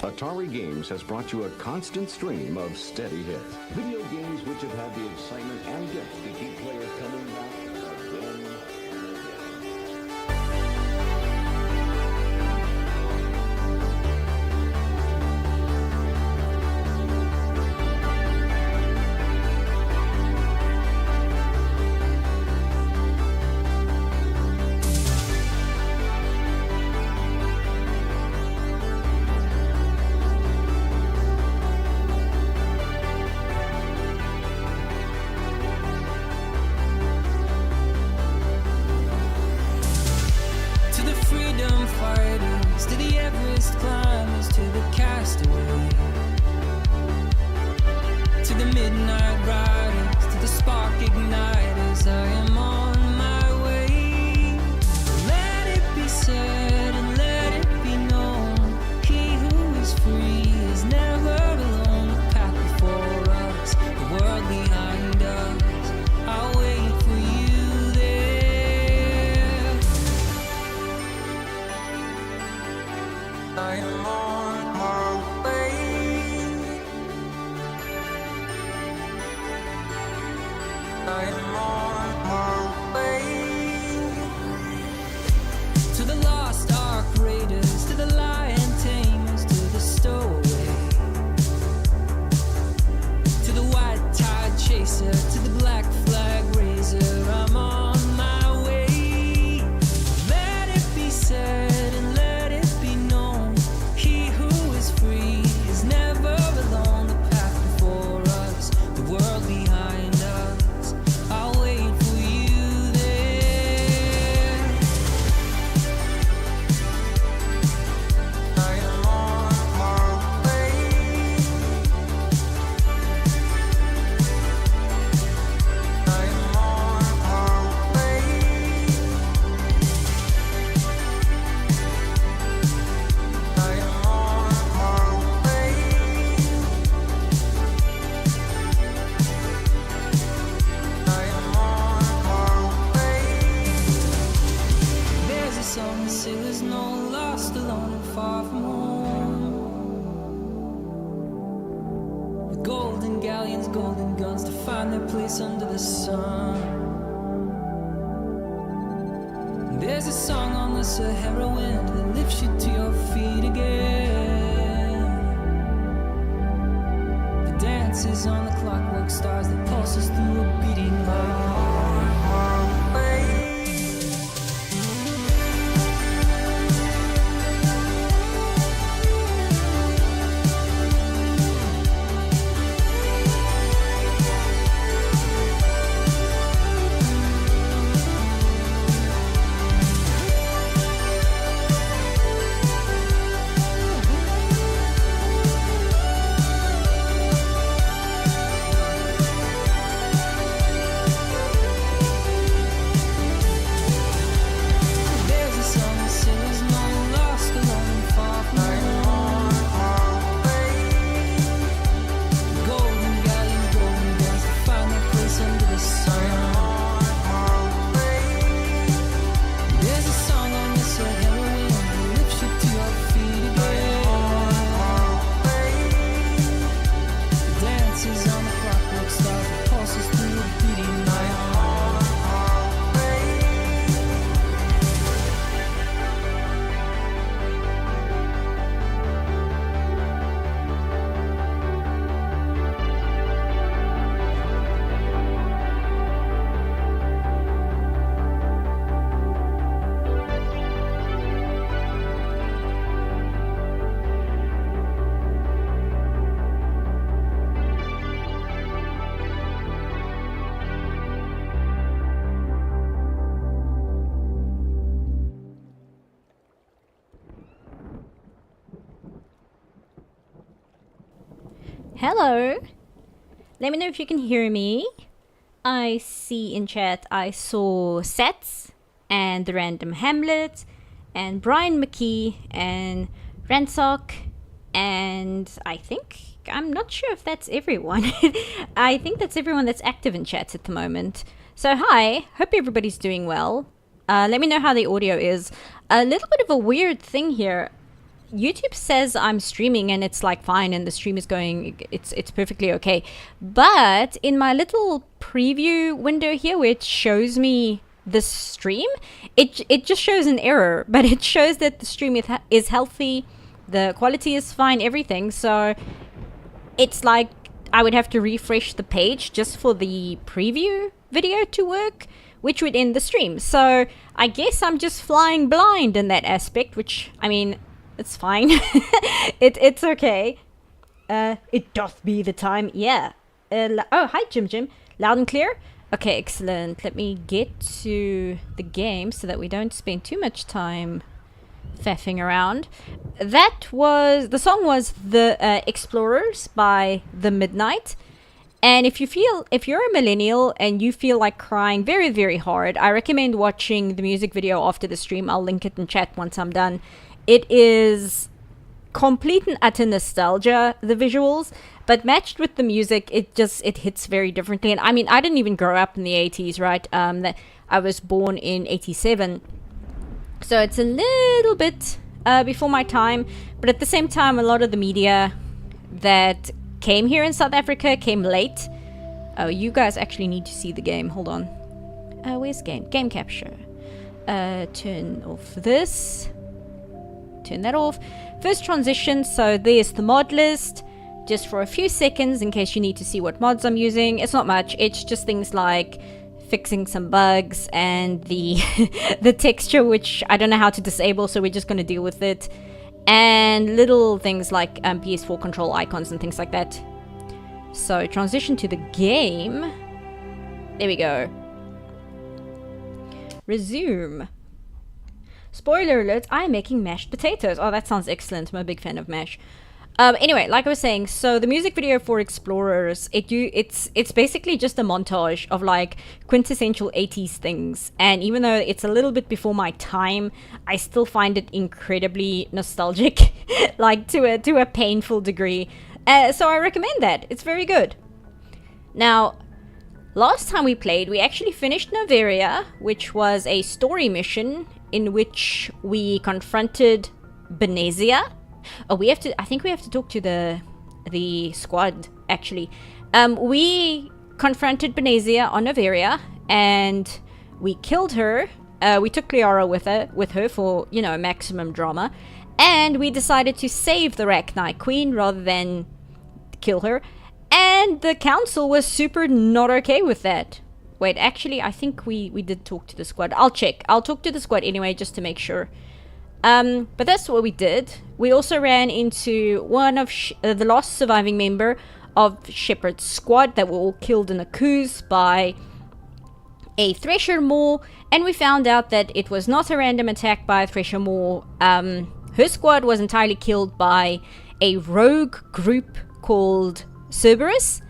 Atari Games has brought you a constant stream of steady hits. Video games which have had the excitement and depth to keep players coming back again and again. Fighters, to the Everest climbers, to the castaway, to the midnight riders, to the spark igniters, I am on my way. Let it be said and let it be known, he who is free is never alone. The path before us, the world behind us, I'll wait for you there. I am on my way. I am on my way. To the lost ark raiders, to the lion tamers, to the stowaway, to the white tide chaser, to the black flag raiser, I'm on my way. Let it be said and let it be known, he who is free is never alone. The path before us, the world behind us, I'll wait for you there. I am on my way. I am on my way. I am on my way. I am on my way. There's a song that sailors know, lost, alone, and far from home. With golden galleons, golden guns to find their place under the sun. There's a song on the Sahara wind that lifts you to your feet again. The dances on the clockwork stars that pulses through a beating heart. There's a song that sailors know, lost, alone, and far from home. Golden galleons, golden guns to find their place under the sun. There's a song on the Sahara wind that lifts you to your feet again. The dances on the clockwork stars that pulses through a beating night. Hello. Let me know if you can hear me. I see in chat I saw Sets and the Random Hamlet and Brian McKee and Ransock and I'm not sure if that's everyone. I think that's everyone that's active in chats at the moment. So hi, hope everybody's doing well. Let me know how the audio is. A little bit of a weird thing here. YouTube says I'm streaming and it's like fine and the stream is going, it's perfectly okay. But in my little preview window here where it shows me the stream, it just shows an error, but it shows that the stream is healthy, the quality is fine, everything. So it's like I would have to refresh the page just for the preview video to work, which would end the stream. So I guess I'm just flying blind in that aspect, which, I mean, it's fine. It's okay. It doth be the time. Yeah. Oh, hi, Jim. Loud and clear? Okay, excellent. Let me get to the game so that we don't spend too much time faffing around. The song was The Explorers by The Midnight. And if you're a millennial and you feel like crying very, very hard, I recommend watching the music video after the stream. I'll link it in chat once I'm done. It is complete and utter nostalgia, the visuals, but matched with the music, it hits very differently. And I mean, I didn't even grow up in the 80s, right? I was born in 87. So it's a little bit before my time, but at the same time, a lot of the media that came here in South Africa came late. Oh, you guys actually need to see the game. Hold on. Where's game? Game capture. Turn off this. Turn that off. First transition, so there's the mod list. Just for a few seconds in case you need to see what mods I'm using. It's not much. It's just things like fixing some bugs and the the texture, which I don't know how to disable, so we're just going to deal with it. And little things like PS4 control icons and things like that. So transition to the game. There we go. Resume. Spoiler alert, I'm making mashed potatoes. Oh, that sounds excellent. I'm a big fan of mash. Anyway, like I was saying, so the music video for Explorers, it's basically just a montage of like quintessential 80s things. And even though it's a little bit before my time, I still find it incredibly nostalgic, like to a painful degree. So I recommend that. It's very good. Now, last time we played, we actually finished Noveria, which was a story mission in which we confronted Benezia. Oh, I think we have to talk to the squad, actually. We confronted Benezia on Noveria, and we killed her. We took Liara with her for, maximum drama. And we decided to save the Rachni Queen rather than kill her. And the council was super not okay with that. Wait, actually, I think we did talk to the squad. I'll check. I'll talk to the squad anyway, just to make sure. But that's what we did. We also ran into one of the last surviving member of Shepard's squad that were all killed in a coup by a Thresher Maw, and we found out that it was not a random attack by a Thresher Maw. Her squad was entirely killed by a rogue group called Cerberus,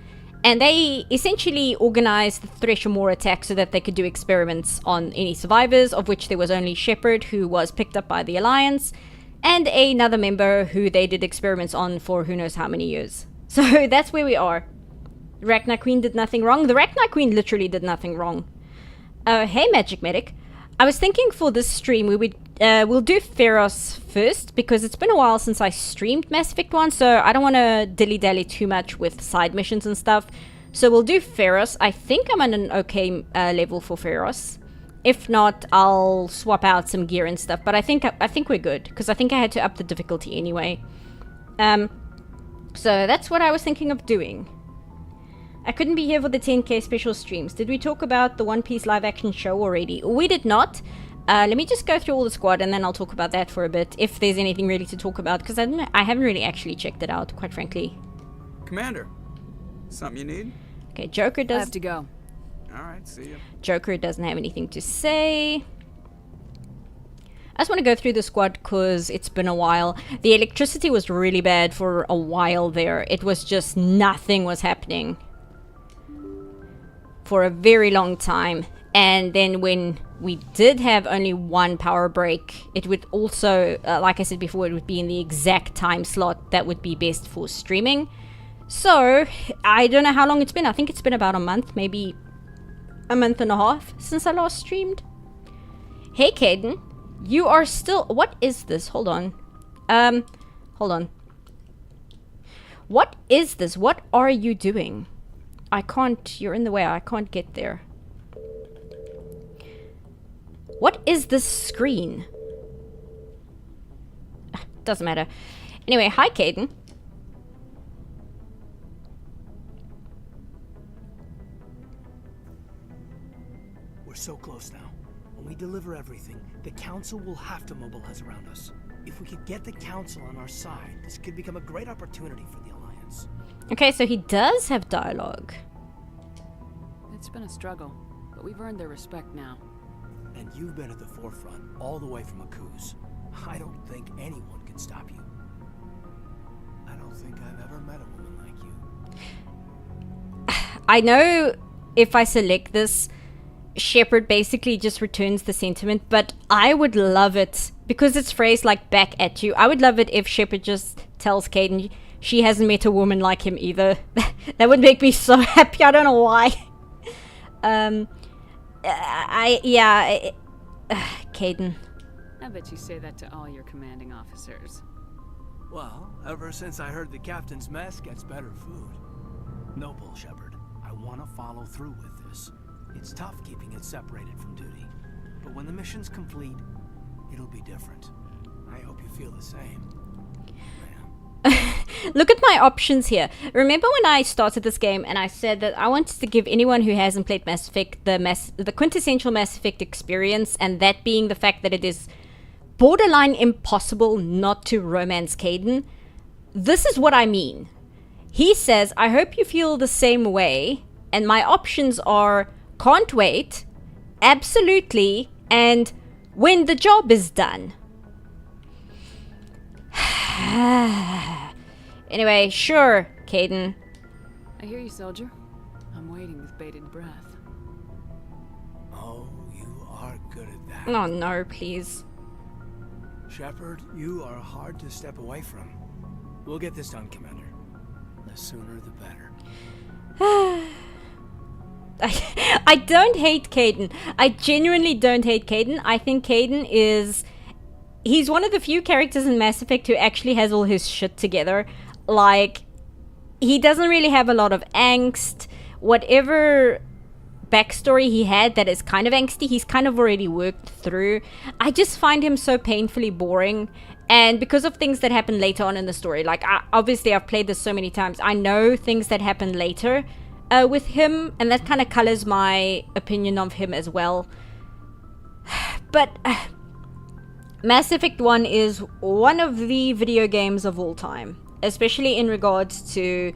and they essentially organized the Thresher Maw attack so that they could do experiments on any survivors, of which there was only Shepard, who was picked up by the Alliance, and another member who they did experiments on for who knows how many years. So that's where we are. Rachni Queen did nothing wrong. The Rachni Queen literally did nothing wrong. Hey, Magic Medic. I was thinking for this stream we'll do Feros first, because it's been a while since I streamed Mass Effect 1, so I don't want to dilly-dally too much with side missions and stuff. So we'll do Feros. I think I'm on an okay level for Feros. If not, I'll swap out some gear and stuff, but I think we're good, because I think I had to up the difficulty anyway. So that's what I was thinking of doing. I couldn't be here for the 10k special streams. Did we talk about the One Piece live action show already? We did not. Let me just go through all the squad and then I'll talk about that for a bit, if there's anything really to talk about, because I haven't really actually checked it out, quite frankly. Commander, something you need? Okay, Joker does... I have to go. Alright, see ya. Joker doesn't have anything to say. I just want to go through the squad because it's been a while. The electricity was really bad for a while there. It was just nothing was happening for a very long time. And then when we did have only one power break, it would also, like I said before, it would be in the exact time slot that would be best for streaming. So, I don't know how long it's been. I think it's been about a month, maybe a month and a half since I last streamed. Hey, Caden. You are still... What is this? Hold on. Hold on. What is this? What are you doing? I can't, you're in the way. I can't get there. What is this screen? Doesn't matter. Anyway, hi, Kaidan. We're so close now. When we deliver everything, the Council will have to mobilize around us. If we could get the Council on our side, this could become a great opportunity for the Alliance. Okay, so he does have dialogue. It's been a struggle, but we've earned their respect now. And you've been at the forefront, all the way from Akuz. I don't think anyone can stop you. I don't think I've ever met a woman like you. I know if I select this, Shepard basically just returns the sentiment, but I would love it, because it's phrased like back at you, I would love it if Shepard just tells Kaidan she hasn't met a woman like him either. That would make me so happy, I don't know why. Kaidan. I bet you say that to all your commanding officers. Well, ever since I heard the Captain's mess gets better food. No bull, Shepard. I want to follow through with this. It's tough keeping it separated from duty. But when the mission's complete, it'll be different. I hope you feel the same. Look at my options here. Remember when I started this game and I said that I wanted to give anyone who hasn't played Mass Effect the quintessential Mass Effect experience, and that being the fact that it is borderline impossible not to romance Kaidan. This is what I mean. He says, I hope you feel the same way, and my options are can't wait, absolutely, and when the job is done. Anyway, sure, Kaidan. I hear you, soldier. I'm waiting with bated breath. Oh, you are good at that. Oh no, please. Shepard, you are hard to step away from. We'll get this done, Commander. The sooner the better. I don't hate Kaidan. I genuinely don't hate Kaidan. I think Kaidan is... He's one of the few characters in Mass Effect who actually has all his shit together. Like, he doesn't really have a lot of angst. Whatever backstory he had that is kind of angsty, he's kind of already worked through. I just find him so painfully boring. And because of things that happen later on in the story, like, obviously I've played this so many times, I know things that happen later with him, and that kind of colors my opinion of him as well. But Mass Effect 1 is one of the video games of all time, especially in regards to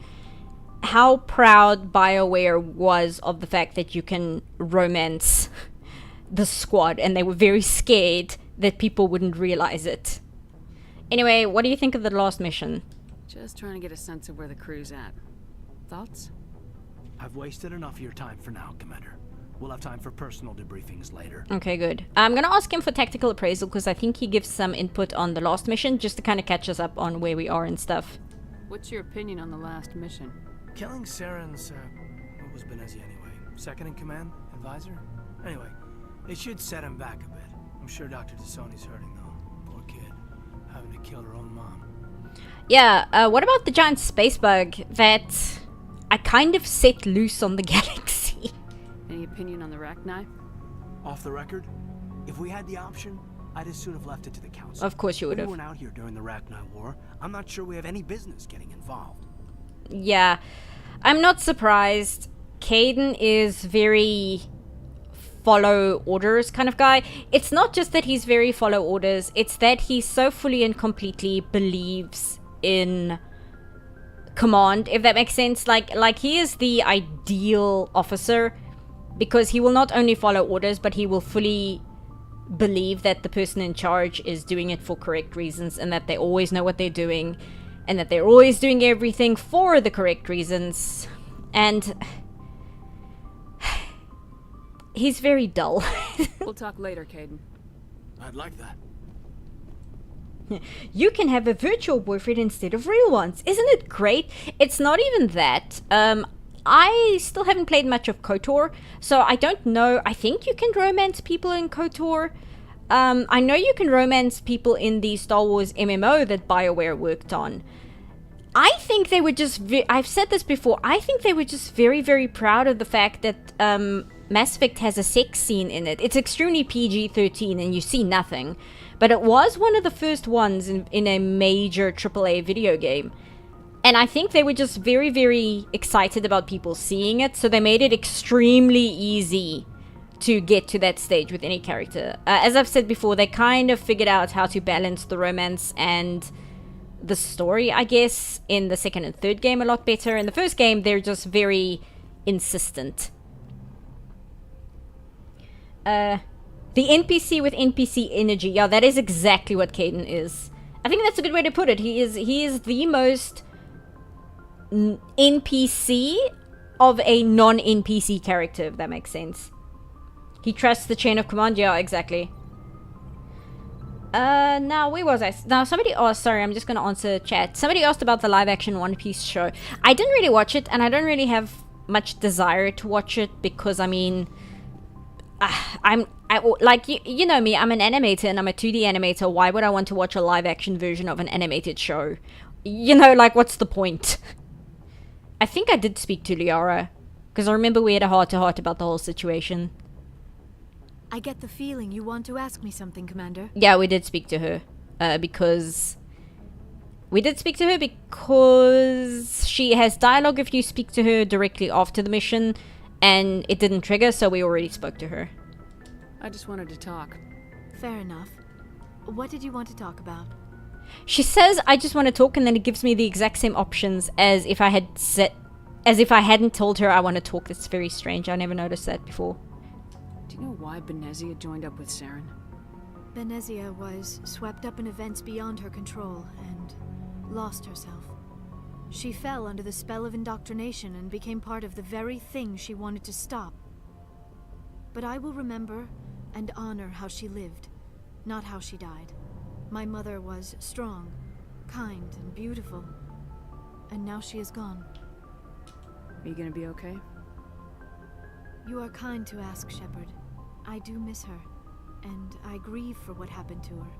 how proud BioWare was of the fact that you can romance the squad, and they were very scared that people wouldn't realize it. Anyway, what do you think of the last mission? Just trying to get a sense of where the crew's at. Thoughts? I've wasted enough of your time for now, Commander. We'll have time for personal debriefings later. Okay, good. I'm gonna ask him for tactical appraisal because I think he gives some input on the last mission just to kind of catch us up on where we are and stuff. What's your opinion on the last mission? Killing Saren's, what was Benezi anyway? Second in command? Advisor? Anyway, it should set him back a bit. I'm sure Dr. Tassoni's hurting though. Poor kid. Having to kill her own mom. Yeah, what about the giant space bug that I kind of set loose on the galaxy? Any opinion on the Rachni? Off the record, if we had the option, I'd as soon have left it to the Council. Of course you would We have. weren't out here during the Rachni War. I'm not sure we have any business getting involved. Yeah, I'm not surprised. Kaidan is very follow orders kind of guy. It's not just that he's very follow orders, it's that he so fully and completely believes in command, if that makes sense. Like he is the ideal officer because he will not only follow orders, but he will fully believe that the person in charge is doing it for correct reasons, and that they always know what they're doing, and that they're always doing everything for the correct reasons. And he's very dull. We'll talk later, Kaidan. I'd like that. You can have a virtual boyfriend instead of real ones. Isn't it great? It's not even that. I still haven't played much of KOTOR, so I don't know. I think you can romance people in KOTOR. I know you can romance people in the Star Wars MMO that BioWare worked on. I think they were just, I've said this before, I think they were just very, very proud of the fact that Mass Effect has a sex scene in it. It's extremely PG-13 and you see nothing. But it was one of the first ones in a major AAA video game. And I think they were just very, very excited about people seeing it, so they made it extremely easy to get to that stage with any character. As I've said before, they kind of figured out how to balance the romance and the story, I guess, in the second and third game a lot better. In the first game, they're just very insistent. The NPC with NPC energy. Yeah, that is exactly what Caden is. I think that's a good way to put it. He is the most NPC of a non-NPC character, if that makes sense. He trusts the chain of command. Yeah, exactly. Now, where was I? Now, somebody asked, sorry, I'm just going to answer chat. Somebody asked about the live-action One Piece show. I didn't really watch it, and I don't really have much desire to watch it, because, I mean, like, you know me, I'm an animator, and I'm a 2D animator. Why would I want to watch a live-action version of an animated show? You know, like, what's the point? I think I did speak to Liara, because I remember we had a heart-to-heart about the whole situation. I get the feeling you want to ask me something, Commander. Yeah, we did speak to her, because... We did speak to her because she has dialogue if you speak to her directly after the mission, and it didn't trigger, so we already spoke to her. I just wanted to talk. Fair enough. What did you want to talk about? She says, I just want to talk, and then it gives me the exact same options as if I hadn't told her I want to talk. That's very strange. I never noticed that before. Do you know why Benezia joined up with Saren? Benezia was swept up in events beyond her control and lost herself. She fell under the spell of indoctrination and became part of the very thing she wanted to stop. But I will remember and honor how she lived, not how she died. My mother was strong, kind, and beautiful. And now she is gone. Are you gonna be okay? You are kind to ask, Shepard. I do miss her, and I grieve for what happened to her.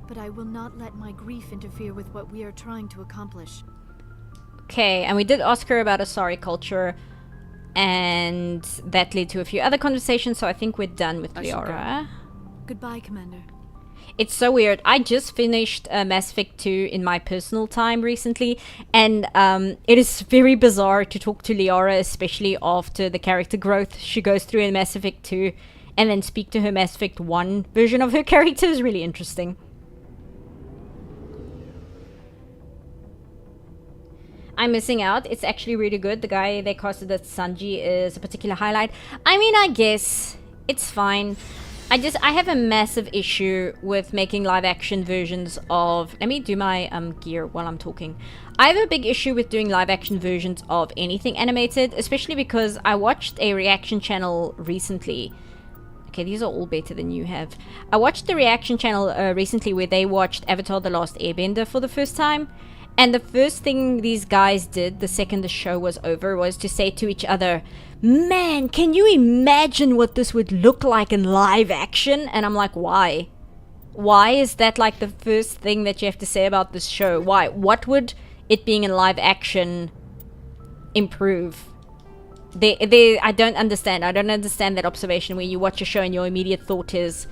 But I will not let my grief interfere with what we are trying to accomplish. Okay, and we did ask her about Asari culture, and that led to a few other conversations, so I think we're done with Liara. Goodbye, Commander. It's so weird. I just finished Mass Effect 2 in my personal time recently, and it is very bizarre to talk to Liara, especially after the character growth she goes through in Mass Effect 2, and then speak to her Mass Effect 1 version of her character is really interesting. I'm missing out. It's actually really good. The guy they casted as Sanji is a particular highlight. I mean, I guess it's fine. I have a massive issue with making live action versions of... Let me do my gear while I'm talking. I have a big issue with doing live action versions of anything animated, especially because I watched a reaction channel recently. Okay, these are all better than you have. I watched the reaction channel recently where they watched Avatar: The Last Airbender for the first time. And the first thing these guys did the second the show was over was to say to each other, man, can you imagine what this would look like in live action? And I'm like, why? Why is that like the first thing that you have to say about this show? Why? What would it being in live action improve? I don't understand. I don't understand that observation where you watch a show and your immediate thought is,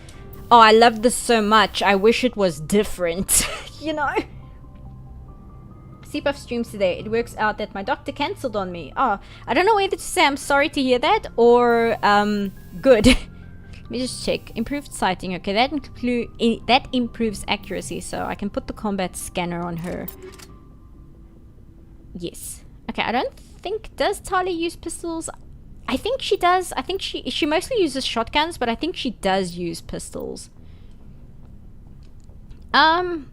oh, I love this so much. I wish it was different. You know? CPUF streams today. It works out that my doctor cancelled on me. Oh, I don't know whether to say I'm sorry to hear that or good. Let me just check. Improved sighting. Okay, that improves accuracy, so I can put the combat scanner on her. Yes. Okay, I don't think... Does Tali use pistols? I think she does. I think she mostly uses shotguns, but I think she does use pistols. I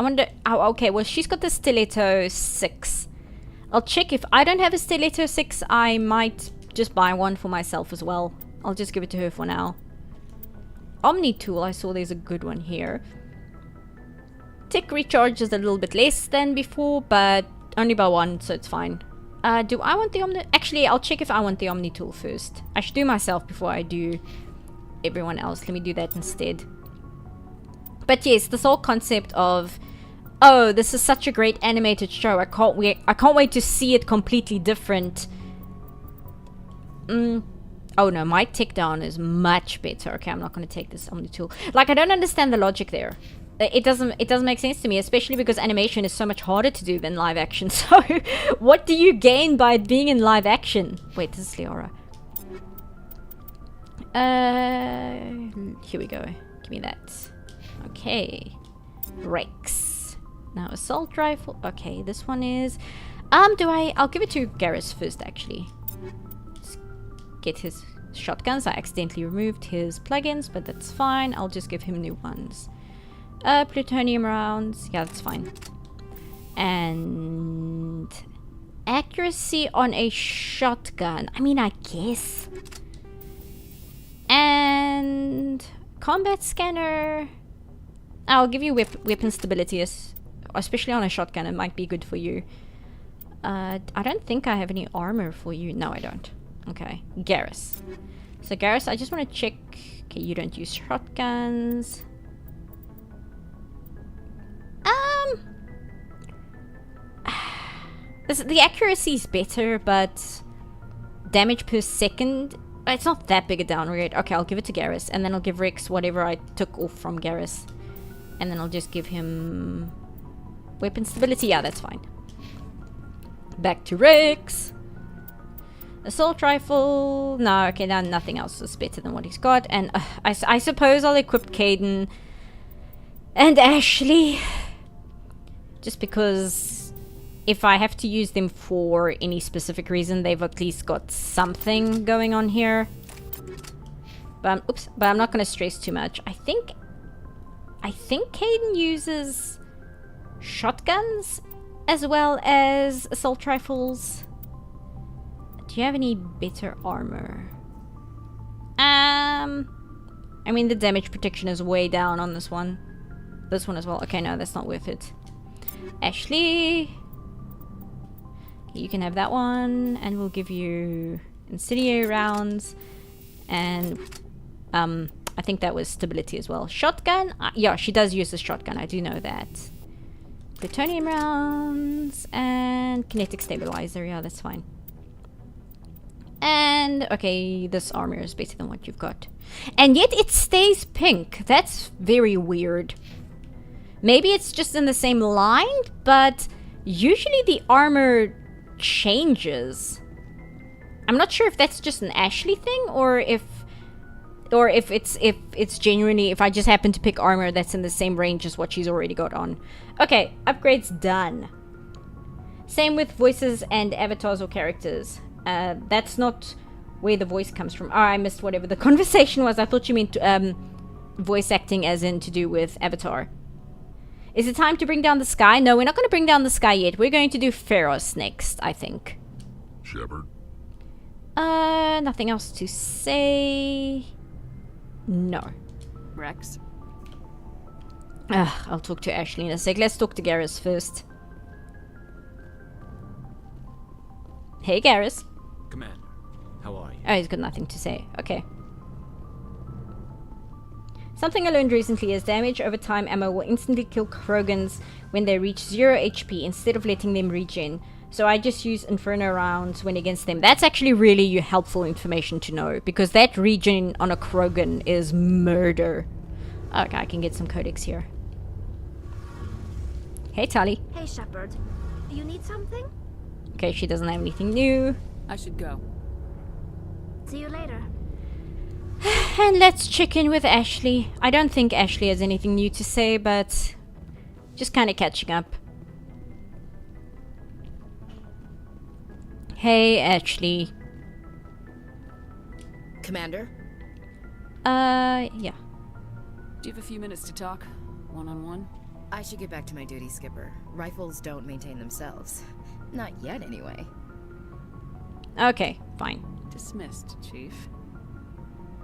wonder... Oh, okay, well, she's got the Stiletto 6. I'll check. If I don't have a Stiletto 6, I might just buy one for myself as well. I'll just give it to her for now. Omni Tool, I saw there's a good one here. Tick recharge is a little bit less than before, but only by one, so it's fine. Do I want the Omni... Actually, I'll check if I want the Omni Tool first. I should do myself before I do everyone else. Let me do that instead. But yes, this whole concept of, oh, this is such a great animated show. I can't wait to see it completely different. Oh no, my tick down is much better. Okay, I'm not going to take this Omni tool. Like, I don't understand the logic there. It doesn't make sense to me, especially because animation is so much harder to do than live action. So, what do you gain by being in live action? Wait, this is Leora. Here we go. Give me that. Okay. Rex. Now assault rifle. Okay, this one is... I'll give it to Garrus first, actually. Let's get his shotguns. I accidentally removed his plugins, but that's fine. I'll just give him new ones. Plutonium rounds. Yeah, that's fine. And... accuracy on a shotgun. I mean, I guess. And... combat scanner. I'll give you weapon stability, especially on a shotgun. It might be good for you. I don't think I have any armor for you. No, I don't. Okay, Garrus. So Garrus, I just want to check. Okay, you don't use shotguns. The accuracy is better, but damage per second, it's not that big a downgrade. Okay, I'll give it to Garrus, and then I'll give Rex whatever I took off from Garrus. And then I'll just give him weapon stability. Yeah, that's fine. Back to Rex. Assault rifle. No, okay, now nothing else is better than what he's got. And I suppose I'll equip Caden and Ashley. Just because if I have to use them for any specific reason, they've at least got something going on here. But I'm not going to stress too much. I think Caden uses shotguns as well as assault rifles. Do you have any better armor? I mean, the damage protection is way down on this one. This one as well. Okay, no, that's not worth it. Ashley, you can have that one, and we'll give you incendiary rounds, and I think that was stability as well. Shotgun, yeah, she does use the shotgun. I do know that. Plutonium rounds and kinetic stabilizer. Yeah, that's fine. And okay, this armor is better than what you've got, and yet it stays pink. That's very weird. Maybe it's just in the same line, but usually the armor changes. I'm not sure if that's just an Ashley thing, or if it's genuinely, if I just happen to pick armor that's in the same range as what she's already got on. Okay, upgrades done. Same with voices and avatars or characters. That's not where the voice comes from. Oh, I missed whatever the conversation was. I thought you meant voice acting as in to do with avatar. Is it time to bring down the sky? No, we're not going to bring down the sky yet. We're going to do Pharos next, I think. Shepard. Nothing else to say. No. Rex? I'll talk to Ashley in a sec. Let's talk to Garrus first. Hey, Garrus. Commander, how are you? Oh, he's got nothing to say. Okay. Something I learned recently is damage over time ammo will instantly kill Krogans when they reach 0 HP instead of letting them regen. So I just use Inferno rounds when against them. That's actually really helpful information to know, because that regen on a Krogan is murder. Okay, I can get some codex here. Hey, Tali. Hey, Shepard. You need something? Okay, she doesn't have anything new. I should go. See you later. And let's check in with Ashley. I don't think Ashley has anything new to say, but just kind of catching up. Hey, Ashley. Commander? Yeah. Do you have a few minutes to talk? One-on-one? I should get back to my duty, Skipper. Rifles don't maintain themselves. Not yet, anyway. Okay, fine. Dismissed, Chief.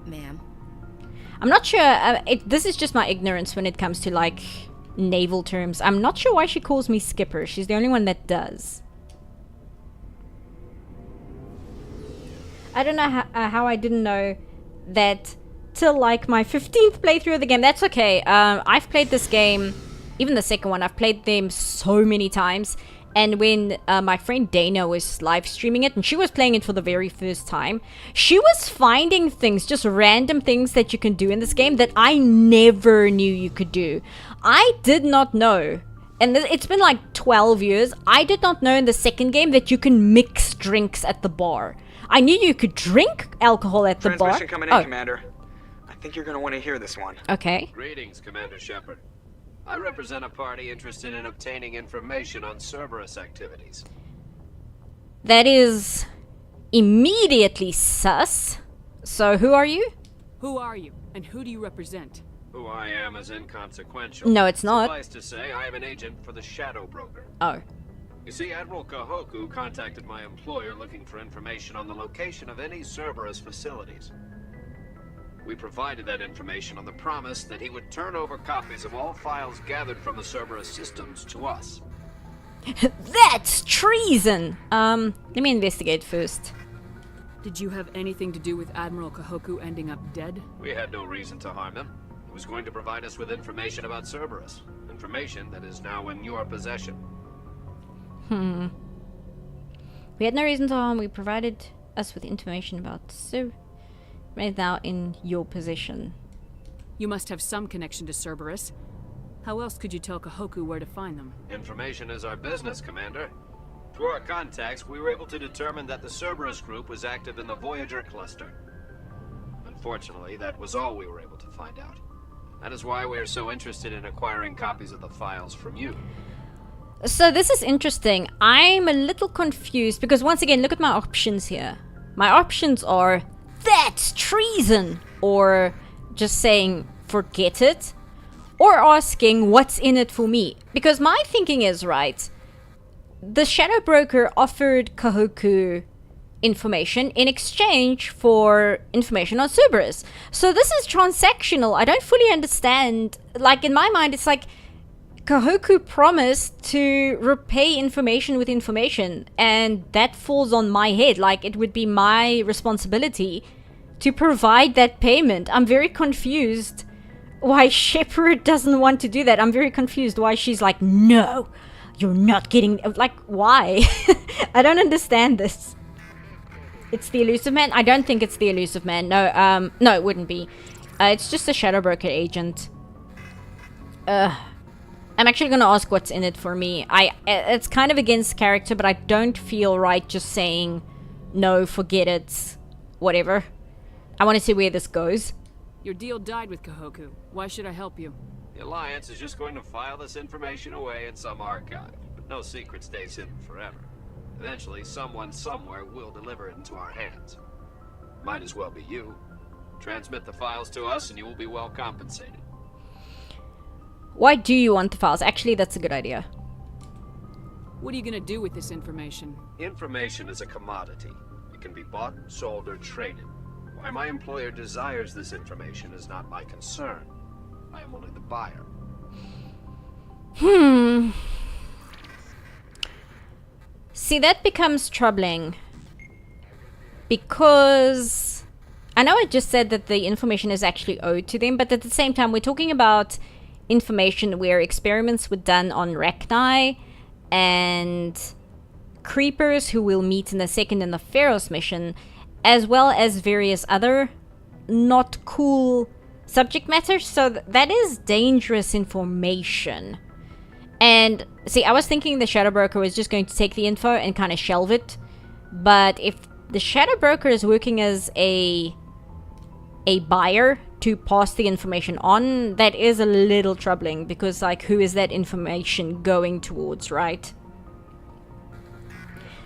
Ma'am. I'm not sure. This is just my ignorance when it comes to, like, naval terms. I'm not sure why she calls me Skipper. She's the only one that does. I don't know how I didn't know that till like my 15th playthrough of the game. That's okay. I've played this game, even the second one, I've played them so many times. And when my friend Dana was live streaming it, and she was playing it for the very first time, she was finding things, just random things that you can do in this game that I never knew you could do. I did not know, and it's been like 12 years, I did not know in the second game that you can mix drinks at the bar. I knew you could drink alcohol at the bar. Transmission coming in, Commander. I think you're going to want to hear this one. Okay. Greetings, Commander Shepard. I represent a party interested in obtaining information on Cerberus activities. That is immediately sus. So who are you? Who are you, and who do you represent? Who I am is inconsequential. No, it's not. Suffice to say, I am an agent for the Shadow Broker. Oh. You see, Admiral Kahoku contacted my employer looking for information on the location of any Cerberus facilities. We provided that information on the promise that he would turn over copies of all files gathered from the Cerberus systems to us. That's treason! Let me investigate first. Did you have anything to do with Admiral Kahoku ending up dead? We had no reason to harm him. He was going to provide us with information about Cerberus. Information that is now in your possession. We had no reason to harm. We provided us with information about right now in your possession. You must have some connection to Cerberus. How else could you tell Kahoku where to find them? Information is our business, Commander. Through our contacts, we were able to determine that the Cerberus group was active in the Voyager cluster. Unfortunately, that was all we were able to find out. That is why we are so interested in acquiring copies of the files from you. So this is interesting. I'm a little confused because once again, look at my options here. My options are, that's treason! Or just saying, forget it. Or asking, what's in it for me? Because my thinking is, right, the Shadow Broker offered Kahoku information in exchange for information on Cerberus. So this is transactional. I don't fully understand. Like, in my mind, it's like Kahoku promised to repay information with information, and that falls on my head. Like, it would be my responsibility to provide that payment. I'm very confused why Shepard doesn't want to do that. I'm very confused why she's like, no, you're not getting... Like, why? I don't understand this. It's the Elusive Man? I don't think it's the Elusive Man. No, no, it wouldn't be. It's just a Shadow Broker agent. I'm actually gonna ask what's in it for me. It's kind of against character, but I don't feel right just saying, no, forget it, whatever. I want to see where this goes. Your deal died with Kahoku. Why should I help you? The Alliance is just going to file this information away in some archive, but no secret stays hidden forever. Eventually, someone somewhere will deliver it into our hands. Might as well be you. Transmit the files to us and you will be well compensated. Why do you want the files? Actually, that's a good idea. What are you gonna do with this information? Information is a commodity. It can be bought, sold, or traded. Why my employer desires this information is not my concern. I am only the buyer. See, that becomes troubling. Because I know I just said that the information is actually owed to them, but at the same time, we're talking about information where experiments were done on Rachni and creepers who we'll meet in the second in the Pharos mission, as well as various other not cool subject matter. So that is dangerous information. And see, I was thinking the Shadow Broker was just going to take the info and kind of shelve it. But if the Shadow Broker is working as a buyer to pass the information on, that is a little troubling, because like, who is that information going towards, right?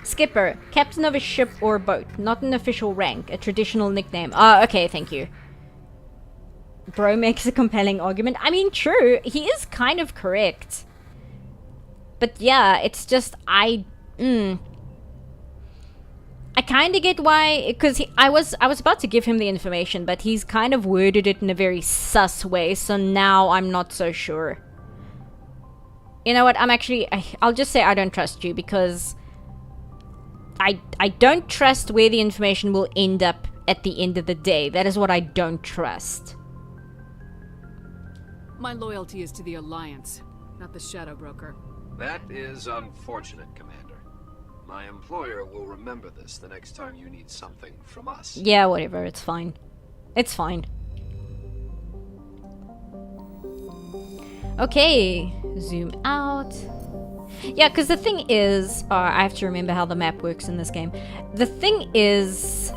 Skipper, captain of a ship or boat, not an official rank, a traditional nickname. Ah, okay, thank you. Bro makes a compelling argument. I mean, true, he is kind of correct. But yeah, it's just, I kind of get why, because I was about to give him the information, but he's kind of worded it in a very sus way, so now I'm not so sure. You know what, I'll just say I don't trust you, because I don't trust where the information will end up at the end of the day. That is what I don't trust. My loyalty is to the Alliance, not the Shadow Broker. That is unfortunate, Commander. My employer will remember this the next time you need something from us. Yeah, whatever. It's fine. It's fine. Okay, zoom out. Yeah, because the thing is, I have to remember how the map works in this game. The thing is,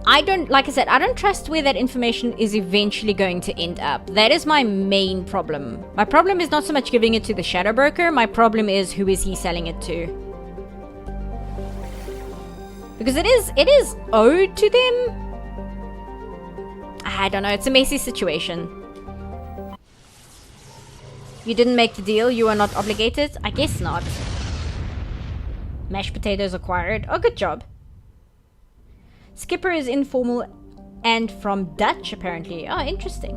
like I said, I don't trust where that information is eventually going to end up. That is my main problem. My problem is not so much giving it to the Shadow Broker, my problem is who is he selling it to. Because it is owed to them? I don't know, it's a messy situation. You didn't make the deal, you are not obligated? I guess not. Mashed potatoes acquired. Oh, good job. Skipper is informal and from Dutch, apparently. Oh, interesting.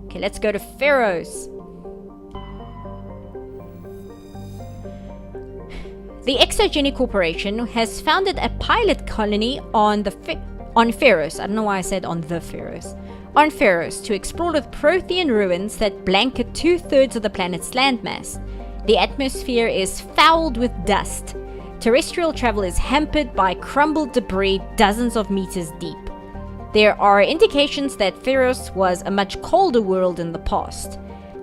Okay, let's go to Pharos. The Exogeny Corporation has founded a pilot colony on Pharos. I don't know why I said on the Pharos. On Pharos to explore the Prothean ruins that blanket 2/3 of the planet's landmass. The atmosphere is fouled with dust. Terrestrial travel is hampered by crumbled debris dozens of meters deep. There are indications that Pharos was a much colder world in the past.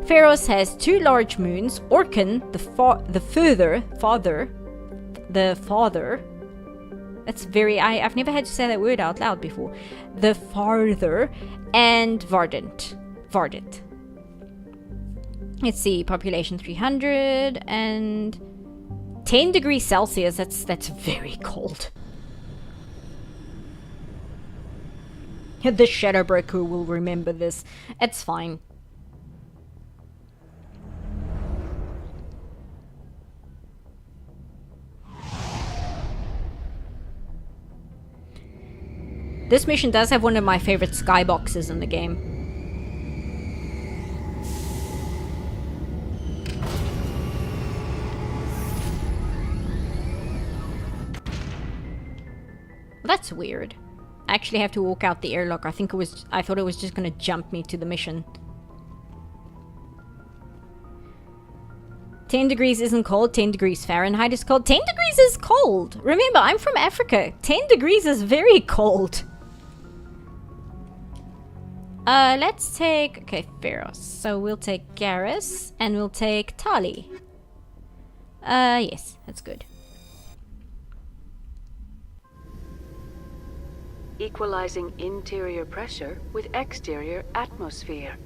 Pharos has 2 large moons, Orkan, the father. That's very, I've never had to say that word out loud before. The farther, and Vardant. Let's see, population 300 and 10 degrees Celsius. That's very cold. The Shadow Broker will remember this. It's fine. This mission does have one of my favorite skyboxes in the game. That's weird. I actually have to walk out the airlock. I thought it was just gonna jump me to the mission. 10 degrees isn't cold. 10 degrees Fahrenheit is cold. 10 degrees is cold. Remember, I'm from Africa. 10 degrees is very cold. Let's take... Okay, Pharos. So we'll take Garrus and we'll take Tali. Yes, that's good. Equalizing interior pressure with exterior atmosphere.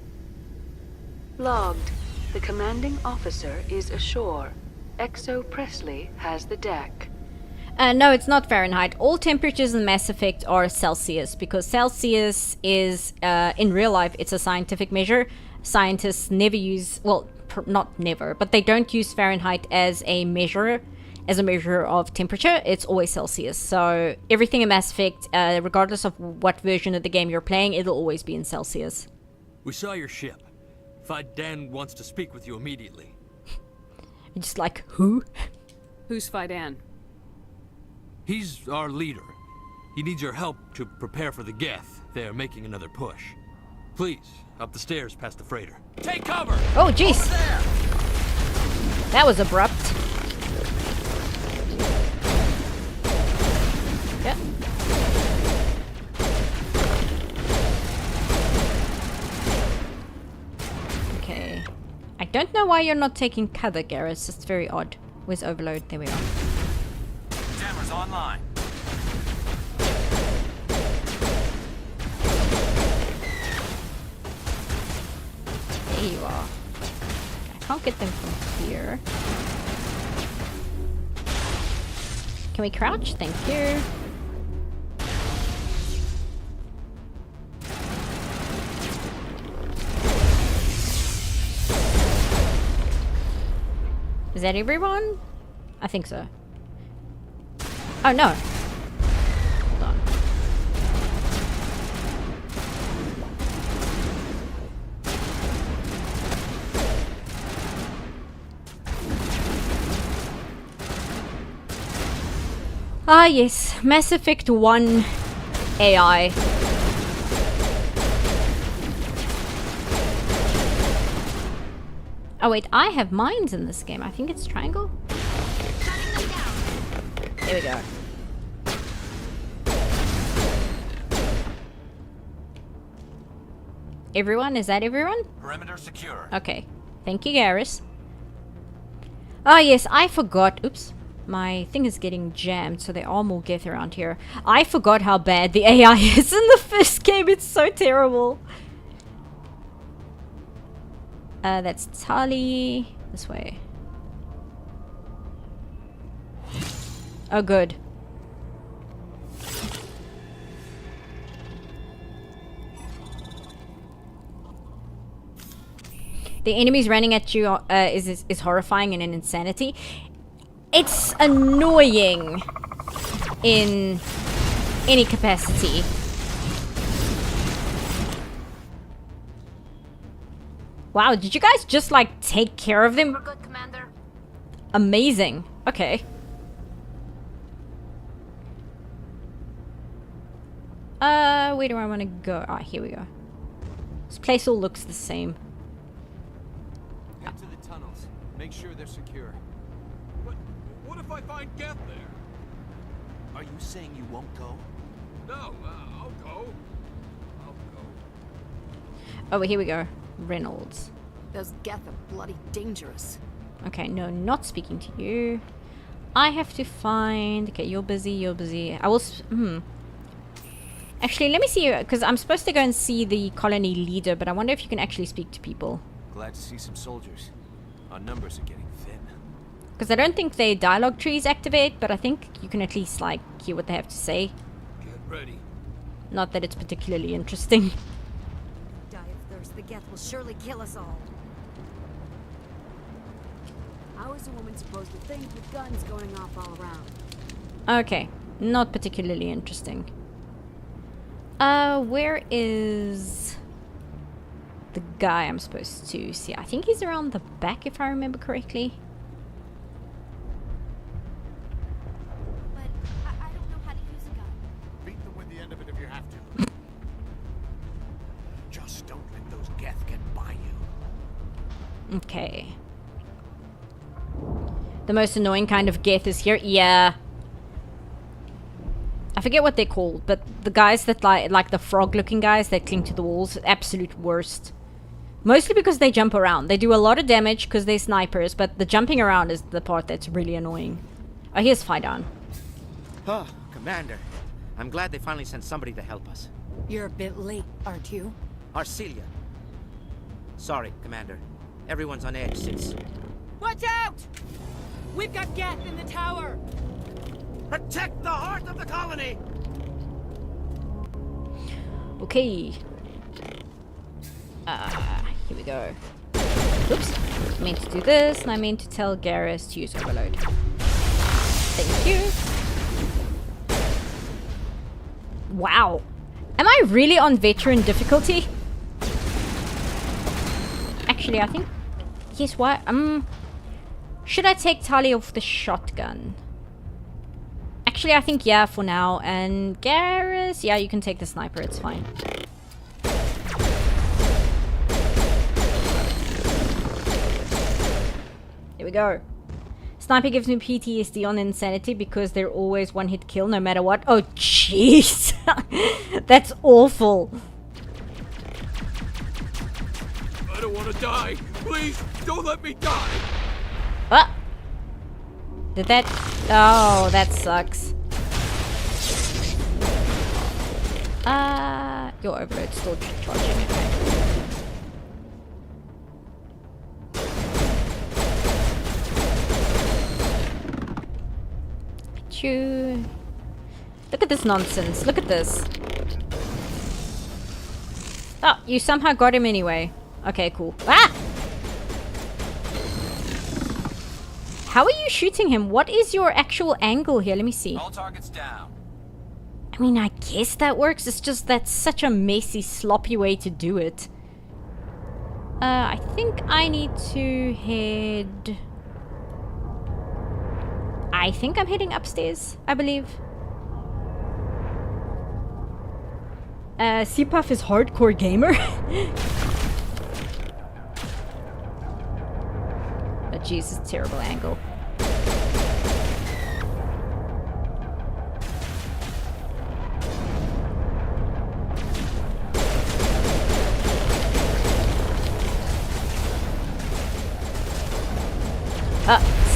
Logged. The commanding officer is ashore. Exo Presley has the deck. No, it's not Fahrenheit. All temperatures in Mass Effect are Celsius, because Celsius is, in real life, it's a scientific measure. Scientists never use, well, not never, but they don't use Fahrenheit as a measure of temperature. It's always Celsius. So everything in Mass Effect, regardless of what version of the game you're playing, it'll always be in Celsius. We saw your ship. Faidan wants to speak with you immediately. Just like, who? Who's Faidan? He's our leader. He needs your help to prepare for the Geth. They're making another push. Please, up the stairs past the freighter. Take cover! Oh, jeez. That was abrupt. Yep. Okay. I don't know why you're not taking cover, Garrus. It's very odd. Where's Overload? There we are. Jammers online. There you are. I can't get them from here. Can we crouch? Thank you. Is that everyone? I think so. Oh no. Hold on. Ah, yes. Mass Effect 1 AI. Oh, wait. I have mines in this game. I think it's triangle. There we go. Everyone? Is that everyone? Perimeter secure. Okay. Thank you, Garrus. Oh, yes. I forgot. Oops. My thing is getting jammed, so there are more Geth around here. I forgot how bad the AI is in the first game. It's so terrible. That's Tali. This way. Oh, good. The enemies running at you is horrifying and an insanity. It's annoying in any capacity. Wow, did you guys just like take care of them? We're good, Commander. Amazing. Okay. Where do I want to go? Ah, here we go. This place all looks the same. Head to the tunnels. Make sure they're secure. But what if I find Geth there? Are you saying you won't go? No, I'll go. I'll go. Oh, here we go. Reynolds. Those Geth are bloody dangerous. Okay, no, not speaking to you. I have to find... Okay, you're busy, you're busy. I will... Actually, let me see, because I'm supposed to go and see the colony leader, but I wonder if you can actually speak to people. Glad to see some soldiers. Our numbers are getting thin. Because I don't think their dialogue trees activate, but I think you can at least, like, hear what they have to say. Get ready. Not that it's particularly interesting. Die of thirst. The Geth will surely kill us all. How is a woman supposed to think with guns going off all around? Okay, not particularly interesting. Where is the guy I'm supposed to see? I think he's around the back, if I remember correctly. But I don't know how to use a gun. Beat them with the end of it if you have to. Just don't let those Geth get by you. Okay. The most annoying kind of Geth is here. Yeah. I forget what they're called, but the guys that like the frog-looking guys that cling to the walls, absolute worst. Mostly because they jump around. They do a lot of damage because they're snipers, but the jumping around is the part that's really annoying. Oh, here's Faidan. Oh, Commander. I'm glad they finally sent somebody to help us. You're a bit late, aren't you? Arcelia. Sorry, Commander. Everyone's on edge since... Watch out! We've got Geth in the tower! Protect the heart of the colony! Okay. Here we go. Oops. I meant to do this, and I meant to tell Garrus to use Overload. Thank you. Wow. Am I really on veteran difficulty? Actually, I think... Yes, what? Should I take Tali off the shotgun? Actually, I think yeah for now. And Garrus, yeah, you can take the sniper. It's fine. Here we go. Sniper gives me PTSD on Insanity because they're always one-hit kill no matter what. Oh, jeez. That's awful. I don't want to die. Please, don't let me die. What? Did that... Oh, that sucks. Your overload's still charging. Okay. Look at this nonsense. Look at this. Oh, you somehow got him anyway. Okay, cool. Ah! How are you shooting him? What is your actual angle here? Let me see. All targets down. I mean, I guess that works. It's just that's such a messy, sloppy way to do it. I think I need to head... I think I'm heading upstairs, I believe. CPuff is hardcore gamer. Oh Jesus, terrible angle.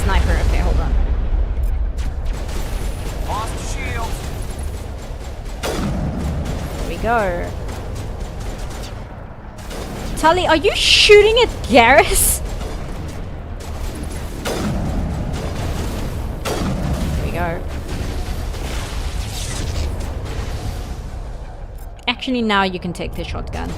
Sniper. Okay, hold on. Lost shield. There we go. Tully, are you shooting at Garrus? There we go. Actually, now you can take the shotgun.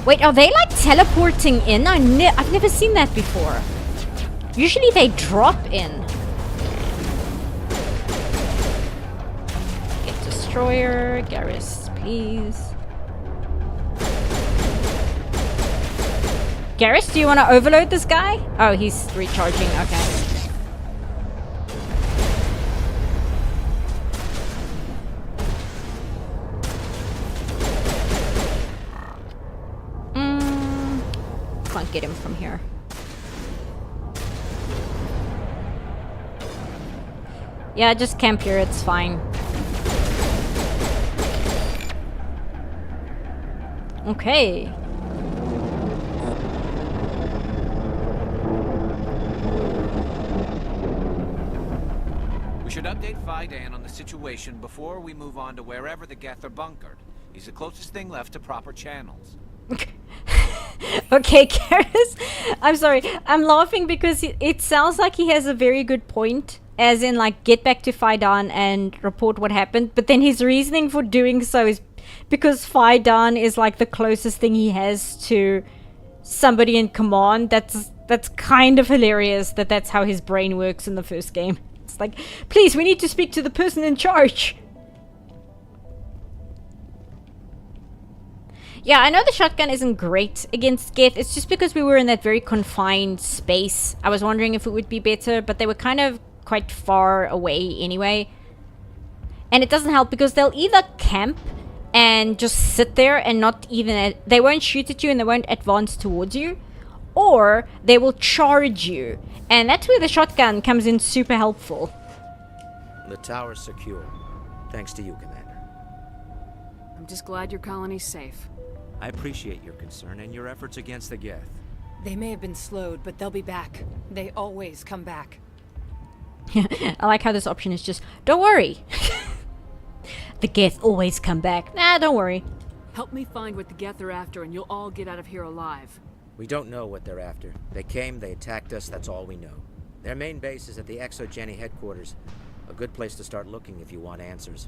Wait, are they like teleporting in? I've never seen that before. Usually they drop in. Get destroyer, Garrus, please. Garrus, do you want to overload this guy? Oh, he's recharging, okay. Can't get him from here. Yeah, just camp here, it's fine. Okay. We should update Fidan on the situation before we move on to wherever the Geth are bunkered. He's the closest thing left to proper channels. Okay, Garrus, I'm sorry. I'm laughing because it sounds like he has a very good point. As in, like, get back to Fidan and report what happened. But then his reasoning for doing so is because Fidan is, like, the closest thing he has to somebody in command. That's kind of hilarious that that's how his brain works in the first game. It's like, please, we need to speak to the person in charge. Yeah, I know the shotgun isn't great against Geth. It's just because we were in that very confined space. I was wondering if it would be better, but they were kind of quite far away anyway. And it doesn't help because they'll either camp and just sit there and not even... they won't shoot at you and they won't advance towards you. Or they will charge you. And that's where the shotgun comes in super helpful. The tower's secure. Thanks to you, Commander. I'm just glad your colony's safe. I appreciate your concern and your efforts against the Geth. They may have been slowed, but they'll be back. They always come back. I like how this option is just, don't worry. The Geth always come back. Nah, don't worry. Help me find what the Geth are after and you'll all get out of here alive. We don't know what they're after. They came, they attacked us, that's all we know. Their main base is at the ExoGeni headquarters. A good place to start looking if you want answers.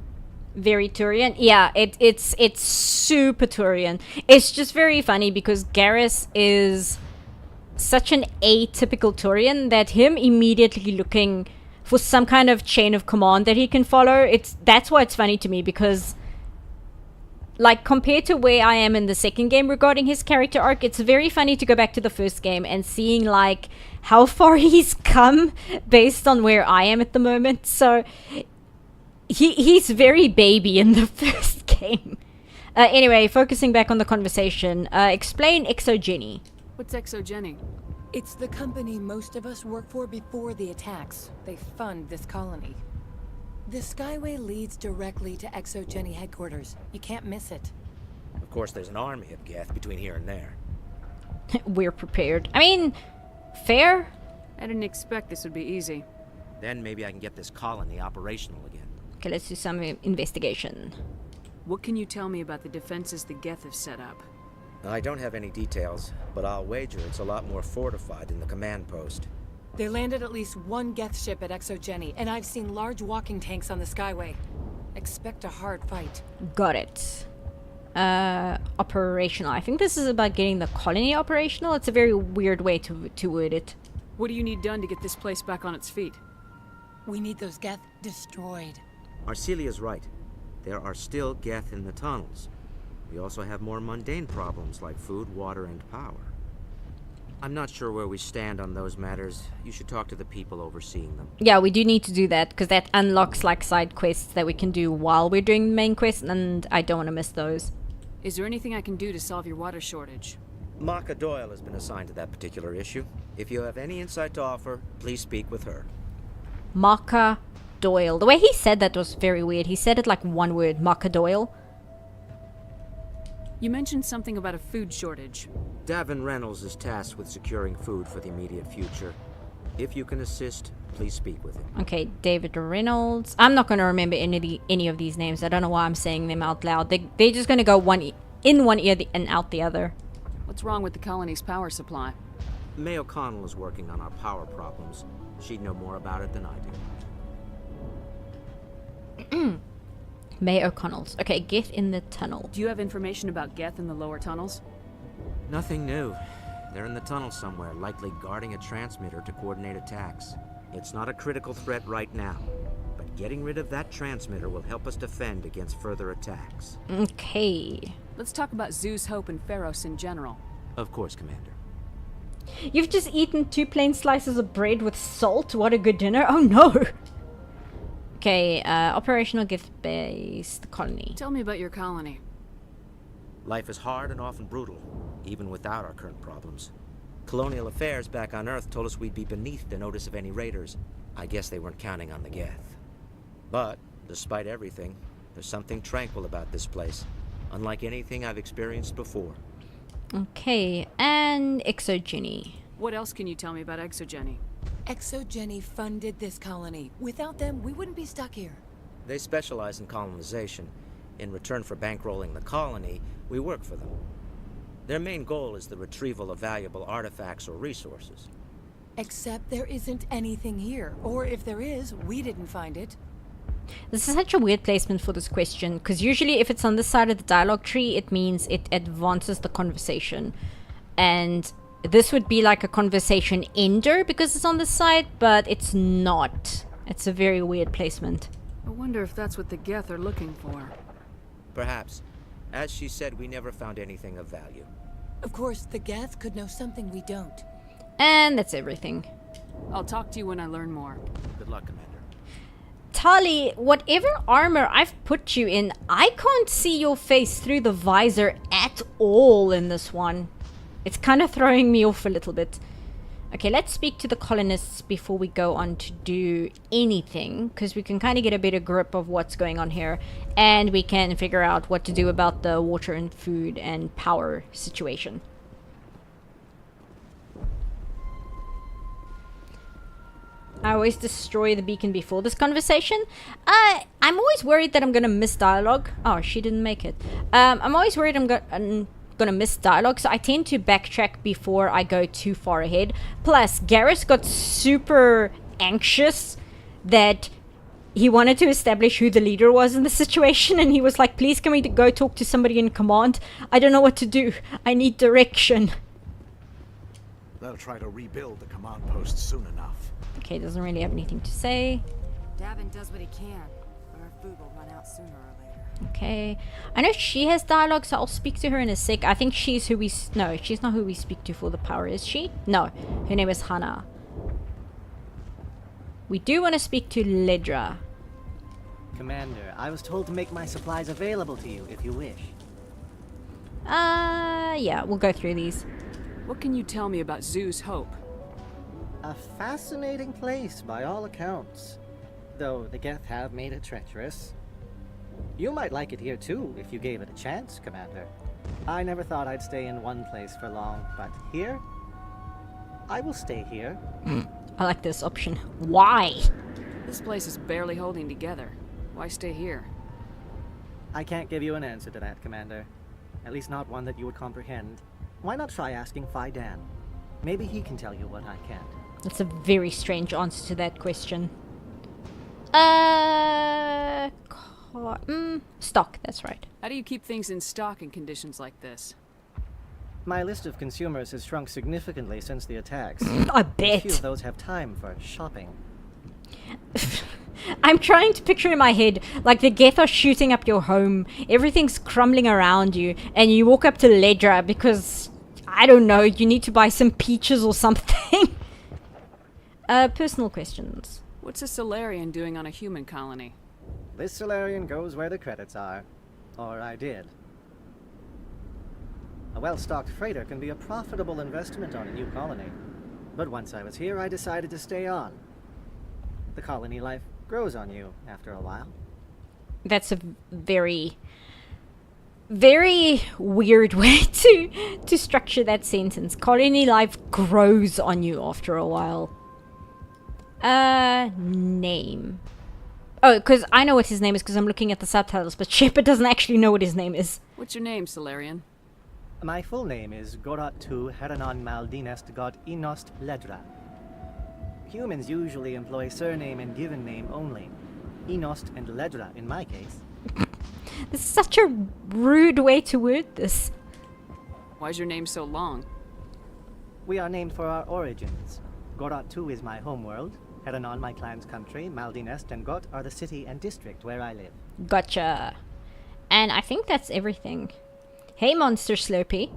Very Turian. Yeah, it's super Turian. It's just very funny because Garrus is such an atypical Turian that him immediately looking for some kind of chain of command that he can follow, that's why it's funny to me, because like compared to where I am in the second game regarding his character arc, it's very funny to go back to the first game and seeing like how far he's come based on where I am at the moment. So he's very baby in the first game. Anyway, focusing back on the conversation, explain ExoGeni. What's ExoGeni? It's the company most of us work for before the attacks. They fund this colony. The Skyway leads directly to ExoGeni headquarters. You can't miss it. Of course, there's an army of Geth between here and there. We're prepared. I mean, fair? I didn't expect this would be easy. Then maybe I can get this colony operational again. Okay, let's do some investigation. What can you tell me about the defenses the Geth have set up? I don't have any details, but I'll wager it's a lot more fortified than the command post. They landed at least one Geth ship at ExoGeni, and I've seen large walking tanks on the Skyway. Expect a hard fight. Got it. Operational. I think this is about getting the colony operational. It's a very weird way to word it. What do you need done to get this place back on its feet? We need those Geth destroyed. Arcelia's right. There are still Geth in the tunnels. We also have more mundane problems like food, water, and power. I'm not sure where we stand on those matters. You should talk to the people overseeing them. Yeah, we do need to do that, because that unlocks like side quests that we can do while we're doing the main quest, and I don't want to miss those. Is there anything I can do to solve your water shortage? Maka Doyle has been assigned to that particular issue. If you have any insight to offer, please speak with her. Maka Doyle. The way he said that was very weird. He said it like one word, Maka Doyle. You mentioned something about a food shortage. Davin Reynolds is tasked with securing food for the immediate future. If you can assist, please speak with him. Okay, David Reynolds. I'm not going to remember any of these names. I don't know why I'm saying them out loud. They're just going to go in one ear and out the other. What's wrong with the colony's power supply? May O'Connell is working on our power problems. She'd know more about it than I do. May O'Connell's. Okay, get in the tunnel. Do you have information about Geth in the lower tunnels? Nothing new. They're in the tunnel somewhere, likely guarding a transmitter to coordinate attacks. It's not a critical threat right now, but getting rid of that transmitter will help us defend against further attacks. Okay. Let's talk about Zeus, Hope, and Pharos in general. Of course, Commander. You've just eaten 2 plain slices of bread with salt? What a good dinner. Oh no! Okay, operational gift-based colony. Tell me about your colony. Life is hard and often brutal, even without our current problems. Colonial affairs back on Earth told us we'd be beneath the notice of any raiders. I guess they weren't counting on the Geth. But, despite everything, there's something tranquil about this place, unlike anything I've experienced before. Okay, and Exogeny. What else can you tell me about Exogeny? Exogeny funded this colony. Without them, we wouldn't be stuck here. They specialize in colonization. In return for bankrolling the colony, we work for them. Their main goal is the retrieval of valuable artifacts or resources. Except there isn't anything here. Or if there is, we didn't find it. This is such a weird placement for this question, because usually if it's on this side of the dialogue tree, it means it advances the conversation. And this would be like a conversation ender because it's on this side, but it's not. It's a very weird placement. I wonder if that's what the Geth are looking for. Perhaps. As she said, we never found anything of value. Of course, the Geth could know something we don't. And that's everything. I'll talk to you when I learn more. Good luck, Commander. Tali, whatever armor I've put you in, I can't see your face through the visor at all in this one. It's kind of throwing me off a little bit. Okay, let's speak to the colonists before we go on to do anything, because we can kind of get a better grip of what's going on here, and we can figure out what to do about the water and food and power situation. I always destroy the beacon before this conversation. I'm always worried that I'm gonna miss dialogue. Oh, she didn't make it. I'm always worried I'm gonna miss dialogue, so I tend to backtrack before I go too far ahead. Plus, Garrus got super anxious that he wanted to establish who the leader was in the situation, and he was like, please can we go talk to somebody in command? I don't know what to do. I need direction. They'll try to rebuild the command post soon enough. Okay, doesn't really have anything to say. Davin does what he can, but our food will run out sooner or later. Okay. I know she has dialogue, so I'll speak to her in a sec. I think she's who we... No, she's not who we speak to for the power, is she? No. Her name is Hannah. We do want to speak to Ledra. Commander, I was told to make my supplies available to you if you wish. Yeah, we'll go through these. What can you tell me about Zeus Hope? A fascinating place by all accounts, though the Geth have made it treacherous. You might like it here too, if you gave it a chance, Commander. I never thought I'd stay in one place for long, but here? I will stay here. I like this option. Why? This place is barely holding together. Why stay here? I can't give you an answer to that, Commander. At least not one that you would comprehend. Why not try asking Phi Dan? Maybe he can tell you what I can't. That's a very strange answer to that question. Stock, that's right. How do you keep things in stock in conditions like this? My list of consumers has shrunk significantly since the attacks. I bet. Few of those have time for shopping. I'm trying to picture in my head, like the Geth are shooting up your home, everything's crumbling around you, and you walk up to Ledra because, I don't know, you need to buy some peaches or something. Personal questions. What's a Solarian doing on a human colony? This Solarian goes where the credits are. Or I did. A well-stocked freighter can be a profitable investment on a new colony. But once I was here, I decided to stay on. The colony life grows on you after a while. That's a very, very weird way to structure that sentence. Colony life grows on you after a while. Name. Oh, because I know what his name is because I'm looking at the subtitles, but Shepard doesn't actually know what his name is. What's your name, Solarian? My full name is Gorat-tu Heranon Maldinest God Inost Ledra. Humans usually employ surname and given name only. Inost and Ledra in my case. This is such a rude way to word this. Why's your name so long? We are named for our origins. Gorat-tu is my homeworld, Heranon my clan's country, Maldinest and Got are the city and district where I live. Gotcha. And I think that's everything. Hey, Monster Slurpee.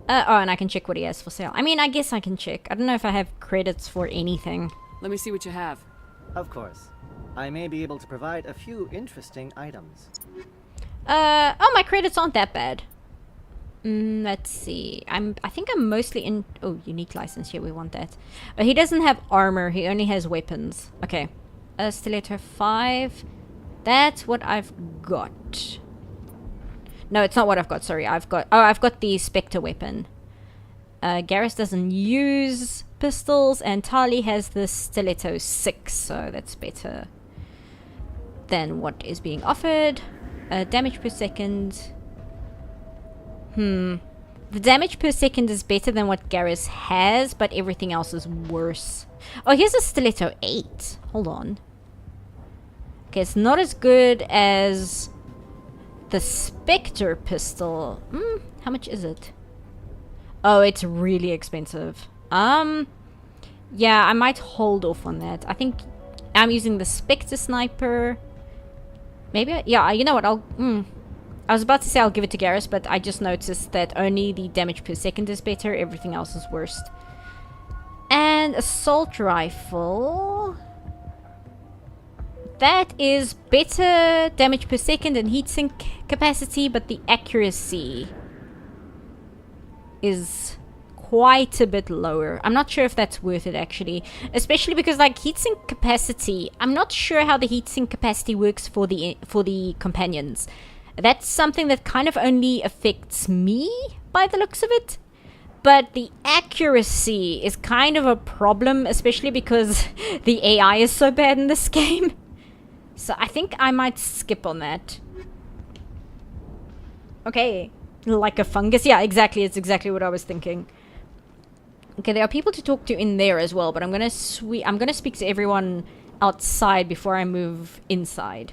Oh, and I can check what he has for sale. I mean, I guess I can check. I don't know if I have credits for anything. Let me see what you have. Of course. I may be able to provide a few interesting items. Oh, my credits aren't that bad. Let's see. I think I'm mostly in... Oh, unique license. Yeah, we want that. He doesn't have armor. He only has weapons. Okay. Stiletto 5. That's what I've got. No, it's not what I've got. Sorry. I've got the Spectre weapon. Garrus doesn't use pistols. And Tali has the Stiletto 6. So that's better than what is being offered. Damage per second... The damage per second is better than what Garrus has, but everything else is worse. Oh, here's a Stiletto 8. Hold on. Okay, it's not as good as the Spectre pistol. How much is it? Oh, it's really expensive. Yeah, I might hold off on that. I think I'm using the Spectre sniper. Maybe, yeah, you know what, I was about to say I'll give it to Garrus, but I just noticed that only the damage per second is better. Everything else is worst. And assault rifle. That is better damage per second and heatsink capacity, but the accuracy is quite a bit lower. I'm not sure if that's worth it actually. Especially because like heatsink capacity, I'm not sure how the heatsink capacity works for the companions. That's something that kind of only affects me by the looks of it. But the accuracy is kind of a problem, especially because the AI is so bad in this game. So I think I might skip on that. Okay. Like a fungus? Yeah, exactly. It's exactly what I was thinking. Okay, there are people to talk to in there as well, but I'm gonna speak to everyone outside before I move inside.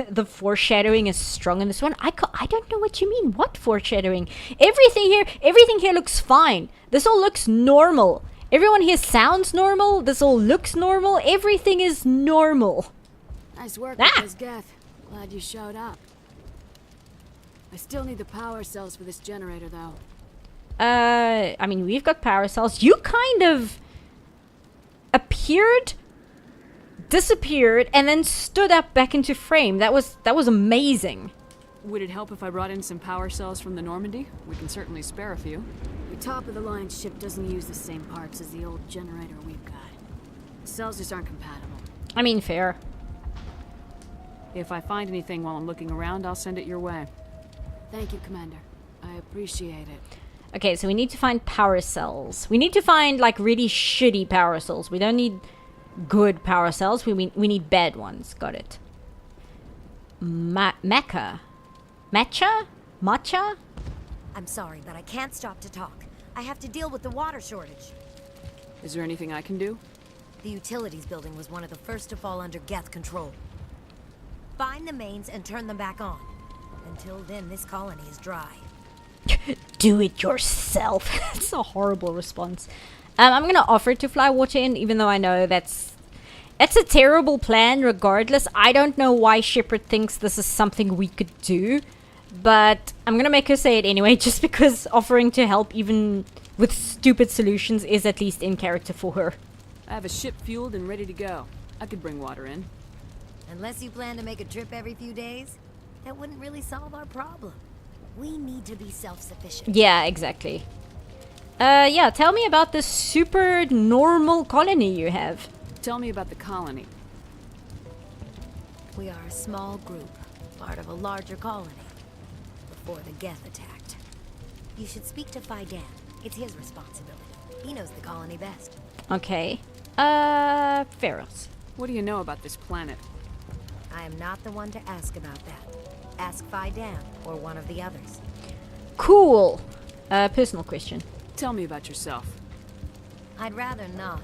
The foreshadowing is strong in this one. I don't know what you mean. What foreshadowing? Everything here looks fine. This all looks normal. Everyone here sounds normal. This all looks normal. Everything is normal. Nice work with this Geth. Glad you showed up. I still need the power cells for this generator, though. I mean, we've got power cells. You kind of appeared, disappeared, and then stood up back into frame. That was amazing. Would it help if I brought in some power cells from the Normandy? We can certainly spare a few. The top-of-the-line ship doesn't use the same parts as the old generator we've got. The cells just aren't compatible. I mean, fair. If I find anything while I'm looking around, I'll send it your way. Thank you, Commander. I appreciate it. Okay, so we need to find power cells. We need to find, like, really shitty power cells. We don't need good power cells. We need bad ones. Got it. Matcha? I'm sorry, but I can't stop to talk. I have to deal with the water shortage. Is there anything I can do? The utilities building was one of the first to fall under Geth control. Find the mains and turn them back on. Until then, this colony is dry. Do it yourself. That's a horrible response. I'm gonna offer to fly water in, even though I know that's It's a terrible plan regardless. I don't know why Shepard thinks this is something we could do. But I'm gonna make her say it anyway, just because offering to help even with stupid solutions is at least in character for her. I have a ship fueled and ready to go. I could bring water in. Unless you plan to make a trip every few days, that wouldn't really solve our problem. We need to be self-sufficient. Yeah, exactly. Yeah, tell me about this super normal colony you have. Tell me about the colony. We are a small group, part of a larger colony. Before the Geth attacked. You should speak to Faidan. It's his responsibility. He knows the colony best. Okay. Feros. What do you know about this planet? I am not the one to ask about that. Ask Faidan or one of the others. Cool. Personal question. Tell me about yourself. I'd rather not.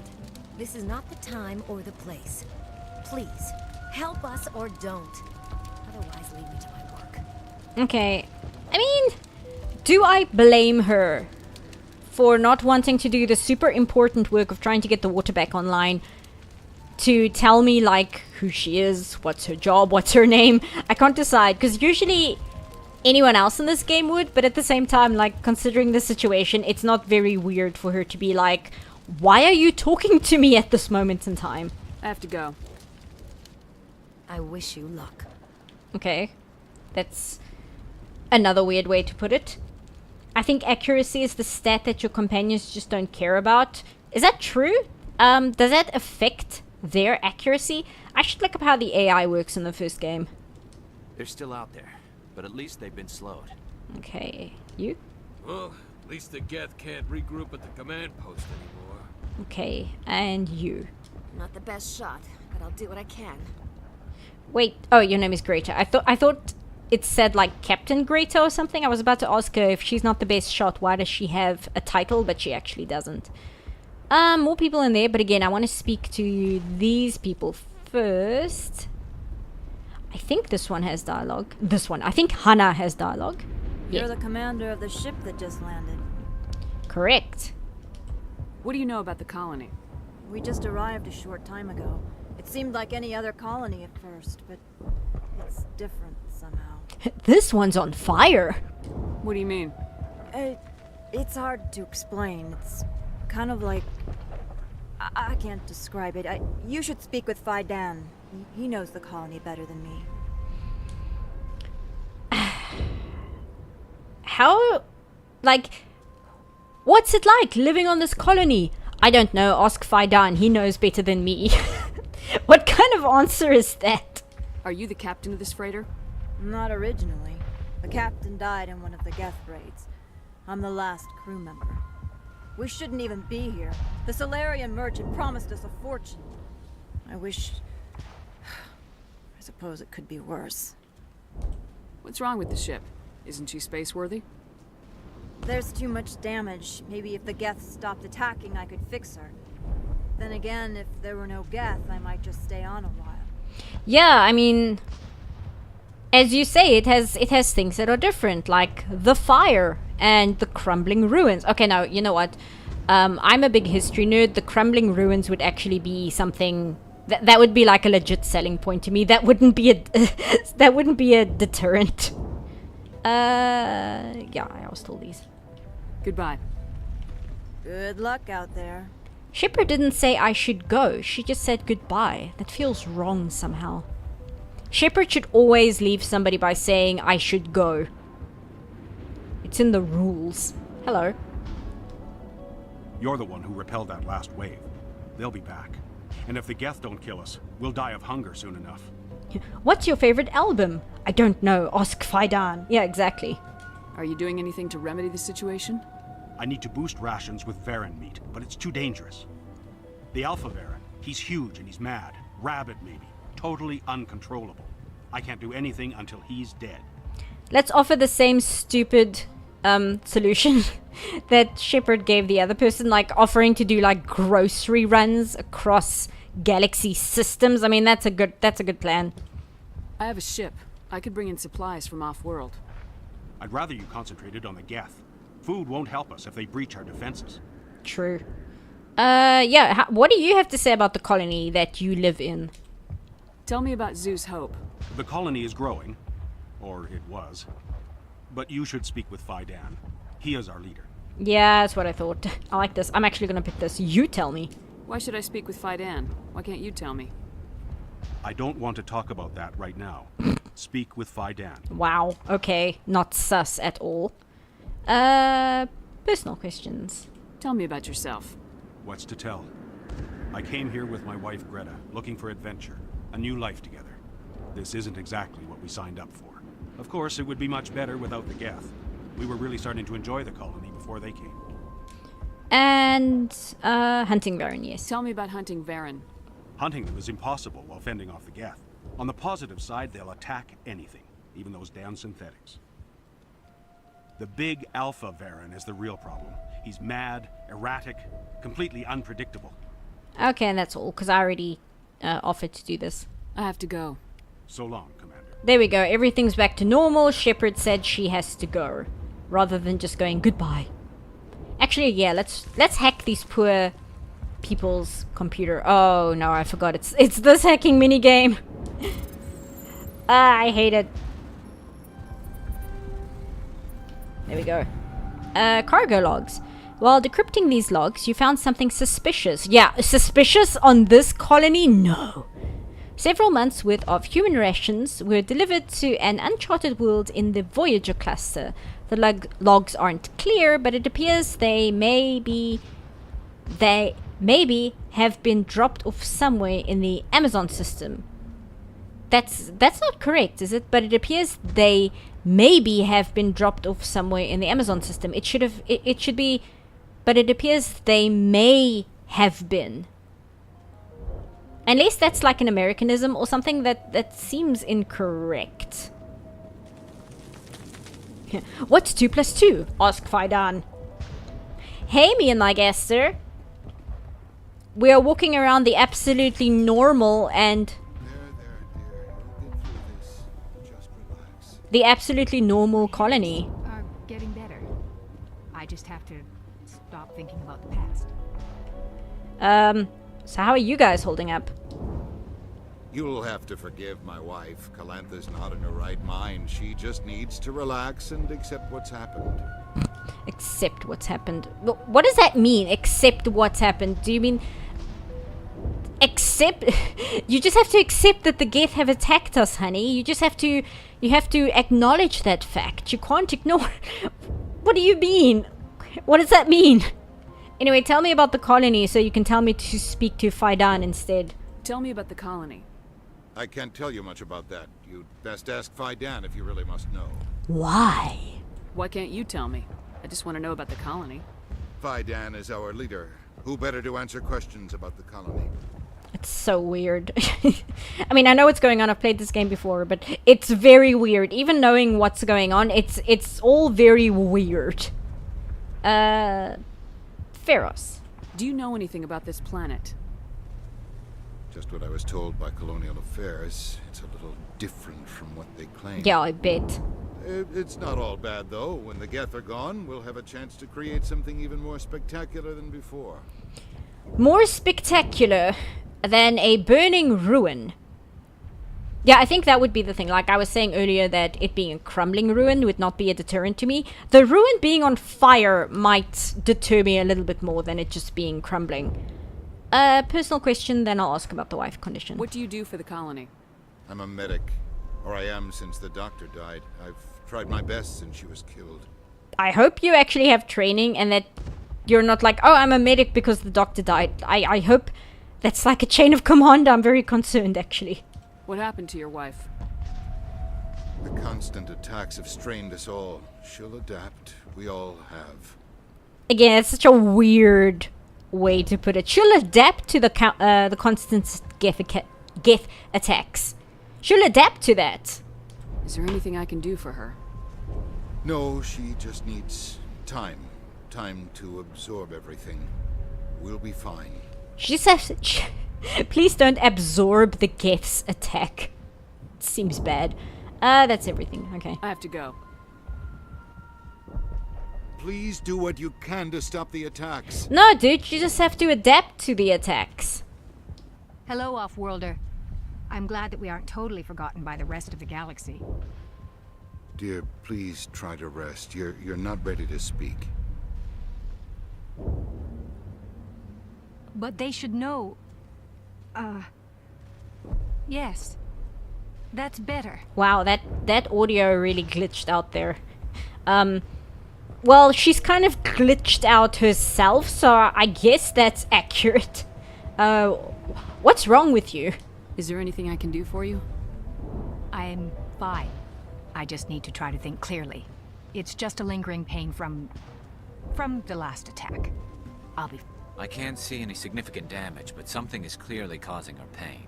This is not the time or the place. Please, help us or don't. Otherwise, leave me to my work. Okay. I mean, do I blame her for not wanting to do the super important work of trying to get the water back online to tell me, like, who she is, what's her job, what's her name? I can't decide, because usually anyone else in this game would, but at the same time, like, considering the situation, it's not very weird for her to be like, why are you talking to me at this moment in time? I have to go. I wish you luck. Okay. That's another weird way to put it. I think accuracy is the stat that your companions just don't care about. Is that true? Does that affect their accuracy? I should look up how the AI works in the first game. They're still out there, but at least they've been slowed. Okay, you? Well, at least the Geth can't regroup at the command post anymore. Okay, and you? Not the best shot, but I'll do what I can. Wait, oh, your name is Greta. I thought it said like Captain Greta or something. I was about to ask her if she's not the best shot, why does she have a title, but she actually doesn't. More people in there, but again, I want to speak to these people first. I think this one has dialogue. This one. I think Hannah has dialogue. You're the commander of the ship that just landed. Correct. What do you know about the colony? We just arrived a short time ago. It seemed like any other colony at first, but it's different somehow. This one's on fire. What do you mean? It's hard to explain. It's kind of like... I can't describe it. You should speak with Faidan. He knows the colony better than me. How... like... what's it like living on this colony? I don't know. Ask Faidan. He knows better than me. What kind of answer is that? Are you the captain of this freighter? Not originally. The captain died in one of the Geth raids. I'm the last crew member. We shouldn't even be here. The Solarian merchant promised us a fortune. I wish... I suppose it could be worse. What's wrong with the ship? Isn't she space-worthy? There's too much damage. Maybe if the Geth stopped attacking, I could fix her. Then again, if there were no Geth, I might just stay on a while. Yeah, I mean... as you say, it has things that are different, like the fire and the crumbling ruins. Okay, now, you know what? I'm a big history nerd. The crumbling ruins would actually be something... that would be like a legit selling point to me. That wouldn't be a... that wouldn't be a deterrent. Yeah, I was told these. Goodbye. Good luck out there. Shepard didn't say I should go. She just said goodbye. That feels wrong somehow. Shepard should always leave somebody by saying I should go. It's in the rules. Hello. You're the one who repelled that last wave. They'll be back. And if the Geth don't kill us, we'll die of hunger soon enough. What's your favorite album? I don't know. Ask Faidan. Yeah, exactly. Are you doing anything to remedy the situation? I need to boost rations with Varen meat, but it's too dangerous. The Alpha Varen, he's huge and he's mad. Rabid, maybe. Totally uncontrollable. I can't do anything until he's dead. Let's offer the same stupid solution that Shepard gave the other person, like offering to do like grocery runs across galaxy systems. I mean, that's a good plan. I have a ship. I could bring in supplies from off-world. I'd rather you concentrated on the Geth. Food won't help us if they breach our defenses. True. Yeah, what do you have to say about the colony that you live in? Tell me about Zeus Hope. The colony is growing, or it was. But you should speak with Fidan. He is our leader. Yeah, that's what I thought. I like this. I'm actually gonna pick this. You tell me. Why should I speak with Fidan? Why can't you tell me? I don't want to talk about that right now. Speak with Fidan. Wow, okay. Not sus at all. Personal questions. Tell me about yourself. What's to tell? I came here with my wife Greta, looking for adventure, a new life together. This isn't exactly what we signed up for. Of course, it would be much better without the Geth. We were really starting to enjoy the colony before they came. And, hunting Varen, yes. Tell me about hunting Varen. Hunting them is impossible while fending off the Geth. On the positive side, they'll attack anything, even those damn synthetics. The big Alpha Varen is the real problem. He's mad, erratic, completely unpredictable. Okay, and that's all, because I already offered to do this. I have to go. So long, Commander. There we go. Everything's back to normal. Shepard said she has to go, rather than just going goodbye. Actually, yeah, let's hack these poor people's computer. Oh no, I forgot. It's this hacking minigame. I hate it. There we go. Cargo logs. While decrypting these logs, you found something suspicious. Yeah, suspicious on this colony? No. Several months' worth of human rations were delivered to an uncharted world in the Voyager cluster. The logs aren't clear, but it appears they maybe have been dropped off somewhere in the Amazon system. That's not correct, is it? But it appears they maybe have been dropped off somewhere in the Amazon system. It should be, but it appears they may have been. Unless that's like an Americanism or something that seems incorrect. What's 2 + 2? Asked Fidan. Hey, me and my guest, sir. We are walking around the absolutely normal and... the absolutely normal colony. Are getting better. I just have to stop thinking about the past. So how are you guys holding up? You'll have to forgive my wife. Calantha's not in her right mind. She just needs to relax and accept what's happened. Accept what's happened? What does that mean, accept what's happened? Do you mean... accept... you just have to accept that the Geth have attacked us, honey. You just have to... you have to acknowledge that fact. You can't ignore... What do you mean? What does that mean? Anyway, tell me about the colony so you can tell me to speak to Fidan instead. Tell me about the colony. I can't tell you much about that. You'd best ask Fidan if you really must know. Why? Why can't you tell me? I just want to know about the colony. Fidan is our leader. Who better to answer questions about the colony? It's so weird. I mean, I know what's going on. I've played this game before, but it's very weird. Even knowing what's going on, it's all very weird. Feros. Do you know anything about this planet? Just what I was told by Colonial Affairs. It's a little different from what they claim. Yeah, I bet. It's not all bad, though. When the Geth are gone, we'll have a chance to create something even more spectacular than before. More spectacular than a burning ruin. Yeah, I think that would be the thing. Like I was saying earlier, that it being a crumbling ruin would not be a deterrent to me. The ruin being on fire might deter me a little bit more than it just being crumbling. Personal question, then I'll ask about the wife condition. What do you do for the colony? I'm a medic. Or I am since the doctor died. I've tried my best since she was killed. I hope you actually have training and that you're not like, oh, I'm a medic because the doctor died. I hope that's like a chain of command. I'm very concerned, actually. What happened to your wife? The constant attacks have strained us all. She'll adapt. We all have. Again, it's such a weird way to put it. She'll adapt to the constant Geth attacks. She'll adapt to that. Is there anything I can do for her? No, she just needs time. Time to absorb everything. We'll be fine. She says, please don't absorb the Geth's attack. It seems bad. That's everything. Okay. I have to go. please do what you can to stop the attacks. No, dude, you just have to adapt to the attacks. Hello, Offworlder. I'm glad that we aren't totally forgotten by the rest of the galaxy. Dear, please try to rest. You're not ready to speak. But they should know... Yes. That's better. Wow, that audio really glitched out there. Well, she's kind of glitched out herself, so I guess that's accurate. What's wrong with you? Is there anything I can do for you? I'm fine. I just need to try to think clearly. It's just a lingering pain from the last attack. I'll be... I can't see any significant damage, but something is clearly causing her pain.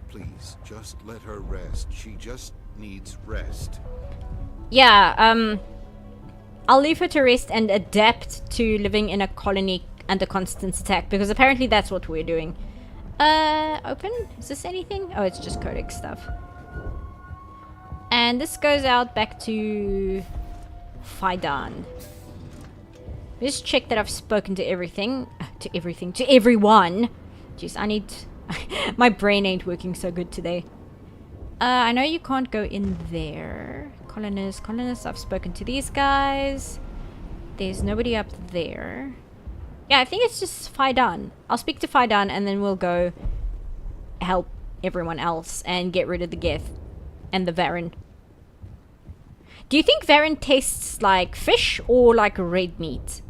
Please, just let her rest. She just needs rest. Yeah, I'll leave her to rest and adapt to living in a colony under constant attack, because apparently that's what we're doing. Open? Is this anything? Oh, it's just codex stuff. And this goes out back to Faidan. Just check that I've spoken to everything. To everyone. Jeez, I need... my brain ain't working so good today. I know you can't go in there. Colonists, I've spoken to these guys. There's nobody up there. Yeah, I think it's just Faidan. I'll speak to Faidan and then we'll go help everyone else and get rid of the Geth and the Varen. Do you think Varen tastes like fish or like red meat?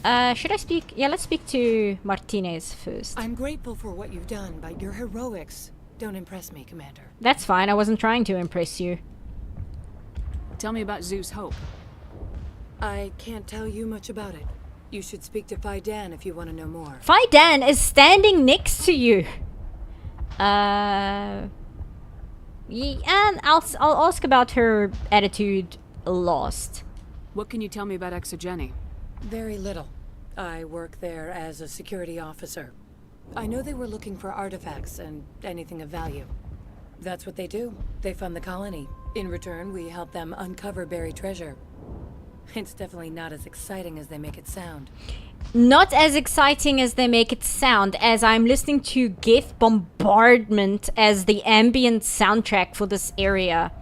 Should I speak? Yeah, let's speak to Martinez first. I'm grateful for what you've done, but your heroics don't impress me, Commander. That's fine, I wasn't trying to impress you. Tell me about Zeus Hope. I can't tell you much about it. You should speak to Faidan if you want to know more. Faidan is standing next to you. Yeah, and I'll ask about her attitude last. What can you tell me about Exogeny? Very little. I work there as a security officer. I know they were looking for artifacts and anything of value. That's what they do. They fund the colony. In return, we help them uncover buried treasure. It's definitely not as exciting as they make it sound. Not as exciting as they make it sound, as I'm listening to Geth Bombardment as the ambient soundtrack for this area.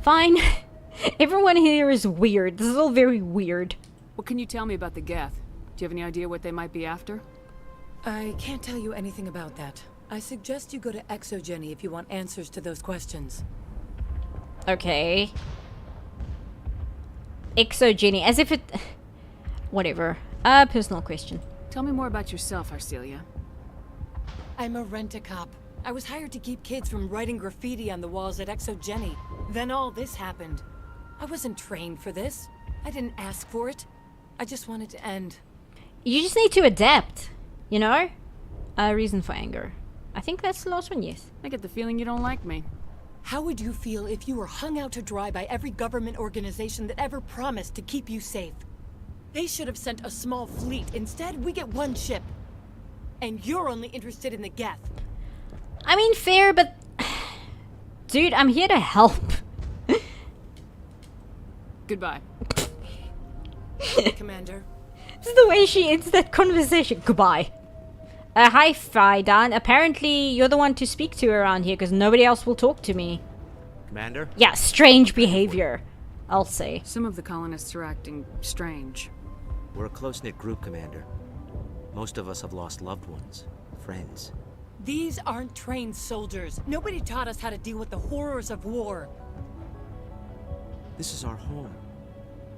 Fine. Everyone here is weird. This is all very weird. What can you tell me about the Geth? Do you have any idea what they might be after? I can't tell you anything about that. I suggest you go to Exogeny if you want answers to those questions. Okay. Exogeny, as if it... Whatever. Personal question. Tell me more about yourself, Arcelia. I'm a rent-a-cop. I was hired to keep kids from writing graffiti on the walls at Exogeny. Then all this happened. I wasn't trained for this. I didn't ask for it. I just wanted to end. You just need to adapt, you know? Reason for anger. I think that's the last one, yes. I get the feeling you don't like me. How would you feel if you were hung out to dry by every government organization that ever promised to keep you safe? They should have sent a small fleet. Instead, we get one ship. And you're only interested in the Geth. I mean, fair, but... Dude, I'm here to help. Goodbye. Commander. This is the way she ends that conversation. Goodbye. Hi, Faidan. Apparently, you're the one to speak to around here, because nobody else will talk to me. Commander? Yeah, strange behavior, I'll say. Some of the colonists are acting strange. We're a close-knit group, Commander. Most of us have lost loved ones, friends. These aren't trained soldiers. Nobody taught us how to deal with the horrors of war. This is our home.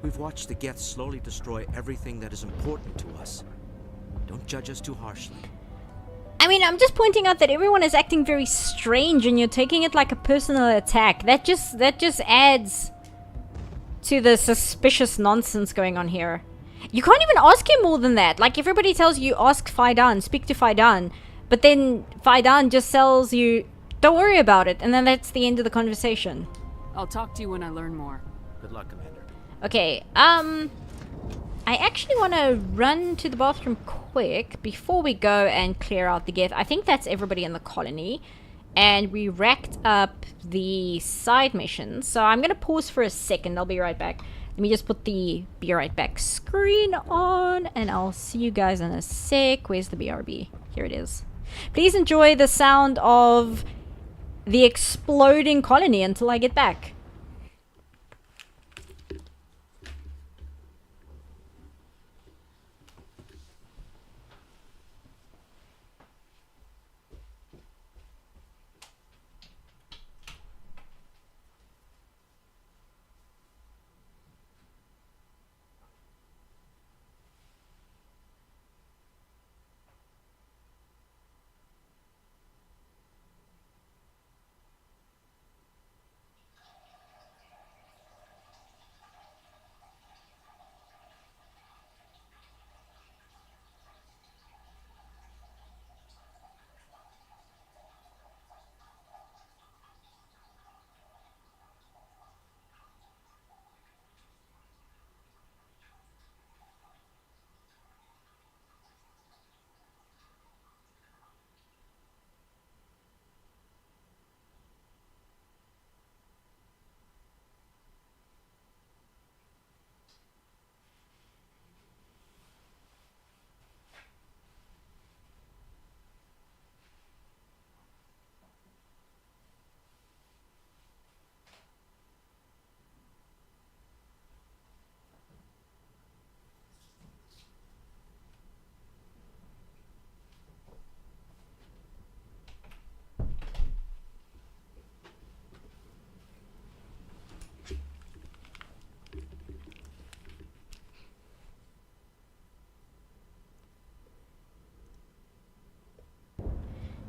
We've watched the Geth slowly destroy everything that is important to us. Don't judge us too harshly. I mean, I'm just pointing out that everyone is acting very strange and you're taking it like a personal attack. That just adds to the suspicious nonsense going on here. You can't even ask him more than that. Like, everybody tells you, ask Faidan, speak to Faidan. But then Faidan just tells you, don't worry about it. And then that's the end of the conversation. I'll talk to you when I learn more. Good luck, Commander. Okay, I actually want to run to the bathroom quick before we go and clear out the Geth. I think that's everybody in the colony. and we racked up the side missions. So I'm gonna pause for a second. I'll be right back. Let me just put the be right back screen on, and I'll see you guys in a sec. Where's the BRB? Here it is. Please enjoy the sound of the exploding colony until I get back.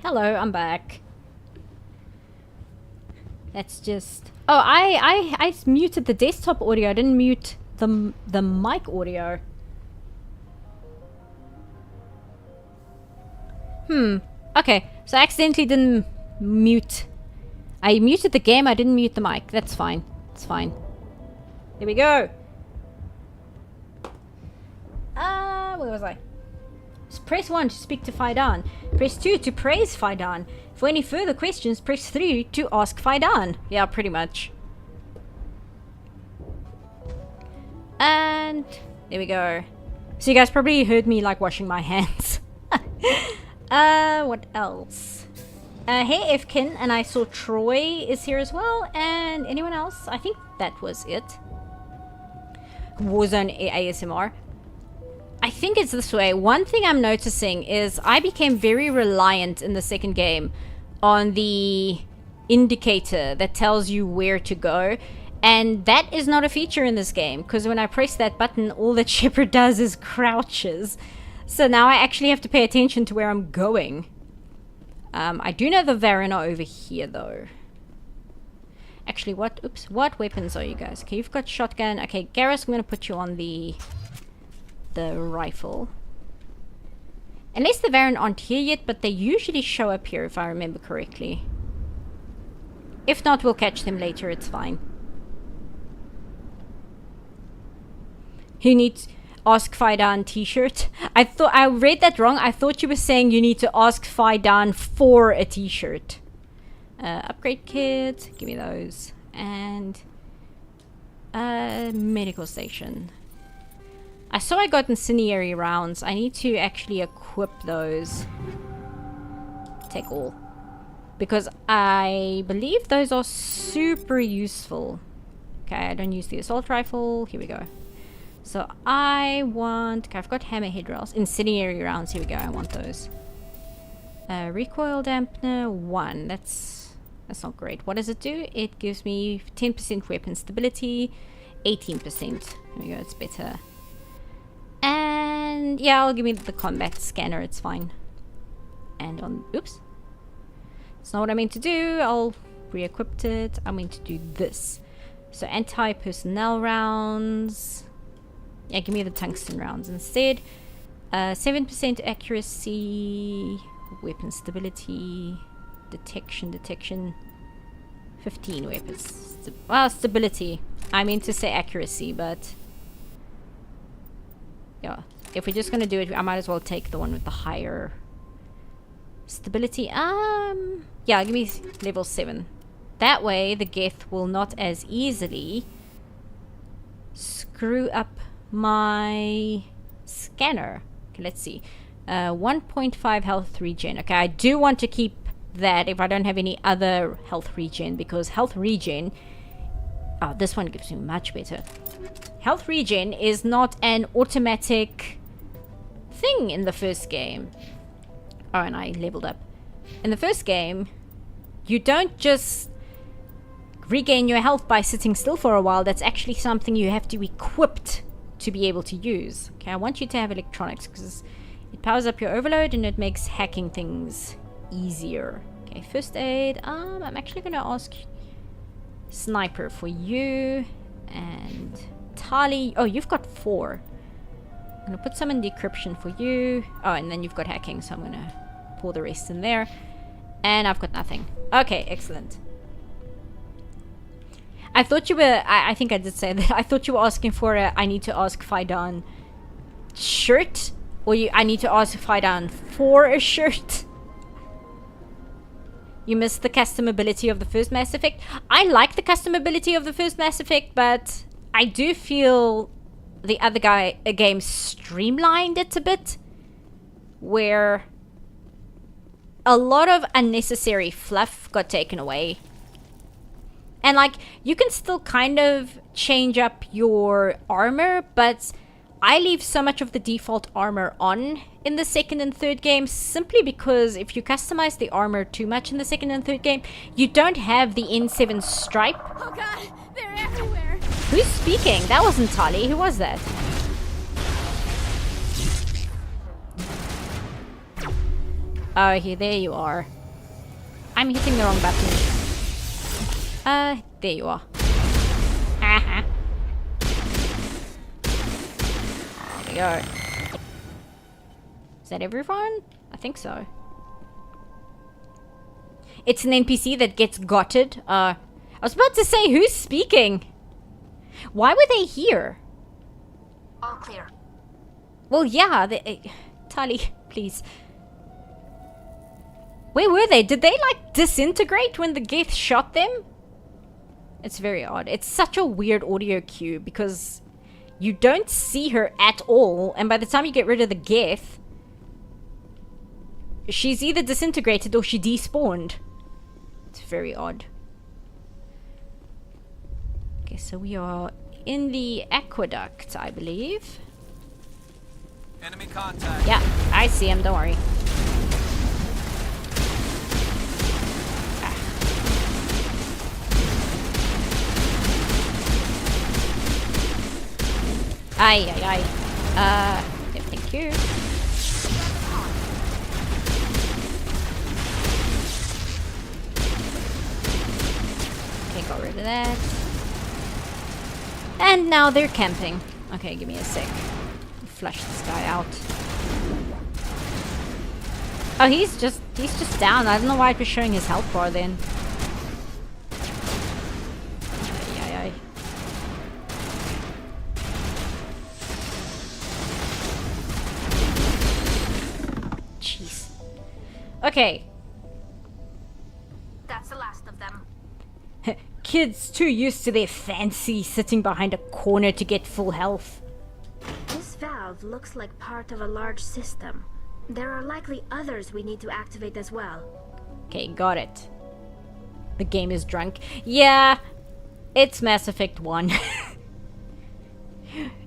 Hello, I'm back. Let's just... Oh, I muted the desktop audio. I didn't mute the mic audio. Okay, so I accidentally didn't mute. I muted the game, I didn't mute the mic. That's fine. It's fine. There we go. Where was I? Press 1 to speak to Faidan. Press 2 to praise Faidan. For any further questions, press 3 to ask Faidan. Yeah, pretty much. And there we go. So you guys probably heard me like washing my hands. What else? Hey Efkin, and I saw Troy is here as well. And anyone else? I think that was it. Warzone ASMR. I think it's this way. One thing I'm noticing is I became very reliant in the second game on the indicator that tells you where to go. And that is not a feature in this game, because when I press that button, all that Shepard does is crouches. So now I actually have to pay attention to where I'm going. I do know the Varen are over here though. Actually, what weapons are you guys? Okay, you've got shotgun. Okay, Garrus, I'm going to put you on the rifle. Unless the Varen aren't here yet, but they usually show up here if I remember correctly. If not, we'll catch them later, it's fine. You need to ask Faidan t-shirt. I read that wrong. I thought you were saying you need to ask Faidan for a t-shirt. Upgrade kit, give me those. And medical station. I saw I got incendiary rounds. I need to actually equip those. Take all. Because I believe those are super useful. Okay, I don't use the assault rifle. Here we go. So I want... Okay, I've got hammerhead rounds. Incendiary rounds. Here we go. I want those. Recoil dampener 1. That's not great. What does it do? It gives me 10% weapon stability. 18%. There we go. It's better. And yeah, I'll give me the combat scanner, it's fine. And on, oops. It's not what I meant to do. I'll re-equip it. I meant to do this. So anti-personnel rounds. Yeah, give me the tungsten rounds instead. 7% accuracy, weapon stability, detection. 15 weapons. Well, stability. I meant to say accuracy, but... Yeah, if we're just gonna do it, I might as well take the one with the higher Stability, yeah, give me level 7. That way the Geth will not as easily screw up my scanner. Okay, let's see. 1.5 health regen. Okay, I do want to keep that if I don't have any other health regen, because health regen, oh, this one gives me much better. Health regen is not an automatic thing in the first game. Oh, and I leveled up. In the first game, you don't just regain your health by sitting still for a while. That's actually something you have to be equipped to be able to use. Okay, I want you to have electronics because it powers up your overload and it makes hacking things easier. Okay, first aid. I'm actually going to ask sniper for you and Tali. Oh, you've got 4. I'm going to put some in decryption for you. Oh, and then you've got hacking, so I'm going to pour the rest in there. And I've got nothing. Okay, excellent. I thought you were, I think I did say that, I thought you were asking for a I need to ask Faidan shirt, or I need to ask Faidan for a shirt. You missed the customability of the first Mass Effect. I like the customability of the first Mass Effect, but I do feel the other game streamlined it a bit, where a lot of unnecessary fluff got taken away. And like, you can still kind of change up your armor, but I leave so much of the default armor on in the second and third game, simply because if you customize the armor too much in the second and third game, you don't have the N7 stripe. Oh god, they're everywhere. Who's speaking? That wasn't Tali. Who was that? Oh, here, there you are. I'm hitting the wrong button. There you are. There we go. Is that everyone? I think so. It's an NPC that gets gotted. I was about to say, who's speaking? Why were they here? All clear. Well, yeah, Tali, please. Where were they? Did they, like, disintegrate when the Geth shot them? It's very odd. It's such a weird audio cue because you don't see her at all, and by the time you get rid of the Geth, she's either disintegrated or she despawned. It's very odd. Okay, so we are in the aqueduct, I believe. Enemy contact. Yeah, I see him, don't worry. Ay, ay, ay. Yeah, thank you. Okay, got rid of that. And now they're camping. Okay, give me a sec. Flush this guy out. Oh, he's just down. I don't know why it was showing his health bar then. Ay, ay, ay. Jeez. Okay. That's the last of them. Kids too used to their fancy sitting behind a corner to get full health. This valve looks like part of a large system. There are likely others we need to activate as well. Okay, got it. The game is drunk. Yeah, it's Mass Effect 1.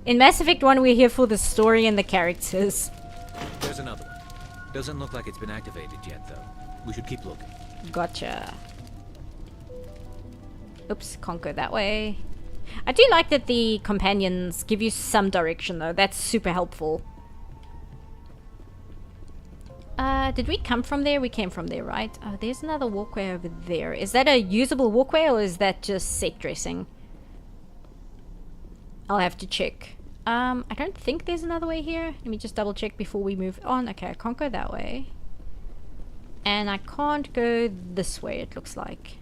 In Mass Effect 1, we're here for the story and the characters. There's another one. Doesn't look like it's been activated yet, though. We should keep looking. Gotcha. Oops, can't go that way. I do like that the companions give you some direction, though. That's super helpful. Did we come from there? We came from there, right? Oh, there's another walkway over there. Is that a usable walkway, or is that just set dressing? I'll have to check. I don't think there's another way here. Let me just double check before we move on. Okay, I can't go that way. And I can't go this way, it looks like.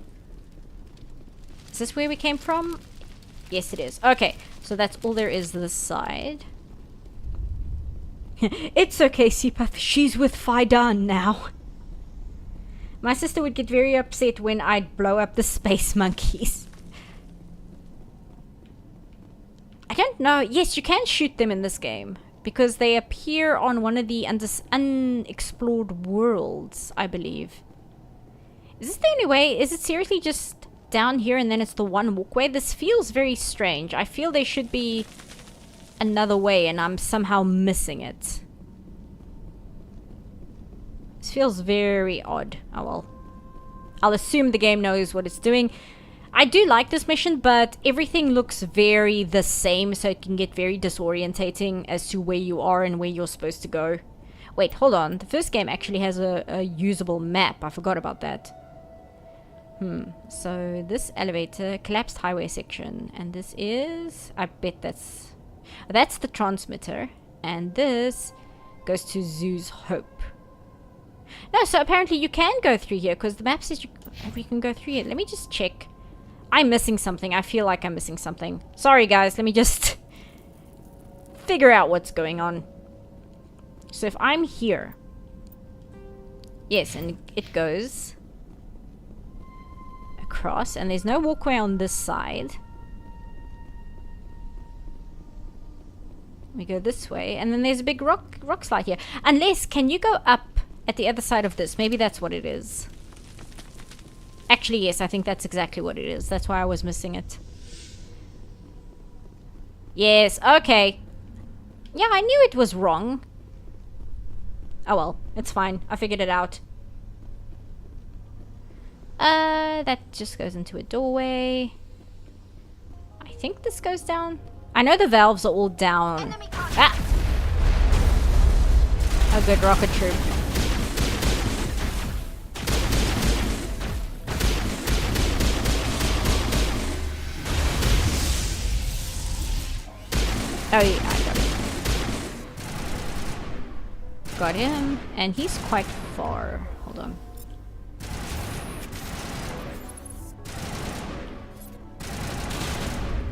Is this where we came from? Yes, it is. Okay, so that's all there is this side. It's okay, Seapath. She's with Faidan now. My sister would get very upset when I'd blow up the space monkeys. I don't know. Yes, you can shoot them in this game. Because they appear on one of the unexplored worlds, I believe. Is this the only way? Is it seriously just down here and then it's the one walkway? This feels very strange. I feel there should be another way and I'm somehow missing it. This feels very odd. Oh well. I'll assume the game knows what it's doing. I do like this mission, but everything looks very the same, so it can get very disorientating as to where you are and where you're supposed to go. Wait, hold on. The first game actually has a usable map. I forgot about that. So this elevator, collapsed highway section, and this is... I bet that's the transmitter, and this goes to Zoo's Hope. No, so apparently you can go through here, because the map says you can go through here. Let me just check. I'm missing something. I feel like I'm missing something. Sorry, guys. Let me just figure out what's going on. So if I'm here... Yes, and it goes across. And there's no walkway on this side. We go this way. And then there's a big rock slide here. Unless, can you go up at the other side of this? Maybe that's what it is. Actually, yes, I think that's exactly what it is. That's why I was missing it. Yes, okay. Yeah, I knew it was wrong. Oh well, it's fine. I figured it out. That just goes into a doorway. I think this goes down. I know the valves are all down. Ah! Oh, good rocket troop. Oh yeah, I got it. Got him, and he's quite far. Hold on.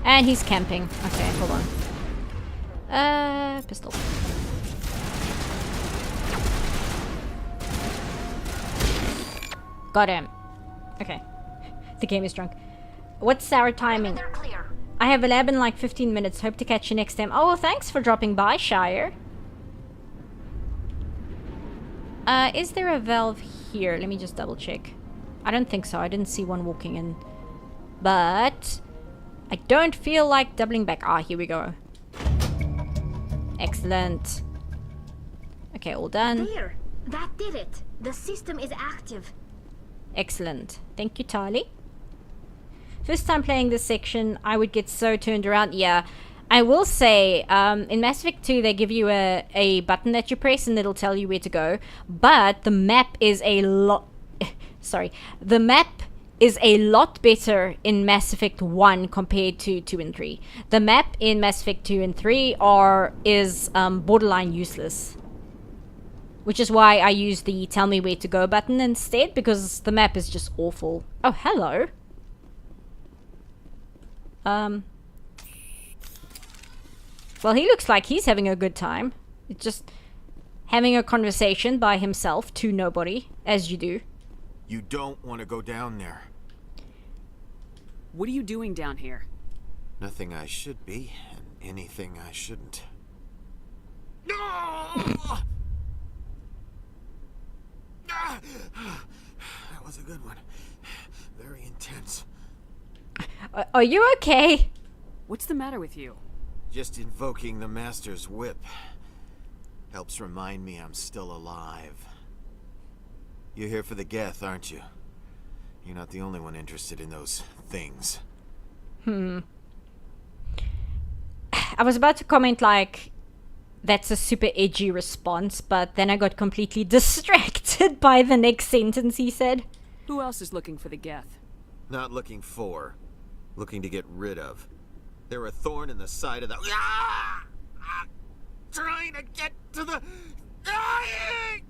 And he's camping. Okay, hold on. Pistol. Got him. Okay. The game is drunk. What's our timing? I have a lab in like 15 minutes. Hope to catch you next time. Oh, thanks for dropping by, Shire. Is there a valve here? Let me just double check. I don't think so. I didn't see one walking in. But I don't feel like doubling back. Ah, here we go. Excellent. Okay, all done. There. That did it. The system is active. Excellent. Thank you, Tali. First time playing this section, I would get so turned around. Yeah, I will say, in Mass Effect 2, they give you a button that you press and it'll tell you where to go. But the map is a lot... Sorry. The map is a lot better in Mass Effect 1 compared to 2 and 3. The map in Mass Effect 2 and 3 is borderline useless. Which is why I use the tell me where to go button instead, because the map is just awful. Oh, hello. Well, he looks like he's having a good time. It's just having a conversation by himself to nobody, as you do. You don't want to go down there. What are you doing down here? Nothing I should be, and anything I shouldn't. No! That was a good one. Very intense. Are you okay? What's the matter with you? Just invoking the Master's whip helps remind me I'm still alive. You're here for the Geth, aren't you? You're not the only one interested in those things. I was about to comment like, that's a super edgy response, but then I got completely distracted by the next sentence he said. Who else is looking for the Geth? Not looking for. Looking to get rid of. They're a thorn in the side of the... Trying to get to the... Dying!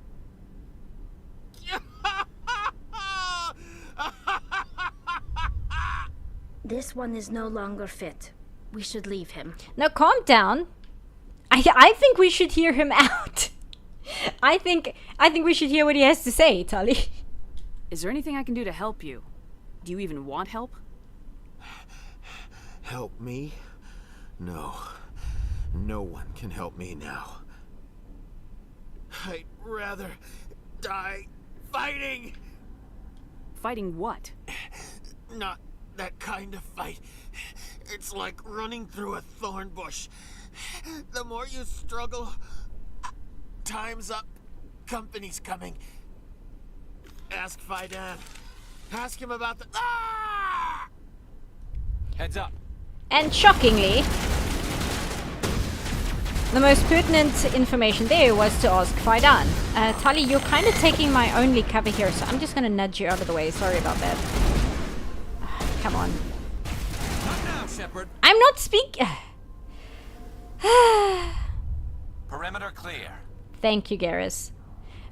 This one is no longer fit. We should leave him. No, calm down. I think we should hear him out. I think we should hear what he has to say, Tali. Is there anything I can do to help you? Do you even want help? Help me? No. No one can help me now. I'd rather die fighting! Fighting what? Not that kind of fight. It's like running through a thorn bush. The more you struggle, time's up. Company's coming. Ask Faidan. Ask him about the... Ah! Heads up. And shockingly, the most pertinent information there was to ask Faidan. Tali, you're kind of taking my only cover here, so I'm just going to nudge you out of the way. Sorry about that. Come on. Not now, Shepard. I'm not speaking. Perimeter clear. Thank you, Garrus.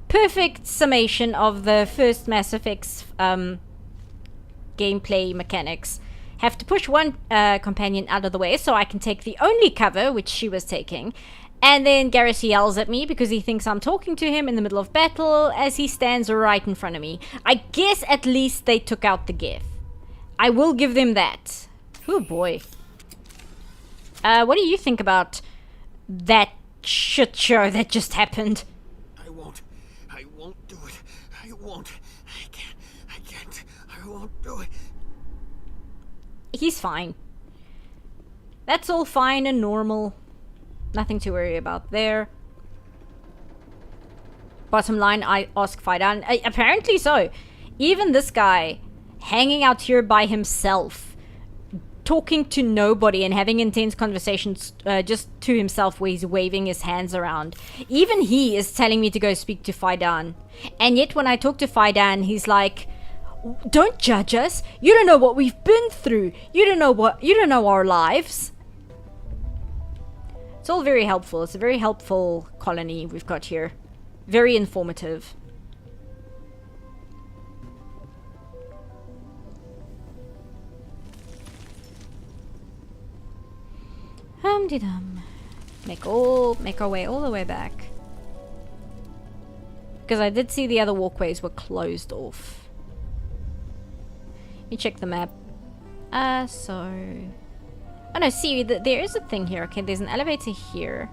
Perfect summation of the first Mass Effect's gameplay mechanics. Have to push one companion out of the way so I can take the only cover, which she was taking. And then Garrus yells at me because he thinks I'm talking to him in the middle of battle as he stands right in front of me. I guess at least they took out the Geth. I will give them that. Oh boy. What do you think about that shit show that just happened? I won't do it. I won't. I can't. I won't do it. He's fine. That's all fine and normal. Nothing to worry about there. Bottom line, I ask Faidan. Apparently so. Even this guy, hanging out here by himself, talking to nobody and having intense conversations just to himself where he's waving his hands around. Even he is telling me to go speak to Faidan. And yet when I talk to Faidan, he's like, don't judge us. You don't know what we've been through. You don't know our lives. It's all very helpful. It's a very helpful colony we've got here. Very informative. Hum-de-dum. Make our way all the way back. Because I did see the other walkways were closed off. Let me check the map. Oh no, see, there is a thing here. Okay, there's an elevator here.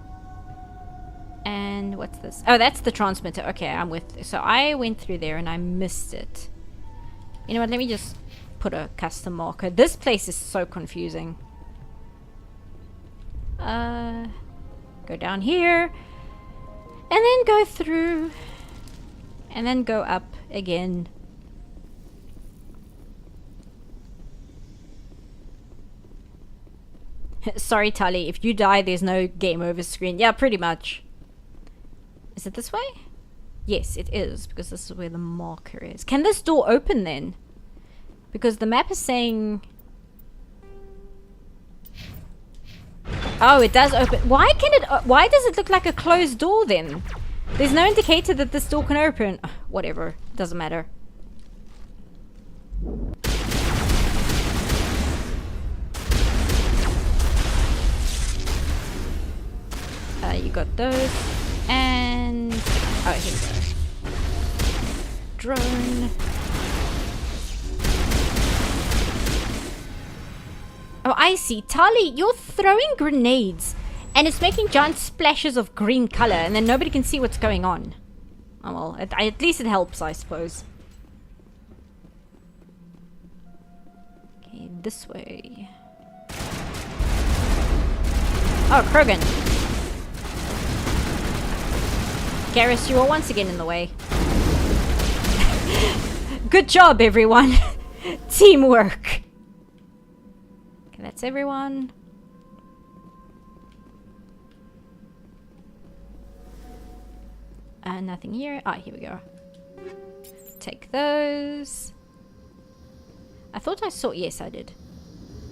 And what's this? Oh, that's the transmitter. Okay, I'm with... So I went through there and I missed it. You know what, let me just put a custom marker. This place is so confusing. Go down here. And then go through. And then go up again. Sorry, Tali, if you die, there's no game over screen. Yeah, pretty much. Is it this way? Yes, it is, because this is where the marker is. Can this door open then? Because the map is saying... Oh, it does open. Why can it... why does it look like a closed door then? There's no indicator that this door can open. Whatever. Doesn't matter. You got those. And... oh, here we go. Drone. Oh, I see. Tali, you're throwing grenades. And it's making giant splashes of green color. And then nobody can see what's going on. Oh, well. At least it helps, I suppose. Okay, this way. Oh, Krogan. Garrus, you are once again in the way. Good job, everyone. Teamwork. Okay, that's everyone. Nothing here. Ah, here we go. Take those. I thought I saw... yes, I did.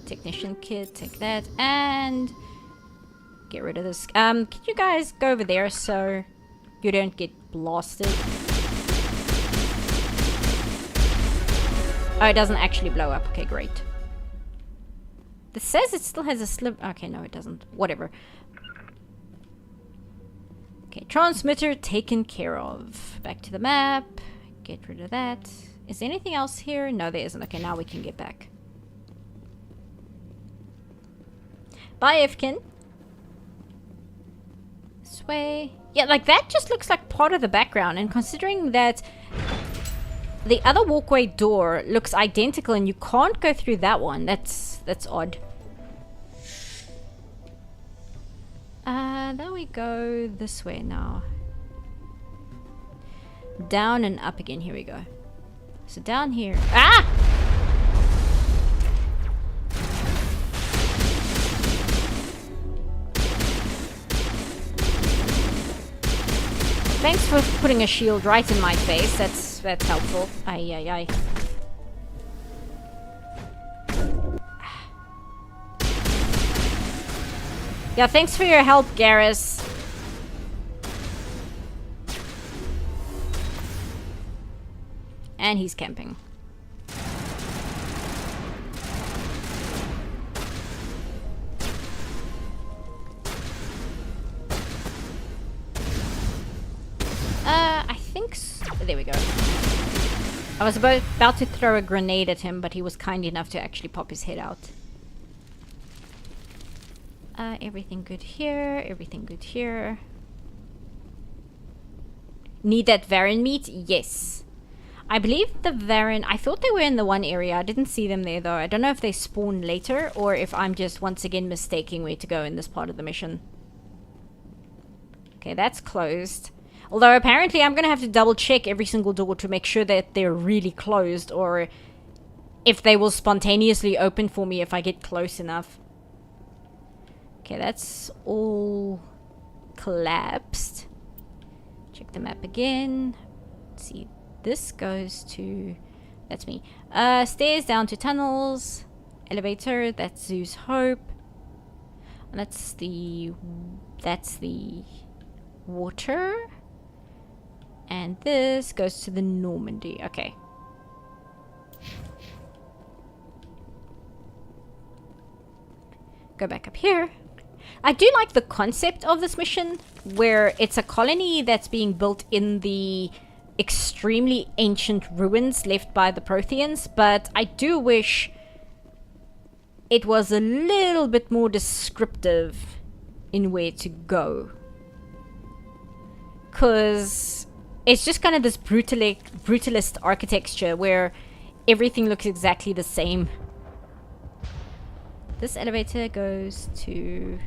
Technician kit, take that. And... get rid of this. Can you guys go over there so... you don't get blasted? Oh, it doesn't actually blow up. Okay, great. This says it still has a slip. Okay, no, it doesn't. Whatever. Okay, transmitter taken care of. Back to the map. Get rid of that. Is there anything else here? No, there isn't. Okay, now we can get back. Bye, Ifkin. This way. Yeah, like that just looks like part of the background. And considering that the other walkway door looks identical and you can't go through that one, that's odd. Then we go this way now. Down and up again. Here we go. So down here. Ah! Thanks for putting a shield right in my face. That's helpful. Ay ay ay. Yeah, thanks for your help, Garrus. And he's camping. I think there we go. I was about to throw a grenade at him, but he was kind enough to actually pop his head out. Everything good here, everything good here. Need that Varren meat? Yes. I believe the Varren, I thought they were in the one area. I didn't see them there though. I don't know if they spawn later or if I'm just once again mistaking where to go in this part of the mission. Okay, that's closed. Although apparently I'm gonna have to double check every single door to make sure that they're really closed or if they will spontaneously open for me if I get close enough. Okay, that's all collapsed. Check the map again. Let's see. This goes to... That's me. Stairs down to tunnels. Elevator. That's Zeus Hope. And that's the water. And this goes to the Normandy. Okay. Go back up here. I do like the concept of this mission, where it's a colony that's being built in the extremely ancient ruins left by the Protheans, but I do wish it was a little bit more descriptive in where to go. Because it's just kind of this brutalist architecture where everything looks exactly the same. This elevator goes to...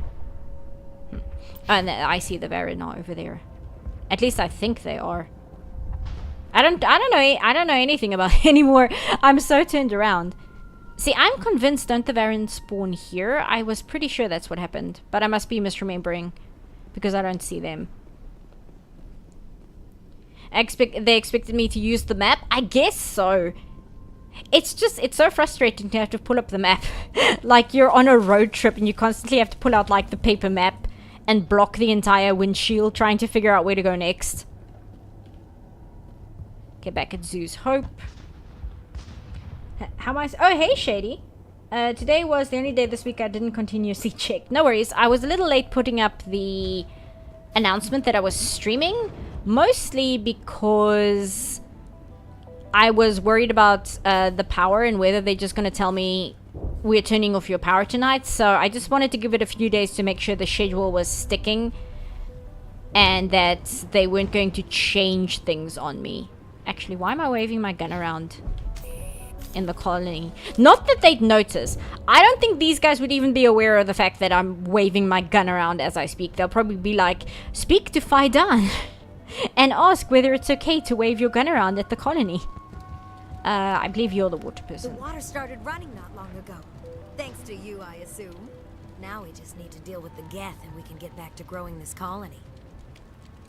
and I see the Varren now over there. At least I think they are. I don't know anything about it anymore. I'm so turned around. See, I'm convinced don't the Varren spawn here? I was pretty sure that's what happened, but I must be misremembering because I don't see them. They expected me to use the map? I guess so. It's so frustrating to have to pull up the map. Like you're on a road trip and you constantly have to pull out like the paper map and block the entire windshield trying to figure out where to go next. Get back at Zeus Hope. How am I... Oh, hey, Shady. Today was the only day this week I didn't continuously check. No worries. I was a little late putting up the announcement that I was streaming. Mostly because I was worried about the power and whether they're just going to tell me we're turning off your power tonight. So I just wanted to give it a few days to make sure the schedule was sticking and that they weren't going to change things on me. Actually, why am I waving my gun around in the colony? Not that they'd notice. I don't think these guys would even be aware of the fact that I'm waving my gun around as I speak. They'll probably be like, speak to Faidan and ask whether it's okay to wave your gun around at the colony. I believe you're the water person. The water started running not long ago. Thanks to you, I assume. Now we just need to deal with the Geth and we can get back to growing this colony.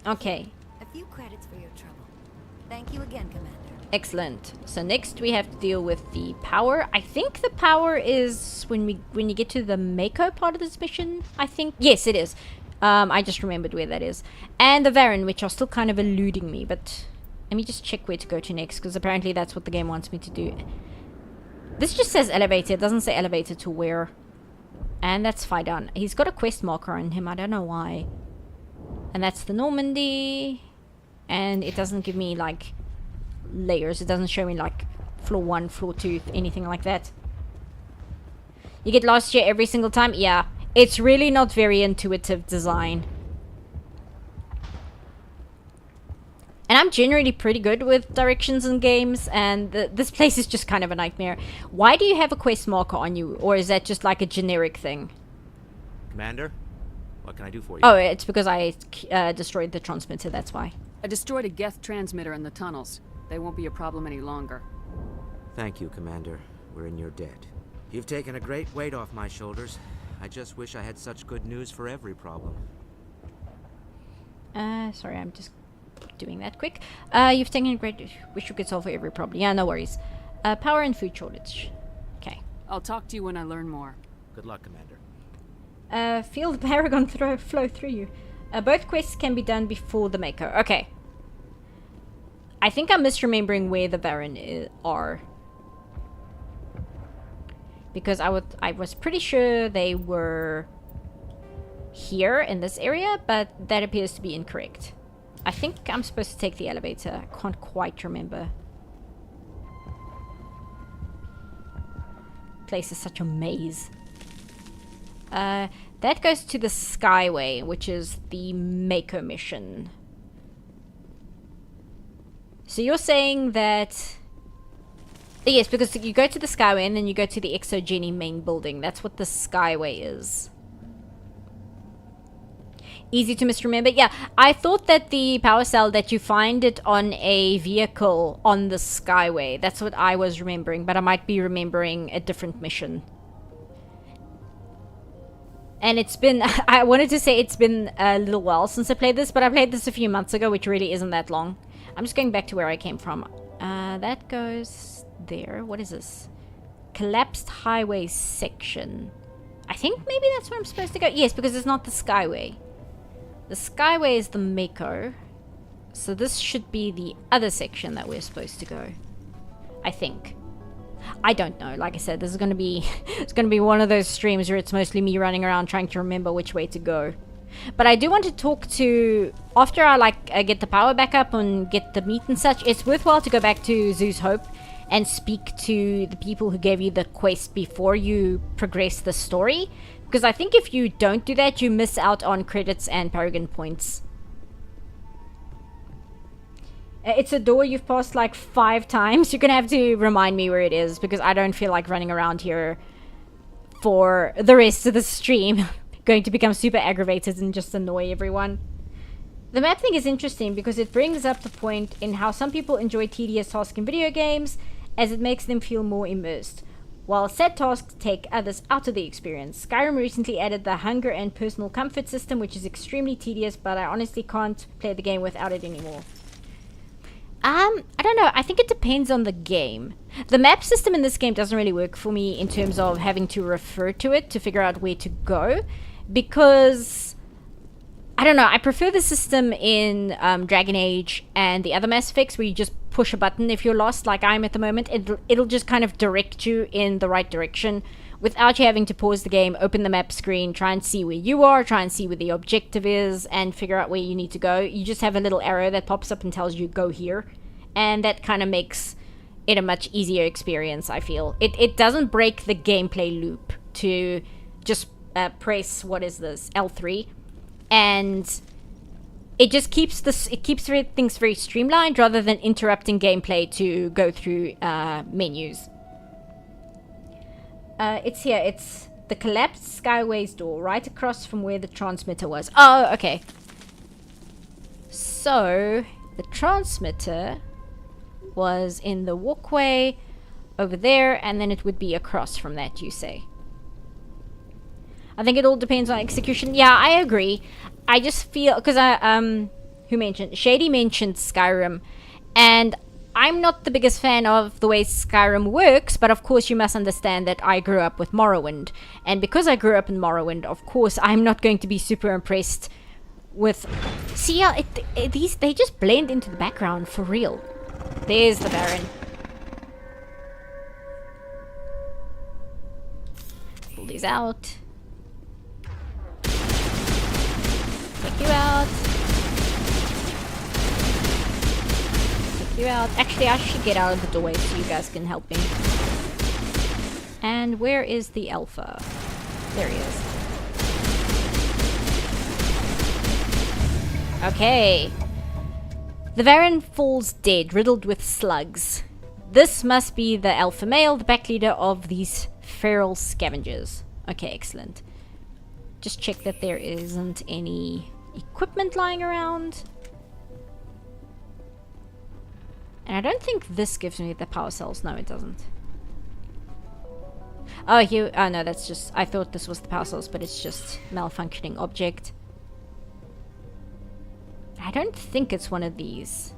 Okay. A few credits for your trouble. Thank you again, Commander. Excellent. So next we have to deal with the power. I think the power is when you get to the Mako part of this mission, I think. Yes, it is. I just remembered where that is. And the Varren, which are still kind of eluding me, but let me just check where to go to next, because apparently that's what the game wants me to do. This just says elevator. It doesn't say elevator to where. And that's Faidan. He's got a quest marker on him. I don't know why. And that's the Normandy. And it doesn't give me, like, layers. It doesn't show me like floor 1, floor 2, anything like that. You get lost here every single time? Yeah. It's really not very intuitive design. And I'm generally pretty good with directions in games, and this place is just kind of a nightmare. Why do you have a quest marker on you? Or is that just like a generic thing? Commander, what can I do for you? Oh, it's because I destroyed the transmitter, that's why. I destroyed a Geth transmitter in the tunnels. They won't be a problem any longer. Thank you, Commander. We're in your debt. You've taken a great weight off my shoulders. I just wish I had such good news for every problem. Sorry, I'm just doing that quick. You've taken a great... Wish you could solve every problem. Yeah, no worries. Power and food shortage. Okay. I'll talk to you when I learn more. Good luck, Commander. Feel the Paragon flow through you. Both quests can be done before the Mako. Okay. I think I'm misremembering where the Baron are. Because I was pretty sure they were here in this area, but that appears to be incorrect. I think I'm supposed to take the elevator. I can't quite remember. Place is such a maze. That goes to the Skyway, which is the Mako mission. So you're saying that... Yes, because you go to the Skyway and then you go to the Exogeny main building. That's what the Skyway is. Easy to misremember. Yeah, I thought that the power cell, that you find it on a vehicle on the Skyway. That's what I was remembering, but I might be remembering a different mission. And it's been... I wanted to say it's been a little while since I played this, but I played this a few months ago, which really isn't that long. I'm just going back to where I came from. That goes there. What is this? Collapsed highway section. I think maybe that's where I'm supposed to go. Yes, because it's not the Skyway. The Skyway is the Mako. So this should be the other section that we're supposed to go. I think. I don't know. Like I said, this is going to be... it's going to be one of those streams where it's mostly me running around trying to remember which way to go. But I do want to talk to... After I get the power back up and get the meat and such, it's worthwhile to go back to Zoo's Hope and speak to the people who gave you the quest before you progress the story. Because I think if you don't do that, you miss out on credits and Paragon points. It's a door you've passed like 5 times. You're going to have to remind me where it is, because I don't feel like running around here for the rest of the stream. Going to become super aggravated and just annoy everyone. The map thing is interesting because it brings up the point in how some people enjoy tedious tasks in video games, as it makes them feel more immersed, while sad tasks take others out of the experience. Skyrim recently added the hunger and personal comfort system, which is extremely tedious, but I honestly can't play the game without it anymore. I don't know. I think it depends on the game. The map system in this game doesn't really work for me in terms of having to refer to it to figure out where to go, because I don't know. I prefer the system in Dragon Age and the other Mass Effects where you just push a button if you're lost, like I'm at the moment. It'll just kind of direct you in the right direction without you having to pause the game, open the map screen, try and see where you are, try and see where the objective is, and figure out where you need to go. You just have a little arrow that pops up and tells you go here, and that kind of makes it a much easier experience, I feel. It doesn't break the gameplay loop to just press, what is this, L3, and it just keeps things very streamlined rather than interrupting gameplay to go through menus. It's here. It's the collapsed Skyway's door, right across from where the transmitter was. Oh, okay. So, the transmitter was in the walkway over there, and then it would be across from that, you say? I think it all depends on execution. Yeah, I agree. I just feel... Because who mentioned? Shady mentioned Skyrim, and I'm not the biggest fan of the way Skyrim works, but of course you must understand that I grew up with Morrowind. And because I grew up in Morrowind, of course I'm not going to be super impressed with... See, yeah, they just blend into the background for real. There's the Baron. Pull these out. Take you out. Take you out. Actually, I should get out of the doorway so you guys can help me. And where is the alpha? There he is. Okay. The Varren falls dead, riddled with slugs. This must be the alpha male, the pack leader of these feral scavengers. Okay, excellent. Just check that there isn't any equipment lying around. And I don't think this gives me the power cells. No, it doesn't. Oh, here. Oh, no, that's just... I thought this was the power cells, but it's just malfunctioning object. I don't think it's one of these.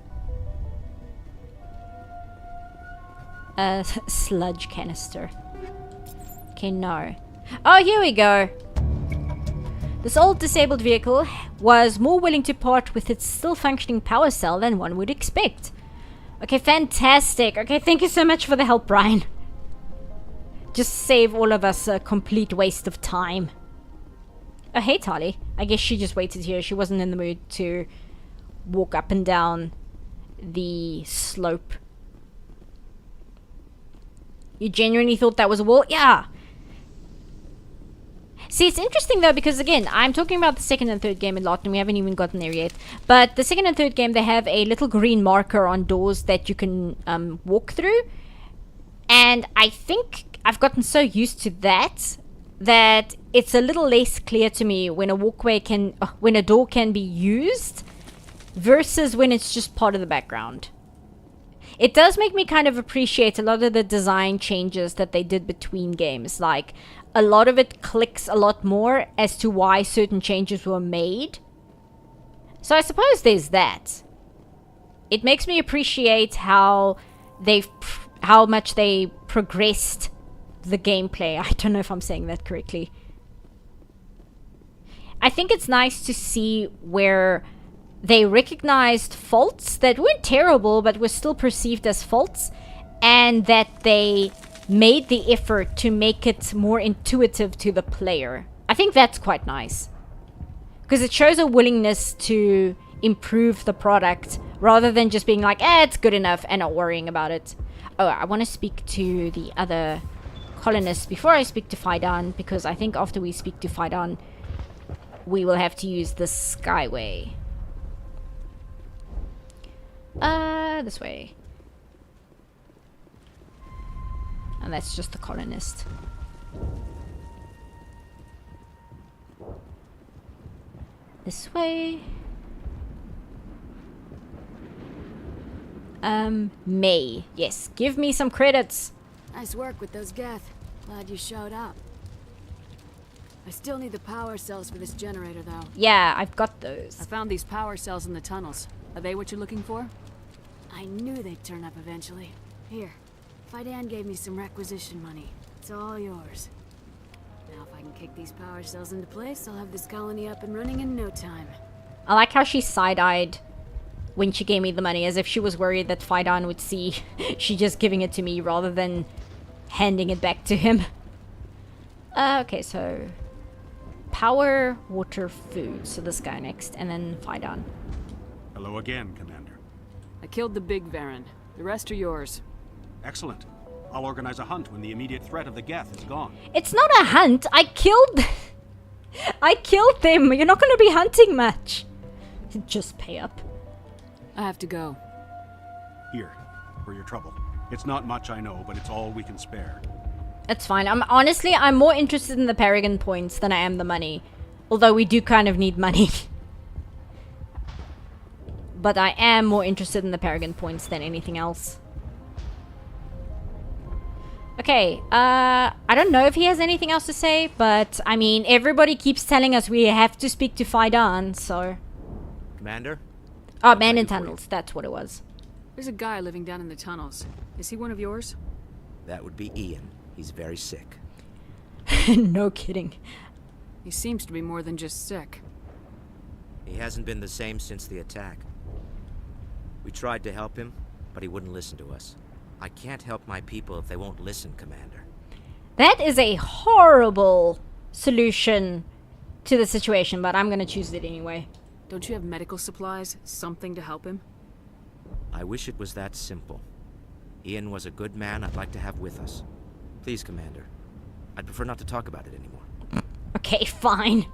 Sludge canister. Okay, no. Oh, here we go. This old disabled vehicle was more willing to part with its still functioning power cell than one would expect. Okay, fantastic. Okay, thank you so much for the help, Brian. Just save all of us a complete waste of time. Oh, hey, Tali. I guess she just waited here. She wasn't in the mood to walk up and down the slope. You genuinely thought that was a wall? Yeah. See, it's interesting though, because again, I'm talking about the second and third game a lot, and we haven't even gotten there yet. But the second and third game, they have a little green marker on doors that you can walk through. And I think I've gotten so used to that it's a little less clear to me when a walkway can, when a door can be used, versus when it's just part of the background. It does make me kind of appreciate a lot of the design changes that they did between games. Like, a lot of it clicks a lot more as to why certain changes were made. So I suppose there's that. It makes me appreciate how much they progressed the gameplay. I don't know if I'm saying that correctly. I think it's nice to see where they recognized faults that weren't terrible but were still perceived as faults, and that they made the effort to make it more intuitive to the player. I think that's quite nice, because it shows a willingness to improve the product rather than just being like, it's good enough and not worrying about it. Oh, I want to speak to the other colonists before I speak to Faidan, because I think after we speak to Faidan we will have to use the Skyway. This way. And that's just the colonist. This way. May. Yes, give me some credits. Nice work with those Geth. Glad you showed up. I still need the power cells for this generator, though. Yeah, I've got those. I found these power cells in the tunnels. Are they what you're looking for? I knew they'd turn up eventually. Here, Faidan gave me some requisition money. It's all yours. Now if I can kick these power cells into place, I'll have this colony up and running in no time. I like how she side-eyed when she gave me the money, as if she was worried that Faidan would see she just giving it to me rather than handing it back to him. Okay, so power, water, food. So this guy next, and then Faidan. Hello again, Commander. I killed the big Varren. The rest are yours. Excellent. I'll organize a hunt when the immediate threat of the Geth is gone. It's not a hunt. I killed them. You're not going to be hunting much. Just pay up. I have to go. Here, for your trouble. It's not much, I know, but it's all we can spare. That's fine. I'm more interested in the Paragon points than I am the money. Although we do kind of need money. But I am more interested in the Paragon points than anything else. Okay, I don't know if he has anything else to say, but I mean, everybody keeps telling us we have to speak to Faidan, so... Commander? Oh, man in tunnels, that's what it was. There's a guy living down in the tunnels. Is he one of yours? That would be Ian. He's very sick. No kidding. He seems to be more than just sick. He hasn't been the same since the attack. We tried to help him, but he wouldn't listen to us. I can't help my people if they won't listen, Commander. That is a horrible solution to the situation, but I'm gonna choose it anyway. Don't you have medical supplies? Something to help him? I wish it was that simple. Ian was a good man I'd like to have with us. Please, Commander. I'd prefer not to talk about it anymore. Okay, fine.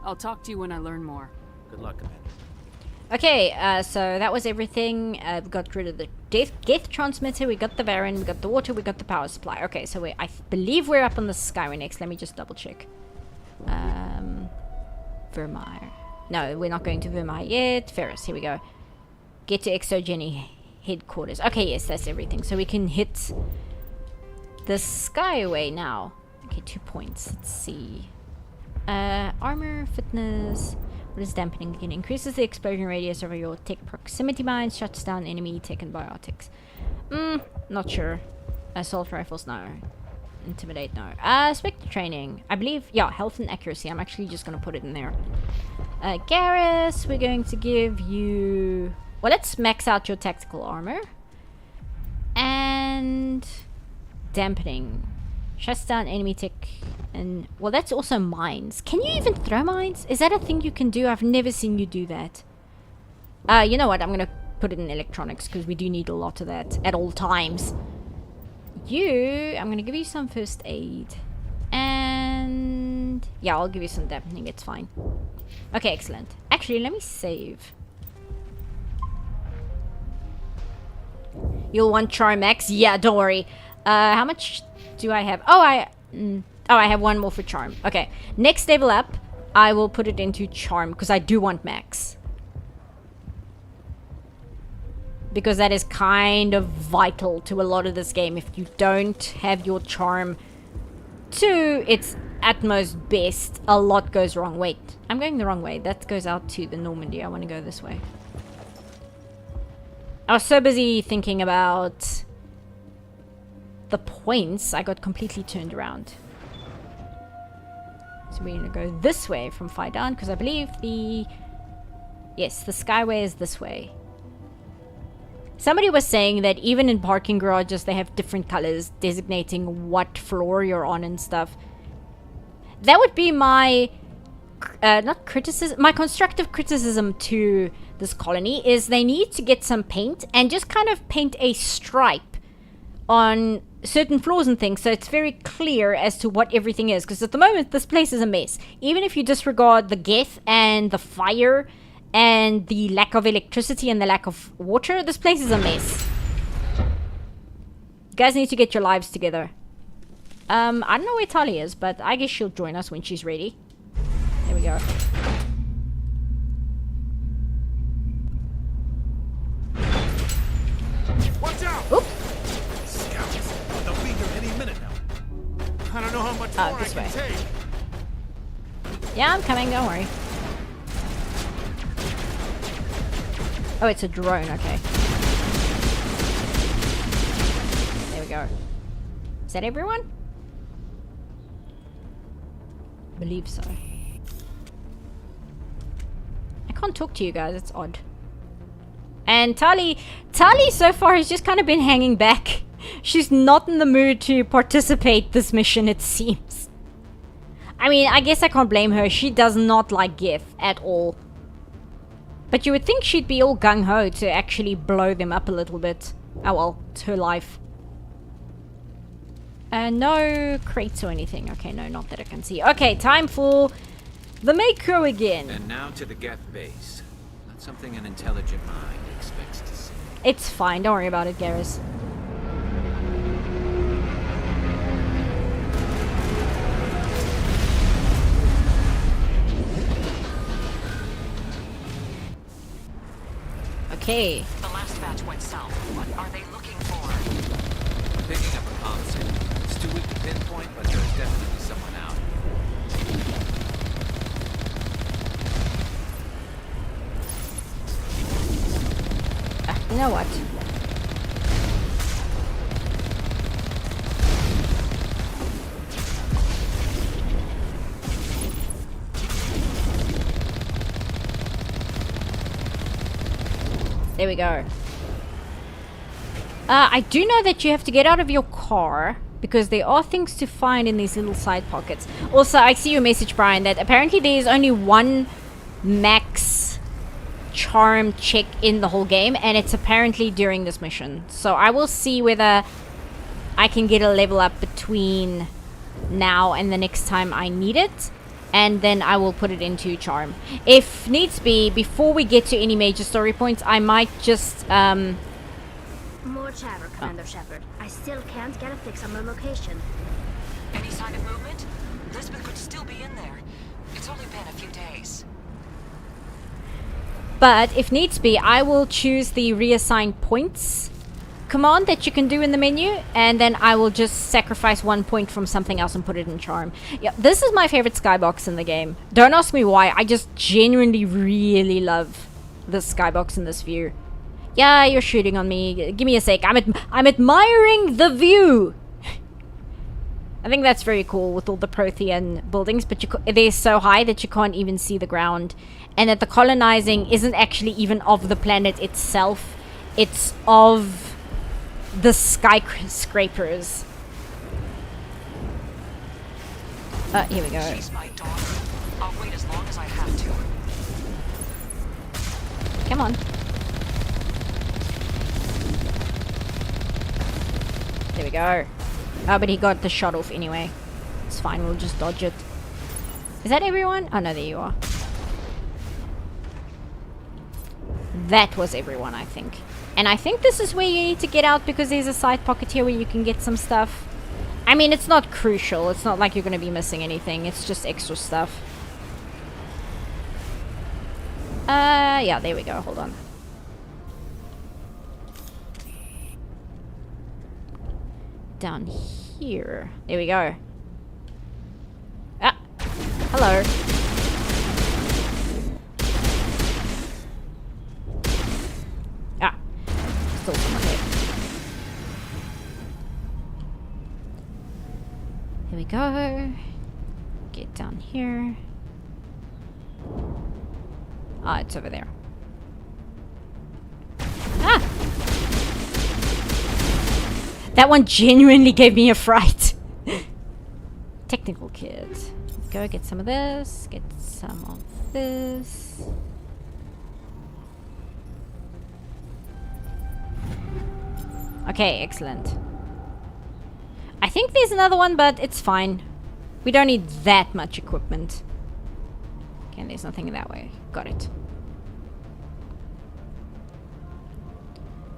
I'll talk to you when I learn more. Good luck, Commander. Okay, so that was everything. We got rid of the Geth transmitter, we got the Varen, we got the water, we got the power supply. Okay, so I believe we're up on the Skyway next. Let me just double check. Vermeer. No, we're not going to Vermeer yet. Ferris, here we go. Get to Exogeny headquarters. Okay, yes, that's everything. So we can hit the Skyway now. Okay, 2 points. Let's see. Armor, fitness. What is dampening again? Increases the explosion radius over your tech proximity mines, shuts down enemy tech and biotics. Not sure. Assault rifles, no. Intimidate, no. Spectre training. I believe, yeah, health and accuracy. I'm actually just gonna put it in there. Garrus, we're going to give you... Well, let's max out your tactical armor. And... dampening. Shuts down enemy tech and... Well, that's also mines. Can you even throw mines? Is that a thing you can do? I've never seen you do that. You know what? I'm gonna put it in electronics because we do need a lot of that at all times. I'm gonna give you some first aid. And... yeah, I'll give you some dampening. It's fine. Okay, excellent. Actually, let me save. You'll want Charm Max? Yeah, don't worry. How much do I have? Oh, I have one more for Charm. Okay, next level up, I will put it into Charm because I do want Max. Because that is kind of vital to a lot of this game. If you don't have your Charm to its utmost best, a lot goes wrong. Wait, I'm going the wrong way. That goes out to the Normandy. I want to go this way. I was so busy thinking about the points, I got completely turned around. So we're going to go this way from Faidan, because I believe the Skyway is this way. Somebody was saying that even in parking garages, they have different colors designating what floor you're on and stuff. That would be my, not criticism, my constructive criticism to this colony is they need to get some paint and just kind of paint a stripe on certain floors and things so it's very clear as to what everything is. Because at the moment, this place is a mess. Even if you disregard the Geth and the fire and the lack of electricity and the lack of water, this place is a mess. You guys need to get your lives together. I don't know where Tali is, but I guess she'll join us when she's ready. There we go. Watch out! Oop. Scouts. They'll be here any minute now. I don't know how much more I can take. Yeah, I'm coming, don't worry. Oh, it's a drone, okay. There we go. Is that everyone? I believe so. I can't talk to you guys, it's odd. And Tali so far has just kind of been hanging back. She's not in the mood to participate this mission, it seems. I mean, I guess I can't blame her. She does not like Geth at all. But you would think she'd be all gung-ho to actually blow them up a little bit. Oh well, it's her life. No crates or anything. Okay, no, not that I can see. Okay, time for the Mako again. And now to the Geth base. Not something an intelligent mind expects to see. It's fine, don't worry about it, Garrus. Okay. The last batch went south. What are they looking for? Picking up a comm signal. It's too weak to pinpoint, but there's definitely someone out. You know what? There we go. I do know that you have to get out of your car because there are things to find in these little side pockets. Also, I see your message, Brian, that apparently there is only one max charm check in the whole game, and it's apparently during this mission. So I will see whether I can get a level up between now and the next time I need it, and then I will put it into charm. If needs be, before we get to any major story points, I might just More chatter, Commander Shepard. I still can't get a fix on the location. Any sign of movement? Lisbeth could still be in there. It's only been a few days. but if needs be, I will choose the reassign points command that you can do in the menu, and then I will just sacrifice 1 point from something else and put it in charm. Yeah, this is my favorite skybox in the game. Don't ask me why, I just genuinely really love this skybox in this view. Yeah, you're shooting on me. Give me a sec. I'm admiring the view. I think that's very cool with all the Prothean buildings, but they're so high that you can't even see the ground, and that the colonizing isn't actually even of the planet itself. It's of the skyscrapers. Here we go. She's my daughter. I'll wait as long as I have to. Come on. There we go. Oh, but he got the shot off anyway. It's fine, we'll just dodge it. Is that everyone? Oh no, there you are. That was everyone, I think. And I think this is where you need to get out, because there's a side pocket here where you can get some stuff. I mean, it's not crucial. It's not like you're going to be missing anything. It's just extra stuff. Yeah, there we go. Hold on. Down here. There we go. Ah! Hello. Ah. Still someone there. Here we go. Get down here. Ah, it's over there. Ah! That one genuinely gave me a fright. Technical kit. Go get some of this. Get some of this. Okay, excellent. I think there's another one, but it's fine. We don't need that much equipment. Okay, there's nothing in that way. Got it.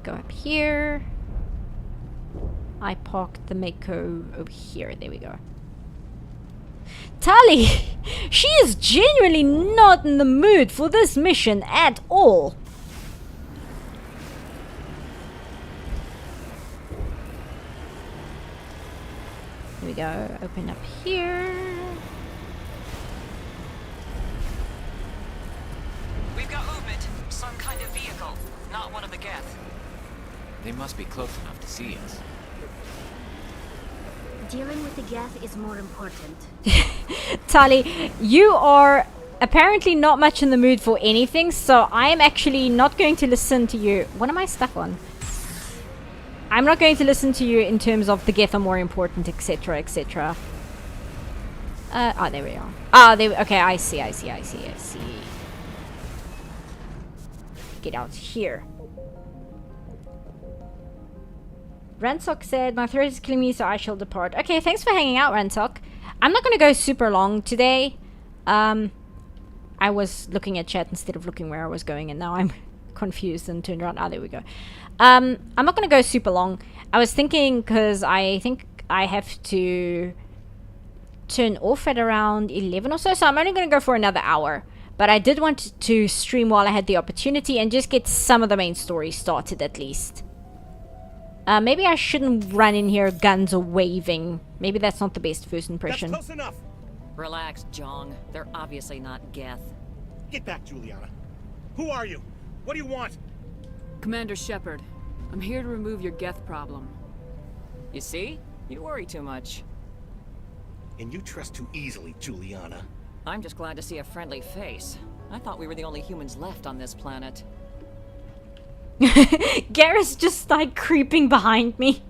Go up here. I parked the Mako over here. There we go. Tali! She is genuinely not in the mood for this mission at all. Here we go. Open up here. We've got movement. Some kind of vehicle. Not one of the Geth. They must be close enough to see us. Dealing with the Geth is more important. Tali, you are apparently not much in the mood for anything, so I am actually not going to listen to you. What am I stuck on? I'm not going to listen to you in terms of the Geth are more important, etc, etc. Oh, there we are. Ah, there. Okay, I see. Get out here. Ransock said, my throat is killing me, so I shall depart. Okay, thanks for hanging out, Ransock. I'm not going to go super long today. I was looking at chat instead of looking where I was going, and now I'm confused and turned around. Ah, there we go. I'm not going to go super long. I was thinking, because I think I have to turn off at around 11 or so, so I'm only going to go for another hour. But I did want to stream while I had the opportunity and just get some of the main story started at least. Maybe I shouldn't run in here guns are waving. Maybe that's not the best first impression. That's close enough. Relax, Jong. They're obviously not Geth. Get back, Juliana. Who are you? What do you want? Commander Shepard, I'm here to remove your Geth problem. You see? You worry too much. And you trust too easily, Juliana. I'm just glad to see a friendly face. I thought we were the only humans left on this planet. Garrus just like creeping behind me.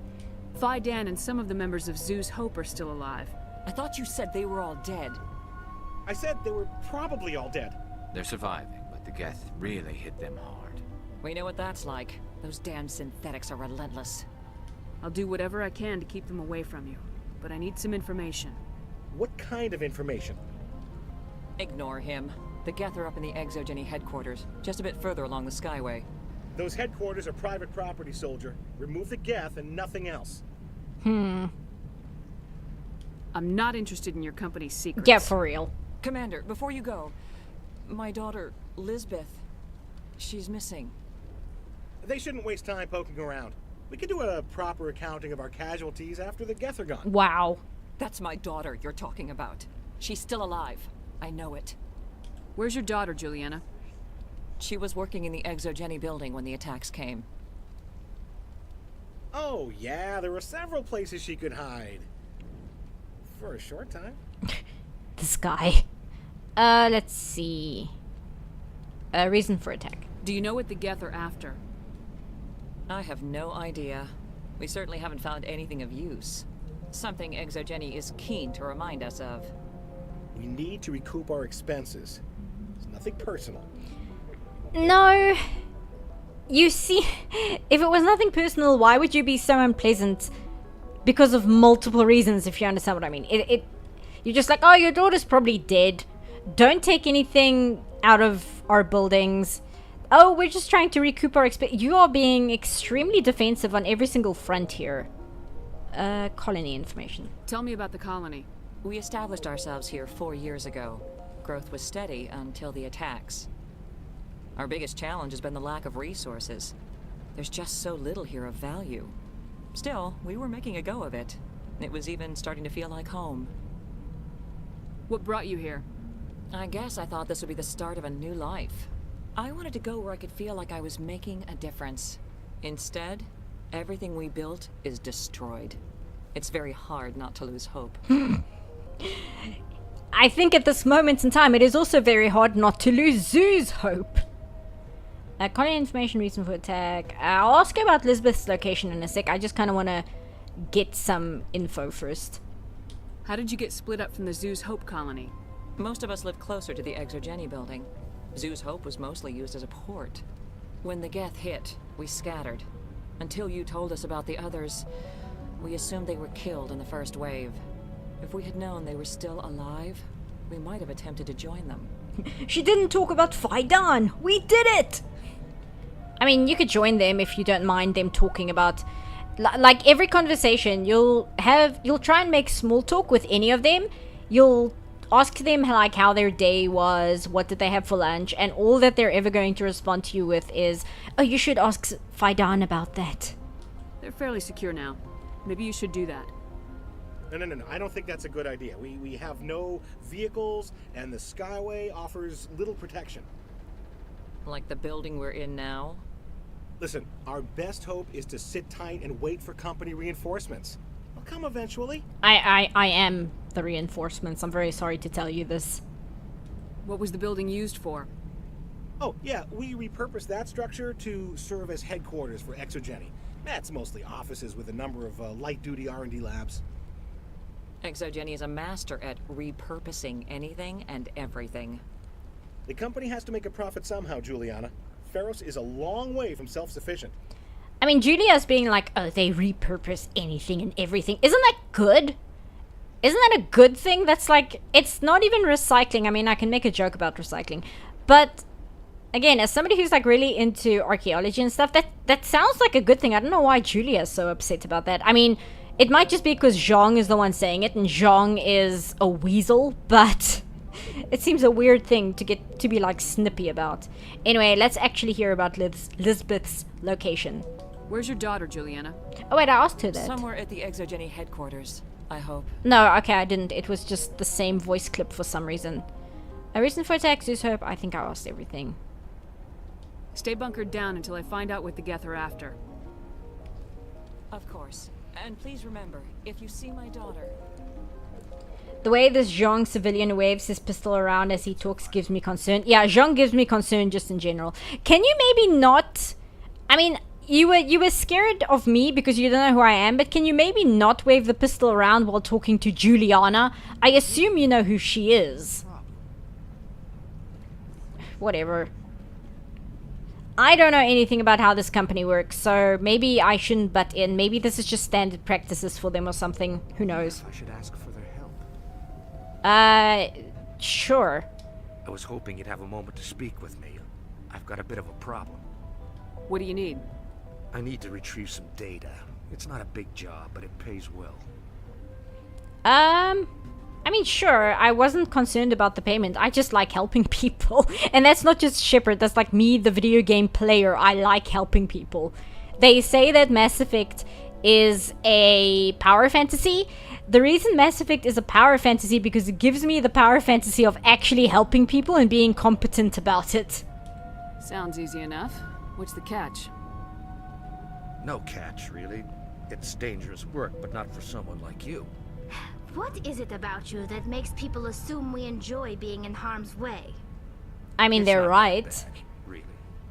Phi Dan and some of the members of Zoo's Hope are still alive. I thought you said they were all dead. I said they were probably all dead. They're surviving, but The Geth really hit them hard. We know what that's like. Those damn synthetics are relentless. I'll do whatever I can to keep them away from you, but I need some information. What kind of information? Ignore him. The Geth are up in the Exogeny headquarters, just a bit further along the Skyway. Those headquarters are private property, soldier. Remove the Geth and nothing else. I'm not interested in your company's secrets. Yeah, for real. Commander, before you go, my daughter, Lisbeth, she's missing. They shouldn't waste time poking around. We could do a proper accounting of our casualties after the Geth are gone. Wow. That's my daughter you're talking about. She's still alive. I know it. Where's your daughter, Juliana? She was working in the Exogeny building when the attacks came. Oh, yeah, there were several places she could hide. For a short time. This guy. Let's see. Reason for attack. Do you know what the Geth are after? I have no idea. We certainly haven't found anything of use. Something Exogeny is keen to remind us of. We need to recoup our expenses. It's nothing personal. No. You see, if it was nothing personal, why would you be so unpleasant? Because of multiple reasons, if you understand what I mean. You're just like, oh, your daughter's probably dead. Don't take anything out of our buildings. Oh, we're just trying to recoup our expense. You are being extremely defensive on every single front here. Colony information. Tell me about the colony. We established ourselves here 4 years ago. Growth was steady until the attacks. Our biggest challenge has been the lack of resources. There's just so little here of value. Still, we were making a go of it. It was even starting to feel like home. What brought you here? I guess I thought this would be the start of a new life. I wanted to go where I could feel like I was making a difference. Instead, everything we built is destroyed. It's very hard not to lose hope. I think at this moment in time, it is also very hard not to lose Zoo's hope. Colony information, reason for attack. I'll ask you about Lisbeth's location in a sec. I just kind of want to get some info first. How did you get split up from the Zoo's Hope colony? Most of us lived closer to the Exogeny building. Zoo's Hope was mostly used as a port. When the Geth hit, we scattered. Until you told us about the others, we assumed they were killed in the first wave. If we had known they were still alive, we might have attempted to join them. She didn't talk about Faidan. We did it! I mean, you could join them if you don't mind them talking about... Like, every conversation, you'll try and make small talk with any of them. You'll ask them, like, how their day was, what did they have for lunch, and all that they're ever going to respond to you with is, oh, you should ask Faidan about that. They're fairly secure now. Maybe you should do that. No. I don't think that's a good idea. We have no vehicles, and the Skyway offers little protection. Like the building we're in now? Listen, our best hope is to sit tight and wait for company reinforcements. They'll come eventually. I am the reinforcements. I'm very sorry to tell you this. What was the building used for? Oh, yeah, we repurposed that structure to serve as headquarters for Exogeny. That's mostly offices with a number of light-duty R&D labs. Exogeny is a master at repurposing anything and everything. The company has to make a profit somehow, Juliana. Feros is a long way from self-sufficient. I mean, Julia's being like, oh, they repurpose anything and everything. Isn't that good? Isn't that a good thing? That's like, it's not even recycling. I mean, I can make a joke about recycling. But, again, as somebody who's like really into archaeology and stuff, that sounds like a good thing. I don't know why Julia's so upset about that. I mean, it might just be because Zhang is the one saying it, and Zhang is a weasel, but... It seems a weird thing to be like snippy about. Anyway, let's actually hear about Lisbeth's location. Where's your daughter, Juliana? Oh wait, I asked her that. Somewhere at the Exogeny headquarters, I hope. No, okay, I didn't. It was just the same voice clip for some reason. A reason for attack, Zeus Hope. I think I asked everything. Stay bunkered down until I find out what the Geth are after. Of course. And please remember, if you see my daughter... The way this Zhang civilian waves his pistol around as he talks gives me concern. Yeah, Zhang gives me concern just in general. Can you maybe not... I mean, you were scared of me because you don't know who I am, but can you maybe not wave the pistol around while talking to Juliana? I assume you know who she is. Whatever. I don't know anything about how this company works, so maybe I shouldn't butt in. Maybe this is just standard practices for them or something. Who knows? I should ask for their help. Sure. I was hoping you'd have a moment to speak with me. I've got a bit of a problem. What do you need? I need to retrieve some data. It's not a big job, but it pays well. I mean, sure, I wasn't concerned about the payment. I just like helping people. And that's not just Shepard, that's like me, the video game player. I like helping people. They say that Mass Effect is a power fantasy. The reason Mass Effect is a power fantasy because it gives me the power fantasy of actually helping people and being competent about it. Sounds easy enough. What's the catch? No catch, really. It's dangerous work, but not for someone like you. What is it about you that makes people assume we enjoy being in harm's way? I mean, It's they're not that right. bad, really.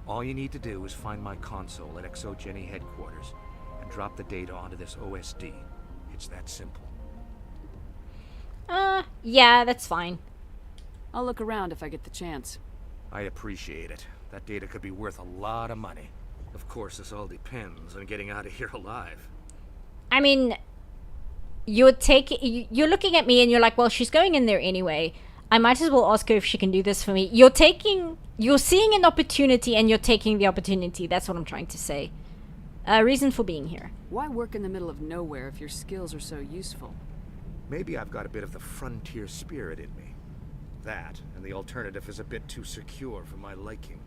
All you need to do is find my console at Exogeny headquarters and drop the data onto this OSD. It's that simple. Yeah, that's fine. I'll look around if I get the chance. I appreciate it. That data could be worth a lot of money. Of course, this all depends on getting out of here alive. I mean, you're looking at me and you're like, well, she's going in there anyway. I might as well ask her if she can do this for me. You're seeing an opportunity and you're taking the opportunity. That's what I'm trying to say. Reason for being here. Why work in the middle of nowhere if your skills are so useful? Maybe I've got a bit of the frontier spirit in me. That, and the alternative is a bit too secure for my liking.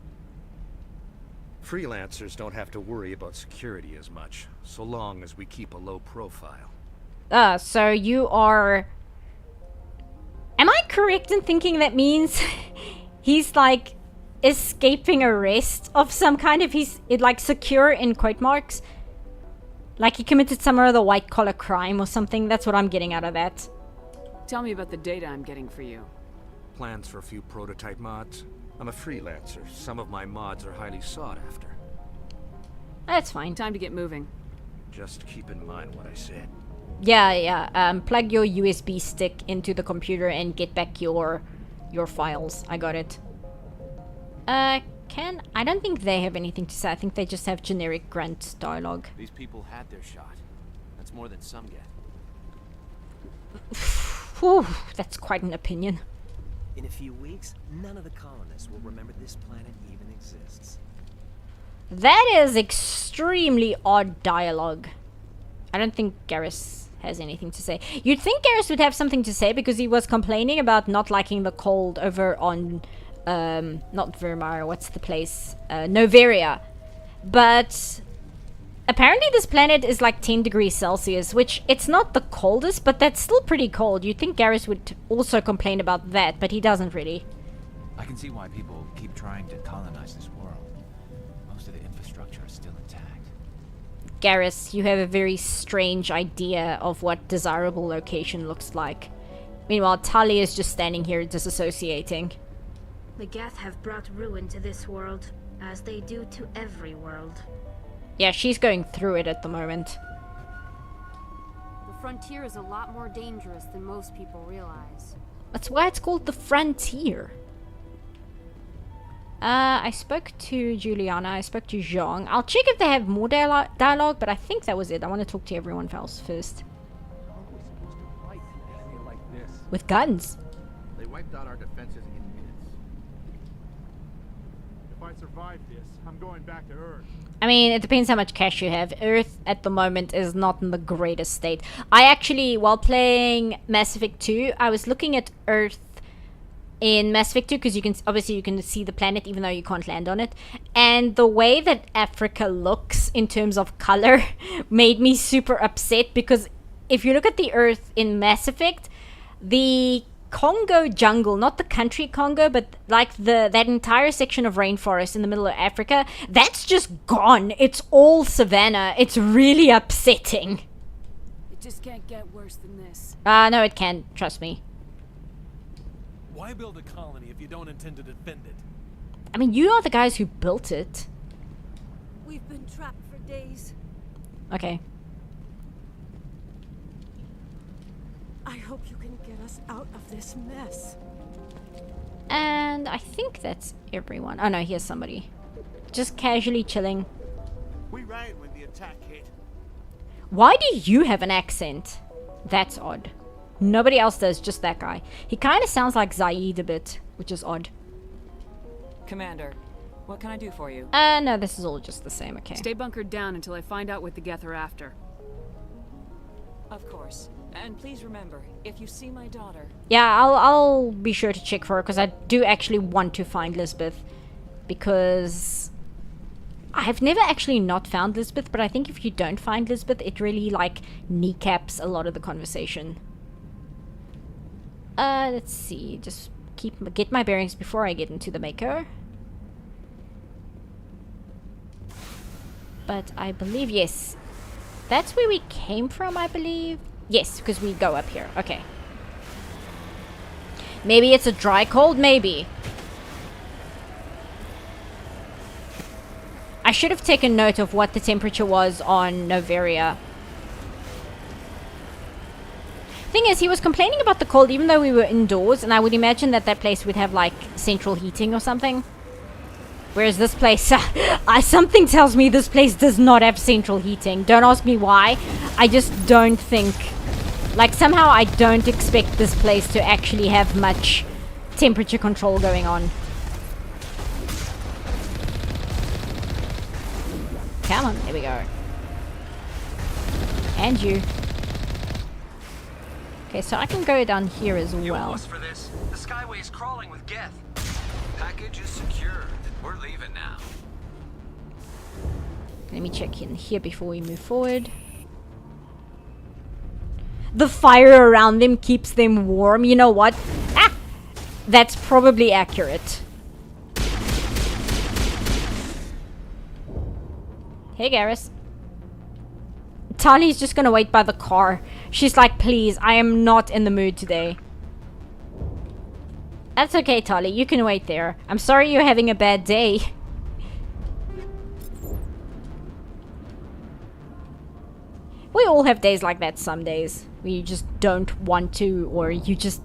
Freelancers don't have to worry about security as much, so long as we keep a low profile. So you are... Am I correct in thinking that means he's like escaping arrest of some kind of... He's like secure in quote marks? Like he committed some other white collar crime or something? That's what I'm getting out of that. Tell me about the data I'm getting for you. Plans for a few prototype mods? I'm a freelancer. Some of my mods are highly sought after. That's fine. Time to get moving. Just keep in mind what I said. Yeah. Plug your USB stick into the computer and get back your files. I got it. I don't think they have anything to say. I think they just have generic grunt dialogue. These people had their shot. That's more than some get. Whew, that's quite an opinion. In a few weeks, none of the colonists will remember this planet even exists. That is extremely odd dialogue. I don't think Garrus has anything to say. You'd think Garrus would have something to say because he was complaining about not liking the cold over on, not Virmire, what's the place? Noveria. But apparently this planet is like 10 degrees Celsius, which it's not the coldest, but that's still pretty cold. You'd think Garrus would also complain about that, but he doesn't really. I can see why people keep trying to colonize this world. Most of the infrastructure is still intact. Garrus, you have a very strange idea of what desirable location looks like. Meanwhile, Tali is just standing here disassociating. The Geth have brought ruin to this world, as they do to every world. Yeah, she's going through it at the moment. The frontier is a lot more dangerous than most people realize. That's why it's called the frontier. I spoke to Juliana, I spoke to Zhang. I'll check if they have more dialogue, but I think that was it. I want to talk to everyone else first. With guns. They wiped out our defenses in minutes. If I survive this, I'm going back to Earth. I mean, it depends how much cash you have. Earth at the moment is not in the greatest state. I actually, while playing Mass Effect 2, I was looking at Earth in Mass Effect 2 because you can see the planet even though you can't land on it. And the way that Africa looks in terms of color made me super upset because if you look at the Earth in Mass Effect, the Congo jungle, not the country Congo, but like that entire section of rainforest in the middle of Africa, that's just gone. It's all savanna. It's really upsetting. It just can't get worse than this. No, it can. Trust me. Why build a colony if you don't intend to defend it? I mean, you are the guys who built it. We've been trapped for days. Okay. I hope you can get us out of this mess. And I think that's everyone. Oh no, here's somebody. just casually chilling. We ran when the attack hit. Why do you have an accent? That's odd. Nobody else does, just that guy. He kind of sounds like Zaid a bit, which is odd. Commander, what can I do for you? No, this is all just the same, okay. Stay bunkered down until I find out what the Geth are after. Of course. And please remember, if you see my daughter... Yeah, I'll be sure to check for her, because I do actually want to find Lisbeth. Because... I've never actually not found Lisbeth, but I think if you don't find Lisbeth, it really, like, kneecaps a lot of the conversation. Let's see. Just get my bearings before I get into the Mako. But I believe, yes. That's where we came from, I believe. Yes, because we go up here. Okay. Maybe it's a dry cold, maybe. I should have taken note of what the temperature was on Noveria. Thing is, he was complaining about the cold even though we were indoors, and I would imagine that that place would have, like, central heating or something. Whereas this place, something tells me this place does not have central heating. Don't ask me why. I just don't think... Like, somehow I don't expect this place to actually have much temperature control going on. Come on, there we go. And you. Okay, so I can go down here as well. For this. The Skyway is crawling with Geth. Package is secure. We're leaving now. Let me check in here before we move forward. The fire around them keeps them warm. You know what? Ah! That's probably accurate. Hey, Garrus. Tali's just gonna wait by the car. She's like, please, I am not in the mood today. That's okay, Tali. You can wait there. I'm sorry you're having a bad day. We all have days like that some days. Where you just don't want to, or you just...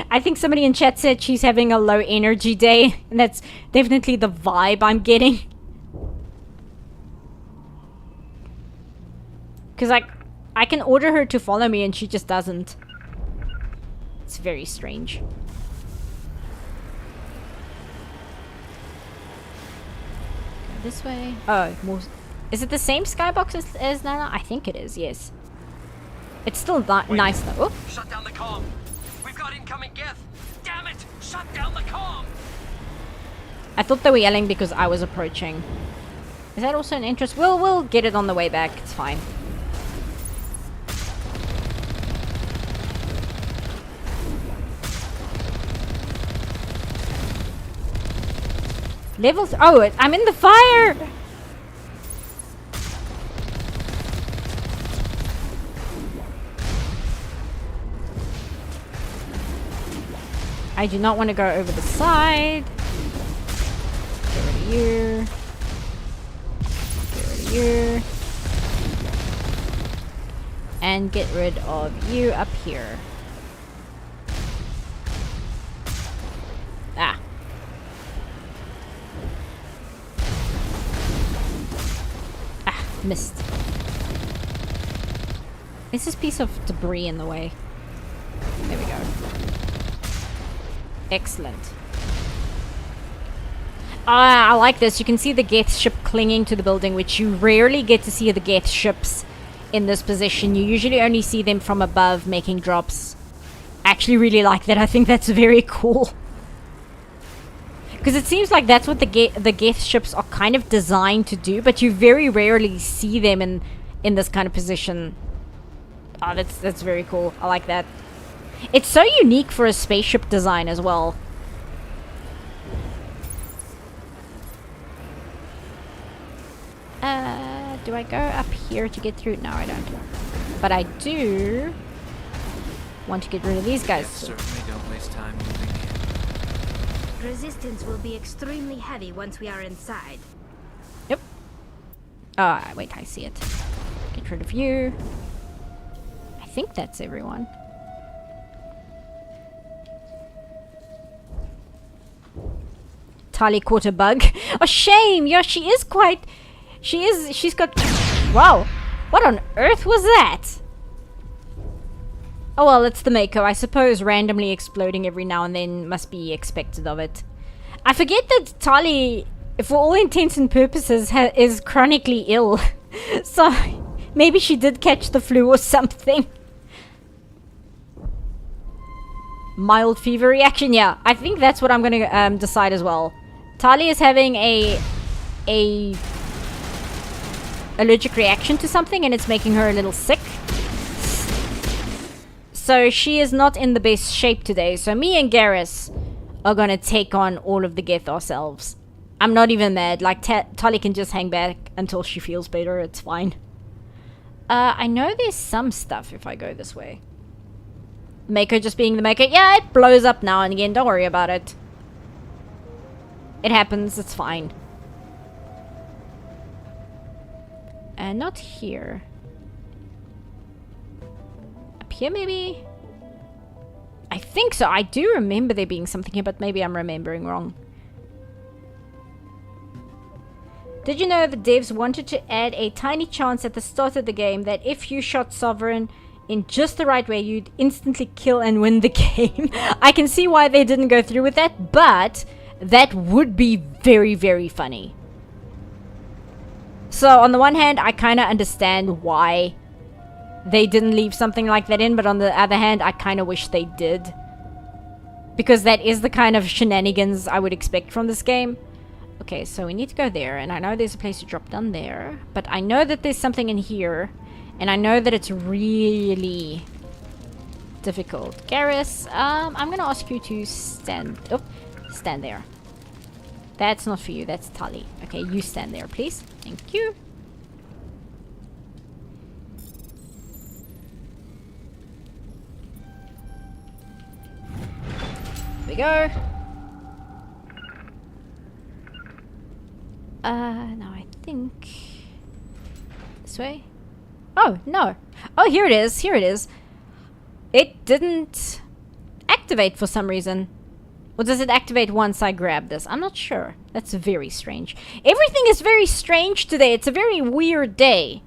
I think somebody in chat said she's having a low energy day. And that's definitely the vibe I'm getting. Because, like, I can order her to follow me and she just doesn't. It's very strange. Go this way. Oh, more... Is it the same skybox as Nana? I think it is, yes. It's still nice though. Oh. Shut down the comm. We've got incoming Geth. Damn it! Shut down the comm. I thought they were yelling because I was approaching. Is that also an interest? We'll get it on the way back. It's fine. Level... Oh, I'm in the fire! I do not want to go over the side. Get rid of you. Get rid of you. And get rid of you up here. Ah. Ah, missed. Is this piece of debris in the way? There we go. Excellent. I like this. You can see the Geth ship clinging to the building, which you rarely get to see the Geth ships in this position. You usually only see them from above making drops. I actually really like that. I think that's very cool. Because it seems like that's what the Geth ships are kind of designed to do, but you very rarely see them in this kind of position. Oh, that's very cool. I like that. It's so unique for a spaceship design as well. Do I go up here to get through? No, I don't. But I do want to get rid of these guys. Certainly don't waste time moving in. Resistance will be extremely heavy once we are inside. Yep. Wait, I see it. Get rid of you. I think that's everyone. Tali caught a bug. Oh, shame! Yeah, she is quite... She's got... Wow! What on earth was that? Oh well, it's the Mako. I suppose randomly exploding every now and then must be expected of it. I forget that Tali, for all intents and purposes, is chronically ill. So, maybe she did catch the flu or something. Mild fever reaction, yeah. I think that's what I'm gonna decide as well. Tali is having a allergic reaction to something and it's making her a little sick. So she is not in the best shape today. So me and Garrus are gonna take on all of the Geth ourselves. I'm not even mad. Like, Tali can just hang back until she feels better. It's fine. I know there's some stuff if I go this way. Mako just being the Mako. Yeah, it blows up now and again. Don't worry about it. It happens. It's fine. And not here. Up here, maybe? I think so. I do remember there being something here, but maybe I'm remembering wrong. Did you know the devs wanted to add a tiny chance at the start of the game that if you shot Sovereign in just the right way, you'd instantly kill and win the game? I can see why they didn't go through with that, but that would be very, very funny. So on the one hand, I kind of understand why they didn't leave something like that in, but on the other hand, I kind of wish they did. Because that is the kind of shenanigans I would expect from this game. Okay, so we need to go there, and I know there's a place to drop down there, but I know that there's something in here, and I know that it's really difficult. Garrus, I'm gonna ask you to stand there. That's not for you, that's Tali. Okay, you stand there, please. Thank you. Here we go. Now I think this way. Oh, no. Oh, here it is. Here it is. It didn't activate for some reason. Or does it activate once I grab this? I'm not sure. That's very strange. Everything is very strange today. It's a very weird day.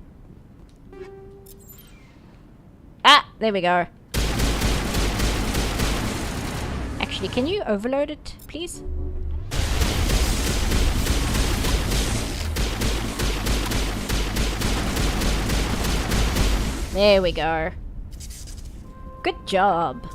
Ah, there we go. Actually, can you overload it, please? There we go. Good job.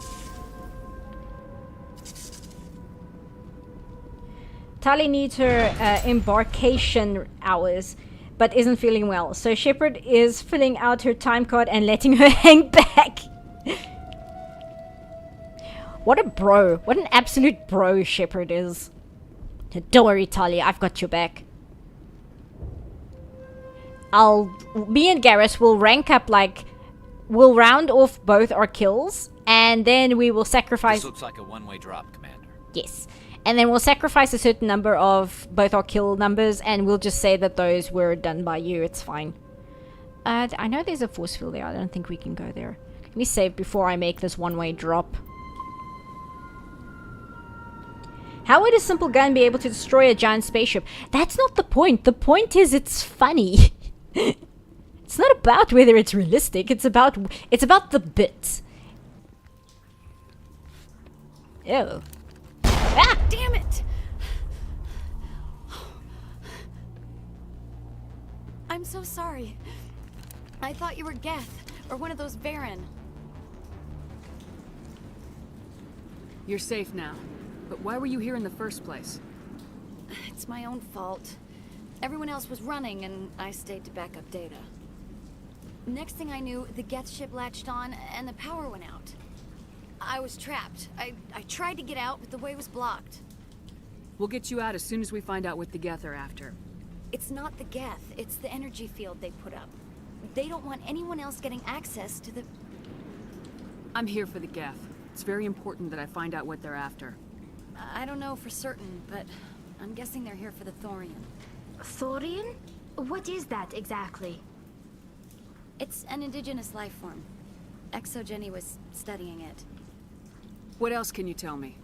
Tali needs her embarkation hours, but isn't feeling well. So Shepard is filling out her time card and letting her hang back. What a bro. What an absolute bro Shepard is. Don't worry, Tali. I've got your back. Me and Garrus will rank up, like, we'll round off both our kills, and then we will sacrifice... This looks like a one-way drop, Commander. Yes. And then we'll sacrifice a certain number of both our kill numbers, and we'll just say that those were done by you. It's fine. I know there's a force field there. I don't think we can go there. Let me save before I make this one-way drop. How would a simple gun be able to destroy a giant spaceship? That's not the point. The point is it's funny. It's not about whether it's realistic. It's about the bits. Ew. Ah, damn it! I'm so sorry. I thought you were Geth, or one of those Varen. You're safe now. But why were you here in the first place? It's my own fault. Everyone else was running, and I stayed to back up data. Next thing I knew, the Geth ship latched on, and the power went out. I was trapped. I tried to get out, but the way was blocked. We'll get you out as soon as we find out what the Geth are after. It's not the Geth, it's the energy field they put up. They don't want anyone else getting access to the... I'm here for the Geth. It's very important that I find out what they're after. I don't know for certain, but I'm guessing they're here for the Thorian. Thorian? What is that exactly? It's an indigenous life form. Exogeny was studying it. What else can you tell me?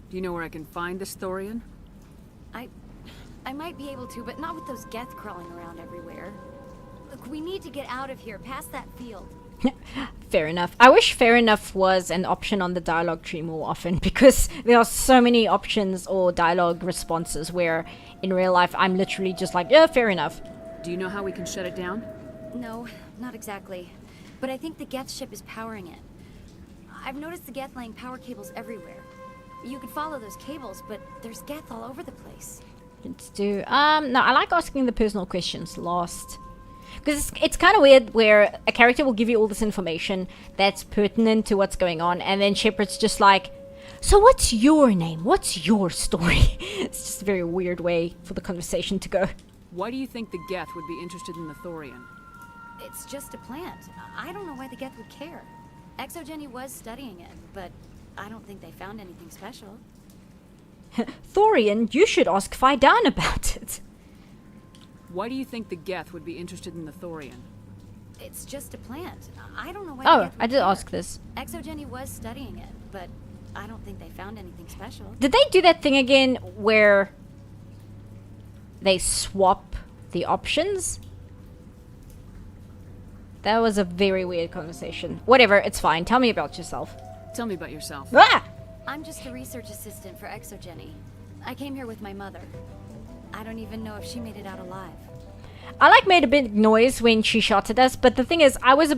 Do you know where I can find this Thorian? I might be able to, but not with those Geth crawling around everywhere. Look, we need to get out of here, past that field. Fair enough. I wish fair enough was an option on the dialogue tree more often, because there are so many options or dialogue responses where in real life I'm literally just like, yeah, fair enough. Do you know how we can shut it down? No, not exactly. But I think the Geth ship is powering it. I've noticed the Geth laying power cables everywhere. You could follow those cables, but there's Geth all over the place. Let's do, no, I like asking the personal questions last. Because it's kind of weird where a character will give you all this information that's pertinent to what's going on, and then Shepard's just like, so what's your name? What's your story? It's just a very weird way for the conversation to go. Why do you think the Geth would be interested in the Thorian? It's just a plant. I don't know why the Geth would care. Exogeny was studying it, but I don't think they found anything special. Thorian, you should ask Faidan about it. Why do you think the Geth would be interested in the Thorian? It's just a plant. I don't know why. Oh, I did ask this. Exogeny was studying it, but I don't think they found anything special. Did they do that thing again where they swap the options? That was a very weird conversation. Whatever, it's fine. Tell me about yourself. Tell me about yourself. Ah! I'm just a research assistant for Exogeny. I came here with my mother. I don't even know if she made it out alive. I made a big noise when she shot at us, but the thing is, I was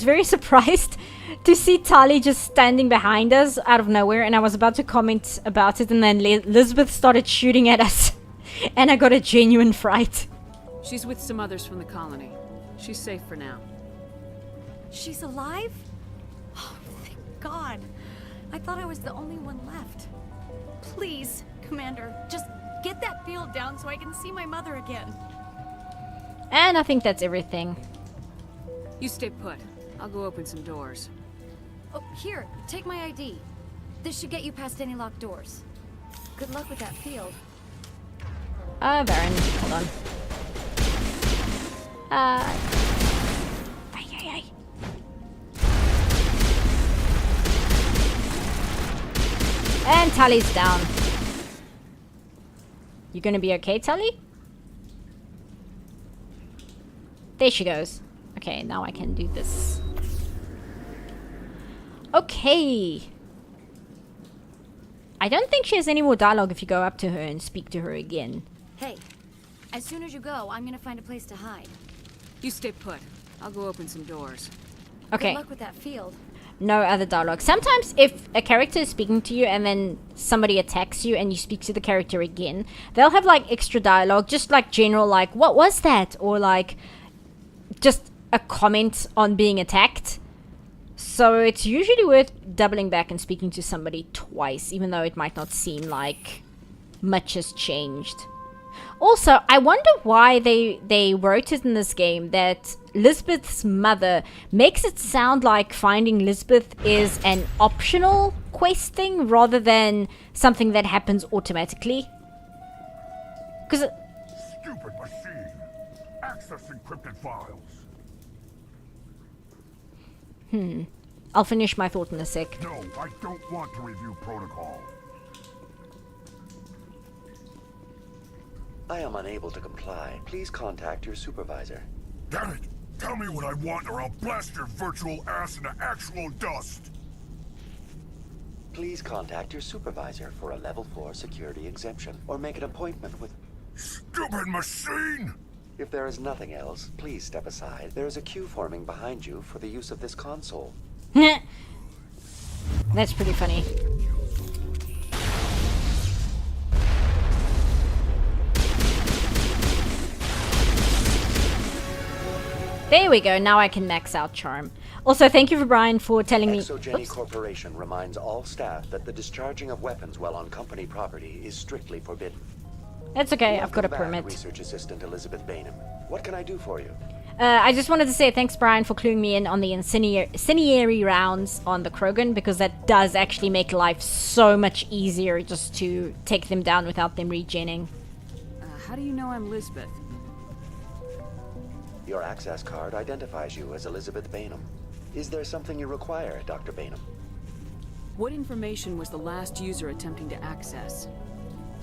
very surprised to see Tali just standing behind us out of nowhere, and I was about to comment about it, and then Elizabeth started shooting at us, and I got a genuine fright. She's with some others from the colony. She's safe for now. She's alive? Oh, thank God. I thought I was the only one left. Please, Commander, just get that field down so I can see my mother again. And I think that's everything. You stay put. I'll go open some doors. Oh, here, take my ID. This should get you past any locked doors. Good luck with that field. Baron, hold on. And Tali's down. You gonna be okay, Tali? There she goes. Okay, now I can do this. Okay. I don't think she has any more dialogue if you go up to her and speak to her again. Hey, as soon as you go, I'm gonna find a place to hide. You stay put. I'll go open some doors. Okay. Good luck with that field. No other dialogue. Sometimes if a character is speaking to you and then somebody attacks you and you speak to the character again, they'll have like extra dialogue, just like general like, what was that? Or like just a comment on being attacked. So it's usually worth doubling back and speaking to somebody twice, even though it might not seem like much has changed. Also, I wonder why they wrote it in this game that Lisbeth's mother makes it sound like finding Lisbeth is an optional quest thing rather than something that happens automatically. Because Stupid machine. Access encrypted files. I'll finish my thought in a sec. No, I don't want to review protocol. I am unable to comply. Please contact your supervisor. Damn it! Tell me what I want or I'll blast your virtual ass into actual dust! Please contact your supervisor for a level 4 security exemption, or make an appointment with... Stupid machine! If there is nothing else, please step aside. There is a queue forming behind you for the use of this console. That's pretty funny. There we go, now I can max out charm. Also, thank you for Brian for telling me... Exogeny Corporation reminds all staff that the discharging of weapons while on company property is strictly forbidden. That's okay, I've got a Welcome back, permit. Research Assistant Elizabeth Bainham. What can I do for you? I just wanted to say thanks, Brian, for cluing me in on the incendiary rounds on the Krogan, because that does actually make life so much easier just to take them down without them regenning. How do you know I'm Lisbeth? Your access card identifies you as Elizabeth Bainham. Is there something you require, Dr. Bainham? What information was the last user attempting to access?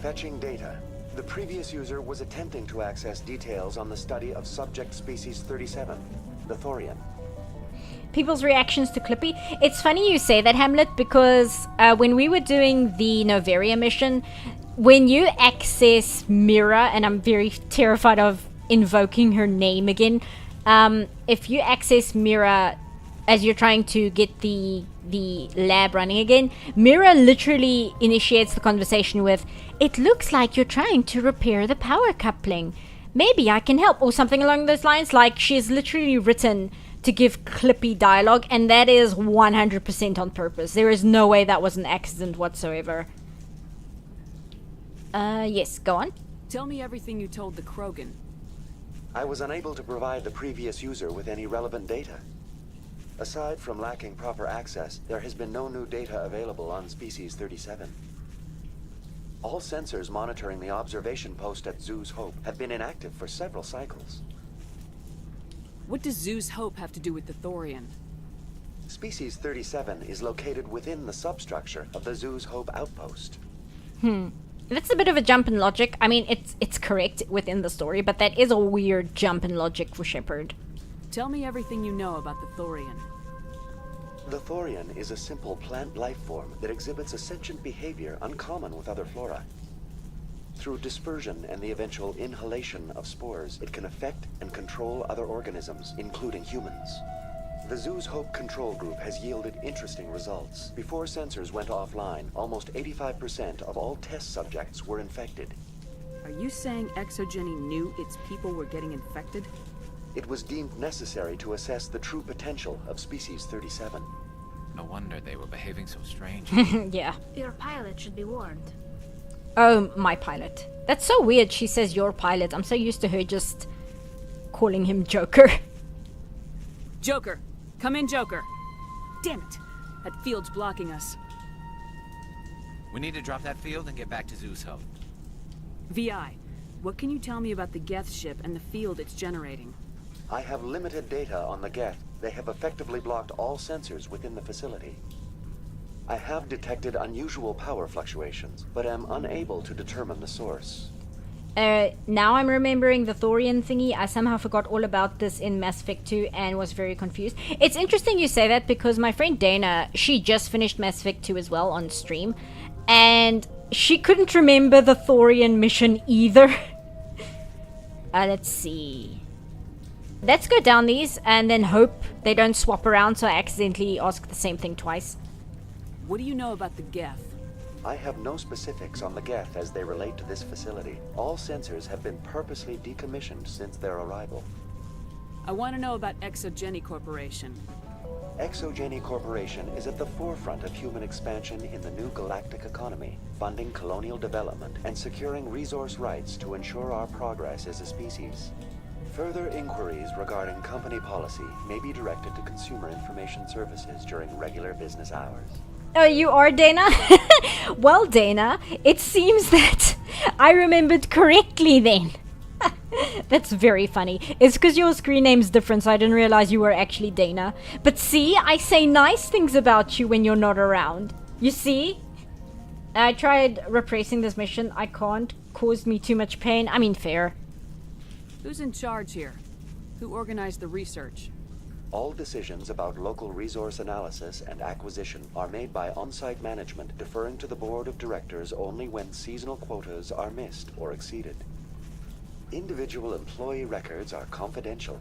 Fetching data. The previous user was attempting to access details on the study of subject species 37, the Thorian. People's reactions to Clippy. It's funny you say that, Hamlet, because when we were doing the Noveria mission, when you access Mira, and I'm very terrified of invoking her name again, if you access Mira as you're trying to get the lab running again, Mira literally initiates the conversation with, "It looks like you're trying to repair the power coupling. Maybe I can help," or something along those lines. Like, she's literally written to give Clippy dialogue, and that is 100% on purpose. There is no way that was an accident whatsoever. Yes, go on. Tell me everything you told the Krogan. I was unable to provide the previous user with any relevant data. Aside from lacking proper access, there has been no new data available on Species 37. All sensors monitoring the observation post at Zoo's Hope have been inactive for several cycles. What does Zoo's Hope have to do with the Thorian? Species 37 is located within the substructure of the Zoo's Hope outpost. That's a bit of a jump in logic. I mean, it's correct within the story, but that is a weird jump in logic for Shepard. Tell me everything you know about the Thorian. The Thorian is a simple plant life form that exhibits a sentient behavior uncommon with other flora. Through dispersion and the eventual inhalation of spores, it can affect and control other organisms, including humans. The Zoo's Hope control group has yielded interesting results. Before sensors went offline, almost 85% of all test subjects were infected. Are you saying Exogeny knew its people were getting infected? It was deemed necessary to assess the true potential of Species 37. No wonder they were behaving so strange. Yeah. Your pilot should be warned. Oh, my pilot. That's so weird she says your pilot. I'm so used to her just calling him Joker. Joker! Come in, Joker! Damn it! That field's blocking us. We need to drop that field and get back to Zoo's Hope. VI, what can you tell me about the Geth ship and the field it's generating? I have limited data on the Geth. They have effectively blocked all sensors within the facility. I have detected unusual power fluctuations, but am unable to determine the source. Now I'm remembering the Thorian thingy. I somehow forgot all about this in Mass Effect 2 and was very confused. It's interesting you say that because my friend Dana, she just finished Mass Effect 2 as well on stream, and she couldn't remember the Thorian mission either. Let's see. Let's go down these and then hope they don't swap around so I accidentally ask the same thing twice. What do you know about the Geth? I have no specifics on the Geth as they relate to this facility. All sensors have been purposely decommissioned since their arrival. I want to know about Exogeny Corporation. Exogeny Corporation is at the forefront of human expansion in the new galactic economy, funding colonial development and securing resource rights to ensure our progress as a species. Further inquiries regarding company policy may be directed to Consumer Information Services during regular business hours. Oh, you are Dana? Well, Dana, it seems that I remembered correctly then. That's very funny. It's because your screen name's different, so I didn't realize you were actually Dana. But see, I say nice things about you when you're not around. You see? I tried repressing this mission. I can't. Caused me too much pain. I mean, fair. Who's in charge here? Who organized the research? All decisions about local resource analysis and acquisition are made by on-site management, deferring to the board of directors only when seasonal quotas are missed or exceeded. Individual employee records are confidential.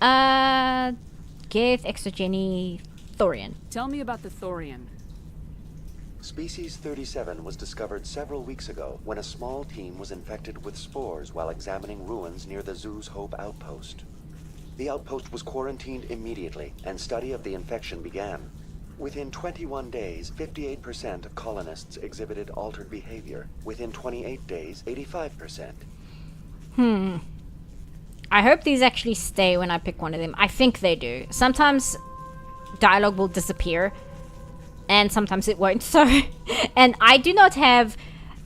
Geth, Exogeny, Thorian. Tell me about the Thorian. Species 37 was discovered several weeks ago when a small team was infected with spores while examining ruins near the Zoo's Hope outpost. The outpost was quarantined immediately, and study of the infection began. Within 21 days, 58% of colonists exhibited altered behavior. Within 28 days, 85%. I hope these actually stay when I pick one of them. I think they do. Sometimes dialogue will disappear, and sometimes it won't. So, and I do not have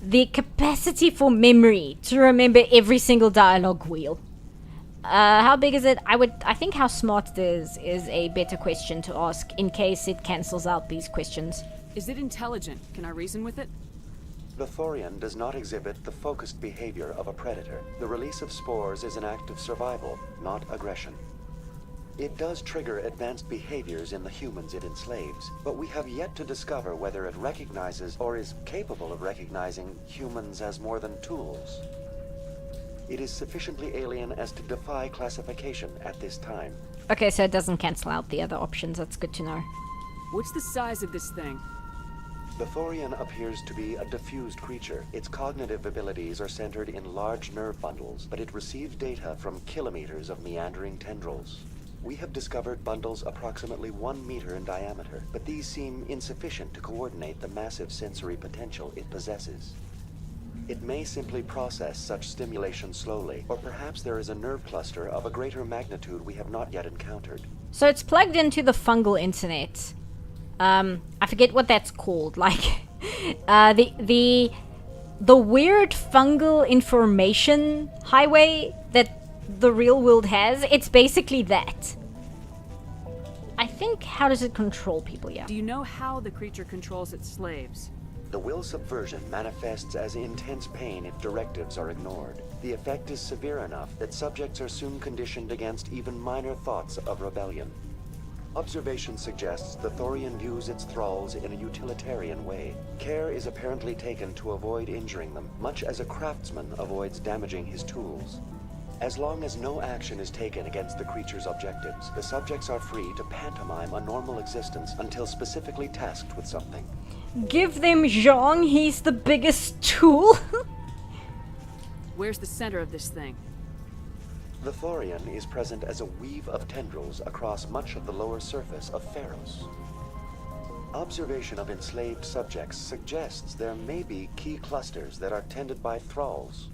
the capacity for memory to remember every single dialogue wheel. How big is it? I think how smart it is a better question to ask in case it cancels out these questions. Is it intelligent? Can I reason with it? The Thorian does not exhibit the focused behavior of a predator. The release of spores is an act of survival, not aggression. It does trigger advanced behaviors in the humans it enslaves, but we have yet to discover whether it recognizes or is capable of recognizing humans as more than tools. It is sufficiently alien as to defy classification at this time. Okay, so it doesn't cancel out the other options. That's good to know. What's the size of this thing? The Thorian appears to be a diffused creature. Its cognitive abilities are centered in large nerve bundles, but it receives data from kilometers of meandering tendrils. We have discovered bundles approximately 1 meter in diameter, but these seem insufficient to coordinate the massive sensory potential it possesses. It may simply process such stimulation slowly, or perhaps there is a nerve cluster of a greater magnitude we have not yet encountered. So it's plugged into the fungal internet. I forget what that's called. Like, the weird fungal information highway that the real world has. It's basically that. I think, how does it control people? Yeah. Do you know how the creature controls its slaves? The will subversion manifests as intense pain if directives are ignored. The effect is severe enough that subjects are soon conditioned against even minor thoughts of rebellion. Observation suggests the Thorian views its thralls in a utilitarian way. Care is apparently taken to avoid injuring them, much as a craftsman avoids damaging his tools. As long as no action is taken against the creature's objectives, the subjects are free to pantomime a normal existence until specifically tasked with something. Give them Zhang, he's the biggest tool. Where's the center of this thing? The Thorian is present as a weave of tendrils across much of the lower surface of Pharos. Observation of enslaved subjects suggests there may be key clusters that are tended by thralls.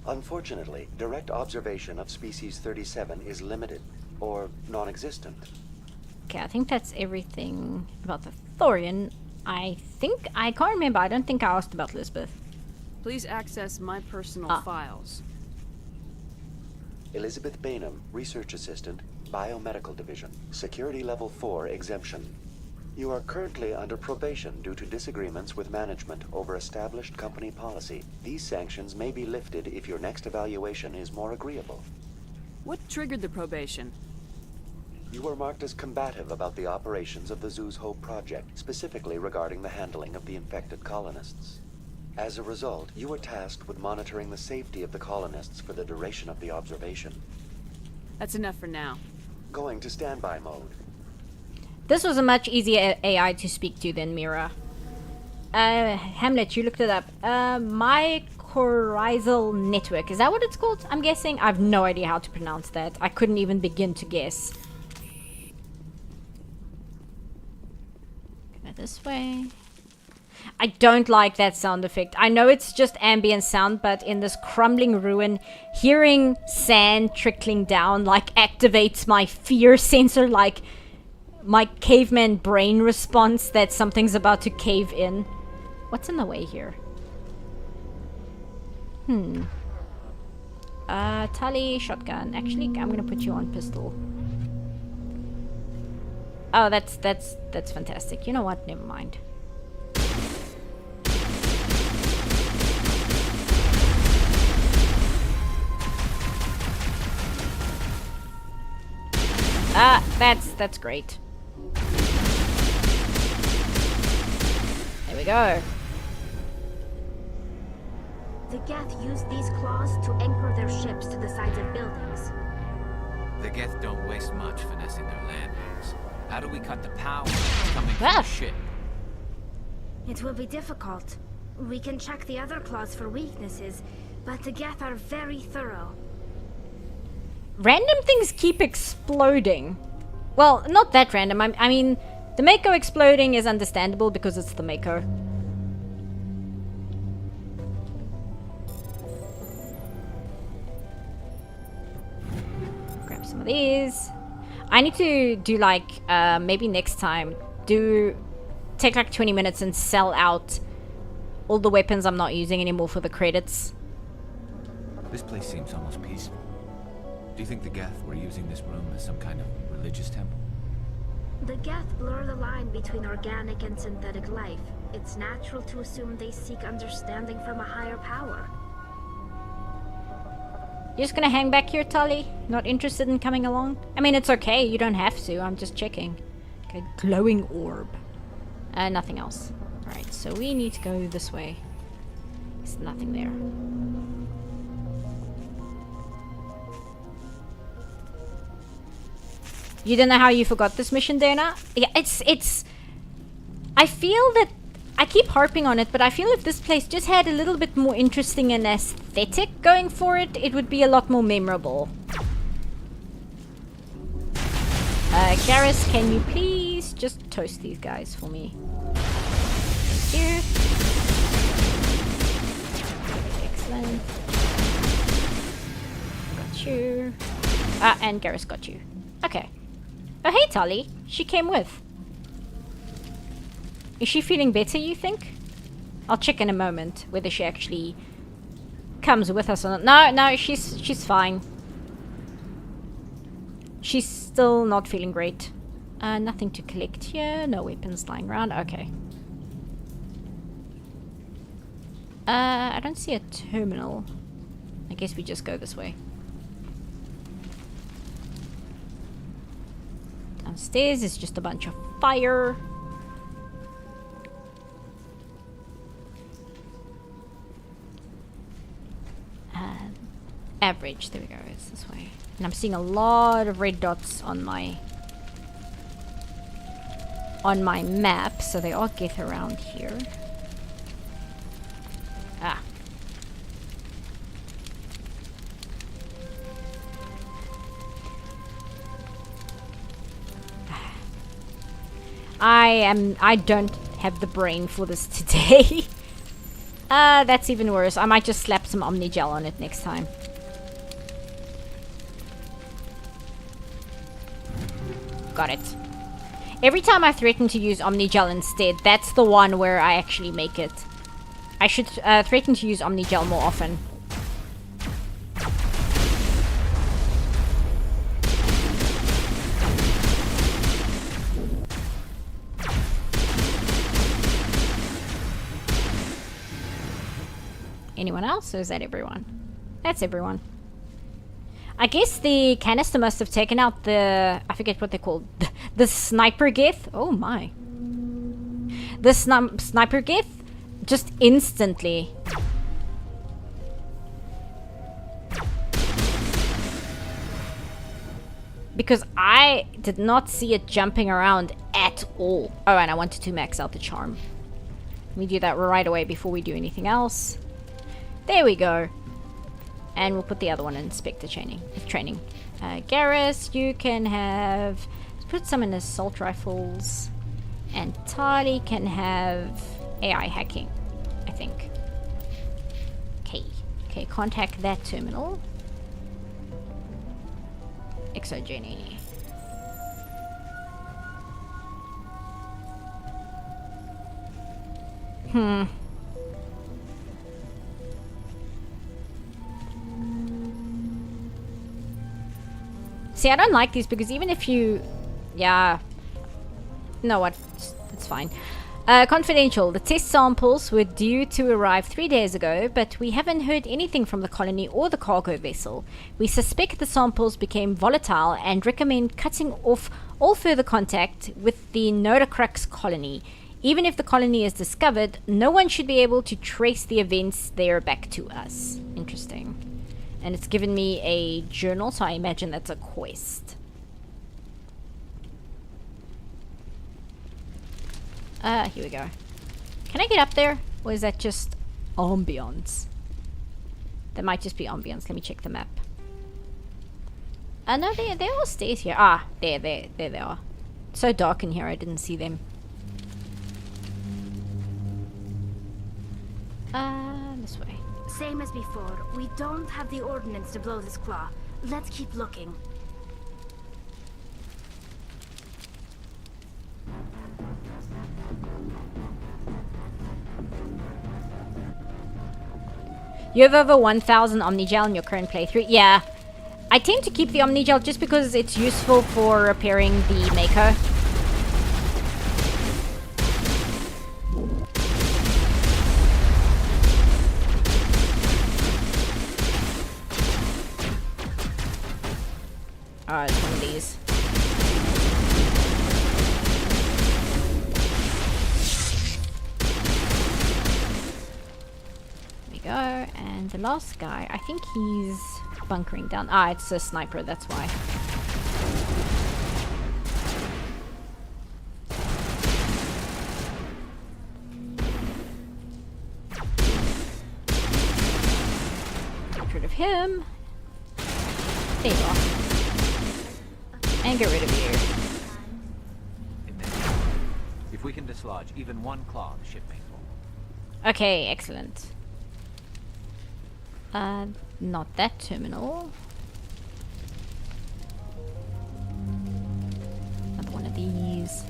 Unfortunately, direct observation of species 37 is limited, or non-existent. Okay, I think that's everything about the Thorian. I can't remember. I don't think I asked about Lisbeth. Please access my personal files. Elizabeth Bainham, Research Assistant, Biomedical Division. Security Level 4 exemption. You are currently under probation due to disagreements with management over established company policy. These sanctions may be lifted if your next evaluation is more agreeable. What triggered the probation? You were marked as combative about the operations of the Zoo's Hope project, specifically regarding the handling of the infected colonists. As a result, you were tasked with monitoring the safety of the colonists for the duration of the observation. That's enough for now. Going to standby mode. This was a much easier AI to speak to than Mira. Hamlet, you looked it up. Mycorrhizal network. Is that what it's called? I'm guessing. I have no idea how to pronounce that. I couldn't even begin to guess. Go this way. I don't like that sound effect. I know it's just ambient sound, but in this crumbling ruin, hearing sand trickling down like activates my fear sensor, like my caveman brain response that something's about to cave in. What's in the way here? Tali shotgun. Actually, I'm gonna put you on pistol. Oh, that's fantastic. You know what? Never mind. That's great. There we go. The Geth use these claws to anchor their ships to the sides of buildings. The Geth don't waste much finessing their landings. How do we cut the power coming from the ship? It will be difficult. We can check the other claws for weaknesses, but the Geth are very thorough. Random things keep exploding. Well, not that random. I mean, the Mako exploding is understandable because it's the Mako. Grab some of these. I need to do like, maybe next time, take like 20 minutes and sell out all the weapons I'm not using anymore for the credits. This place seems almost peaceful. Do you think the Geth were using this room as some kind of religious temple? The Geth blur the line between organic and synthetic life. It's natural to assume they seek understanding from a higher power. You're just gonna hang back here, Tali? Not interested in coming along? I mean, it's okay. You don't have to. I'm just checking. Okay, glowing orb. Nothing else. Alright, so we need to go this way. There's nothing there. You don't know how you forgot this mission, Dana? Yeah, it's... I feel that... I keep harping on it, but I feel if this place just had a little bit more interesting and aesthetic going for it, it would be a lot more memorable. Garrus, can you please just toast these guys for me? Thank you. Excellent. Got you. And Garrus got you. Okay. Oh, hey, Tali. She came with. Is she feeling better, you think? I'll check in a moment whether she actually comes with us or not. No, she's fine. She's still not feeling great. Nothing to collect here. No weapons lying around. Okay. I don't see a terminal. I guess we just go this way. Downstairs is just a bunch of fire. Average, there we go, it's this way. And I'm seeing a lot of red dots on my map, so they all get around here. Ah. I don't have the brain for this today. That's even worse. I might just slap some Omni Gel on it next time. Got it. Every time I threaten to use Omni Gel instead, that's the one where I actually make it. I should threaten to use Omni Gel more often. Anyone else, or is that everyone? That's everyone. I guess the canister must have taken out the... I forget what they're called. The sniper geth. Oh my. The sniper geth just instantly. Because I did not see it jumping around at all. Oh, and I wanted to max out the charm. Let me do that right away before we do anything else. There we go. And we'll put the other one in Spectre training. Garrus, you can have... Let's put some in assault rifles. And Tali can have AI hacking, I think. Okay, contact that terminal. Exogeny. See, I don't like these because even if you... Yeah. You know what? It's fine. Confidential. The test samples were due to arrive 3 days ago, but we haven't heard anything from the colony or the cargo vessel. We suspect the samples became volatile and recommend cutting off all further contact with the Nodacrux colony. Even if the colony is discovered, no one should be able to trace the events there back to us. Interesting. And it's given me a journal, so I imagine that's a quest. Here we go. Can I get up there? Or is that just ambience? That might just be ambience. Let me check the map. No, they all stairs here. Ah, there they are. It's so dark in here, I didn't see them. This way. Same as before. We don't have the ordnance to blow this claw. Let's keep looking. You have over 1,000 Omnigel in your current playthrough? Yeah. I tend to keep the Omnigel just because it's useful for repairing the Mako. the last guy, I think he's bunkering down. Ah, it's a sniper, that's why. Get rid of him. There you are. And get rid of you. If we can dislodge even one claw, the ship may fall. Okay, excellent. Not that terminal. Another one of these.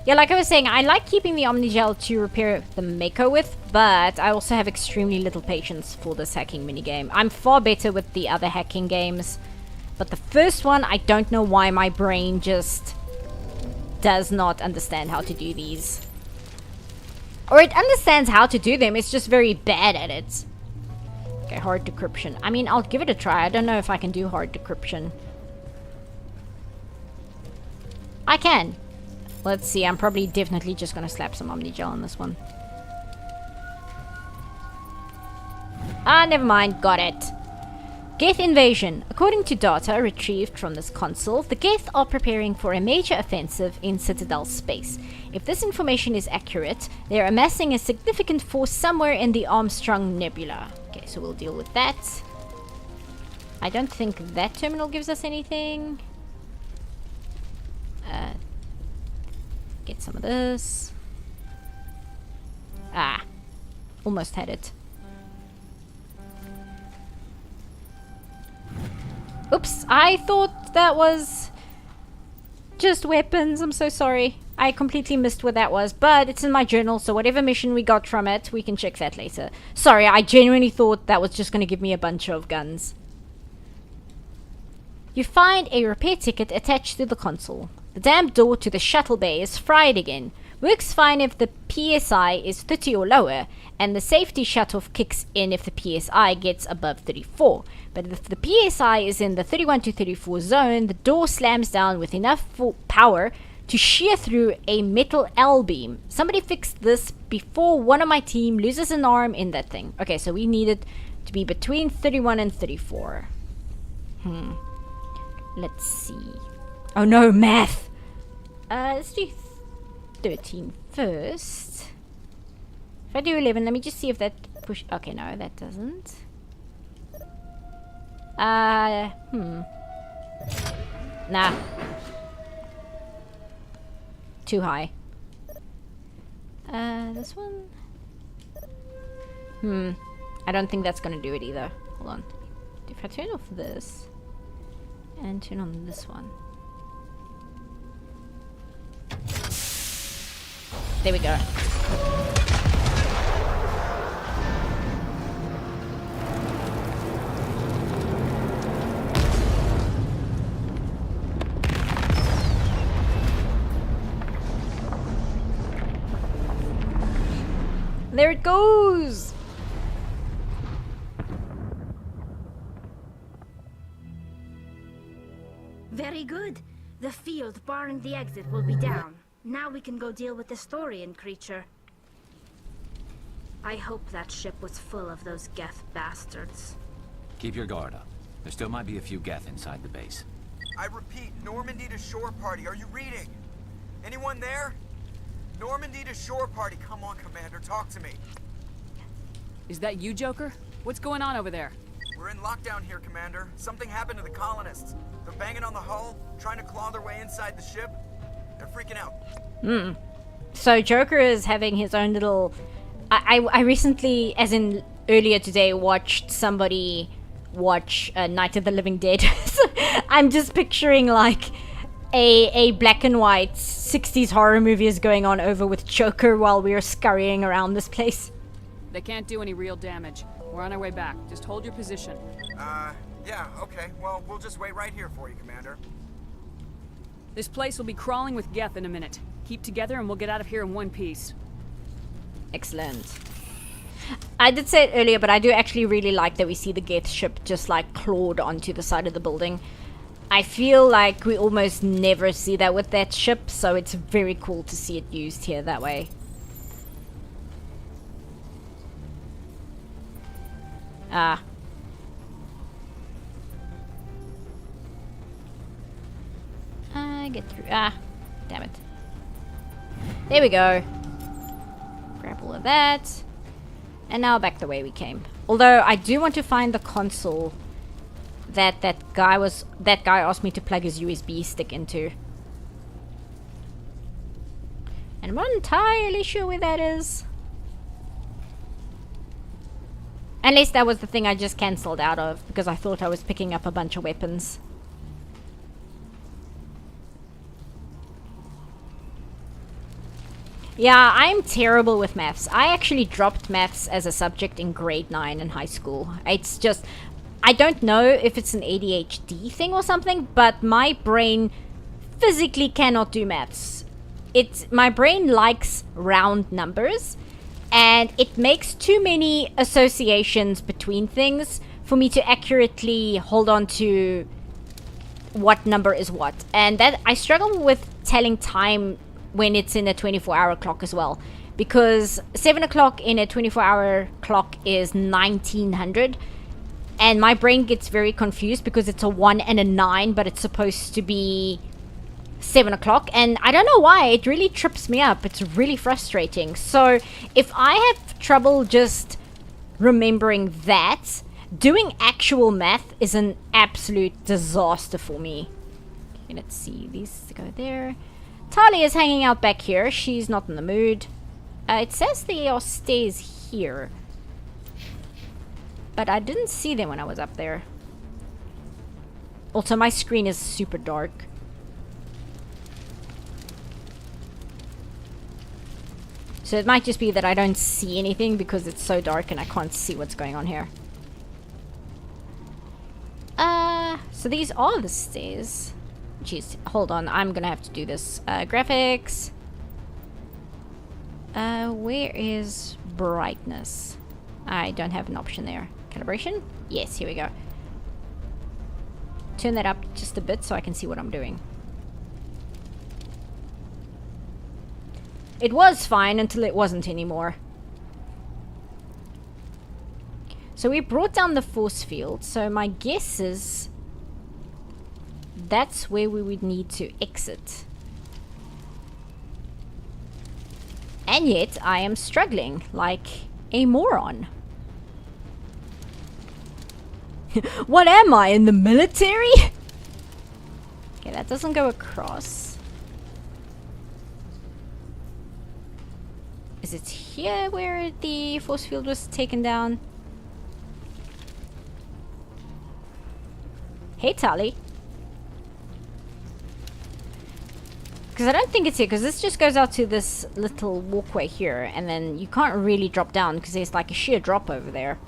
Yeah, like I was saying, I like keeping the Omnigel to repair the Mako with, but I also have extremely little patience for this hacking minigame. I'm far better with the other hacking games, but the first one, I don't know why my brain just does not understand how to do these. Or it understands how to do them, it's just very bad at it. Okay, hard decryption. I mean, I'll give it a try. I don't know if I can do hard decryption. I can. Let's see, I'm probably definitely just gonna slap some Omnigel on this one. Ah, never mind, got it. Geth invasion. According to data retrieved from this console, the Geth are preparing for a major offensive in Citadel space. If this information is accurate, they are amassing a significant force somewhere in the Armstrong Nebula. Okay, so we'll deal with that. I don't think that terminal gives us anything. Get some of this. Ah, almost had it. Oops, I thought that was just weapons. I'm so sorry. I completely missed what that was, but it's in my journal, so whatever mission we got from it, we can check that later. Sorry, I genuinely thought that was just going to give me a bunch of guns. You find a repair ticket attached to the console. The damp door to the shuttle bay is fried again. Works fine if the PSI is 30 or lower, and the safety shutoff kicks in if the PSI gets above 34. But if the PSI is in the 31 to 34 zone, the door slams down with enough power to shear through a metal L-beam. Somebody fixed this before one of my team loses an arm in that thing. Okay, so we need it to be between 31 and 34. Let's see. Oh no, math! Let's do 13 first. If I do 11, let me just see if that push... Okay, no, that doesn't. Nah. Too high. This one? I don't think that's gonna do it either. Hold on. If I turn off this and turn on this one. There we go. There it goes! Very good. The field barring the exit will be down. Now we can go deal with the Storian creature. I hope that ship was full of those Geth bastards. Keep your guard up. There still might be a few Geth inside the base. I repeat, Normandy to shore party. Are you reading? Anyone there? Normandy to shore party. Come on, Commander, talk to me. Is that you, Joker? What's going on over there? We're in lockdown here, Commander. Something happened to the colonists. They're banging on the hull, trying to claw their way inside the ship. They're freaking out. So Joker is having his own little... I recently, as in earlier today, watched somebody watch Night of the Living Dead. So I'm just picturing like a black and white 60s horror movie is going on over with Joker while we are scurrying around this place. They can't do any real damage. We're on our way back. Just hold your position. Yeah, okay. Well, we'll just wait right here for you, Commander. This place will be crawling with Geth in a minute. Keep together and we'll get out of here in one piece. Excellent. I did say it earlier, but I do actually really like that we see the Geth ship just like clawed onto the side of the building. I feel like we almost never see that with that ship, so it's very cool to see it used here that way. Get through. Damn it. There we go. Grab all of that. And now back the way we came. Although I do want to find the console that guy asked me to plug his USB stick into. And I'm not entirely sure where that is. Unless that was the thing I just cancelled out of because I thought I was picking up a bunch of weapons. Yeah, I'm terrible with maths. I actually dropped maths as a subject in grade 9 in high school. It's just, I don't know if it's an ADHD thing or something, but my brain physically cannot do maths. My brain likes round numbers, and it makes too many associations between things for me to accurately hold on to what number is what. And that I struggle with telling time when it's in a 24-hour clock as well, because 7 o'clock in a 24-hour clock is 1900, and my brain gets very confused because it's a 1 and a 9, but it's supposed to be 7 o'clock, and I don't know why. It really trips me up. It's really frustrating. So if I have trouble just remembering that, doing actual math is an absolute disaster for me. Okay, let's see. These go there. Tali is hanging out back here. She's not in the mood. It says there are stairs here, but I didn't see them when I was up there. Also, my screen is super dark. So it might just be that I don't see anything because it's so dark and I can't see what's going on here. So these are the stairs. Jeez, hold on. I'm gonna have to do this. Graphics. Where is brightness? I don't have an option there. Calibration? Yes, here we go. Turn that up just a bit so I can see what I'm doing. It was fine until it wasn't anymore. So we brought down the force field, so my guess is that's where we would need to exit. And yet I am struggling like a moron. What am I, in the military? Okay, that doesn't go across. Is it here where the force field was taken down? Hey, Tali. Because I don't think it's here, because this just goes out to this little walkway here, and then you can't really drop down because there's like a sheer drop over there.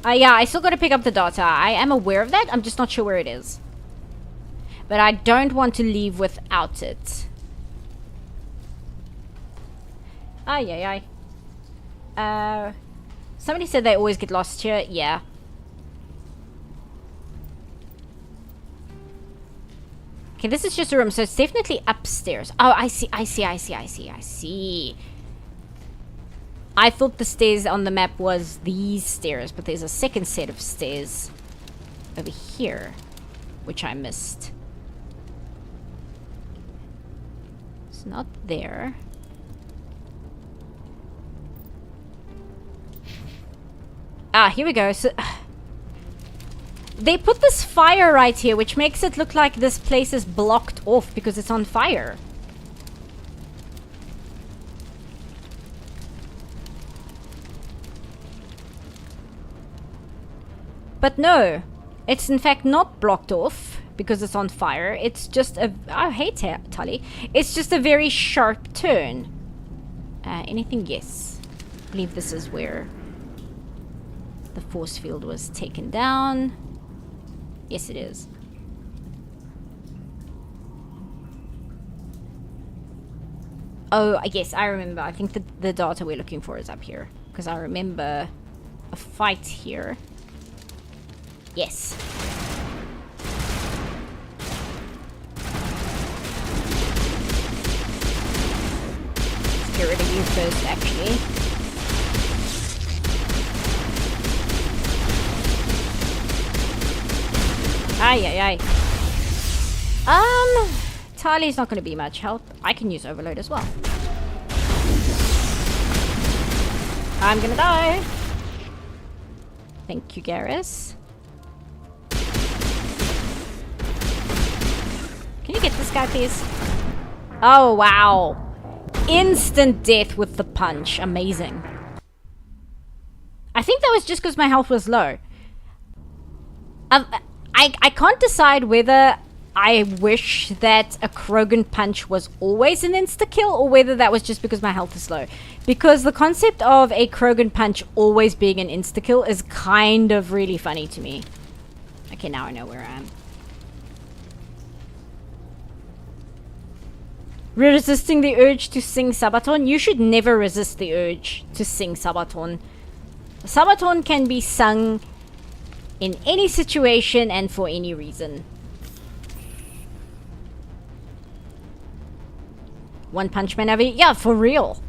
Yeah, I still got to pick up the data. I am aware of that. I'm just not sure where it is. But I don't want to leave without it. Ay. Somebody said they always get lost here. Yeah. Okay, this is just a room, so it's definitely upstairs. Oh, I see. I thought the stairs on the map was these stairs, but there's a second set of stairs over here, which I missed. It's not there. Ah, here we go. So they put this fire right here, which makes it look like this place is blocked off because it's on fire. But no, it's in fact not blocked off because it's on fire. It's just a... Oh, hey, Tali. It's just a very sharp turn. Anything? Yes. I believe this is where the force field was taken down. Yes, it is. Oh, yes, I remember. I think the data we're looking for is up here. Because I remember a fight here. Yes. Let's get rid of you first, actually. Ay. Tali's not going to be much help. I can use Overload as well. I'm gonna die. Thank you, Garrus. Can you get this guy, please? Oh, wow. Instant death with the punch. Amazing. I think that was just because my health was low. I can't decide whether I wish that a Krogan punch was always an insta-kill or whether that was just because my health is low. Because the concept of a Krogan punch always being an insta-kill is kind of really funny to me. Okay, now I know where I am. Resisting the urge to sing Sabaton? You should never resist the urge to sing Sabaton. Sabaton can be sung in any situation and for any reason. One Punch Man Navi? Yeah, for real.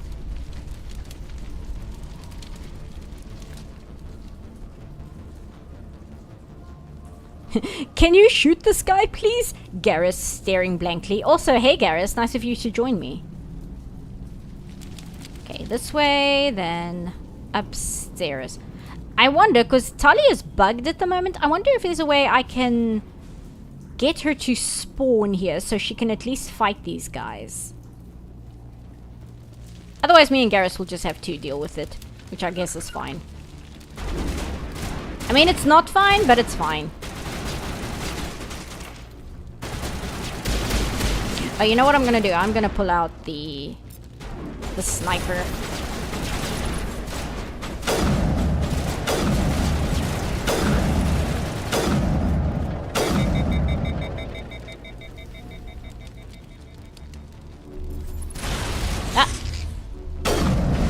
Can you shoot this guy, please? Garrus staring blankly. Also, hey Garrus, nice of you to join me. Okay, this way, then upstairs. I wonder, because Tali is bugged at the moment, I wonder if there's a way I can get her to spawn here so she can at least fight these guys. Otherwise, me and Garrus will just have to deal with it, which I guess is fine. I mean, it's not fine, but it's fine. Oh, you know what I'm gonna do? I'm gonna pull out the sniper.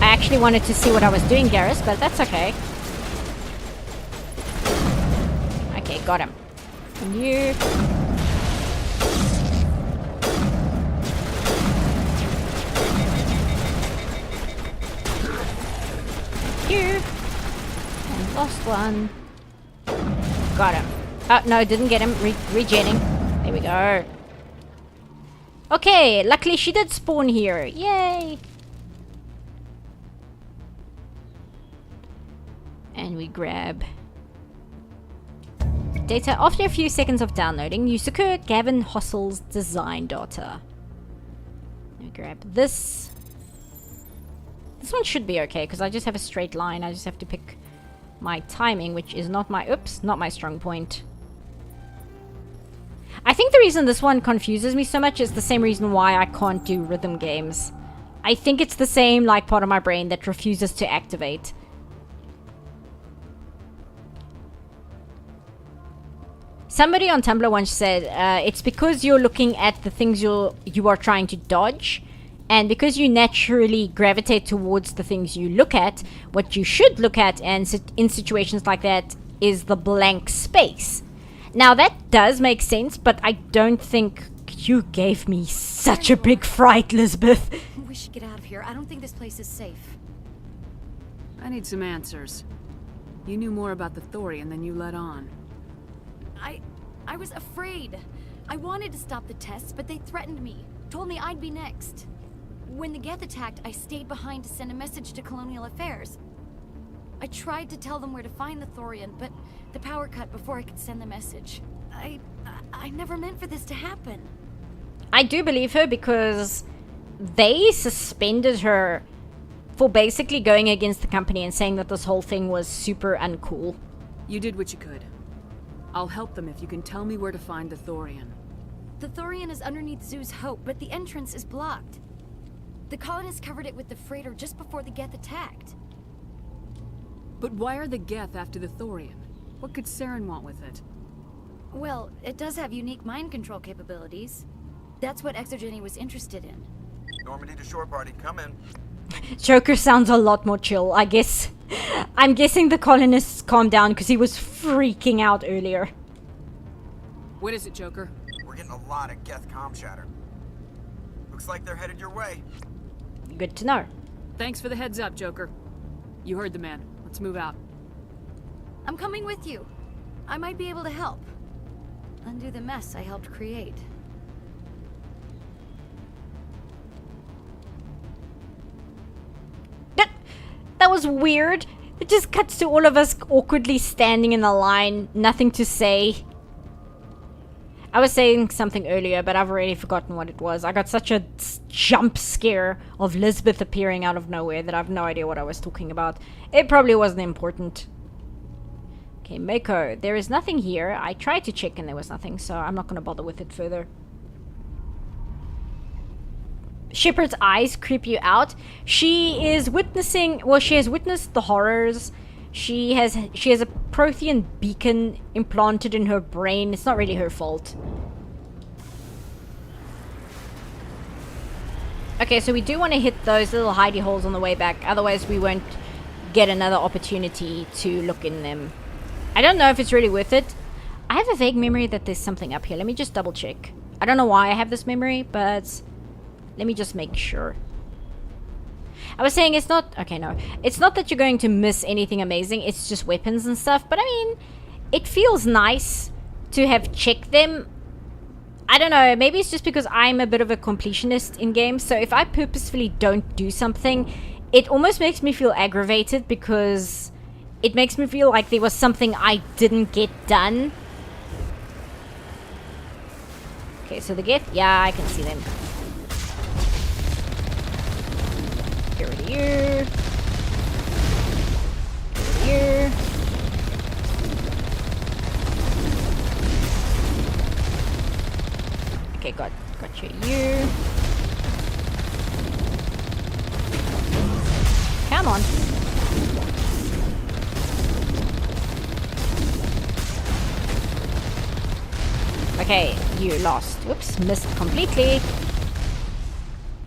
I actually wanted to see what I was doing, Garrus, but that's okay. Okay, got him. And you... you. And lost one. Got him. Oh, no, didn't get him. Regenning. There we go. Okay, luckily she did spawn here. Yay! And we grab data. After a few seconds of downloading, you secure Gavin Hossel's design data. We grab this. This one should be okay, because I just have a straight line. I just have to pick my timing, which is not my... oops, not my strong point. I think the reason this one confuses me so much is the same reason why I can't do rhythm games. I think it's the same, like, part of my brain that refuses to activate. Somebody on Tumblr once said, it's because you're looking at the things you are trying to dodge, and because you naturally gravitate towards the things you look at, what you should look at in situations like that is the blank space. Now that does make sense, but I don't think you gave me such a big fright, Lisbeth. We should get out of here. I don't think this place is safe. I need some answers. You knew more about the Thorian than you let on. I was afraid. I wanted to stop the tests, but they threatened me. Told me I'd be next. When the Geth attacked, I stayed behind to send a message to Colonial Affairs. I tried to tell them where to find the Thorian, but the power cut before I could send the message. I never meant for this to happen. I do believe her because they suspended her for basically going against the company and saying that this whole thing was super uncool. You did what you could. I'll help them if you can tell me where to find the Thorian. The Thorian is underneath Zoo's Hope, but the entrance is blocked. The colonists covered it with the freighter just before the Geth attacked. But why are the Geth after the Thorian? What could Saren want with it? Well, it does have unique mind control capabilities. That's what Exogeny was interested in. Normandy to shore party, come in. Joker sounds a lot more chill, I guess. I'm guessing the colonists calmed down because he was freaking out earlier. What is it, Joker? We're getting a lot of Geth comm chatter. Looks like they're headed your way. Good to know. Thanks for the heads up, Joker. You heard the man. Let's move out. I'm coming with you. I might be able to help. Undo the mess I helped create. That was weird. It just cuts to all of us awkwardly standing in a line, nothing to say. I was saying something earlier, but I've already forgotten what it was. I got such a jump scare of Lisbeth appearing out of nowhere that I have no idea what I was talking about. It probably wasn't important. Okay, Mako. There is nothing here. I tried to check and there was nothing, so I'm not going to bother with it further. Shepard's eyes creep you out. She is witnessing... Well, she has witnessed the horrors. She has a Prothean beacon implanted in her brain. It's not really her fault. Okay, so we do want to hit those little hidey holes on the way back. Otherwise, we won't get another opportunity to look in them. I don't know if it's really worth it. I have a vague memory that there's something up here. Let me just double check. I don't know why I have this memory, but let me just make sure. I was saying it's not... Okay, no. It's not that you're going to miss anything amazing. It's just weapons and stuff. But I mean, it feels nice to have checked them. I don't know. Maybe it's just because I'm a bit of a completionist in games. So if I purposefully don't do something, it almost makes me feel aggravated because it makes me feel like there was something I didn't get done. Okay, so the Geth. Yeah, I can see them. Get rid of you. Get rid of you. Okay, got you. Come on. Okay, you lost. Whoops, missed completely.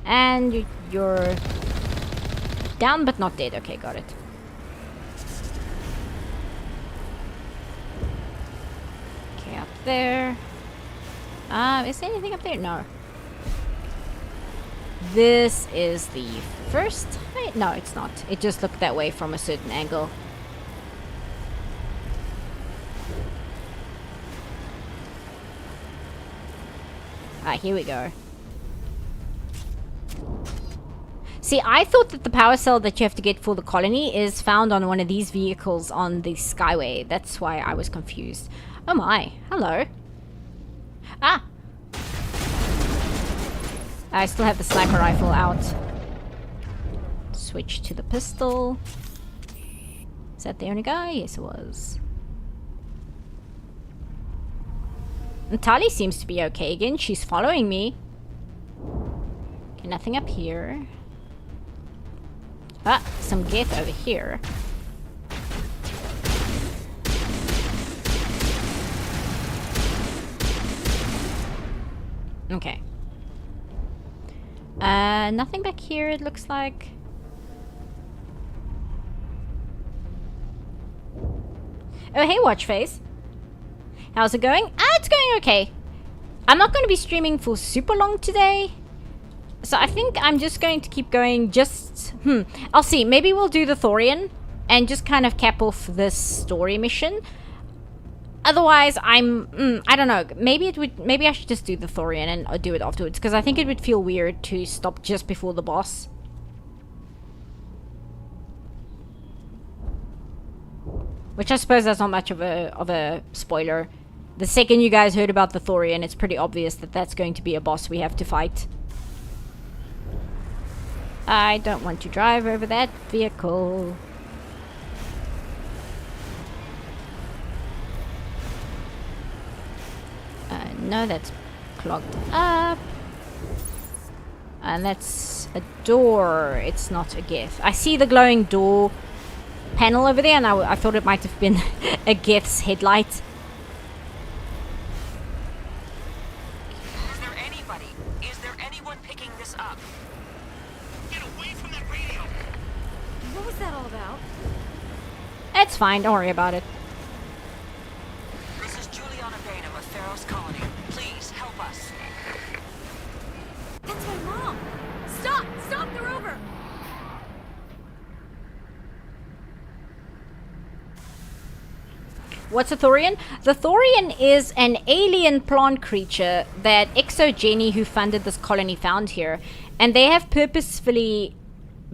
And you're down but not dead. Okay, got it. Okay, up there. Is there anything up there? No. This is the first height? No, it's not. It just looked that way from a certain angle. Ah, here we go. See, I thought that the power cell that you have to get for the colony is found on one of these vehicles on the Skyway. That's why I was confused. Oh my. Hello. Ah! I still have the sniper rifle out. Switch to the pistol. Is that the only guy? Yes, it was. And Tali seems to be okay again. She's following me. Okay, nothing up here. Ah, some Geth over here. Okay. Nothing back here, it looks like. Oh, hey, Watchface. How's it going? Ah, it's going okay. I'm not going to be streaming for super long today. So I think I'm just going to keep going just... I'll see. Maybe we'll do the Thorian and just kind of cap off this story mission. Otherwise, I don't know. Maybe I should just do the Thorian and do it afterwards, because I think it would feel weird to stop just before the boss. Which I suppose that's not much of a spoiler. The second you guys heard about the Thorian, it's pretty obvious that that's going to be a boss we have to fight. I don't want to drive over that vehicle. No, that's clogged up. And that's a door. It's not a Geth. I see the glowing door panel over there, and I thought it might have been a Geth's headlight. Is there anybody? Is there anyone picking this up? Get away from that radio! What was that all about? It's fine. Don't worry about it. This is Juliana Bainham of Pharaoh's Colony. Please help us. That's my mom! Stop! Stop the rover! What's a Thorian? The Thorian is an alien plant creature that Exogeny, who funded this colony, found here. And they have purposefully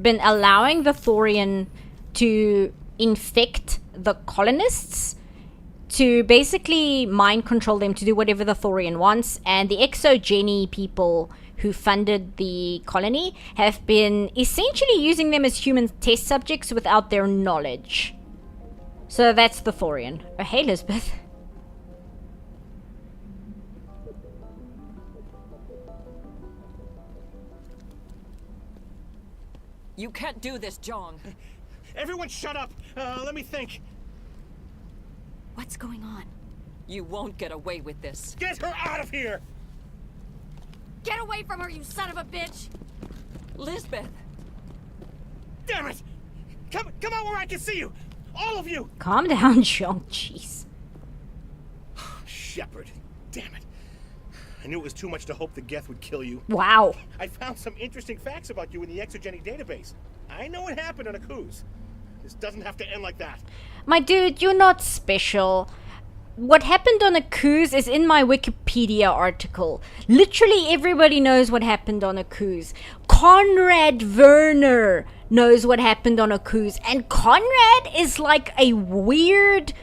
been allowing the Thorian to infect the colonists, to basically mind control them, to do whatever the Thorian wants. And the Exogeny people who funded the colony have been essentially using them as human test subjects without their knowledge. So that's the Thorian. Oh, hey, Elizabeth. You can't do this, Jong. Everyone shut up! Let me think. What's going on? You won't get away with this. Get her out of here! Get away from her, you son of a bitch! Lisbeth! Damn it! Come out where I can see you! All of you! Calm down, Jong. Jeez. Shepard. Damn it. I knew it was too much to hope the Geth would kill you. Wow. I found some interesting facts about you in the Exogeny database. I know what happened on Akuz. This doesn't have to end like that. My dude, you're not special. What happened on Akuz is in my Wikipedia article. Literally everybody knows what happened on Akuz. Conrad Werner knows what happened on Akuz. And Conrad is like a weird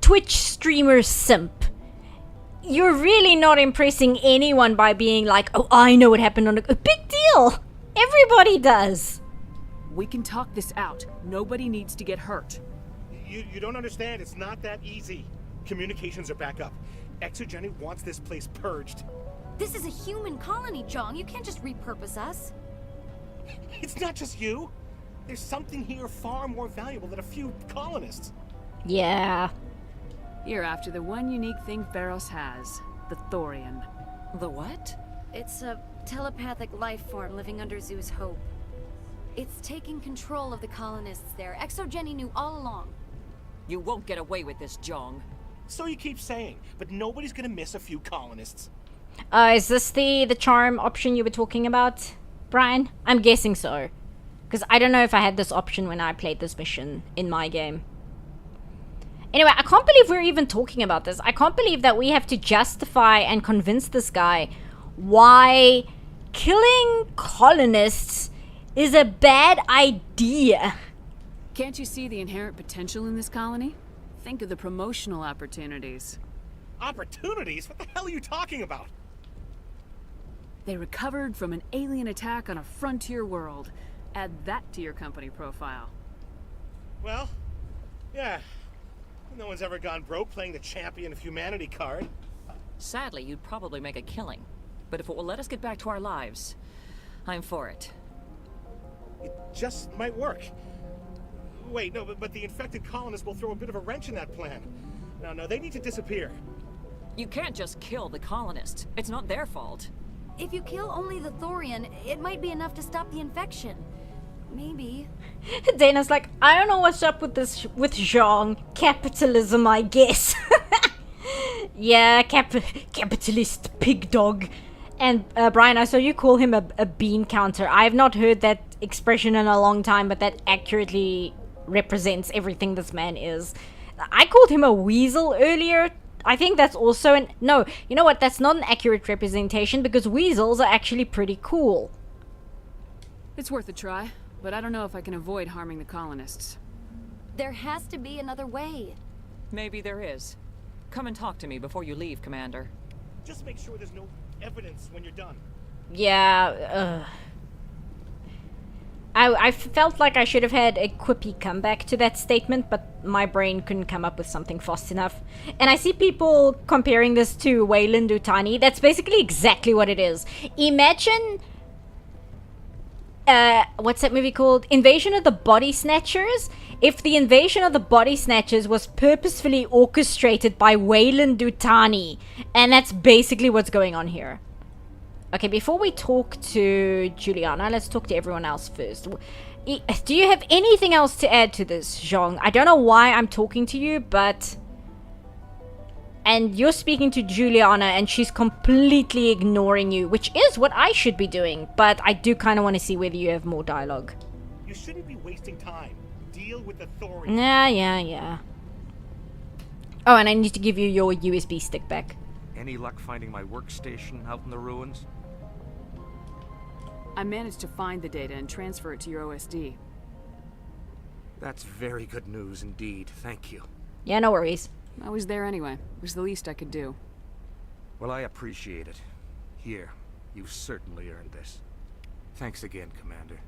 Twitch streamer simp. You're really not impressing anyone by being like, oh, I know what happened on Akuz. Big deal! Everybody does. We can talk this out. Nobody needs to get hurt. You don't understand. It's not that easy. Communications are back up. Exogeny wants this place purged. This is a human colony, Jong. You can't just repurpose us. It's not just you. There's something here far more valuable than a few colonists. Yeah. You're after the one unique thing Feros has. The Thorian. The what? It's a telepathic life form living under Zeus Hope. It's taking control of the colonists there. Exogeny knew all along. You won't get away with this, Jong. So you keep saying, but nobody's gonna miss a few colonists. Is this the charm option you were talking about, Brian? I'm guessing so. Because I don't know if I had this option when I played this mission in my game. Anyway, I can't believe we're even talking about this. I can't believe that we have to justify and convince this guy why killing colonists is a bad idea. Can't you see the inherent potential in this colony? Think of the promotional opportunities. Opportunities? What the hell are you talking about? They recovered from an alien attack on a frontier world. Add that to your company profile. Well, yeah. No one's ever gone broke playing the champion of humanity card. Sadly, you'd probably make a killing. But if it will let us get back to our lives, I'm for it. It just might work. Wait, no, but the infected colonists will throw a bit of a wrench in that plan. No, they need to disappear. You can't just kill the colonists. It's not their fault. If you kill only the Thorian, it might be enough to stop the infection. Maybe. Dana's like, I don't know what's up with this, with Zhang. Capitalism, I guess. Yeah, capitalist pig dog. And Brian, I saw you call him a bean counter. I have not heard that expression in a long time, but that accurately represents everything this man is. I called him a weasel earlier. I think that's also no, you know what? That's not an accurate representation because weasels are actually pretty cool. It's worth a try, but I don't know if I can avoid harming the colonists. There has to be another way. Maybe there is. Come and talk to me before you leave, Commander. Just make sure there's no evidence when you're done. Yeah, I felt like I should have had a quippy comeback to that statement, but my brain couldn't come up with something fast enough. And I see people comparing this to Weyland-Yutani. That's basically exactly what it is. Imagine... what's that movie called? Invasion of the Body Snatchers? If the Invasion of the Body Snatchers was purposefully orchestrated by Weyland-Yutani. And that's basically what's going on here. Okay, before we talk to Juliana, let's talk to everyone else first. Do you have anything else to add to this, Zhang? I don't know why I'm talking to you, but... And you're speaking to Juliana, and she's completely ignoring you, which is what I should be doing. But I do kind of want to see whether you have more dialogue. You shouldn't be wasting time. Deal with the Thorian. Yeah. Oh, and I need to give you your USB stick back. Any luck finding my workstation out in the ruins? I managed to find the data and transfer it to your OSD. That's very good news indeed. Thank you. Yeah, no worries. I was there anyway. It was the least I could do. Well, I appreciate it. Here, you've certainly earned this. Thanks again, Commander.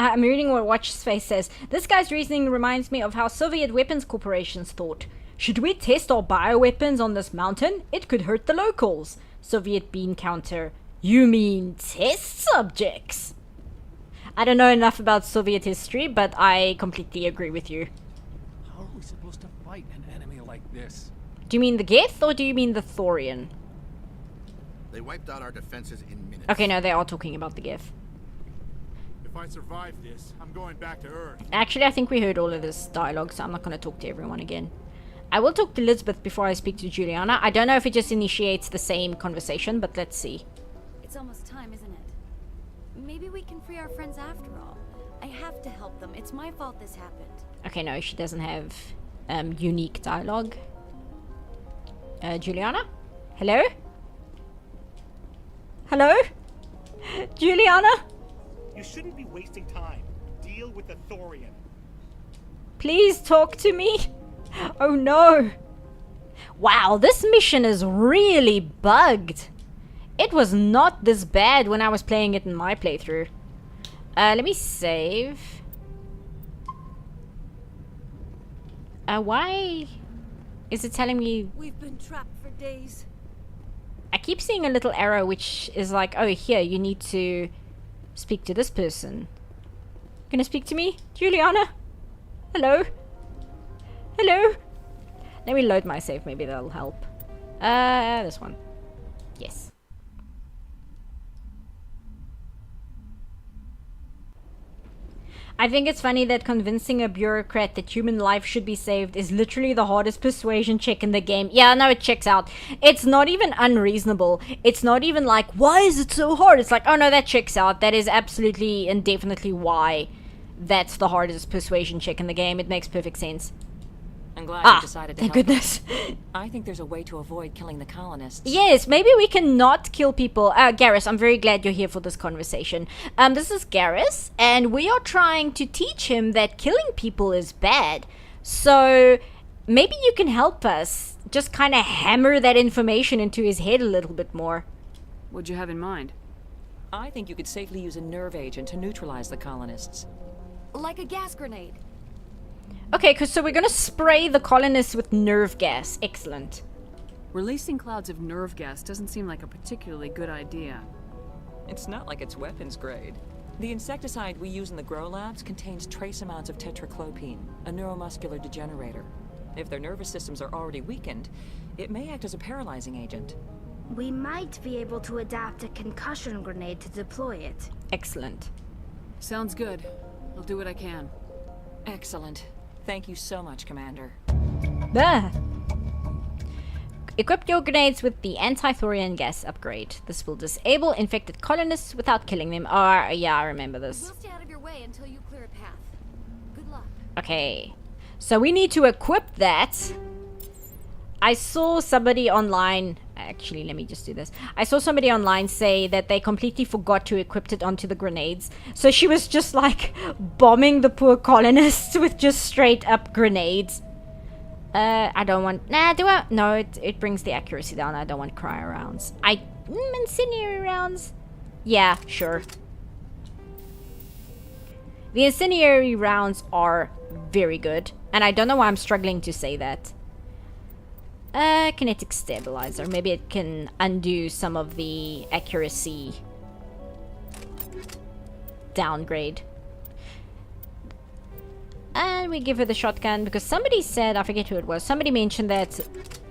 I'm reading what Watchface says. This guy's reasoning reminds me of how Soviet weapons corporations thought. Should we test our bioweapons on this mountain? It could hurt the locals. Soviet bean counter. You mean test subjects? I don't know enough about Soviet history, but I completely agree with you. How are we supposed to fight an enemy like this? Do you mean the Geth or do you mean the Thorian? They wiped out our defenses in minutes. Okay, no, they are talking about the Geth. If I survive this, I'm going back to Earth. Actually, I think we heard all of this dialogue, so I'm not going to talk to everyone again. I will talk to Elizabeth before I speak to Juliana. I don't know if it just initiates the same conversation, but let's see. It's almost time, isn't it? Maybe we can free our friends after all. I have to help them. It's my fault this happened. Okay, no, she doesn't have unique dialogue. Juliana? Hello? Hello? Juliana? You shouldn't be wasting time. Deal with the Thorian. Please talk to me. Oh no. Wow, this mission is really bugged. It was not this bad when I was playing it in my playthrough. Let me save. Why is it telling me? We've been trapped for days. I keep seeing a little arrow which is like, oh, here, you need to speak to this person. Gonna speak to me? Juliana? Hello? Hello? Let me load my save, maybe that'll help. This one. Yes. I think it's funny that convincing a bureaucrat that human life should be saved is literally the hardest persuasion check in the game. Yeah, no, it checks out. It's not even unreasonable. It's not even like, why is it so hard? It's like, oh no, that checks out. That is absolutely and definitely why that's the hardest persuasion check in the game. It makes perfect sense. I'm glad you decided to thank help goodness. us. I think there's a way to avoid killing the colonists. Yes, maybe we can not kill people. Garrus, I'm very glad you're here for this conversation. This is Garrus, and we are trying to teach him that killing people is bad. So maybe you can help us just kind of hammer that information into his head a little bit more. What'd you have in mind? I think you could safely use a nerve agent to neutralize the colonists. Like a gas grenade. Okay, so we're gonna spray the colonists with nerve gas. Excellent. Releasing clouds of nerve gas doesn't seem like a particularly good idea. It's not like it's weapons grade. The insecticide we use in the grow labs contains trace amounts of tetraclopine, a neuromuscular degenerator. If their nervous systems are already weakened, it may act as a paralyzing agent. We might be able to adapt a concussion grenade to deploy it. Excellent. Sounds good. I'll do what I can. Excellent. Thank you so much, Commander. Bah. Equip your grenades with the anti-thorian gas upgrade. This will disable infected colonists without killing them. Oh, yeah, I remember this. We'll stay out of your way until you clear a path. Good luck. Okay. So we need to equip that. I saw somebody online... Actually, let me just do this. I saw somebody online say that they completely forgot to equip it onto the grenades. So she was just like bombing the poor colonists with just straight up grenades. I don't want... Nah, do I? No, it brings the accuracy down. I don't want cryo rounds. Incendiary rounds? Yeah, sure. The incendiary rounds are very good. And I don't know why I'm struggling to say that. Kinetic stabilizer. Maybe it can undo some of the accuracy downgrade. And we give her the shotgun because somebody said, I forget who it was, somebody mentioned that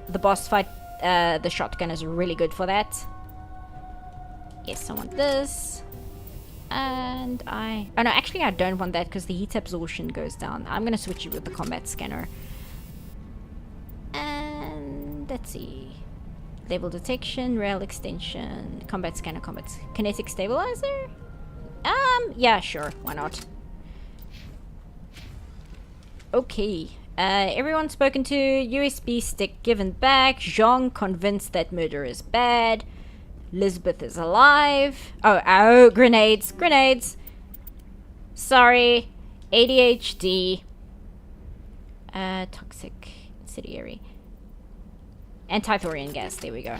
the boss fight, the shotgun is really good for that. Yes, I want this. And oh no, actually I don't want that because the heat absorption goes down. I'm gonna switch it with the combat scanner. And let's see. Level detection, rail extension, combat scanner, kinetic stabilizer? Yeah, sure, why not? Okay. Everyone spoken to. USB stick given back. Jean convinced that murder is bad. Lisbeth is alive. Oh, grenades. Grenades. Sorry. ADHD. Toxic incendiary. Anti-thorian gas. There we go.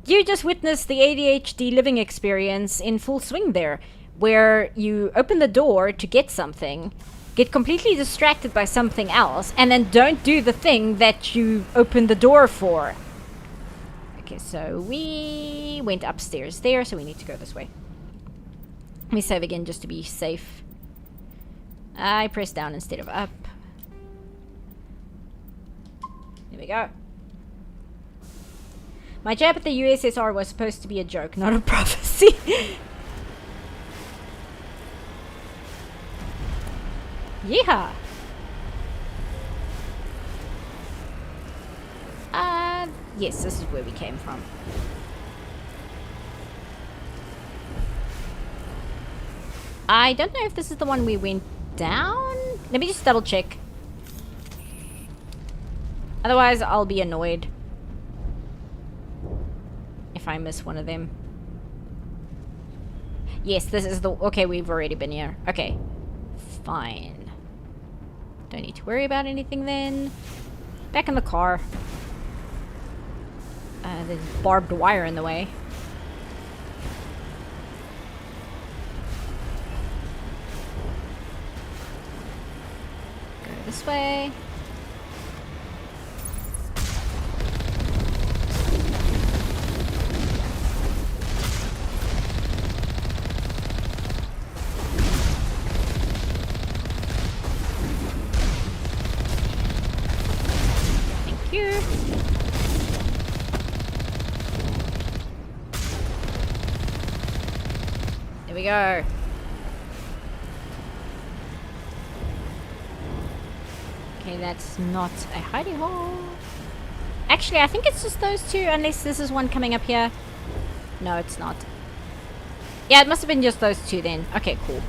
You just witnessed the ADHD living experience in full swing there, where you open the door to get something, get completely distracted by something else, and then don't do the thing that you opened the door for. Okay, so we went upstairs there, so we need to go this way. Let me save again just to be safe. I pressed down instead of up. There we go. My jab at the USSR was supposed to be a joke, not a prophecy. Yeehaw! Yes, this is where we came from. I don't know if this is the one we went down. Let me just double check. Otherwise, I'll be annoyed if I miss one of them. Yes, this is the... Okay, we've already been here. Okay. Fine. Don't need to worry about anything then. Back in the car. There's barbed wire in the way. Go this way. There we go. Okay, that's not a hiding hole. Actually, I think it's just those two, unless this is one coming up here. No, it's not. Yeah, it must have been just those two then. Okay, cool.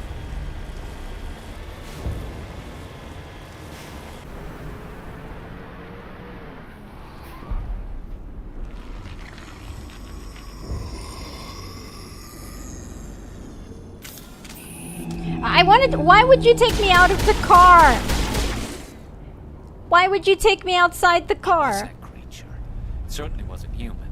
Why would you take me out of the car? Why would you take me outside the car? That creature. It certainly wasn't human.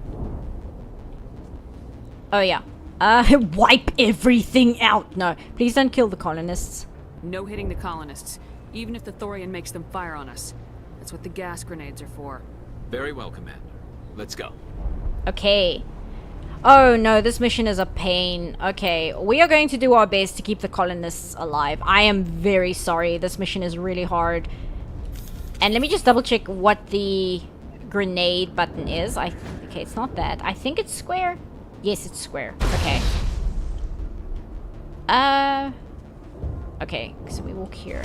Oh yeah. Wipe everything out. No, please don't kill the colonists. No hitting the colonists, even if the Thorian makes them fire on us. That's what the gas grenades are for. Very well, Commander. Let's go. Okay. Oh no, this mission is a pain. Okay, we are going to do our best to keep the colonists alive. I am very sorry. This mission is really hard. And let me just double check what the grenade button is. Okay, it's not that. I think it's square. Yes, it's square. Okay. Okay, so we walk here.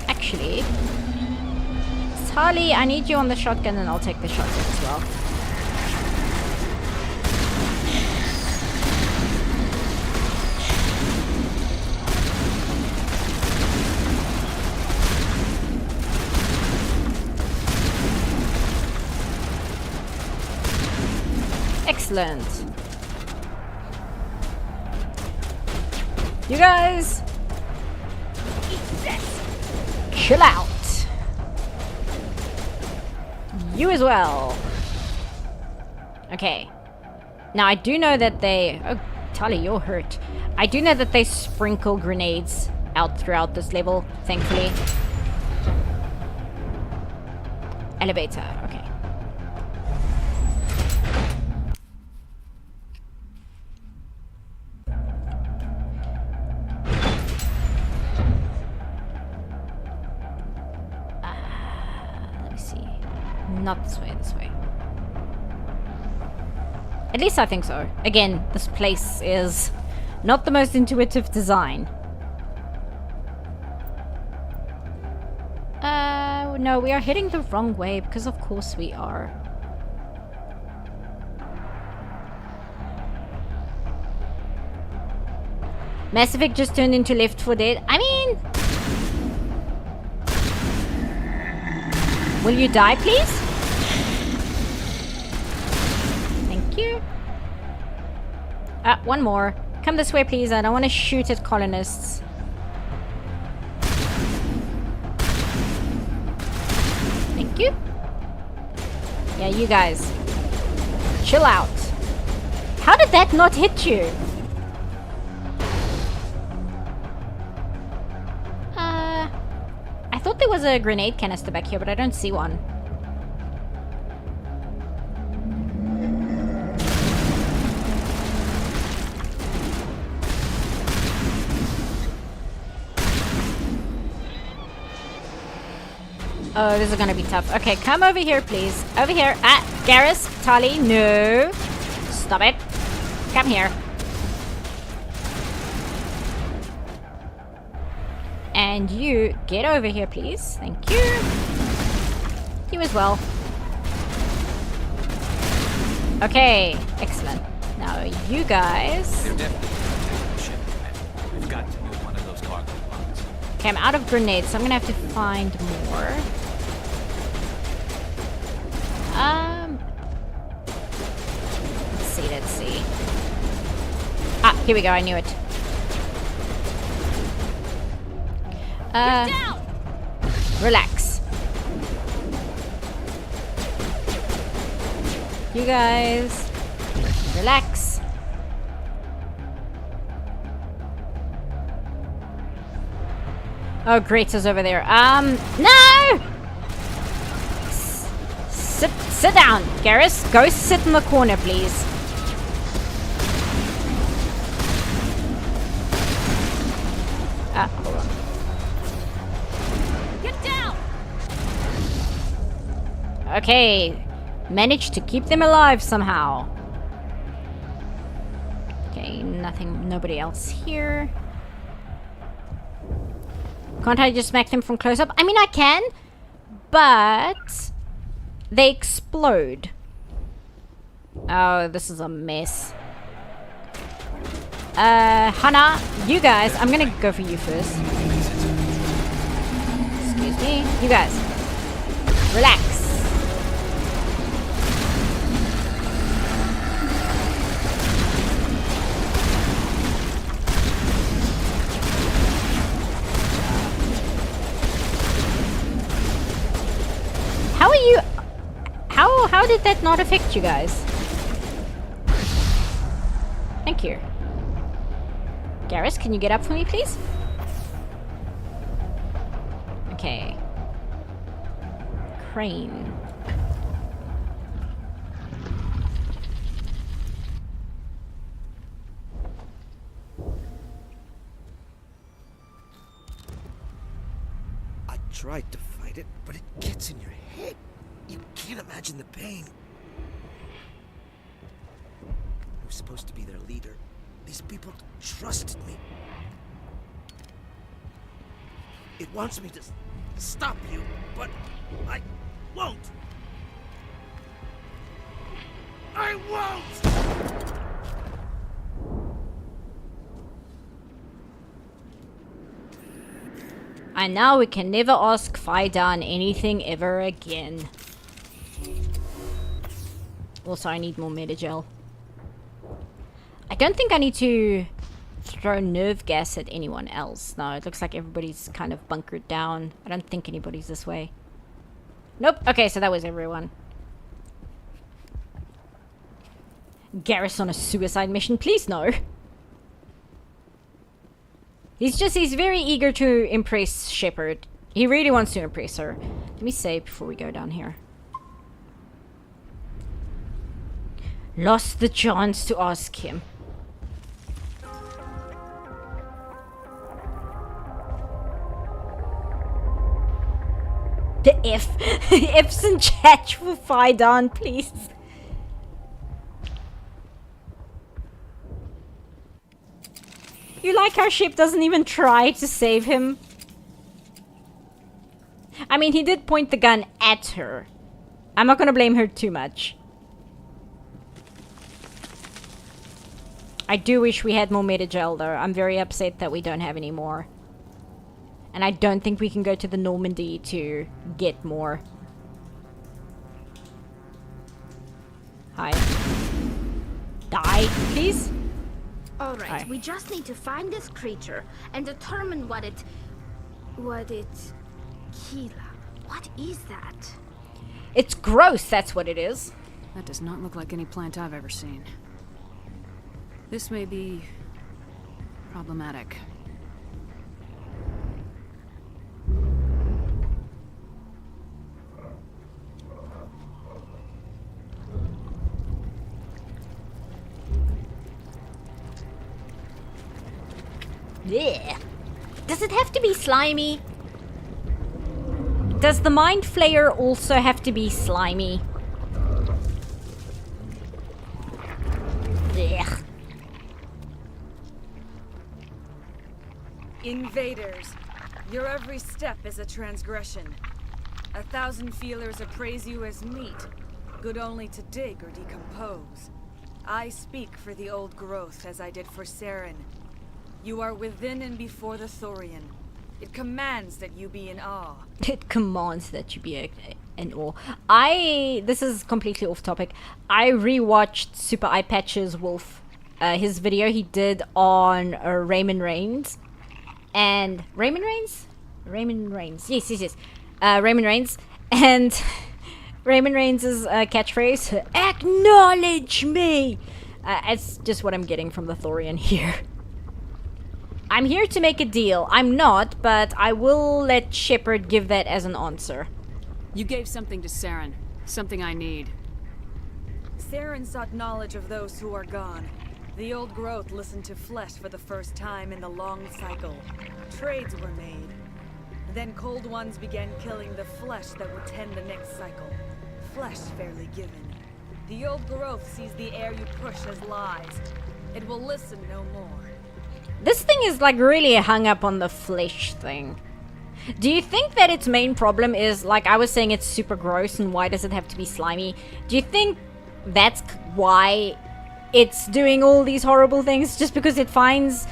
Actually, Harley, I need you on the shotgun and I'll take the shotgun as well. Excellent. You guys, chill out. You as well. Okay. Now I do know that they... Oh, Tali, you're hurt. I do know that they sprinkle grenades out throughout this level, thankfully. Elevator, okay. Let me see. Not this way, this way. At least I think so. Again, this place is not the most intuitive design. No, we are heading the wrong way because of course we are. Mass Effect just turned into Left 4 Dead. I mean... Will you die, please? Thank you. One more. Come this way, please. I don't want to shoot at colonists. Thank you. Yeah, you guys. Chill out. How did that not hit you? I thought there was a grenade canister back here, but I don't see one. Oh, this is gonna be tough. Okay, come over here, please. Over here. Garrus, Tali, no. Stop it. Come here. And you, get over here, please. Thank you. You as well. Okay, excellent. Now, you guys... They're definitely protecting the ship. We've got to move one of those cargo pods. Okay, I'm out of grenades, so I'm gonna have to find more. Let's see. Here we go, I knew it. Relax. You guys, relax. Oh, Greats is over there. No! Sit down, Garrus. Go sit in the corner, please. Hold on. Get down! Okay. Managed to keep them alive somehow. Okay, nobody else here. Can't I just smack them from close up? I mean, I can, but they explode. Oh, this is a mess. Hana, you guys, I'm gonna go for you first. Excuse me. You guys, relax. How are you? How did that not affect you guys? Thank you. Garrus, can you get up for me, please? Okay. Crane. I tried to fight it, but it gets in your head. You can't imagine the pain. I was supposed to be their leader. These people trusted me. It wants me to stop you, but I won't. I won't! And now we can never ask Faidan anything ever again. Also, I need more Metagel. I don't think I need to throw nerve gas at anyone else. No, it looks like everybody's kind of bunkered down. I don't think anybody's this way. Nope. Okay, so that was everyone. Garrus on a suicide mission? Please no. He's very eager to impress Shepard. He really wants to impress her. Let me save before we go down here. Lost the chance to ask him. The F. F's in chat for Faidan, please. You like our ship doesn't even try to save him? I mean, he did point the gun at her. I'm not gonna blame her too much. I do wish we had more Metagel though. I'm very upset that we don't have any more. And I don't think we can go to the Normandy to get more. Hi. Die, please. Alright, Hi. we just need to find this creature and determine what it... Keela. What is that? It's gross, that's what it is. That does not look like any plant I've ever seen. This may be... problematic. Yeah. Does it have to be slimy? Does the Mind Flayer also have to be slimy? Ugh. Invaders, your every step is a transgression. 1,000 feelers appraise you as meat, good only to dig or decompose. I speak for the old growth as I did for Saren. You are within and before the Thorian. It commands that you be in awe. It commands that you be in awe. This is completely off topic. I rewatched Super Eye Patch's Wolf, his video he did on Raymond Reigns. And Raymond Reigns? Raymond Reigns. Yes. Raymond Reigns. And Raymond Reigns' catchphrase, acknowledge me! It's just what I'm getting from the Thorian here. I'm here to make a deal. I'm not, but I will let Shepard give that as an answer. You gave something to Saren. Something I need. Saren sought knowledge of those who are gone. The old growth listened to flesh for the first time in the long cycle. Trades were made. Then cold ones began killing the flesh that would tend the next cycle. Flesh fairly given. The old growth sees the air you push as lies. It will listen no more. This thing is like really hung up on the flesh thing. Do you think that its main problem is, like I was saying, it's super gross and why does it have to be slimy? Do you think that's why it's doing all these horrible things? Just because it finds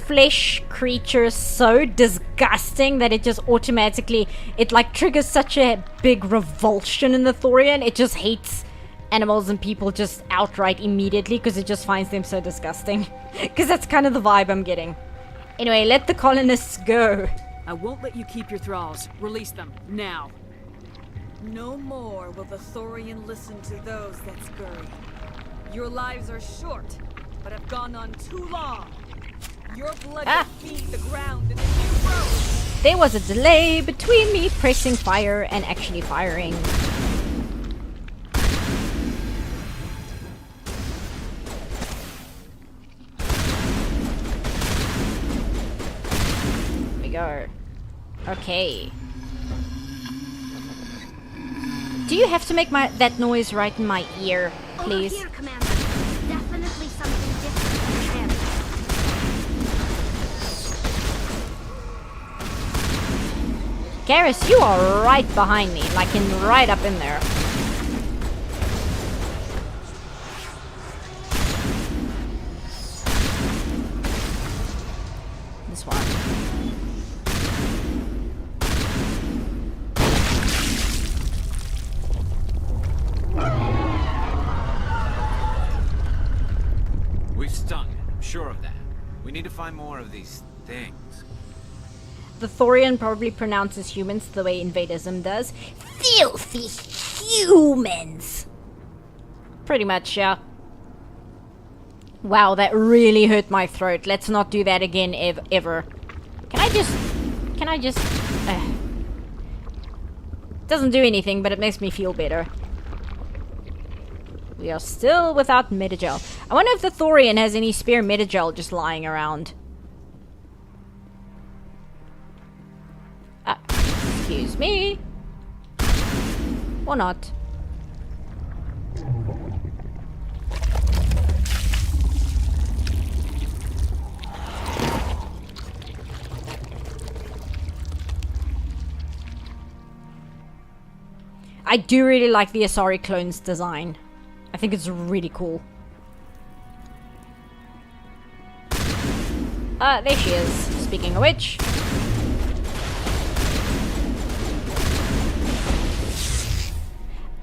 flesh creatures so disgusting that it just automatically, it like triggers such a big revulsion in the Thorian. It just hates animals and people just outright immediately because it just finds them so disgusting. Because that's kind of the vibe I'm getting. Anyway, let the colonists go. I won't let you keep your thralls. Release them, now. No more will the Thorian listen to those that scurry. Your lives are short, but have gone on too long. Your blood will feed the ground in the new growth. There was a delay between me pressing fire and actually firing. Go. Okay. Do you have to make that noise right in my ear, please? Over here, Commander. Definitely something different than Garrus, you are right behind me, like right up in there. This one. We've stung it, I'm sure of that. We need to find more of these things. The Thorian probably pronounces humans the way Invadism does. Filthy humans! Pretty much, yeah. Wow, that really hurt my throat. Let's not do that again, ever. Can I just... Doesn't do anything, but it makes me feel better. We are still without Metagel. I wonder if the Thorian has any spare Metagel just lying around. Excuse me. Or not. I do really like the Asari clone's design. I think it's really cool. There she is. Speaking of which.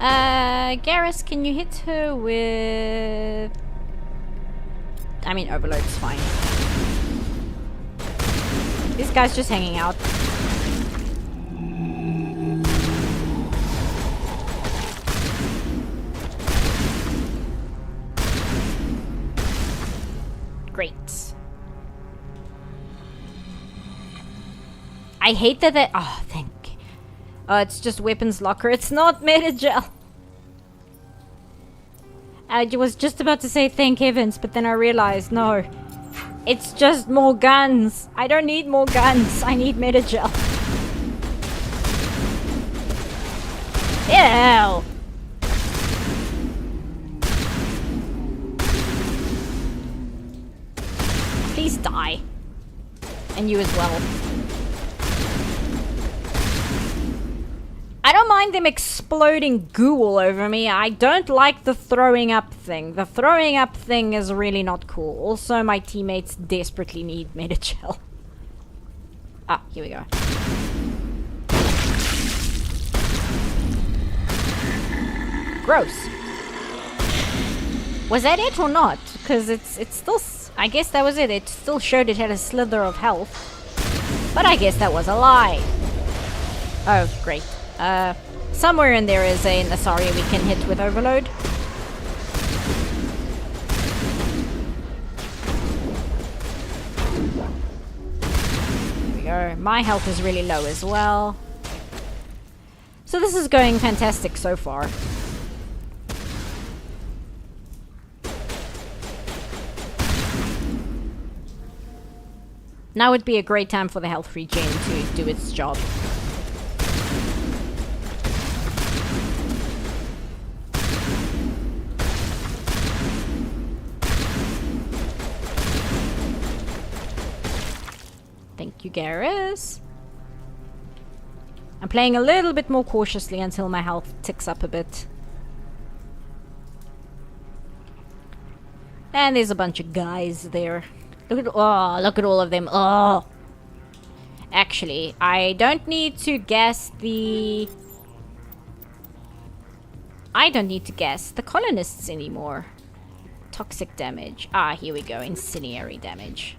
Garrus, can you hit her with... I mean, Overload's fine. This guy's just hanging out. Great. I hate that they... Oh, thank... Oh, it's just weapons locker. It's not Metagel. I was just about to say thank heavens, but then I realized, no. It's just more guns. I don't need more guns. I need Metagel. Ew. Please die. And you as well. I don't mind them exploding goo all over me. I don't like the throwing up thing. The throwing up thing is really not cool. Also, my teammates desperately need Metagel. Ah, here we go. Gross. Was that it or not? Because it's still... I guess that was it. It still showed it had a slither of health. But I guess that was a lie. Oh, great. Somewhere in there is a Nasaria we can hit with Overload. There we go. My health is really low as well. So this is going fantastic so far. Now would be a great time for the health regen to do its job. Thank you, Garrus. I'm playing a little bit more cautiously until my health ticks up a bit. And there's a bunch of guys there. Look at all of them. Oh. Actually, I don't need to guess the... I don't need to guess the colonists anymore. Toxic damage. Ah, here we go. Incendiary damage.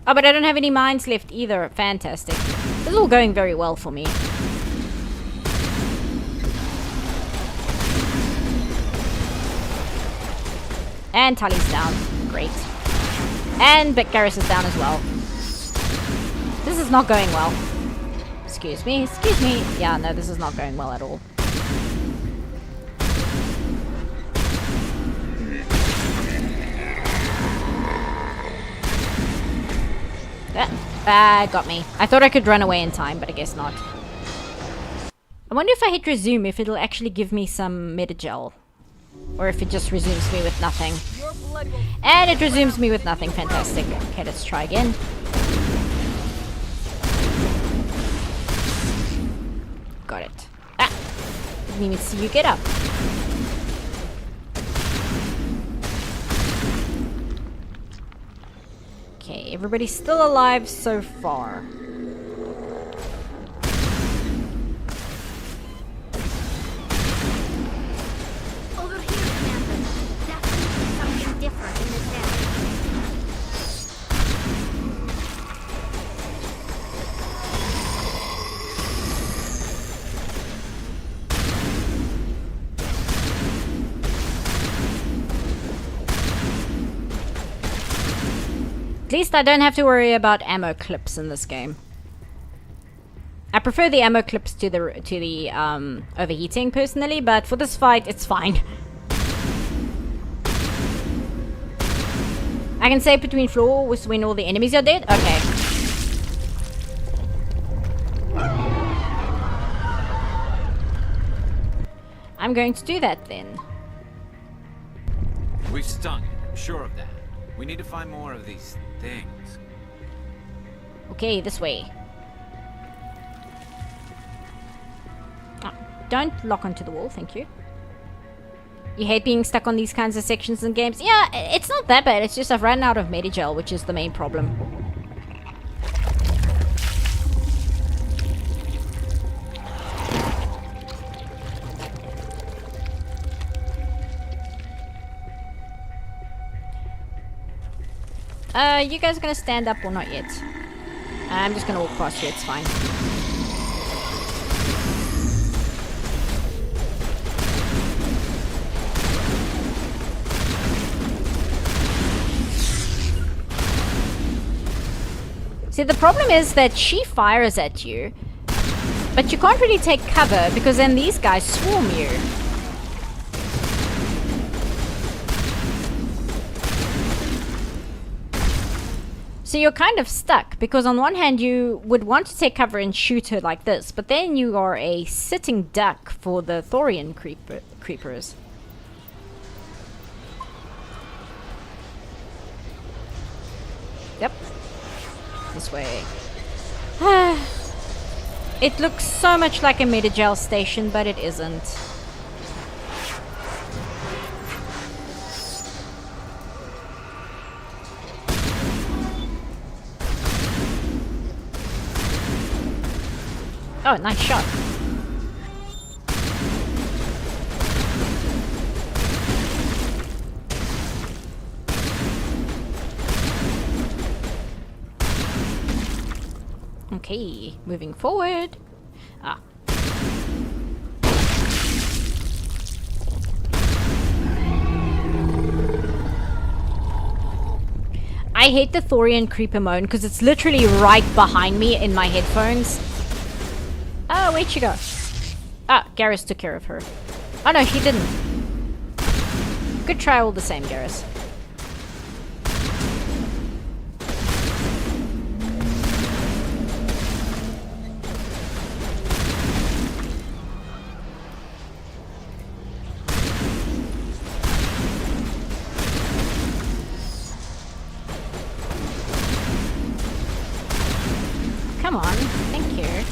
Oh, but I don't have any mines left either. Fantastic. This is all going very well for me. And Tully's down. Great. And Garrus is down as well. This is not going well. Excuse me. Excuse me. Yeah, no, this is not going well at all. Got me. I thought I could run away in time, but I guess not. I wonder if I hit resume, if it'll actually give me some Metagel. Or if it just resumes me with nothing. And it resumes me with nothing. Fantastic. Okay, let's try again. Got it. Ah! Didn't even see you get up. Okay, everybody's still alive so far. Over here, Commander. Definitely something different in this area. At least I don't have to worry about ammo clips in this game. I prefer the ammo clips to the overheating personally, but for this fight, it's fine. I can save between floors when all the enemies are dead? Okay. I'm going to do that then. We've stung it, I'm sure of that. We need to find more of these things. Okay, this way. Oh, don't lock onto the wall, thank you. You hate being stuck on these kinds of sections in games? Yeah, it's not that bad. It's just I've run out of Metagel, which is the main problem. You guys gonna stand up or not yet? I'm just gonna walk past you, it's fine. See, the problem is that she fires at you, but you can't really take cover because then these guys swarm you. So you're kind of stuck, because on one hand you would want to take cover and shoot her like this, but then you are a sitting duck for the Thorian creepers. Yep. This way. It looks so much like a Metagel station, but it isn't. Oh, nice shot. Okay, moving forward. Ah. I hate the Thorian creeper mode because it's literally right behind me in my headphones. Oh, where'd she go? Ah, Garrus took care of her. Oh no, she didn't. Good try all the same, Garrus. Come on, thank you.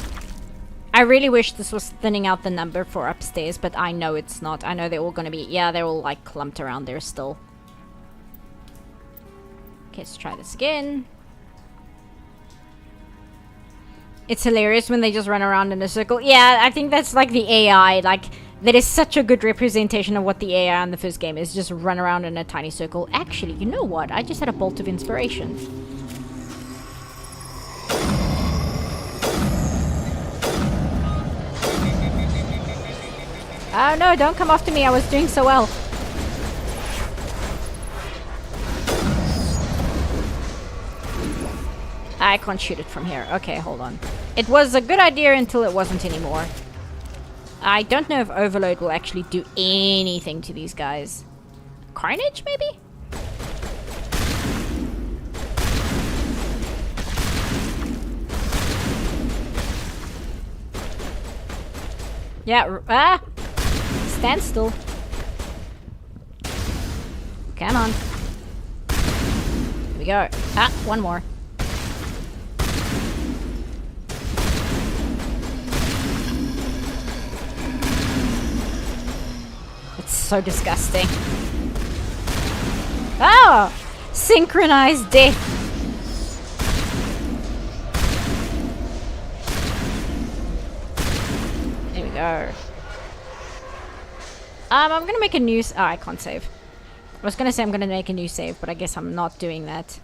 I really wish this was thinning out the number for upstairs, but I know it's not. I know they're all gonna be... Yeah, they're all like clumped around there still. Okay, let's try this again. It's hilarious when they just run around in a circle. Yeah, I think that's like the AI. Like, that is such a good representation of what the AI in the first game is. Just run around in a tiny circle. Actually, you know what? I just had a bolt of inspiration. Oh no, don't come after me, I was doing so well. I can't shoot it from here. Okay, hold on. It was a good idea until it wasn't anymore. I don't know if Overload will actually do anything to these guys. Carnage, maybe? Yeah, stand still. Come on. Here we go. Ah, one more. It's so disgusting. Oh! Synchronized death. There we go. I'm gonna make a new... Oh, I can't save. I was gonna say I'm gonna make a new save, but I guess I'm not doing that.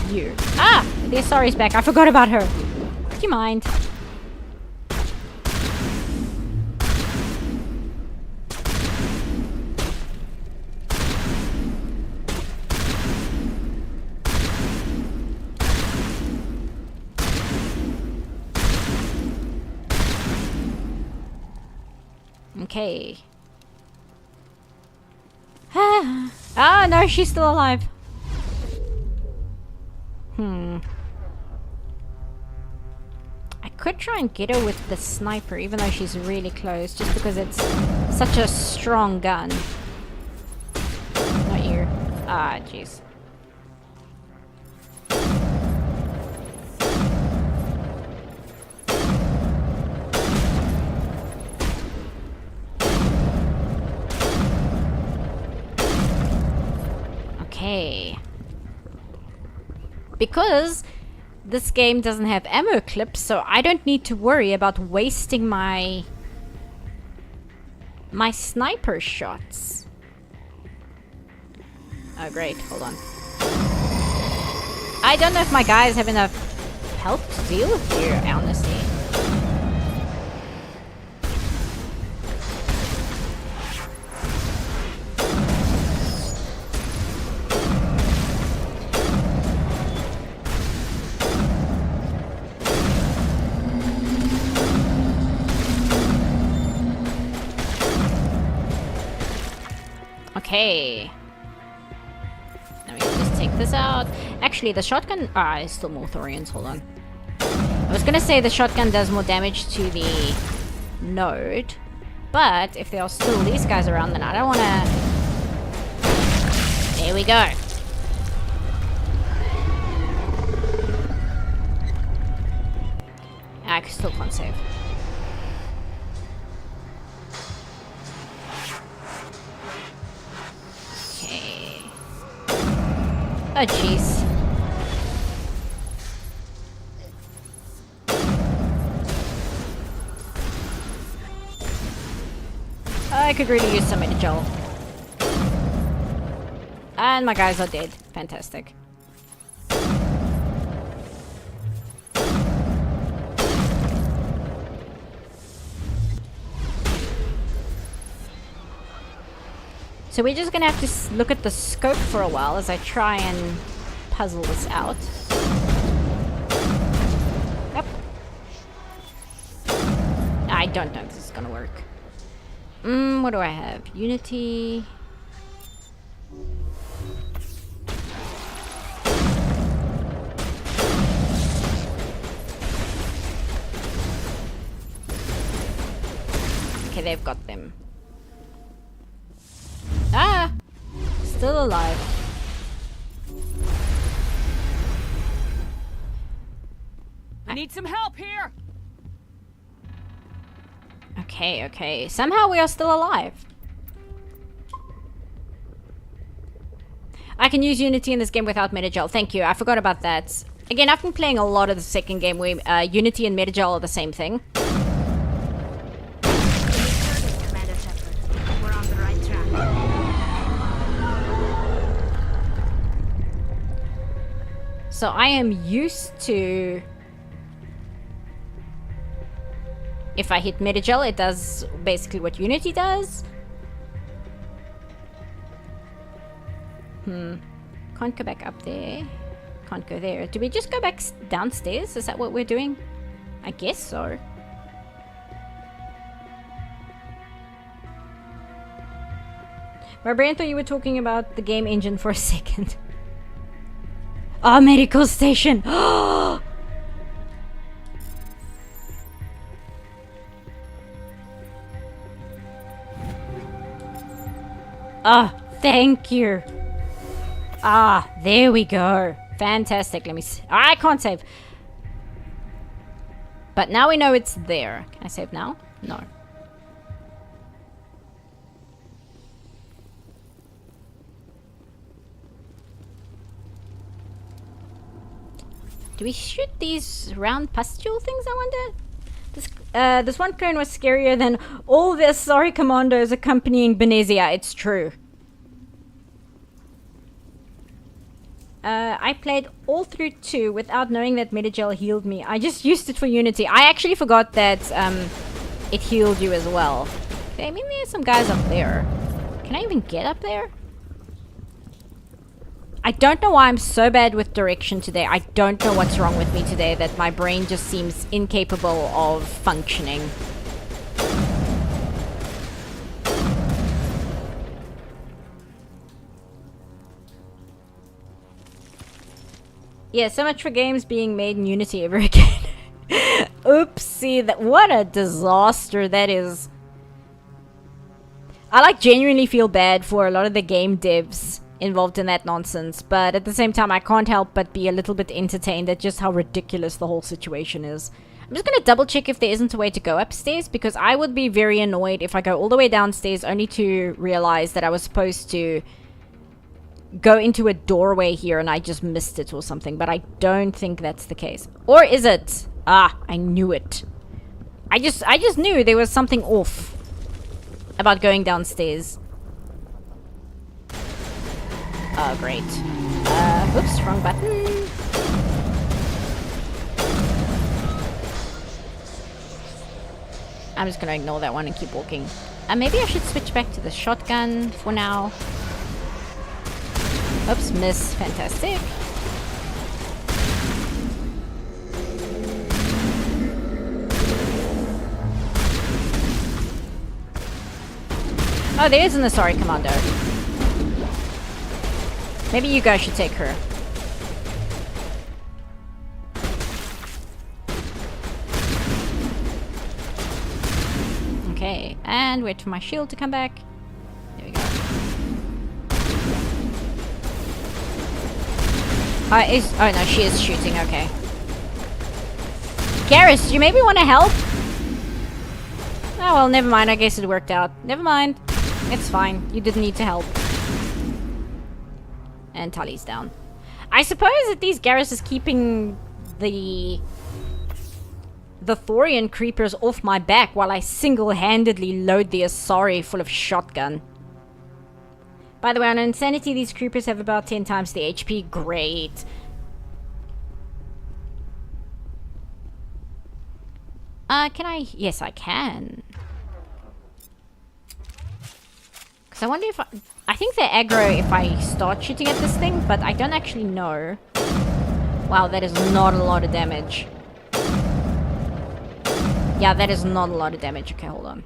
You. Ah! The Asari's back. I forgot about her. Do you mind? Okay. Ah, no, she's still alive. I could try and get her with the sniper, even though she's really close, just because it's such a strong gun. Not you. Ah, jeez. Okay. Because this game doesn't have ammo clips, so I don't need to worry about wasting my my sniper shots. Oh great, hold on. I don't know if my guys have enough help to deal with here, honestly. Okay. Now we can just take this out. Actually, the shotgun... Ah, it's still more Thorians. Hold on. I was gonna say the shotgun does more damage to the node. But if there are still these guys around, then I don't wanna... There we go. I still can't save. Oh jeez. I could really use some Medi-Gel. And my guys are dead. Fantastic. So we're just gonna have to look at the scope for a while as I try and puzzle this out. Yep. I don't know if this is gonna work. What do I have? Unity. Okay, they've got them. Ah! Still alive. I need some help here! Okay, okay. Somehow we are still alive. I can use Unity in this game without Medi-Gel. Thank you. I forgot about that. Again, I've been playing a lot of the second game where Unity and Medi-Gel are the same thing. So I am used to... If I hit Medi-Gel, it does basically what Unity does. Can't go back up there. Can't go there. Do we just go back downstairs? Is that what we're doing? I guess so. My brain thought you were talking about the game engine for a second. Oh, medical station! Ah, thank you. Ah, there we go. Fantastic. Let me see. I can't save. But now we know it's there. Can I save now? No. Do we shoot these round pustule things, I wonder? This one clone was scarier than all the Asari commandos accompanying Benezia. It's true. I played all through 2 without knowing that Medi-Gel healed me. I just used it for Unity. I actually forgot that it healed you as well. Okay, I mean, there's some guys up there. Can I even get up there? I don't know why I'm so bad with direction today. I don't know what's wrong with me today, that my brain just seems incapable of functioning. Yeah, so much for games being made in Unity ever again. Oopsie, what a disaster that is. I like genuinely feel bad for a lot of the game devs involved in that nonsense, but at the same time I can't help but be a little bit entertained at just how ridiculous the whole situation is. I'm just gonna double check if there isn't a way to go upstairs, because I would be very annoyed if I go all the way downstairs only to realize that I was supposed to go into a doorway here and I just missed it or something, but I don't think that's the case. Or is it? Ah, I knew it. I just knew there was something off about going downstairs. Oh, great. Oops, wrong button. I'm just gonna ignore that one and keep walking. Maybe I should switch back to the shotgun for now. Oops, miss. Fantastic. Oh, there is an Asari Commando. Maybe you guys should take her. Okay, and wait for my shield to come back. There we go. Oh no, she is shooting, okay. Garrus, you maybe want to help? Oh well, never mind, I guess it worked out. Never mind. It's fine, you didn't need to help. And Tully's down. I suppose at least Garrus is keeping the Thorian creepers off my back while I single-handedly load the Asari full of shotgun. By the way, on Insanity, these creepers have about 10 times the HP. Great. Can I? Yes, I can. Because I wonder if I think they're aggro if I start shooting at this thing, but I don't actually know. Wow, that is not a lot of damage. Yeah, that is not a lot of damage. Okay, hold on.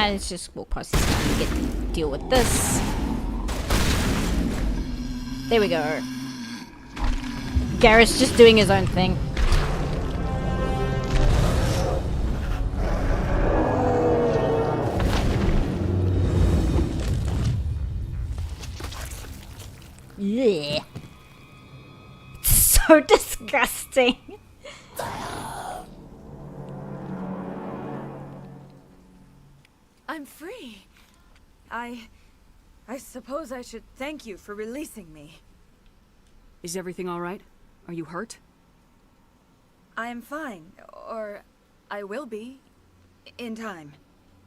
Let's just walk past this time and deal with this. There we go. Garrus just doing his own thing. Yeah. So disgusting. I'm free. I suppose I should thank you for releasing me. Is everything all right? Are you hurt? I am fine, or I will be, in time.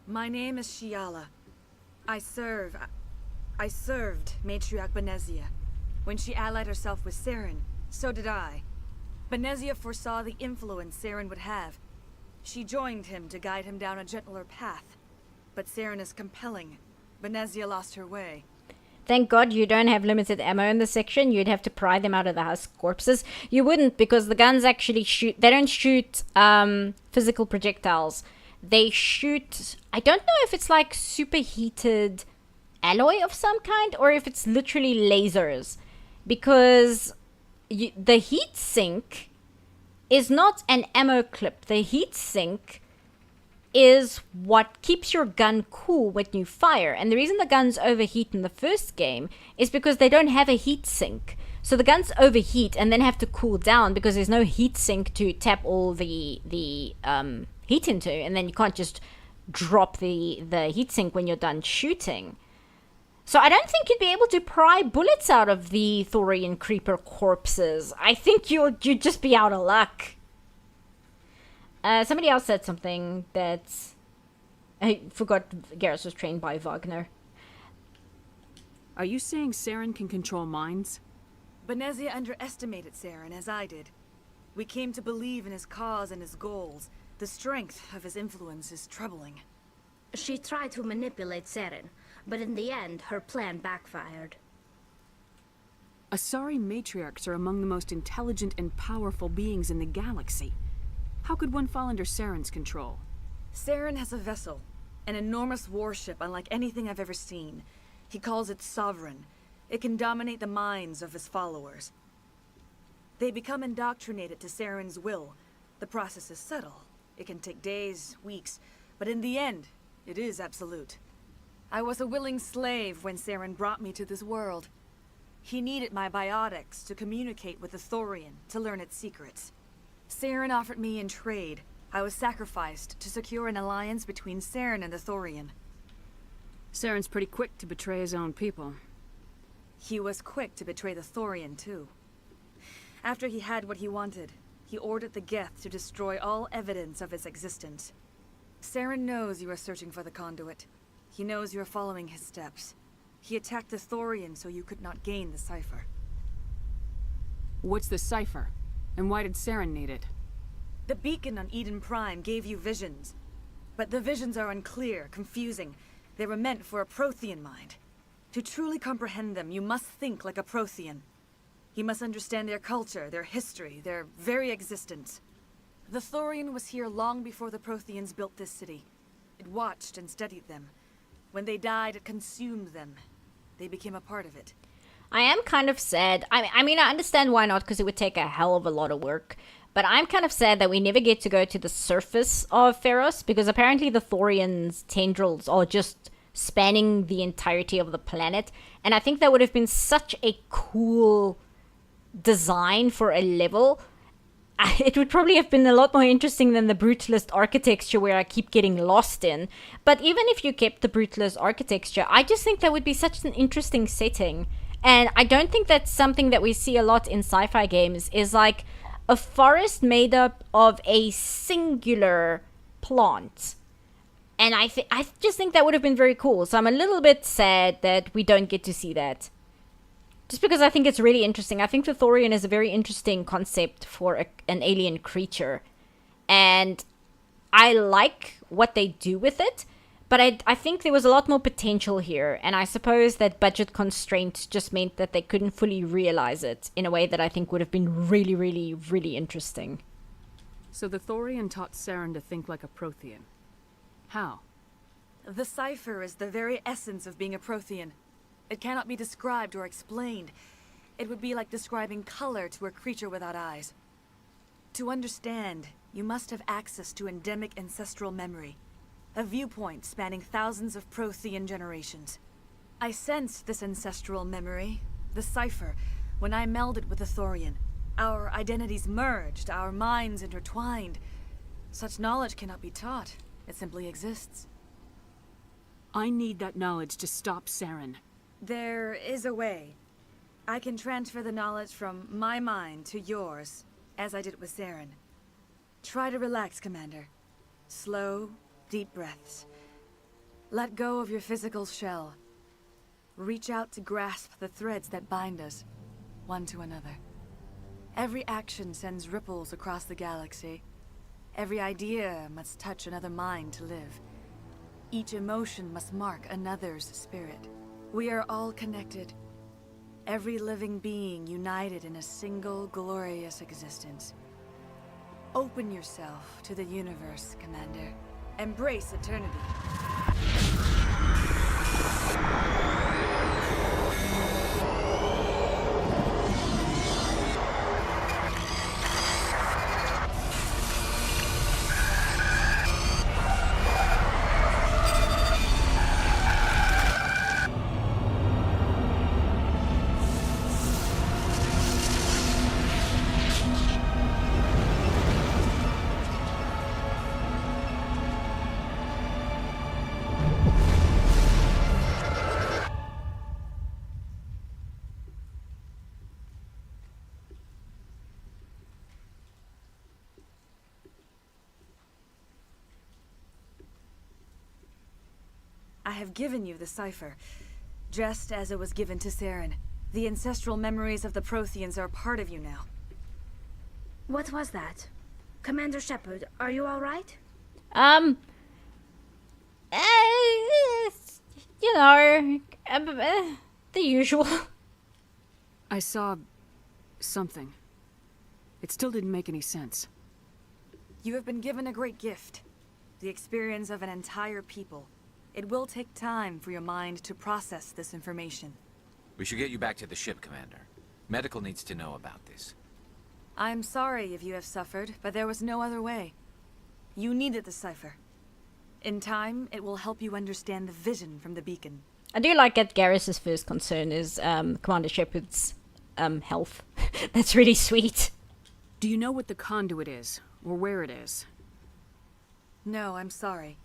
My name is Shiala. I served Matriarch Benezia. When she allied herself with Saren, so did I. Benezia foresaw the influence Saren would have. She joined him to guide him down a gentler path. But Saren is compelling. Benezia lost her way. Thank God you don't have limited ammo in this section. You'd have to pry them out of the husk corpses. You wouldn't, because the guns actually shoot... They don't shoot physical projectiles. They shoot... I don't know if it's like superheated alloy of some kind, or if it's literally lasers. Because the heat sink is not an ammo clip. The heat sink is what keeps your gun cool when you fire. And the reason the guns overheat in the first game is because they don't have a heat sink. So the guns overheat and then have to cool down because there's no heat sink to tap all the heat into, and then you can't just drop the heat sink when you're done shooting. So I don't think you'd be able to pry bullets out of the Thorian creeper corpses. I think you'd just be out of luck. Somebody else said something that... I forgot Garrus was trained by Wagner. Are you saying Saren can control minds? Benezia underestimated Saren, as I did. We came to believe in his cause and his goals. The strength of his influence is troubling. She tried to manipulate Saren, but in the end, her plan backfired. Asari matriarchs are among the most intelligent and powerful beings in the galaxy. How could one fall under Saren's control? Saren has a vessel, an enormous warship unlike anything I've ever seen. He calls it Sovereign. It can dominate the minds of his followers. They become indoctrinated to Saren's will. The process is subtle. It can take days, weeks, but in the end, it is absolute. I was a willing slave when Saren brought me to this world. He needed my biotics to communicate with the Thorian, to learn its secrets. Saren offered me in trade. I was sacrificed to secure an alliance between Saren and the Thorian. Saren's pretty quick to betray his own people. He was quick to betray the Thorian, too. After he had what he wanted, he ordered the Geth to destroy all evidence of its existence. Saren knows you are searching for the conduit. He knows you are following his steps. He attacked the Thorian so you could not gain the cipher. What's the cipher? And why did Saren need it? The beacon on Eden Prime gave you visions. But the visions are unclear, confusing. They were meant for a Prothean mind. To truly comprehend them, you must think like a Prothean. You must understand their culture, their history, their very existence. The Thorian was here long before the Protheans built this city. It watched and studied them. When they died, it consumed them. They became a part of it. I am kind of sad. I mean, I understand why not, because it would take a hell of a lot of work. But I'm kind of sad that we never get to go to the surface of Feros, because apparently the Thorian's tendrils are just spanning the entirety of the planet. And I think that would have been such a cool design for a level. It would probably have been a lot more interesting than the Brutalist architecture where I keep getting lost in. But even if you kept the Brutalist architecture, I just think that would be such an interesting setting. And I don't think that's something that we see a lot in sci-fi games, is like a forest made up of a singular plant. And I just think that would have been very cool. So I'm a little bit sad that we don't get to see that. Just because I think it's really interesting. I think the Thorian is a very interesting concept for an alien creature. And I like what they do with it. But I think there was a lot more potential here. And I suppose that budget constraints just meant that they couldn't fully realize it in a way that I think would have been really, really, really interesting. So the Thorian taught Saren to think like a Prothean. How? The cipher is the very essence of being a Prothean. It cannot be described or explained. It would be like describing color to a creature without eyes. To understand, you must have access to endemic ancestral memory. A viewpoint spanning thousands of Prothean generations. I sensed this ancestral memory, the cipher, when I melded with the Thorian. Our identities merged, our minds intertwined. Such knowledge cannot be taught. It simply exists. I need that knowledge to stop Saren. There is a way. I can transfer the knowledge from my mind to yours, as I did with Saren. Try to relax, Commander. Slow, deep breaths. Let go of your physical shell. Reach out to grasp the threads that bind us, one to another. Every action sends ripples across the galaxy. Every idea must touch another mind to live. Each emotion must mark another's spirit. We are all connected. Every living being united in a single glorious existence. Open yourself to the universe, Commander. Embrace eternity. I have given you the cipher, just as it was given to Saren. The ancestral memories of the Protheans are a part of you now. What was that? Commander Shepard, are you all right? You know, the usual. I saw something. It still didn't make any sense. You have been given a great gift. The experience of an entire people. It will take time for your mind to process this information. We should get you back to the ship, Commander. Medical needs to know about this. I'm sorry if you have suffered, but there was no other way. You needed the cipher. In time, it will help you understand the vision from the beacon. I do like that Garrus's first concern is Commander Shepard's health. That's really sweet. Do you know what the conduit is, or where it is? No, I'm sorry.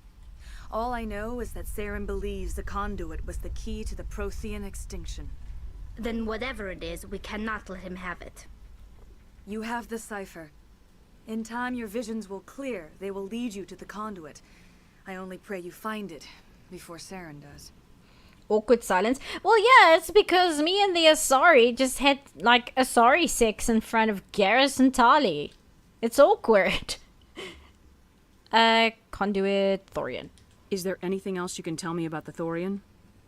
All I know is that Saren believes the conduit was the key to the Prothean extinction. Then whatever it is, we cannot let him have it. You have the cipher. In time, your visions will clear. They will lead you to the conduit. I only pray you find it before Saren does. Awkward silence. Well, yeah, it's because me and the Asari just had, like, Asari sex in front of Garrus and Tali. It's awkward. Conduit Thorian. Is there anything else you can tell me about the Thorian?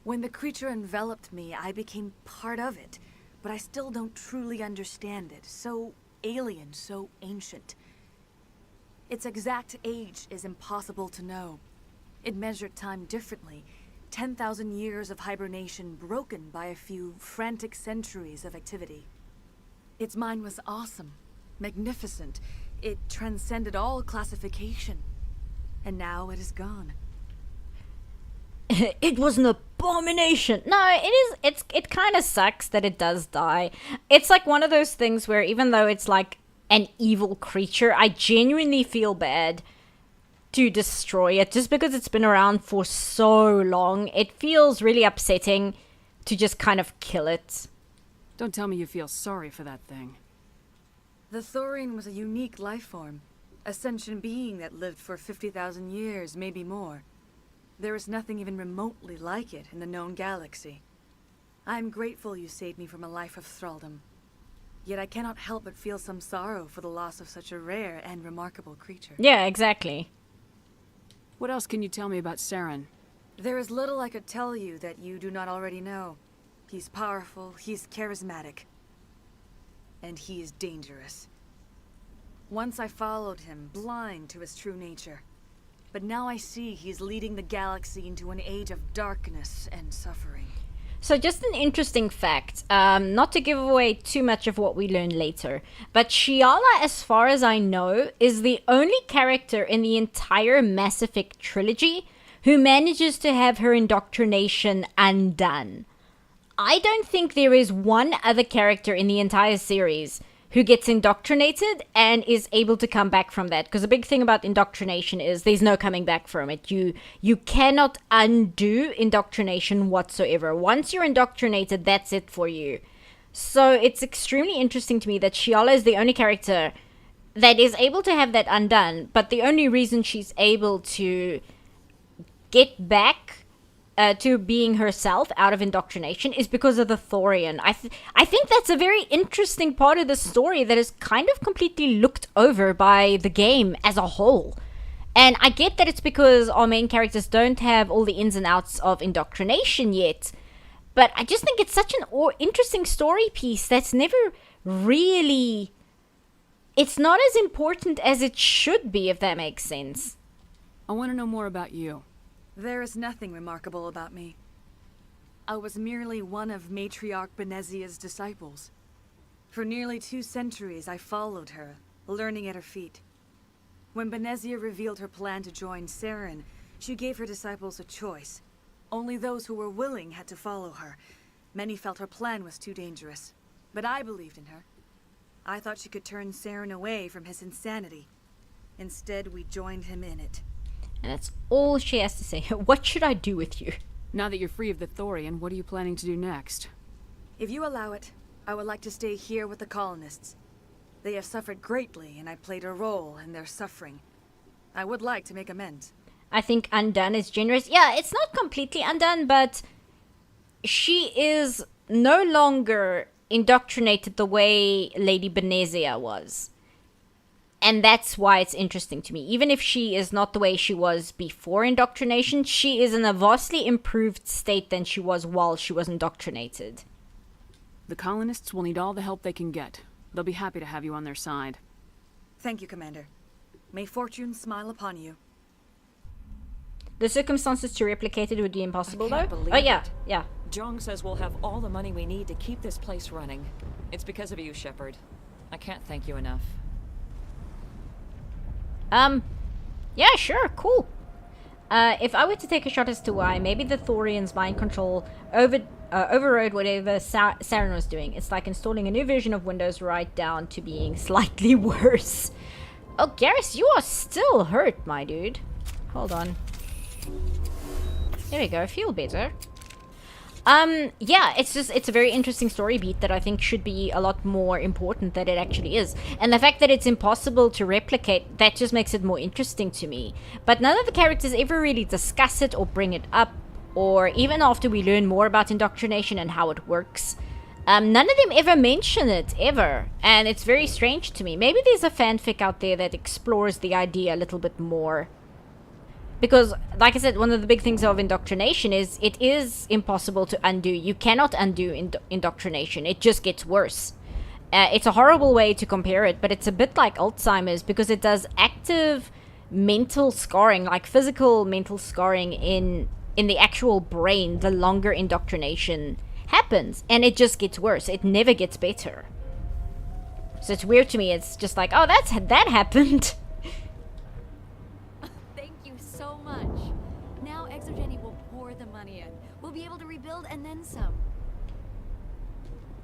When the creature enveloped me, I became part of it. But I still don't truly understand it. So alien, so ancient. Its exact age is impossible to know. It measured time differently. 10,000 years of hibernation broken by a few frantic centuries of activity. Its mind was awesome, magnificent. It transcended all classification. And now it is gone. It was an abomination. No, it kind of sucks that it does die. It's like one of those things where even though it's like an evil creature, I genuinely feel bad to destroy it just because it's been around for so long. It feels really upsetting to just kind of kill it. Don't tell me you feel sorry for that thing. The Thorian was a unique life form. A sentient being that lived for 50,000 years, maybe more. There is nothing even remotely like it in the known galaxy. I am grateful you saved me from a life of thraldom. Yet I cannot help but feel some sorrow for the loss of such a rare and remarkable creature. Yeah, exactly. What else can you tell me about Saren? There is little I could tell you that you do not already know. He's powerful, he's charismatic. And he is dangerous. Once I followed him, blind to his true nature. But now I see he's leading the galaxy into an age of darkness and suffering. So just an interesting fact, not to give away too much of what we learn later, but Shiala, as far as I know, is the only character in the entire Mass Effect trilogy who manages to have her indoctrination undone. I don't think there is one other character in the entire series who gets indoctrinated and is able to come back from that. Because the big thing about indoctrination is there's no coming back from it. You cannot undo indoctrination whatsoever. Once you're indoctrinated, that's it for you. So it's extremely interesting to me that Shiala is the only character that is able to have that undone. But the only reason she's able to get back to being herself out of indoctrination is because of the Thorian. I think that's a very interesting part of the story that is kind of completely looked over by the game as a whole. And I get that it's because our main characters don't have all the ins and outs of indoctrination yet, but I just think it's such an interesting story piece that's never really... It's not as important as it should be, if that makes sense. I want to know more about you. There is nothing remarkable about me. I was merely one of Matriarch Benezia's disciples. For nearly 2 centuries I followed her, learning at her feet. When Benezia revealed her plan to join Saren, she gave her disciples a choice. Only those who were willing had to follow her. Many felt her plan was too dangerous, but I believed in her. I thought she could turn Saren away from his insanity. Instead, we joined him in it. And that's all she has to say. What should I do with you? Now that you're free of the Thorian, what are you planning to do next? If you allow it, I would like to stay here with the colonists. They have suffered greatly, and I played a role in their suffering. I would like to make amends. I think undone is generous. Yeah, it's not completely undone, but she is no longer indoctrinated the way Lady Benezia was. And that's why it's interesting to me. Even if she is not the way she was before indoctrination, she is in a vastly improved state than she was while she was indoctrinated. The colonists will need all the help they can get. They'll be happy to have you on their side. Thank you, Commander. May fortune smile upon you. The circumstances to replicate it would be impossible, though? Believe Oh, yeah, it. yeah. Jong says we'll have all the money we need to keep this place running. It's because of you, Shepard. I can't thank you enough. Yeah, sure, cool. If I were to take a shot as to why, maybe the Thorians' mind control overrode whatever Saren was doing. It's like installing a new version of Windows right down to being slightly worse. Oh, Garrus, you are still hurt, my dude. Hold on. There we go, feel better. Yeah, it's a very interesting story beat that I think should be a lot more important than it actually is. And the fact that it's impossible to replicate, that just makes it more interesting to me. But none of the characters ever really discuss it or bring it up, or even after we learn more about indoctrination and how it works. None of them ever mention it, ever. And it's very strange to me. Maybe there's a fanfic out there that explores the idea a little bit more. Because, like I said, one of the big things of indoctrination is it is impossible to undo. You cannot undo indoctrination. It just gets worse. It's a horrible way to compare it, but it's a bit like Alzheimer's because it does active mental scarring, like physical mental scarring in the actual brain the longer indoctrination happens. And it just gets worse. It never gets better. So it's weird to me. It's just like, oh, that happened. Now Exogeny will pour the money in. We'll be able to rebuild and then some.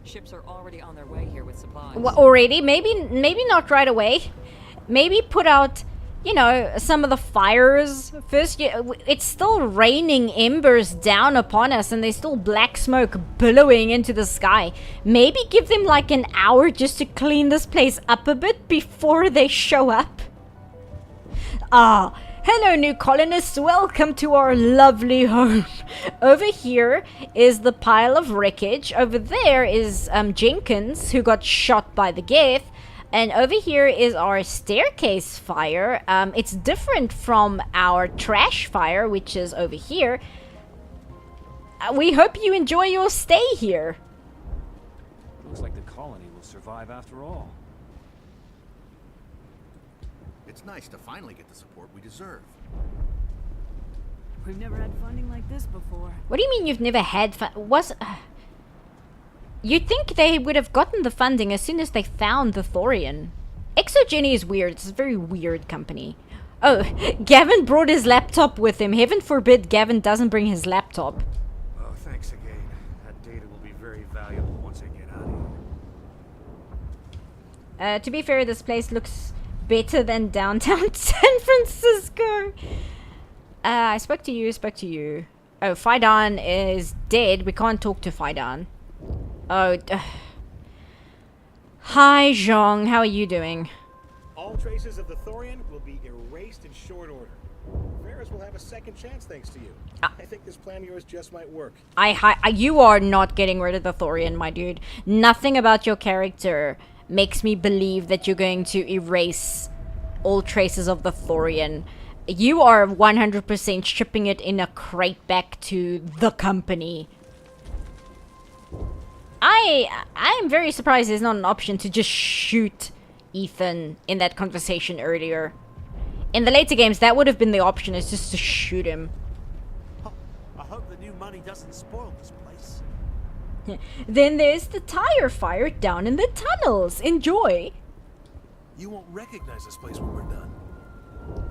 Ships are already on their way here with supplies. Well, already? Maybe not right away. Maybe put out, you know, some of the fires first. It's still raining embers down upon us and there's still black smoke billowing into the sky. Maybe give them like an hour just to clean this place up a bit before they show up. Hello, new colonists. Welcome to our lovely home. Over here is the pile of wreckage. Over there is Jenkins, who got shot by the Geth. And over here is our staircase fire. It's different from our trash fire, which is over here. We hope you enjoy your stay here. Looks like the colony will survive after all. It's nice to finally get the support we deserve. We've never had funding like this before. What do you mean you've never had You'd think they would have gotten the funding as soon as they found the Thorian. Exogeny is weird. It's a very weird company. Oh, Gavin brought his laptop with him. Heaven forbid Gavin doesn't bring his laptop. Oh, thanks again. That data will be very valuable once I get out of here. To be fair, this place looks better than downtown San Francisco. I spoke to you. Oh, Faidan is dead. We can't talk to Faidan. Oh, hi, Zhong. How are you doing? All traces of the Thorian will be erased in short order. Ferris will have a second chance thanks to you. I think this plan of yours just might work. You are not getting rid of the Thorian, my dude. Nothing about your character makes me believe that you're going to erase all traces of the Thorian. You are 100% shipping it in a crate back to the company. I'm very surprised there's not an option to just shoot Ethan in that conversation earlier. In the later games, that would have been the option, is just to shoot him. I hope the new money doesn't spoil this place. Then there's the tire fire down in the tunnels. Enjoy. You won't recognize this place when we're done.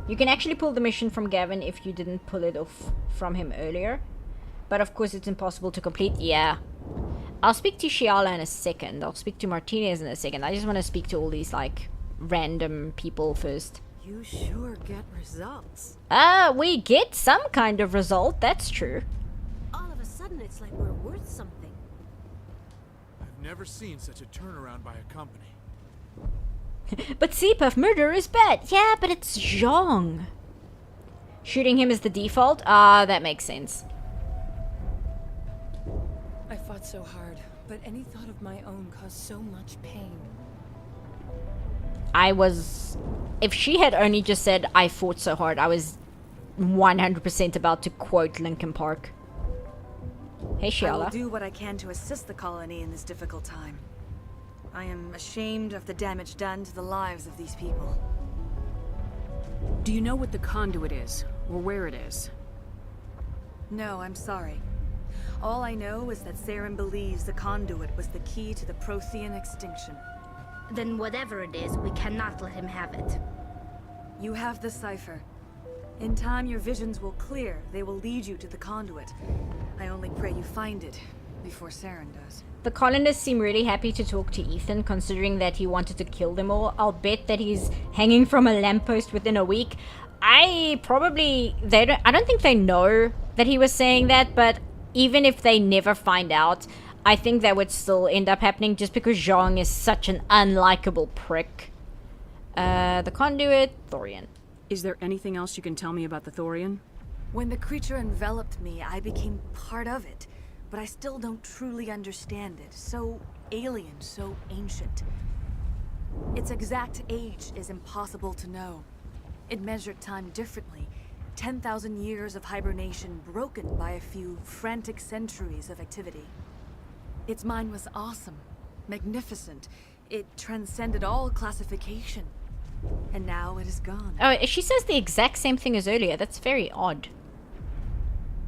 You can actually pull the mission from Gavin if you didn't pull it off from him earlier. But of course it's impossible to complete. Yeah. I'll speak to Shiala in a second. I'll speak to Martinez in a second. I just want to speak to all these, like, random people first. You sure get results. We get some kind of result. That's true. All of a sudden it's like we're worth something. I've never seen such a turnaround by a company. But CPUF murder is bad. Yeah, but it's Zhong. Shooting him is the default? That makes sense. I fought so hard, but any thought of my own caused so much pain. If she had only just said, I fought so hard, I was 100% about to quote Linkin Park. Hey, Shiala. I will do what I can to assist the colony in this difficult time. I am ashamed of the damage done to the lives of these people. Do you know what the conduit is, or where it is? No, I'm sorry. All I know is that Saren believes the conduit was the key to the Prothean extinction. then whatever it is, we cannot let him have it. You have the cipher. In time, your visions will clear. They will lead you to the conduit. I only pray you find it before Saren does. The colonists seem really happy to talk to Ethan, considering that he wanted to kill them all. I'll bet that he's hanging from a lamppost within a week. I don't think they know that he was saying that, but even if they never find out, I think that would still end up happening just because Zhang is such an unlikable prick. The conduit, Thorian. Is there anything else you can tell me about the Thorian? When the creature enveloped me, I became part of it, but I still don't truly understand it. So alien, so ancient. Its exact age is impossible to know. It measured time differently. 10,000 years of hibernation broken by a few frantic centuries of activity. Its mind was awesome, magnificent. It transcended all classification. And now it is gone. Oh, she says the exact same thing as earlier. That's very odd.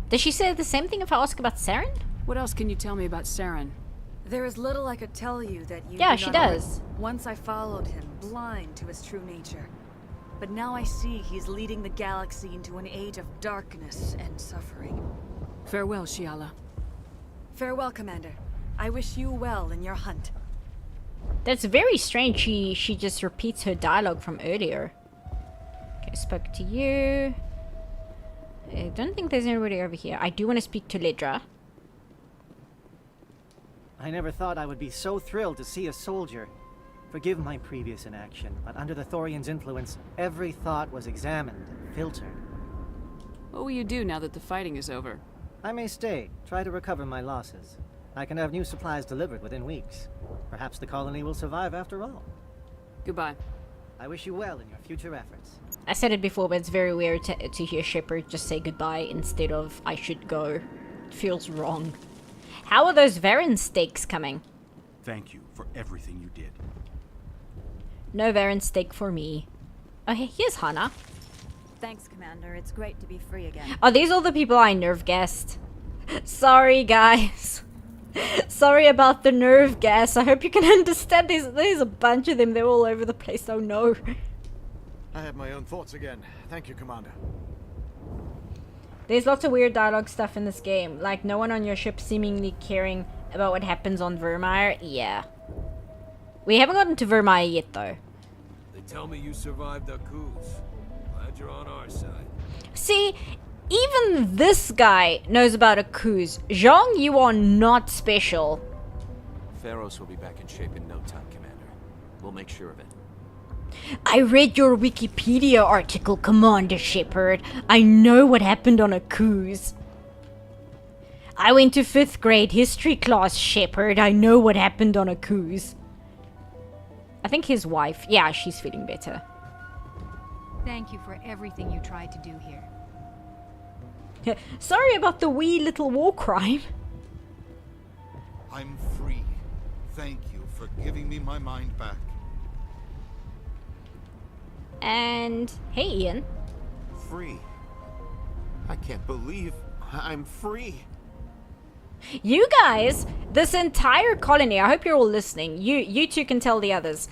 Does she say the same thing if I ask about Saren? What else can you tell me about Saren? There is little I could tell you that you Yeah, do she not does. know. Once I followed him, blind to his true nature. But now I see he's leading the galaxy into an age of darkness and suffering. Farewell, Shiala. Farewell, Commander. I wish you well in your hunt. That's very strange. She just repeats her dialogue from earlier. Okay, spoke to you. I don't think there's anybody over here. I do want to speak to Ledra. I never thought I would be so thrilled to see a soldier. Forgive my previous inaction, but under the Thorian's influence, every thought was examined and filtered. What will you do now that the fighting is over? I may stay, try to recover my losses. I can have new supplies delivered within weeks. Perhaps the colony will survive after all. Goodbye. I wish you well in your future efforts. I said it before, but it's very weird to hear Shepard just say goodbye instead of I should go. It feels wrong. How are those Varen steaks coming? Thank you for everything you did. No Varen steak for me. Oh, hey, here's Hana. Thanks, Commander. It's great to be free again. Are these all the people I nerve gassed? Sorry, guys. Sorry about the nerve gas. I hope you can understand. There's a bunch of them. They're all over the place. Oh no. I have my own thoughts again. Thank you, Commander. There's lots of weird dialogue stuff in this game. Like no one on your ship seemingly caring about what happens on Vermeer. Yeah. We haven't gotten to Vermeer yet though. They tell me you survived the coups. Glad you're on our side. See, even this guy knows about a coups. Zhang, you are not special. Pharos will be back in shape in no time, Commander. We'll make sure of it. I read your Wikipedia article, Commander Shepard. I know what happened on a coups. I went to 5th grade history class, Shepard. I know what happened on a coups. I think his wife, yeah, she's feeling better. Thank you for everything you tried to do here. Sorry about the wee little war crime. I'm free. Thank you for giving me my mind back. And hey, Ian. Free. I can't believe I'm free. You guys, this entire colony, I hope you're all listening. You two can tell the others.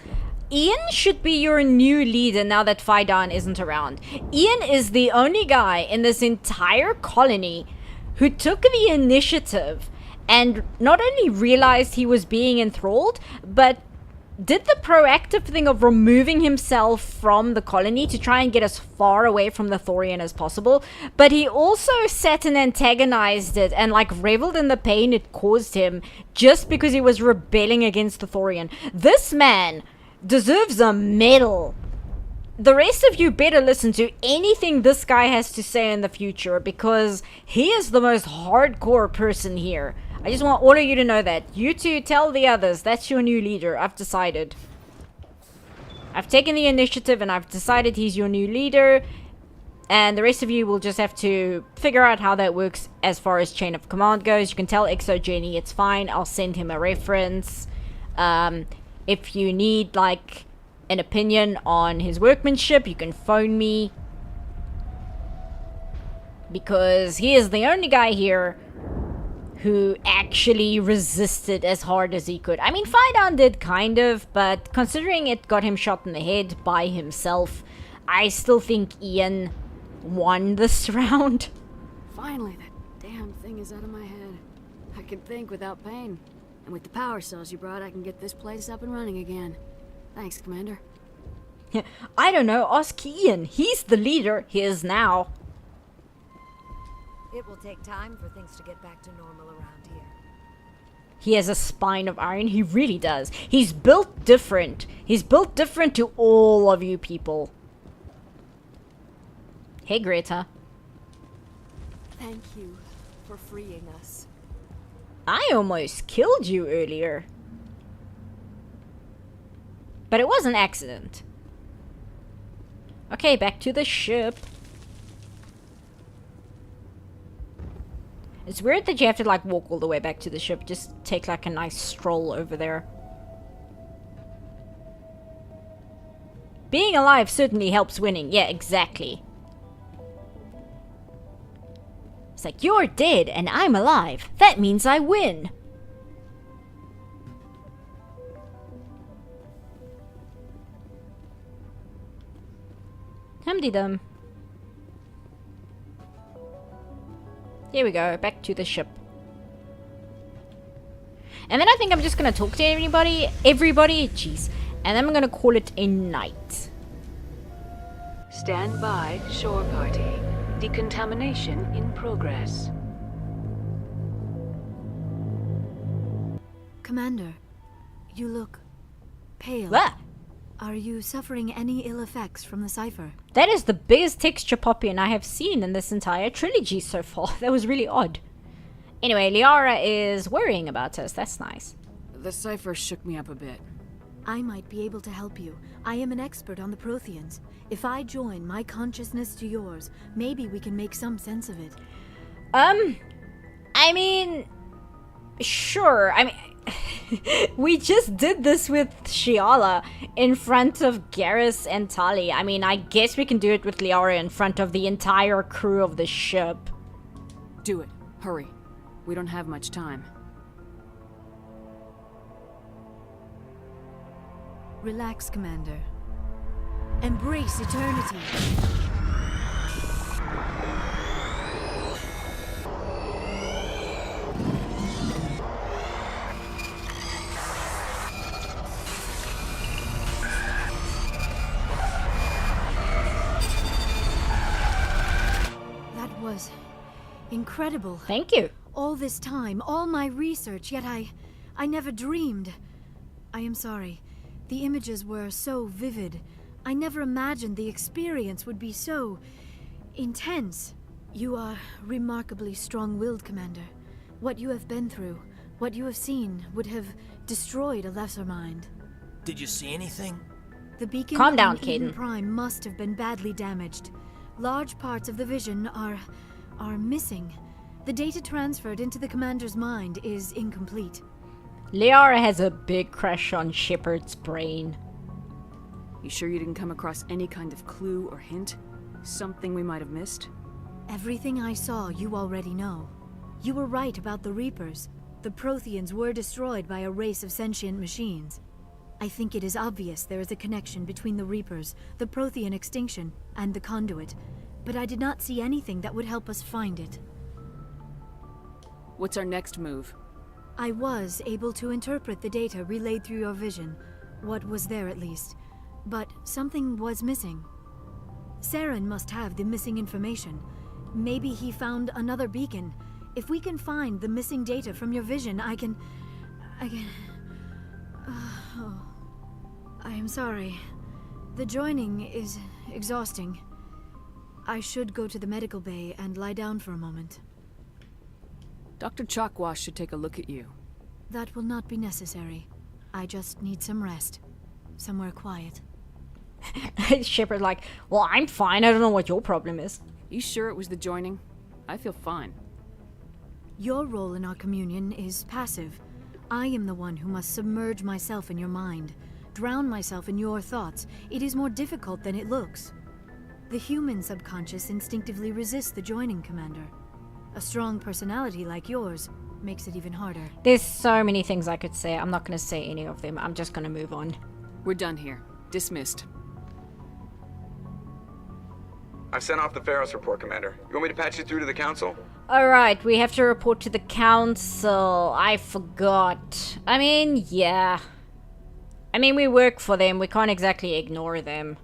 Ian should be your new leader now that Faidan isn't around. Ian is the only guy in this entire colony who took the initiative and not only realized he was being enthralled, but did the proactive thing of removing himself from the colony to try and get as far away from the Thorian as possible. But he also sat and antagonized it and like reveled in the pain it caused him just because he was rebelling against the Thorian. This man deserves a medal. The rest of you better listen to anything this guy has to say in the future because he is the most hardcore person here. I just want all of you to know that. You two tell the others. That's your new leader. I've decided. I've taken the initiative and I've decided he's your new leader. And the rest of you will just have to figure out how that works as far as chain of command goes. You can tell Exogeny it's fine. I'll send him a reference. If you need like an opinion on his workmanship, you can phone me. Because he is the only guy here who actually resisted as hard as he could. I mean, Faidan did kind of, but considering it got him shot in the head by himself, I still think Ian won this round. Finally, that damn thing is out of my head. I can think without pain. And with the power cells you brought, I can get this place up and running again. Thanks, Commander. I don't know, ask Ian. He's the leader. He is now. It will take time for things to get back to normal around here. He has a spine of iron. He really does. He's built different. He's built different to all of you people. Hey, Greta. Thank you for freeing us. I almost killed you earlier. But it was an accident. Okay, back to the ship. It's weird that you have to like walk all the way back to the ship. Just take like a nice stroll over there. Being alive certainly helps winning. Yeah, exactly. It's like, you're dead and I'm alive. That means I win. Hum-de-dum. Here we go, back to the ship. And then I think I'm just gonna talk to everybody, jeez. And then I'm gonna call it a night. Stand by, shore party. Decontamination in progress. Commander, you look pale. What? Are you suffering any ill effects from the cipher? That is the biggest texture popping I have seen in this entire trilogy so far. That was really odd. Anyway, Liara is worrying about us. That's nice. The cipher shook me up a bit. I might be able to help you. I am an expert on the Protheans. If I join my consciousness to yours, maybe we can make some sense of it. I mean, sure. I mean, we just did this with Shiala in front of Garrus and Tali. I mean, I guess we can do it with Liara in front of the entire crew of the ship. Do it. Hurry. We don't have much time. Relax, Commander. Embrace eternity. That was incredible. Thank you. All this time, all my research, yet I never dreamed. I am sorry. The images were so vivid. I never imagined the experience would be so intense. You are remarkably strong-willed, Commander. What you have been through, what you have seen, would have destroyed a lesser mind. Did you see anything? The beacon Calm down, on Eden Kaidan. Prime must have been badly damaged. Large parts of the vision are missing. The data transferred into the Commander's mind is incomplete. Liara has a big crush on Shepard's brain. You sure you didn't come across any kind of clue or hint? Something we might have missed? Everything I saw, you already know. You were right about the Reapers. The Protheans were destroyed by a race of sentient machines. I think it is obvious there is a connection between the Reapers, the Prothean extinction, and the Conduit, but I did not see anything that would help us find it. What's our next move? I was able to interpret the data relayed through your vision, what was there at least, but something was missing. Saren must have the missing information. Maybe he found another beacon. If we can find the missing data from your vision, I can... Oh. I am sorry. The joining is exhausting. I should go to the medical bay and lie down for a moment. Dr. Chakwas should take a look at you. That will not be necessary. I just need some rest. Somewhere quiet. Shepard like, well, I'm fine. I don't know what your problem is. You sure it was the joining? I feel fine. Your role in our communion is passive. I am the one who must submerge myself in your mind, drown myself in your thoughts. It is more difficult than it looks. The human subconscious instinctively resists the joining, Commander. A strong personality like yours makes it even harder. There's so many things I could say. I'm not going to say any of them. I'm just going to move on. We're done here. Dismissed. I've sent off the Pharos report, Commander. You want me to patch you through to the Council? Alright, we have to report to the Council. I forgot. I mean, yeah. I mean, we work for them. We can't exactly ignore them.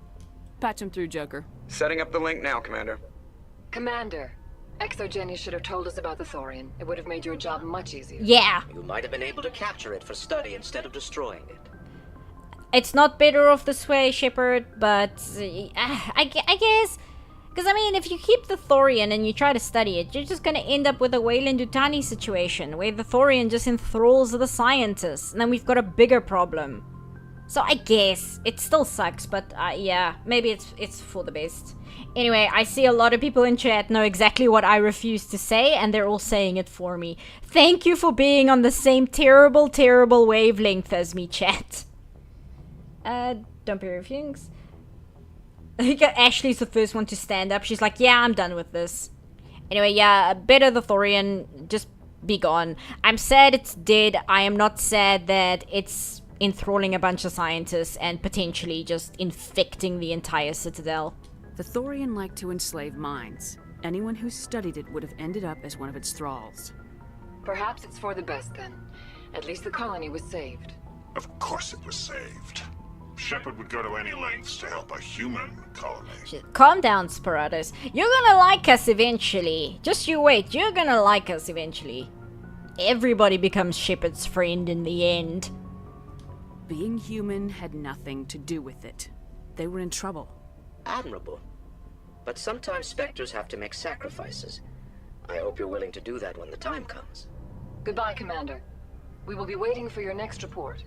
Patch him through, Joker. Setting up the link now, Commander. Commander, Exogeny should have told us about the Thorian. It would have made your job much easier. Yeah. You might have been able to capture it for study instead of destroying it. It's not better off this way, Shepard, but I guess... Because, I mean, if you keep the Thorian and you try to study it, you're just going to end up with a Weyland-Yutani situation, where the Thorian just enthralls the scientists, and then we've got a bigger problem. So I guess, it still sucks, but yeah, maybe it's for the best. Anyway, I see a lot of people in chat know exactly what I refuse to say, and they're all saying it for me. Thank you for being on the same terrible, terrible wavelength as me, chat. Don't be refusing. Ashley's the first one to stand up. She's like, yeah, I'm done with this. Anyway, yeah, better the Thorian, just be gone. I'm sad it's dead. I am not sad that it's enthralling a bunch of scientists and potentially just infecting the entire Citadel. The Thorian liked to enslave minds. Anyone who studied it would have ended up as one of its thralls. Perhaps it's for the best then. At least the colony was saved. Of course it was saved. Shepard would go to any lengths to help a human colony. Calm down, Sparatus. You're gonna like us eventually. Just you wait, you're gonna like us eventually. Everybody becomes Shepard's friend in the end. Being human had nothing to do with it. They were in trouble. Admirable. But sometimes Spectres have to make sacrifices. I hope you're willing to do that when the time comes. Goodbye, Commander. We will be waiting for your next report.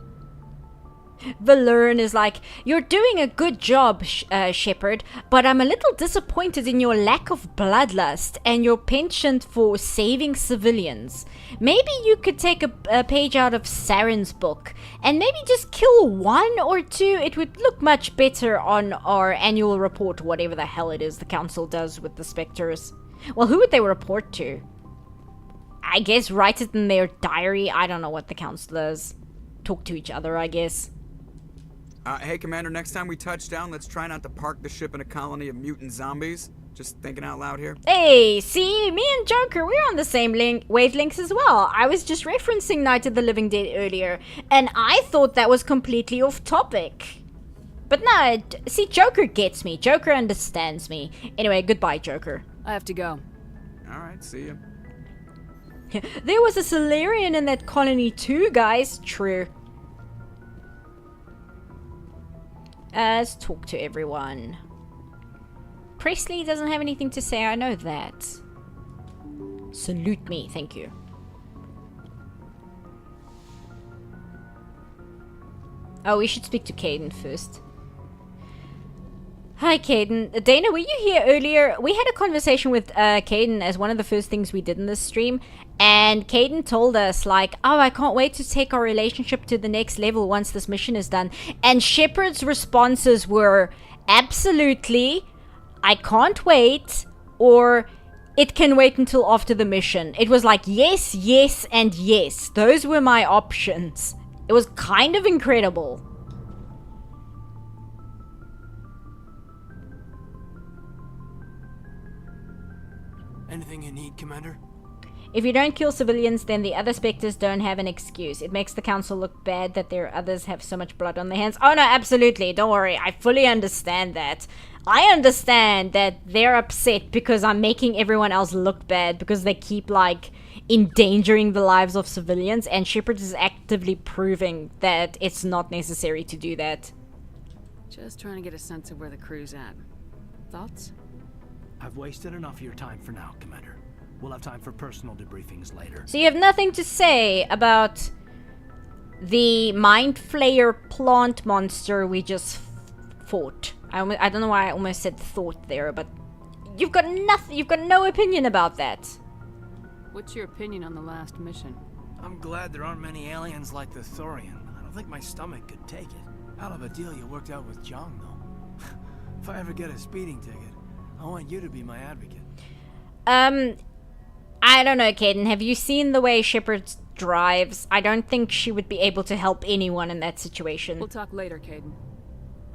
Valern is like, you're doing a good job, Shepard, but I'm a little disappointed in your lack of bloodlust and your penchant for saving civilians. Maybe you could take a page out of Saren's book and maybe just kill one or two. It would look much better on our annual report, whatever the hell it is the Council does with the Spectres. Well, who would they report to? I guess write it in their diary. I don't know what the Council does. Talk to each other, I guess. Hey, Commander, next time we touch down, let's try not to park the ship in a colony of mutant zombies. Just thinking out loud here. Hey, see, me and Joker, we're on the same wavelengths as well. I was just referencing Night of the Living Dead earlier, and I thought that was completely off topic. But no, see, Joker gets me. Joker understands me. Anyway, goodbye, Joker. I have to go. Alright, see ya. There was a Solarian in that colony too, guys. True. Let's talk to everyone. Presley doesn't have anything to say, I know that. Salute me, thank you. Oh, we should speak to Caden first. Hi, Caden. Dana, were you here earlier? We had a conversation with Caden as one of the first things we did in this stream. And Caden told us, like, oh, I can't wait to take our relationship to the next level once this mission is done. And Shepard's responses were, absolutely, I can't wait, or it can wait until after the mission. It was like, yes, yes, and yes. Those were my options. It was kind of incredible. Anything you need, Commander? If you don't kill civilians, then the other Spectres don't have an excuse. It makes the Council look bad that their others have so much blood on their hands. Oh no, absolutely, don't worry. I fully understand that. I understand that they're upset because I'm making everyone else look bad because they keep, like, endangering the lives of civilians, and Shepard is actively proving that it's not necessary to do that. Just trying to get a sense of where the crew's at. Thoughts? I've wasted enough of your time for now, Commander. We'll have time for personal debriefings later. So you have nothing to say about the Mind Flayer plant monster we just fought. I don't know why I almost said thought there, but you've got nothing. You've got no opinion about that. What's your opinion on the last mission? I'm glad there aren't many aliens like the Thorian. I don't think my stomach could take it. Hell of a deal you worked out with Jong, though. If I ever get a speeding ticket, I want you to be my advocate. I don't know, Caden. Have you seen the way Shepard drives? I don't think she would be able to help anyone in that situation. We'll talk later, Caden.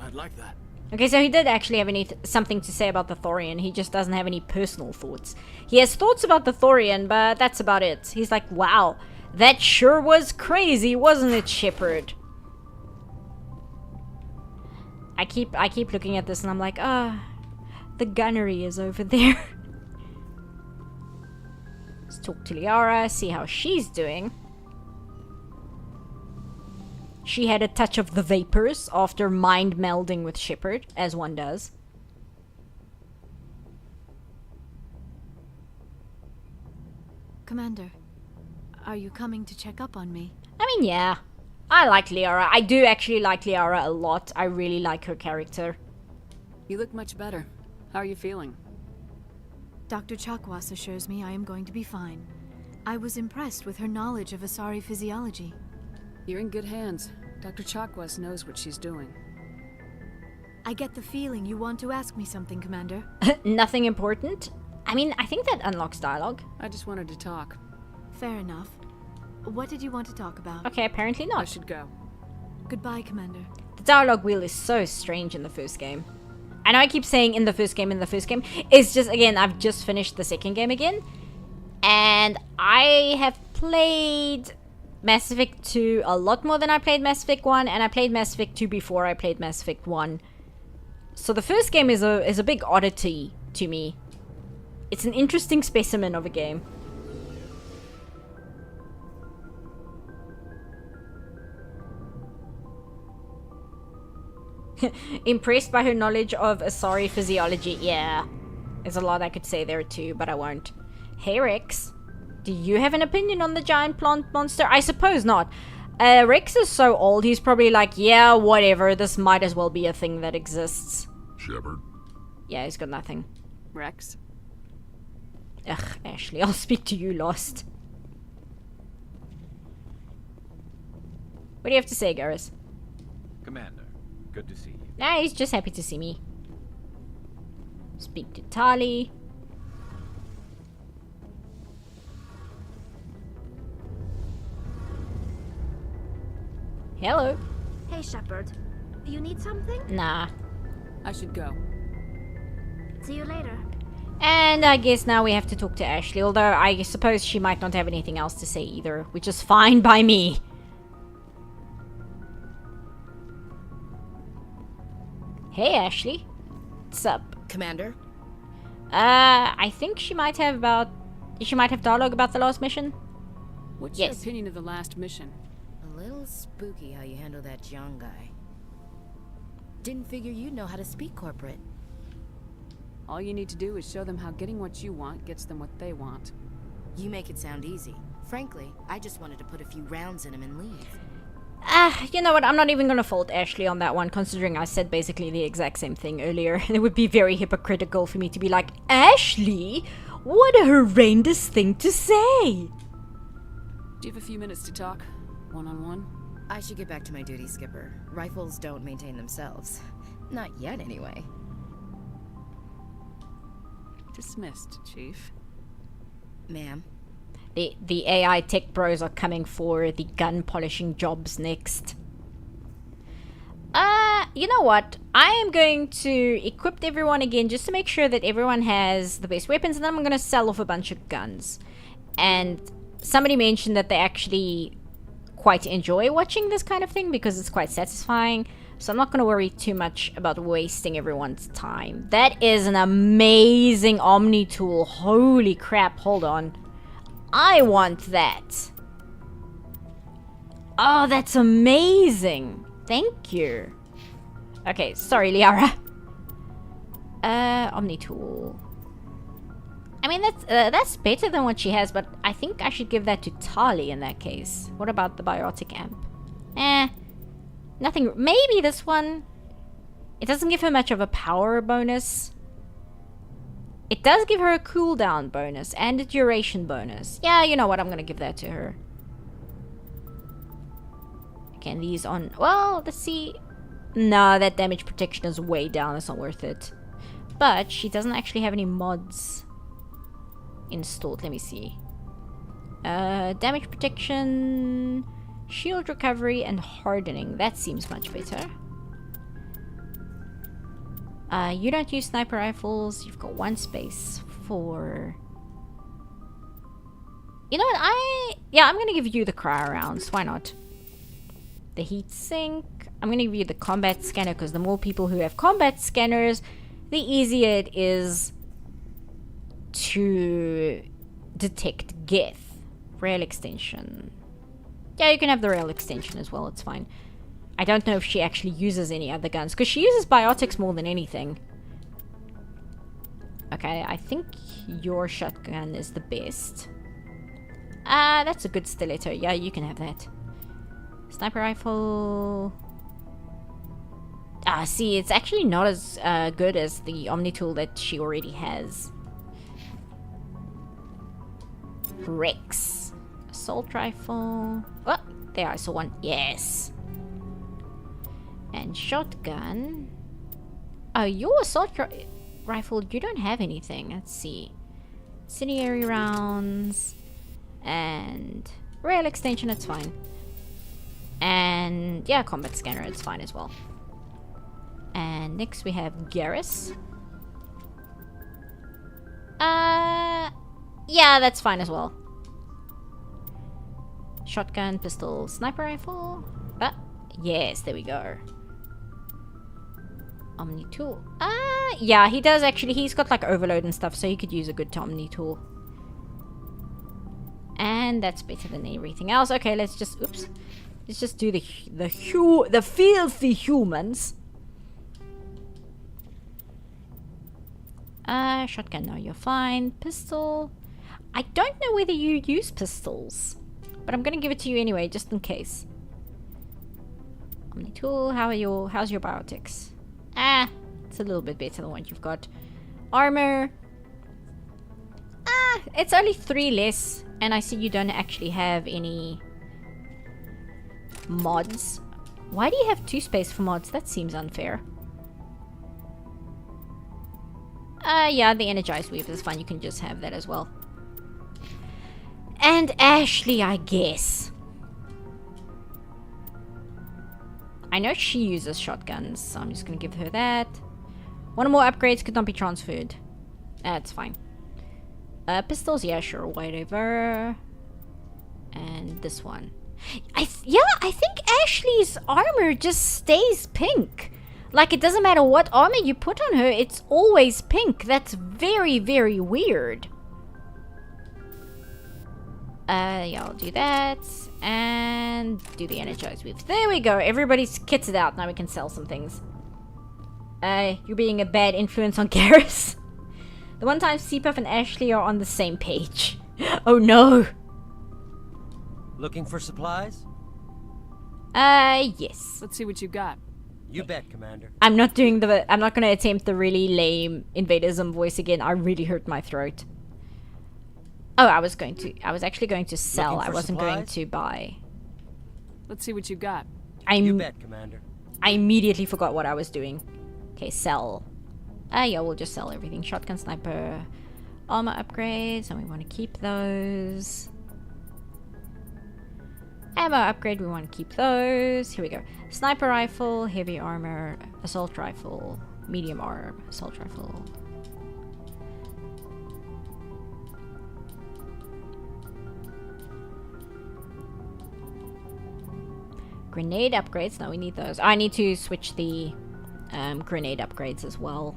I'd like that. Okay, so he did actually have something to say about the Thorian. He just doesn't have any personal thoughts. He has thoughts about the Thorian, but that's about it. He's like, wow, that sure was crazy, wasn't it, Shepard? I keep looking at this and I'm like, the gunnery is over there. Let's talk to Liara, see how she's doing. She had a touch of the vapors after mind melding with Shepard, as one does. Commander, are you coming to check up on me? I mean, yeah. I like Liara. I do actually like Liara a lot. I really like her character. You look much better. How are you feeling? Dr. Chakwas assures me I am going to be fine. I was impressed with her knowledge of Asari physiology. You're in good hands. Dr. Chakwas knows what she's doing. I get the feeling you want to ask me something, Commander. Nothing important? I mean, I think that unlocks dialogue. I just wanted to talk. Fair enough. What did you want to talk about? Okay, apparently not. I should go. Goodbye, Commander. The dialogue wheel is so strange in the first game. I know I keep saying in the first game. It's just, again, I've just finished the second game again. And I have played Mass Effect 2 a lot more than I played Mass Effect 1. And I played Mass Effect 2 before I played Mass Effect 1. So the first game is a big oddity to me. It's an interesting specimen of a game. Impressed by her knowledge of Asari physiology. Yeah, there's a lot I could say there too, but I won't. Hey Rex, do you have an opinion on the giant plant monster? I suppose not. Rex is so old, he's probably like, yeah, whatever, this might as well be a thing that exists. Shepard? Yeah, he's got nothing. Rex? Ugh, Ashley, I'll speak to you last. What do you have to say, Garrus? Commander, good to see you. Nah, he's just happy to see me. Speak to Tali. Hello. Hey, Shepard. You need something? Nah. I should go. See you later. And I guess now we have to talk to Ashley, although I suppose she might not have anything else to say either, which is fine by me. Hey, Ashley. What's up? Commander? I think she might have dialogue about the last mission. What's your opinion of the last mission? A little spooky how you handle that Jiang guy. Didn't figure you'd know how to speak corporate. All you need to do is show them how getting what you want gets them what they want. You make it sound easy. Frankly, I just wanted to put a few rounds in him and leave. You know what? I'm not even gonna fault Ashley on that one, considering I said basically the exact same thing earlier. It would be very hypocritical for me to be like, Ashley, what a horrendous thing to say! Do you have a few minutes to talk? One-on-one? I should get back to my duty, Skipper. Rifles don't maintain themselves. Not yet, anyway. Dismissed, Chief. Ma'am? The AI tech bros are coming for the gun polishing jobs next. You know what? I am going to equip everyone again just to make sure that everyone has the best weapons, and then I'm going to sell off a bunch of guns. And somebody mentioned that they actually quite enjoy watching this kind of thing because it's quite satisfying. So I'm not going to worry too much about wasting everyone's time. That is an amazing Omni tool. Holy crap, hold on. I want that. Oh, that's amazing. Thank you. Okay, sorry, Liara. Omni tool. I mean, that's better than what she has, but I think I should give that to Tali in that case. What about the biotic amp? Nothing. Maybe this one. It doesn't give her much of a power bonus. It does give her a cooldown bonus and a duration bonus. Yeah, you know what? I'm gonna give that to her. Again, these on. Well, let's see. No, that damage protection is way down. It's not worth it. But she doesn't actually have any mods. installed? Let me see. Damage protection, shield recovery, and hardening. That seems much better. You don't use sniper rifles. You've got 1 space for... You know what? Yeah, I'm gonna give you the cryo rounds. Why not? The heat sink. I'm gonna give you the combat scanner because the more people who have combat scanners, the easier it is to detect Geth. Rail extension. Yeah, you can have the rail extension as well. It's fine. I don't know if she actually uses any other guns because she uses biotics more than anything. Okay, I think your shotgun is the best. That's a good stiletto. Yeah, you can have that. Sniper rifle. See, it's actually not as good as the Omni tool that she already has. Rex. Assault rifle. Oh, there, I saw one. Yes. And shotgun. Oh, your assault rifle, you don't have anything. Let's see. Incendiary rounds. And rail extension, it's fine. And yeah, combat scanner, it's fine as well. And next we have Garrus. Yeah, that's fine as well. Shotgun, pistol, sniper rifle. Yes, there we go. Omni tool. Yeah, he does actually. He's got like overload and stuff, so he could use a good Omni tool. And that's better than everything else. Okay, let's just let's just do the filthy humans. Shotgun, no, you're fine. Pistol. I don't know whether you use pistols, but I'm gonna give it to you anyway, just in case. Omni tool, how's your biotics? It's a little bit better than what you've got. Armor. It's only 3 less, and I see you don't actually have any mods. Why do you have 2 space for mods? That seems unfair. Yeah, the Energized Weaver is fine. You can just have that as well. And Ashley, I guess. I know she uses shotguns, so I'm just gonna give her that. One or more upgrades could not be transferred. That's fine. Pistols, yeah, sure, whatever. And this one. I think Ashley's armor just stays pink. Like, it doesn't matter what armor you put on her, it's always pink. That's very, very weird. Yeah, I'll do that. And do the Energized Weave. There we go. Everybody's kitted out. Now we can sell some things. You're being a bad influence on Garrus. The one time Seapuff and Ashley are on the same page. Oh no. Looking for supplies? Yes. Let's see what you got. You bet, Commander. I'm not gonna attempt the really lame Invaderism voice again. I really hurt my throat. Oh, I was actually going to sell. I wasn't going to buy. Let's see what you got. You bet, Commander. I immediately forgot what I was doing. Okay, sell. Yeah, we'll just sell everything. Shotgun, sniper, armor upgrades, and we want to keep those. Ammo upgrade, we want to keep those. Here we go. Sniper rifle, heavy armor, assault rifle, medium armor, assault rifle. Grenade upgrades, no, we need those. I need to switch the grenade upgrades as well.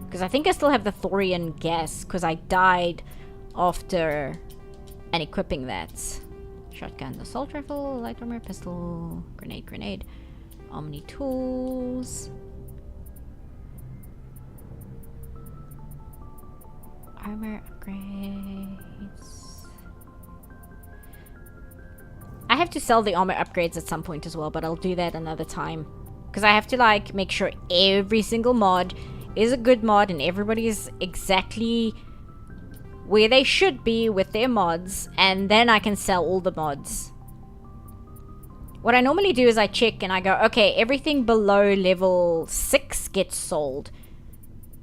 Because I think I still have the thorium gas, because I died after and equipping that. Shotgun, assault rifle, light armor, pistol, grenade, Omni tools. Armor upgrades. I have to sell the armor upgrades at some point as well, but I'll do that another time. Because I have to, like, make sure every single mod is a good mod and everybody is exactly where they should be with their mods, and then I can sell all the mods. What I normally do is I check and I go, okay, everything below level 6 gets sold.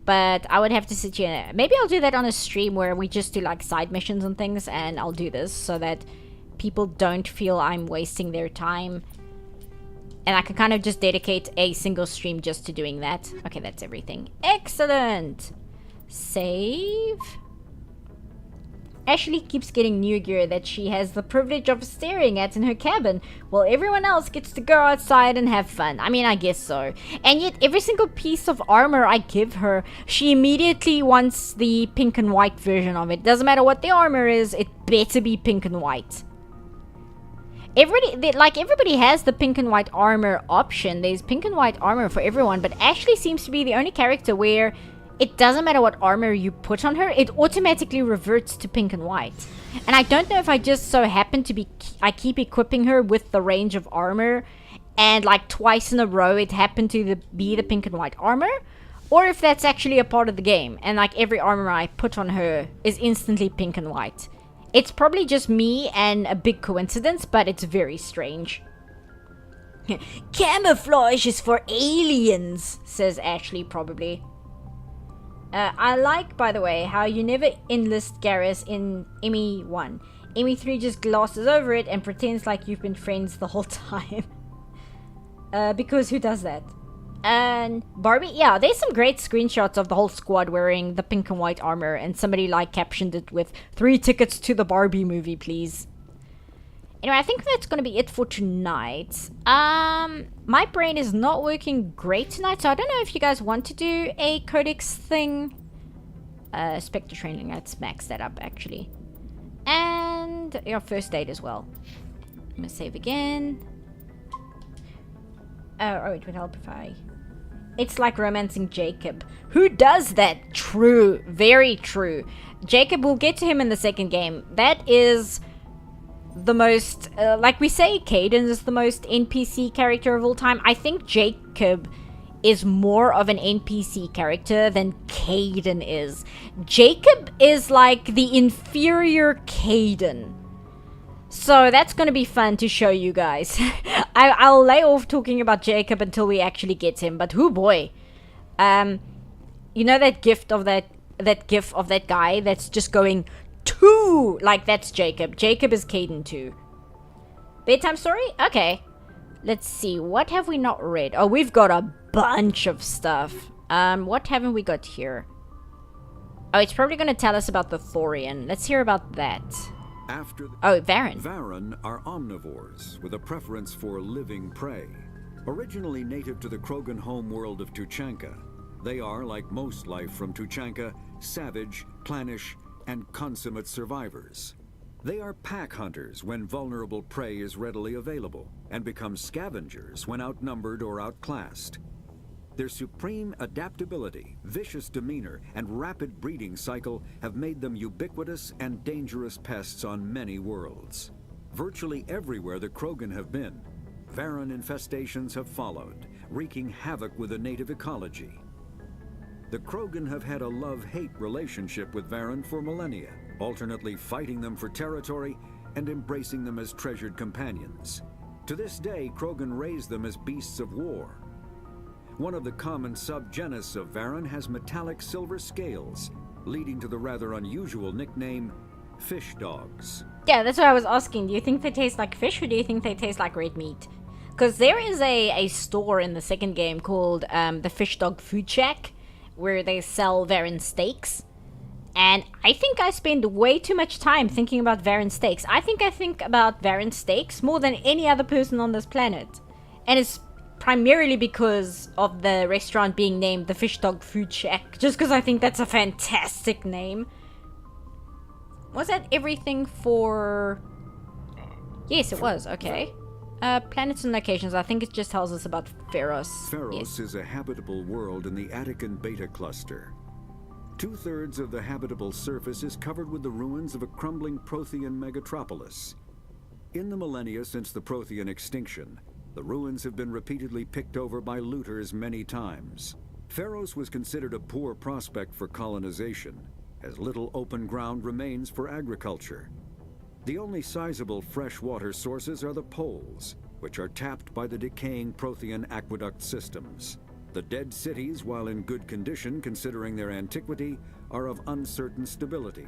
but I would have to sit here. Maybe I'll do that on a stream where we just do like side missions and things, and I'll do this so that people don't feel I'm wasting their time. And I can kind of just dedicate a single stream just to doing that. Okay, that's everything. Excellent! Save. Ashley keeps getting new gear that she has the privilege of staring at in her cabin, while everyone else gets to go outside and have fun. I mean, I guess so. And yet, every single piece of armor I give her, she immediately wants the pink and white version of it. Doesn't matter what the armor is, it better be pink and white. Everybody has the pink and white armor option. There's pink and white armor for everyone, but Ashley seems to be the only character where it doesn't matter what armor you put on her, it automatically reverts to pink and white. And I don't know if I just so happen to I keep equipping her with the range of armor, and like twice in a row it happened to be the pink and white armor, or if that's actually a part of the game, and like every armor I put on her is instantly pink and white. It's probably just me and a big coincidence, but it's very strange. Camouflage is for aliens, says Ashley probably. I like, by the way, how you never enlist Garrus in ME1. ME3 just glosses over it and pretends like you've been friends the whole time. Because who does that? And Barbie, yeah, there's some great screenshots of the whole squad wearing the pink and white armor, and somebody like captioned it with 3 tickets to the Barbie movie, please. Anyway, I think that's gonna be it for tonight. My brain is not working great tonight, so I don't know if you guys want to do a codex thing. Spectre training, let's max that up actually. And your first aid as well. I'm gonna save again. Oh, it would help if I... It's like romancing Jacob. Who does that? True. Very true. Jacob, we'll get to him in the second game. That is the most... like we say, Caden is the most NPC character of all time. I think Jacob is more of an NPC character than Caden is. Jacob is like the inferior Caden. So that's going to be fun to show you guys. I'll lay off talking about Jacob until we actually get him. But whoo boy. You know that gif of that guy that's just going two? Like that's Jacob. Jacob is Caden too. Bedtime story? Okay. Let's see. What have we not read? Oh, we've got a bunch of stuff. What haven't we got here? Oh, it's probably going to tell us about the Thorian. Let's hear about that. Varen. Varen are omnivores with a preference for living prey. Originally native to the Krogan homeworld of Tuchanka, they are, like most life from Tuchanka, savage, clannish, and consummate survivors. They are pack hunters when vulnerable prey is readily available, and become scavengers when outnumbered or outclassed. Their supreme adaptability, vicious demeanor, and rapid breeding cycle have made them ubiquitous and dangerous pests on many worlds. Virtually everywhere the Krogan have been, Varen infestations have followed, wreaking havoc with the native ecology. The Krogan have had a love-hate relationship with Varen for millennia, alternately fighting them for territory and embracing them as treasured companions. To this day, Krogan raise them as beasts of war. One of the common subgenus of Varen has metallic silver scales, leading to the rather unusual nickname, fish dogs. Yeah, that's what I was asking. Do you think they taste like fish, or do you think they taste like red meat? Because there is a store in the second game called the Fish Dog Food Shack, where they sell Varen steaks. And I think I spend way too much time thinking about Varen steaks. I think about Varen steaks more than any other person on this planet. And it's primarily because of the restaurant being named the Fish Dog Food Shack. Just because I think that's a fantastic name. Was that everything for... Yes, it was. Okay. Planets and locations. I think it just tells us about Feros. Feros is a habitable world in the Attican Beta Cluster. 2/3 of the habitable surface is covered with the ruins of a crumbling Prothean megatropolis. In the millennia since the Prothean extinction, the ruins have been repeatedly picked over by looters many times. Feros was considered a poor prospect for colonization, as little open ground remains for agriculture. The only sizable freshwater sources are the poles, which are tapped by the decaying Prothean aqueduct systems. The dead cities, while in good condition considering their antiquity, are of uncertain stability.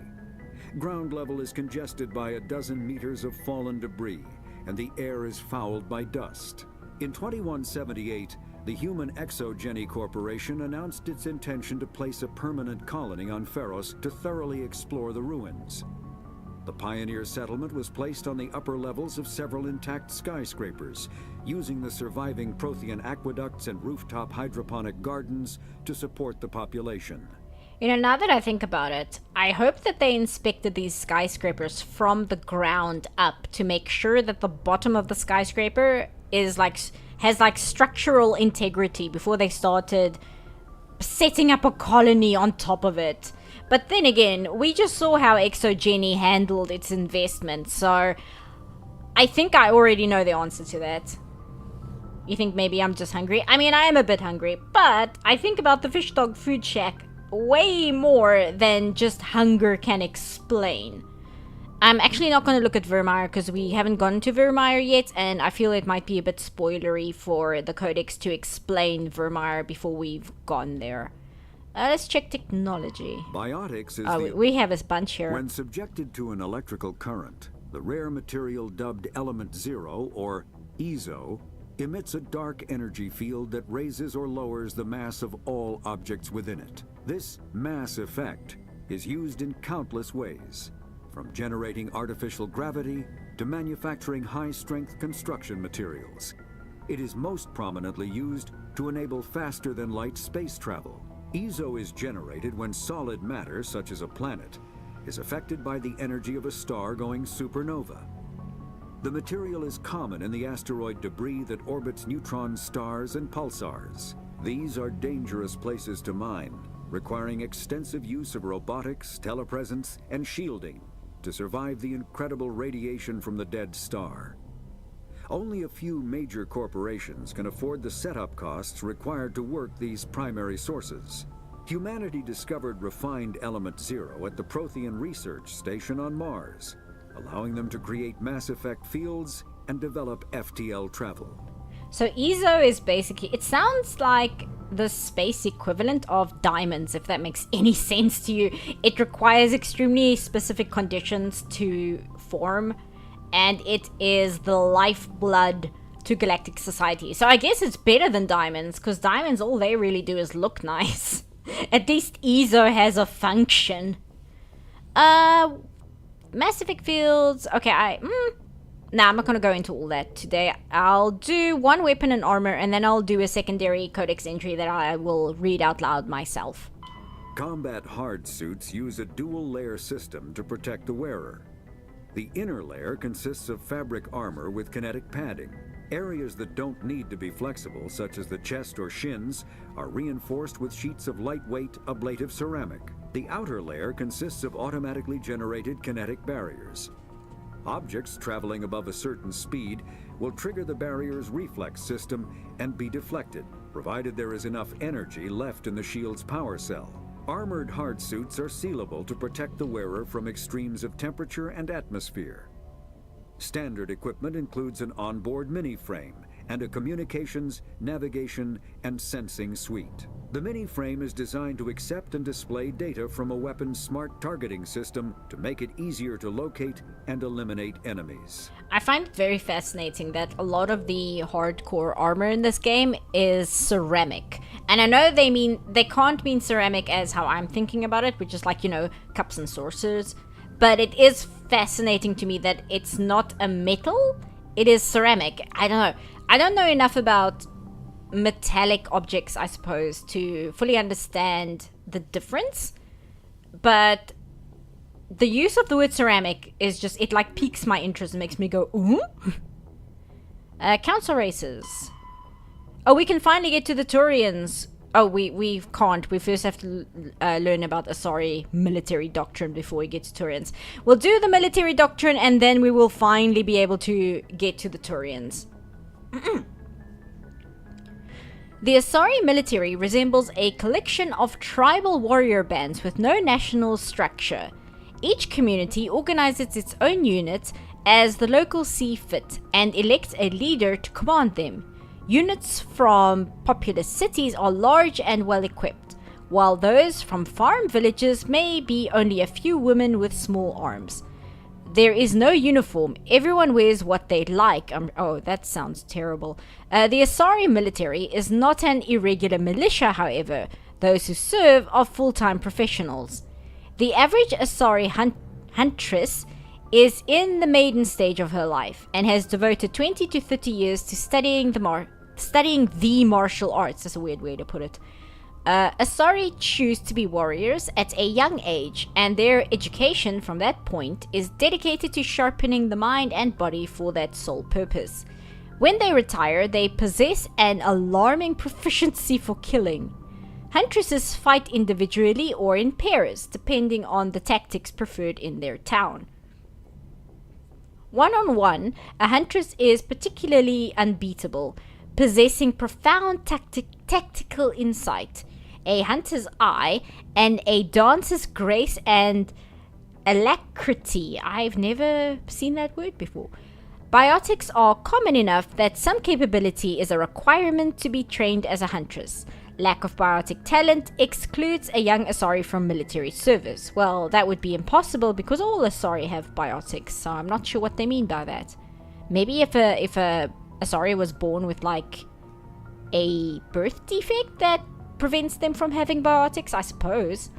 Ground level is congested by a dozen meters of fallen debris, and the air is fouled by dust. In 2178, the Human Exogeny Corporation announced its intention to place a permanent colony on Feros to thoroughly explore the ruins. The pioneer settlement was placed on the upper levels of several intact skyscrapers, using the surviving Prothean aqueducts and rooftop hydroponic gardens to support the population. You know, now that I think about it, I hope that they inspected these skyscrapers from the ground up to make sure that the bottom of the skyscraper is has structural integrity before they started setting up a colony on top of it. But then again, we just saw how Exogeny handled its investment, so I think I already know the answer to that. You think maybe I'm just hungry? I mean, I am a bit hungry, but I think about the Fish Dog Food Shack way more than just hunger can explain. I'm actually not going to look at Vermeer because we haven't gone to Vermeer yet, and I feel it might be a bit spoilery for the Codex to explain Vermeer before we've gone there. Let's check technology. Biotics is we have a bunch here. When subjected to an electrical current, the rare material dubbed Element Zero, or EZO, emits a dark energy field that raises or lowers the mass of all objects within it. This mass effect is used in countless ways, from generating artificial gravity to manufacturing high-strength construction materials. It is most prominently used to enable faster-than-light space travel. EZO is generated when solid matter, such as a planet, is affected by the energy of a star going supernova. The material is common in the asteroid debris that orbits neutron stars and pulsars. These are dangerous places to mine, requiring extensive use of robotics, telepresence, and shielding to survive the incredible radiation from the dead star. Only a few major corporations can afford the setup costs required to work these primary sources. Humanity discovered refined Element Zero at the Prothean Research Station on Mars, allowing them to create Mass Effect fields and develop FTL travel. So EZO is basically, it sounds like the space equivalent of diamonds, if that makes any sense to you. It requires extremely specific conditions to form, and it is the lifeblood to galactic society. So I guess it's better than diamonds, because diamonds, all they really do is look nice. At least EZO has a function. Mass Effect fields, okay, I'm not going to go into all that today. I'll do one weapon and armor, and then I'll do a secondary codex entry that I will read out loud myself. Combat hard suits use a dual-layer system to protect the wearer. The inner layer consists of fabric armor with kinetic padding. Areas that don't need to be flexible, such as the chest or shins, are reinforced with sheets of lightweight, ablative ceramic. The outer layer consists of automatically generated kinetic barriers. Objects traveling above a certain speed will trigger the barrier's reflex system and be deflected, provided there is enough energy left in the shield's power cell. Armored hard suits are sealable to protect the wearer from extremes of temperature and atmosphere. Standard equipment includes an onboard mini-frame and a communications, navigation, and sensing suite. The mini-frame is designed to accept and display data from a weapon's smart targeting system to make it easier to locate and eliminate enemies. I find it very fascinating that a lot of the hardcore armor in this game is ceramic. And I know they can't mean ceramic as how I'm thinking about it, which is like, cups and saucers. But it is fascinating to me that it's not a metal, it is ceramic. I don't know enough about metallic objects, I suppose, to fully understand the difference. But the use of the word ceramic is just, it like piques my interest and makes me go, ooh? Council races. Oh, we can finally get to the Turians. Oh, we can't. We first have to learn about Asari military doctrine before we get to Turians. We'll do the military doctrine, and then we will finally be able to get to the Turians. The Asari military resembles a collection of tribal warrior bands with no national structure. Each community organizes its own units as the locals see fit, and elects a leader to command them. Units from populous cities are large and well equipped, while those from farm villages may be only a few women with small arms. There is no uniform. Everyone wears what they like. Oh, that sounds terrible. The Asari military is not an irregular militia, however. Those who serve are full-time professionals. The average Asari huntress is in the maiden stage of her life and has devoted 20 to 30 years to studying the martial arts. That's a weird way to put it. Asari choose to be warriors at a young age, and their education from that point is dedicated to sharpening the mind and body for that sole purpose. When they retire, they possess an alarming proficiency for killing. Huntresses fight individually or in pairs, depending on the tactics preferred in their town. One-on-one, a huntress is particularly unbeatable, possessing profound tactical insight, a hunter's eye, and a dancer's grace and alacrity. I've never seen that word before. Biotics are common enough that some capability is a requirement to be trained as a huntress. Lack of biotic talent excludes a young Asari from military service. Well, that would be impossible because all Asari have biotics, so I'm not sure what they mean by that. Maybe if a Asari was born with like a birth defect that prevents them from having biotics, I suppose.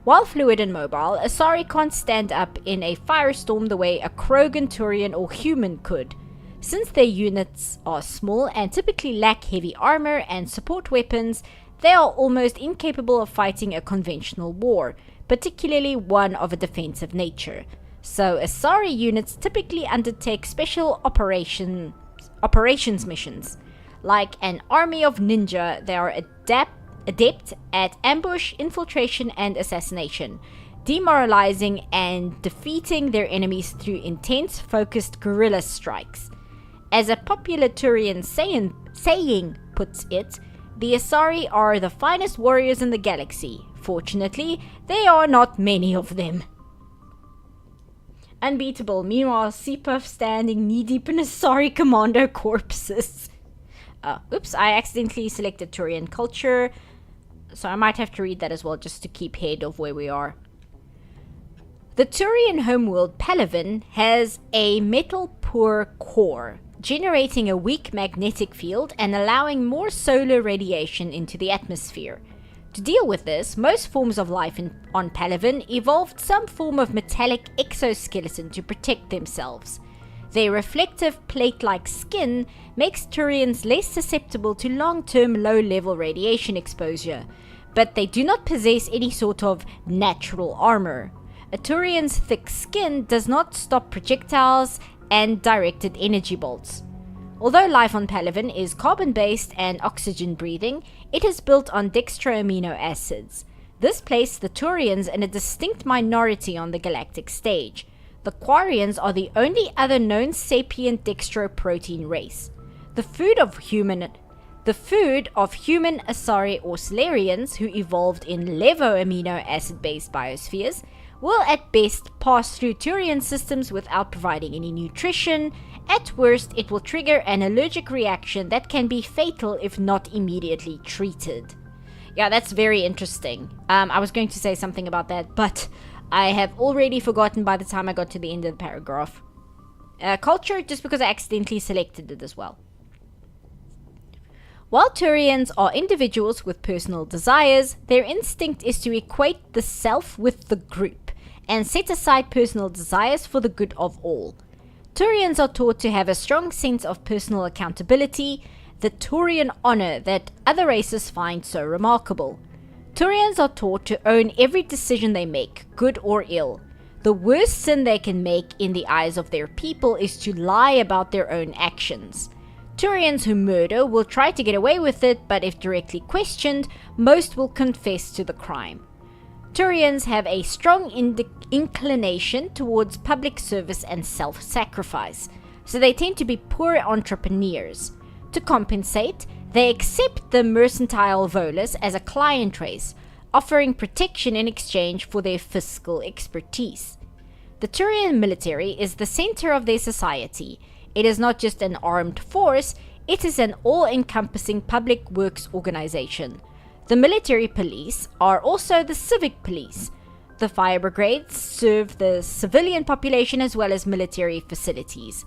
While fluid and mobile, Asari can't stand up in a firestorm the way a Krogan, Turian, or human could. Since their units are small and typically lack heavy armor and support weapons, they are almost incapable of fighting a conventional war, particularly one of a defensive nature. So Asari units typically undertake special operations missions. Like an army of ninja, they are adept at ambush, infiltration, and assassination, demoralizing and defeating their enemies through intense, focused guerrilla strikes. As a popular Turian saying puts it, the Asari are the finest warriors in the galaxy. Fortunately, there are not many of them. Unbeatable. Meanwhile, Seapuff standing knee-deep in Asari commando corpses. Oops, I accidentally selected Turian culture, so I might have to read that as well just to keep head of where we are. The Turian homeworld Palaven has a metal-poor core, generating a weak magnetic field and allowing more solar radiation into the atmosphere. To deal with this, most forms of life on Palaven evolved some form of metallic exoskeleton to protect themselves. Their reflective plate-like skin makes Turians less susceptible to long-term low-level radiation exposure, but they do not possess any sort of natural armor. A Turian's thick skin does not stop projectiles and directed energy bolts. Although life on Palaven is carbon-based and oxygen-breathing, it is built on dextroamino acids. This placed the Turians in a distinct minority on the galactic stage. The Quarians are the only other known sapient dextroprotein race. The food of human Asari or Salarians who evolved in levoamino acid-based biospheres will at best pass through Turian systems without providing any nutrition. At worst, it will trigger an allergic reaction that can be fatal if not immediately treated. Yeah, that's very interesting. I was going to say something about that, but I have already forgotten by the time I got to the end of the paragraph. Culture, just because I accidentally selected it as well. While Turians are individuals with personal desires, their instinct is to equate the self with the group and set aside personal desires for the good of all. Turians are taught to have a strong sense of personal accountability, the Turian honor that other races find so remarkable. Turians are taught to own every decision they make, good or ill. The worst sin they can make in the eyes of their people is to lie about their own actions. Turians who murder will try to get away with it, but if directly questioned, most will confess to the crime. Turians have a strong inclination towards public service and self-sacrifice, so they tend to be poor entrepreneurs. To compensate, they accept the mercantile Volus as a client race, offering protection in exchange for their fiscal expertise. The Turian military is the center of their society. It is not just an armed force, It is an all-encompassing public works organization. The military police are also the civic police. The fire brigades serve the civilian population as well as military facilities.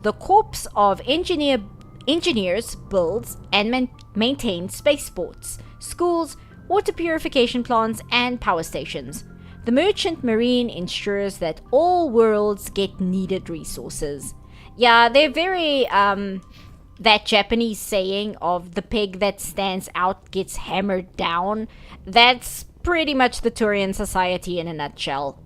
The Corps of Engineers builds and maintains spaceports, schools, water purification plants, and power stations. The Merchant Marine ensures that all worlds get needed resources. Yeah, they're very, that Japanese saying of the pig that stands out gets hammered down. That's pretty much the Turian society in a nutshell.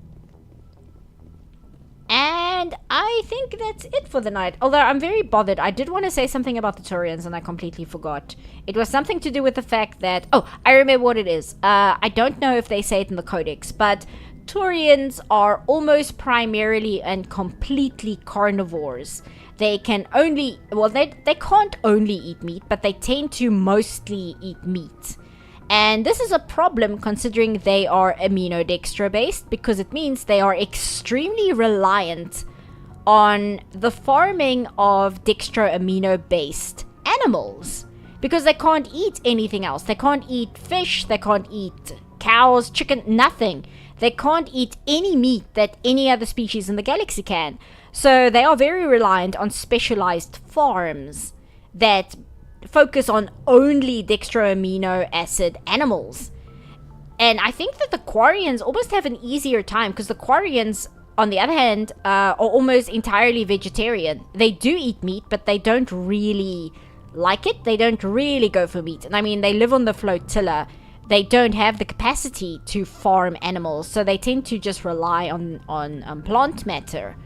And I think that's it for the night. Although I'm very bothered. I did want to say something about the Turians and I completely forgot. It was something to do with the fact that... Oh, I remember what it is. I don't know if they say it in the Codex, but Turians are almost primarily and completely carnivores. They can only... Well, they can't only eat meat, but they tend to mostly eat meat. And this is a problem considering they are aminodextro-based, because it means they are extremely reliant on the farming of dextroamino-based animals. Because they can't eat anything else. They can't eat fish, they can't eat cows, chicken, nothing. They can't eat any meat that any other species in the galaxy can. So they are very reliant on specialized farms that focus on only dextroamino acid animals. And I think that the Quarians almost have an easier time, because the Quarians, on the other hand, are almost entirely vegetarian. They do eat meat, but they don't really like it. They don't really go for meat. And I mean, they live on the flotilla. They don't have the capacity to farm animals, so they tend to just rely on plant matter.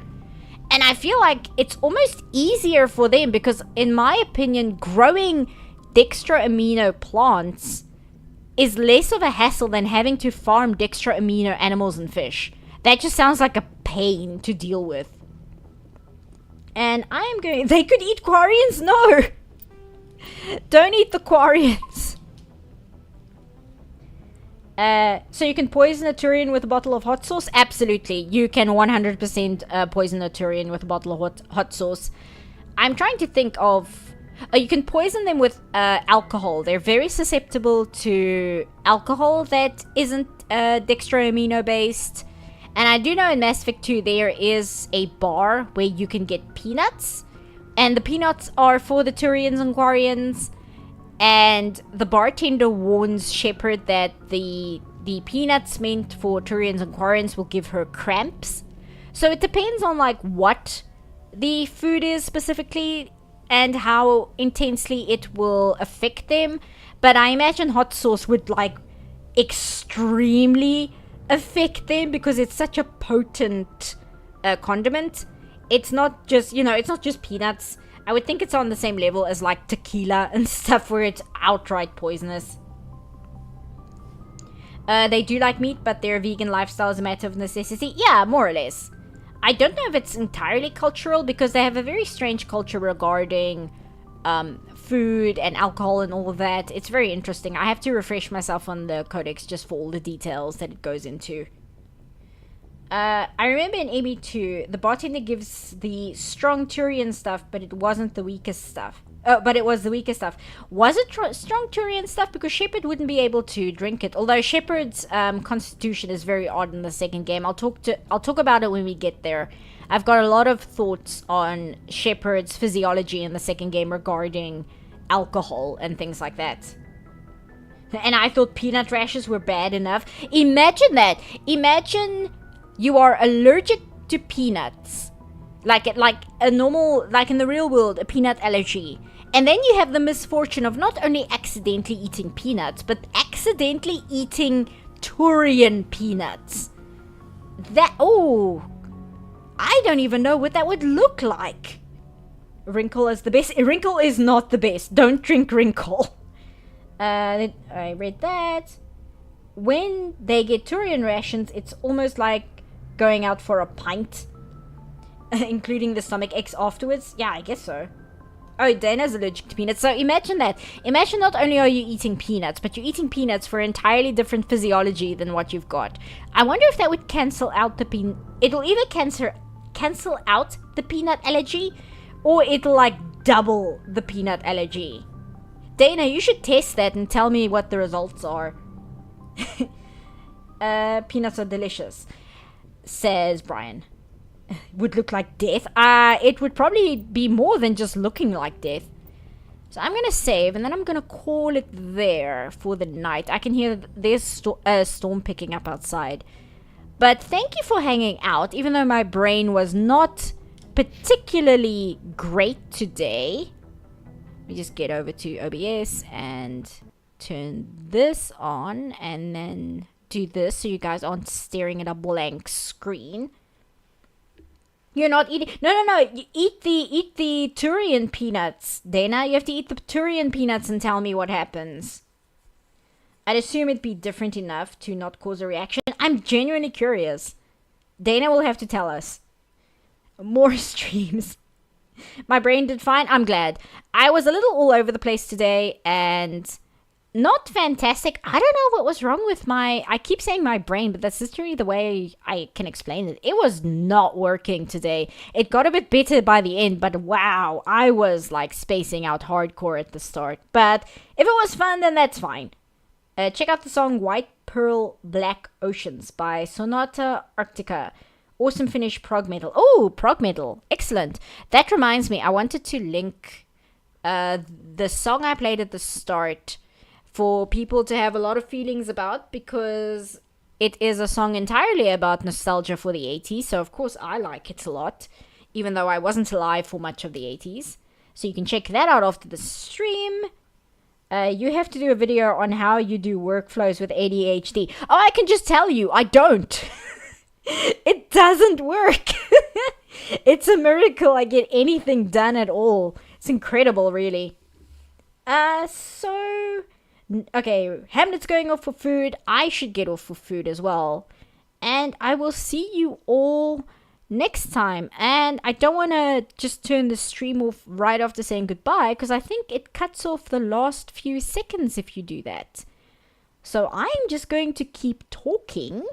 And I feel like it's almost easier for them because, in my opinion, growing dextroamino plants is less of a hassle than having to farm dextroamino animals and fish. That just sounds like a pain to deal with. And I am going... They could eat Quarians? No! Don't eat the Quarians. So you can poison a Turian with a bottle of hot sauce? Absolutely. You can 100% poison a Turian with a bottle of hot sauce. I'm trying to think of... you can poison them with alcohol. They're very susceptible to alcohol that isn't dextroamino based. And I do know in Mass Effect 2 there is a bar where you can get peanuts. And the peanuts are for the Turians and Quarians. And the bartender warns Shepard that the peanuts meant for Turians and Quarians will give her cramps. So it depends on like what the food is specifically and how intensely it will affect them. But I imagine hot sauce would like extremely affect them because it's such a potent condiment. It's not just, it's not just peanuts. I would think it's on the same level as like tequila and stuff where it's outright poisonous. They do like meat, but their vegan lifestyle is a matter of necessity. Yeah, more or less. I don't know if it's entirely cultural because they have a very strange culture regarding food and alcohol and all of that. It's very interesting. I have to refresh myself on the Codex just for all the details that it goes into. I remember in AB2, the bartender gives the strong Turian stuff, but it wasn't the weakest stuff. But it was the weakest stuff. Was it strong Turian stuff? Because Shepard wouldn't be able to drink it. Although Shepard's constitution is very odd in the second game. I'll talk about it when we get there. I've got a lot of thoughts on Shepard's physiology in the second game regarding alcohol and things like that. And I thought peanut rashes were bad enough. Imagine that. Imagine you are allergic to peanuts. Like a normal, like in the real world, a peanut allergy. And then you have the misfortune of not only accidentally eating peanuts, but accidentally eating Turian peanuts. I don't even know what that would look like. Wrinkle is the best. Wrinkle is not the best. Don't drink Wrinkle. I read that. When they get Turian rations, it's almost like going out for a pint. Including the stomach aches afterwards. Yeah, I guess so. Oh, Dana's allergic to peanuts. So imagine that. Imagine not only are you eating peanuts, but you're eating peanuts for entirely different physiology than what you've got. I wonder if that would cancel out the peanut... It'll either cancel out the peanut allergy, or it'll like double the peanut allergy. Dana, you should test that and tell me what the results are. Peanuts are delicious, says Brian. Would look like death. It would probably be more than just looking like death. So I'm gonna save, and then I'm gonna call it there for the night. I can hear there's a storm picking up outside. But thank you for hanging out, even though my brain was not particularly great today. Let me just get over to OBS and turn this on, and then do this so you guys aren't staring at a blank screen. You're not eating. No. You eat the Turian peanuts, Dana. You have to eat the Turian peanuts and tell me what happens. I'd assume it'd be different enough to not cause a reaction. I'm genuinely curious. Dana will have to tell us. More streams. My brain did fine. I'm glad. I was a little all over the place today and not fantastic. I don't know what was wrong with I keep saying my brain, but that's literally the way I can explain it. It was not working today. It got a bit better by the end, but wow, I was like spacing out hardcore at the start. But if it was fun, then that's fine. Check out the song White Pearl Black Oceans by Sonata Arctica. Awesome Finnish prog metal. Oh, prog metal. Excellent. That reminds me, I wanted to link the song I played at the start for people to have a lot of feelings about, because it is a song entirely about nostalgia for the 80s. So, of course, I like it a lot, even though I wasn't alive for much of the 80s. So you can check that out after the stream. You have to do a video on how you do workflows with ADHD. Oh, I can just tell you, I don't. It doesn't work. It's a miracle I get anything done at all. It's incredible, really. Okay, Hamlet's going off for food. I should get off for food as well. And I will see you all next time. And I don't want to just turn the stream off right after saying goodbye, because I think it cuts off the last few seconds if you do that. So I'm just going to keep talking.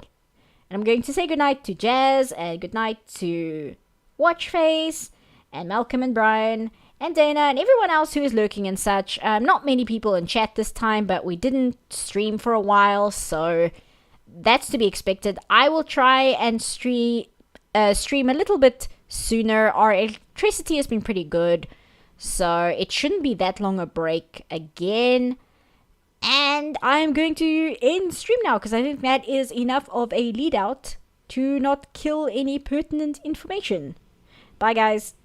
And I'm going to say goodnight to Jazz, and goodnight to Watchface, and Malcolm and Brian, and Dana, and everyone else who is lurking and such. Not many people in chat this time, but we didn't stream for a while, so that's to be expected. I will try and stream a little bit sooner. Our electricity has been pretty good, so it shouldn't be that long a break again. And I'm going to end stream now, because I think that is enough of a lead out to not kill any pertinent information. Bye, guys.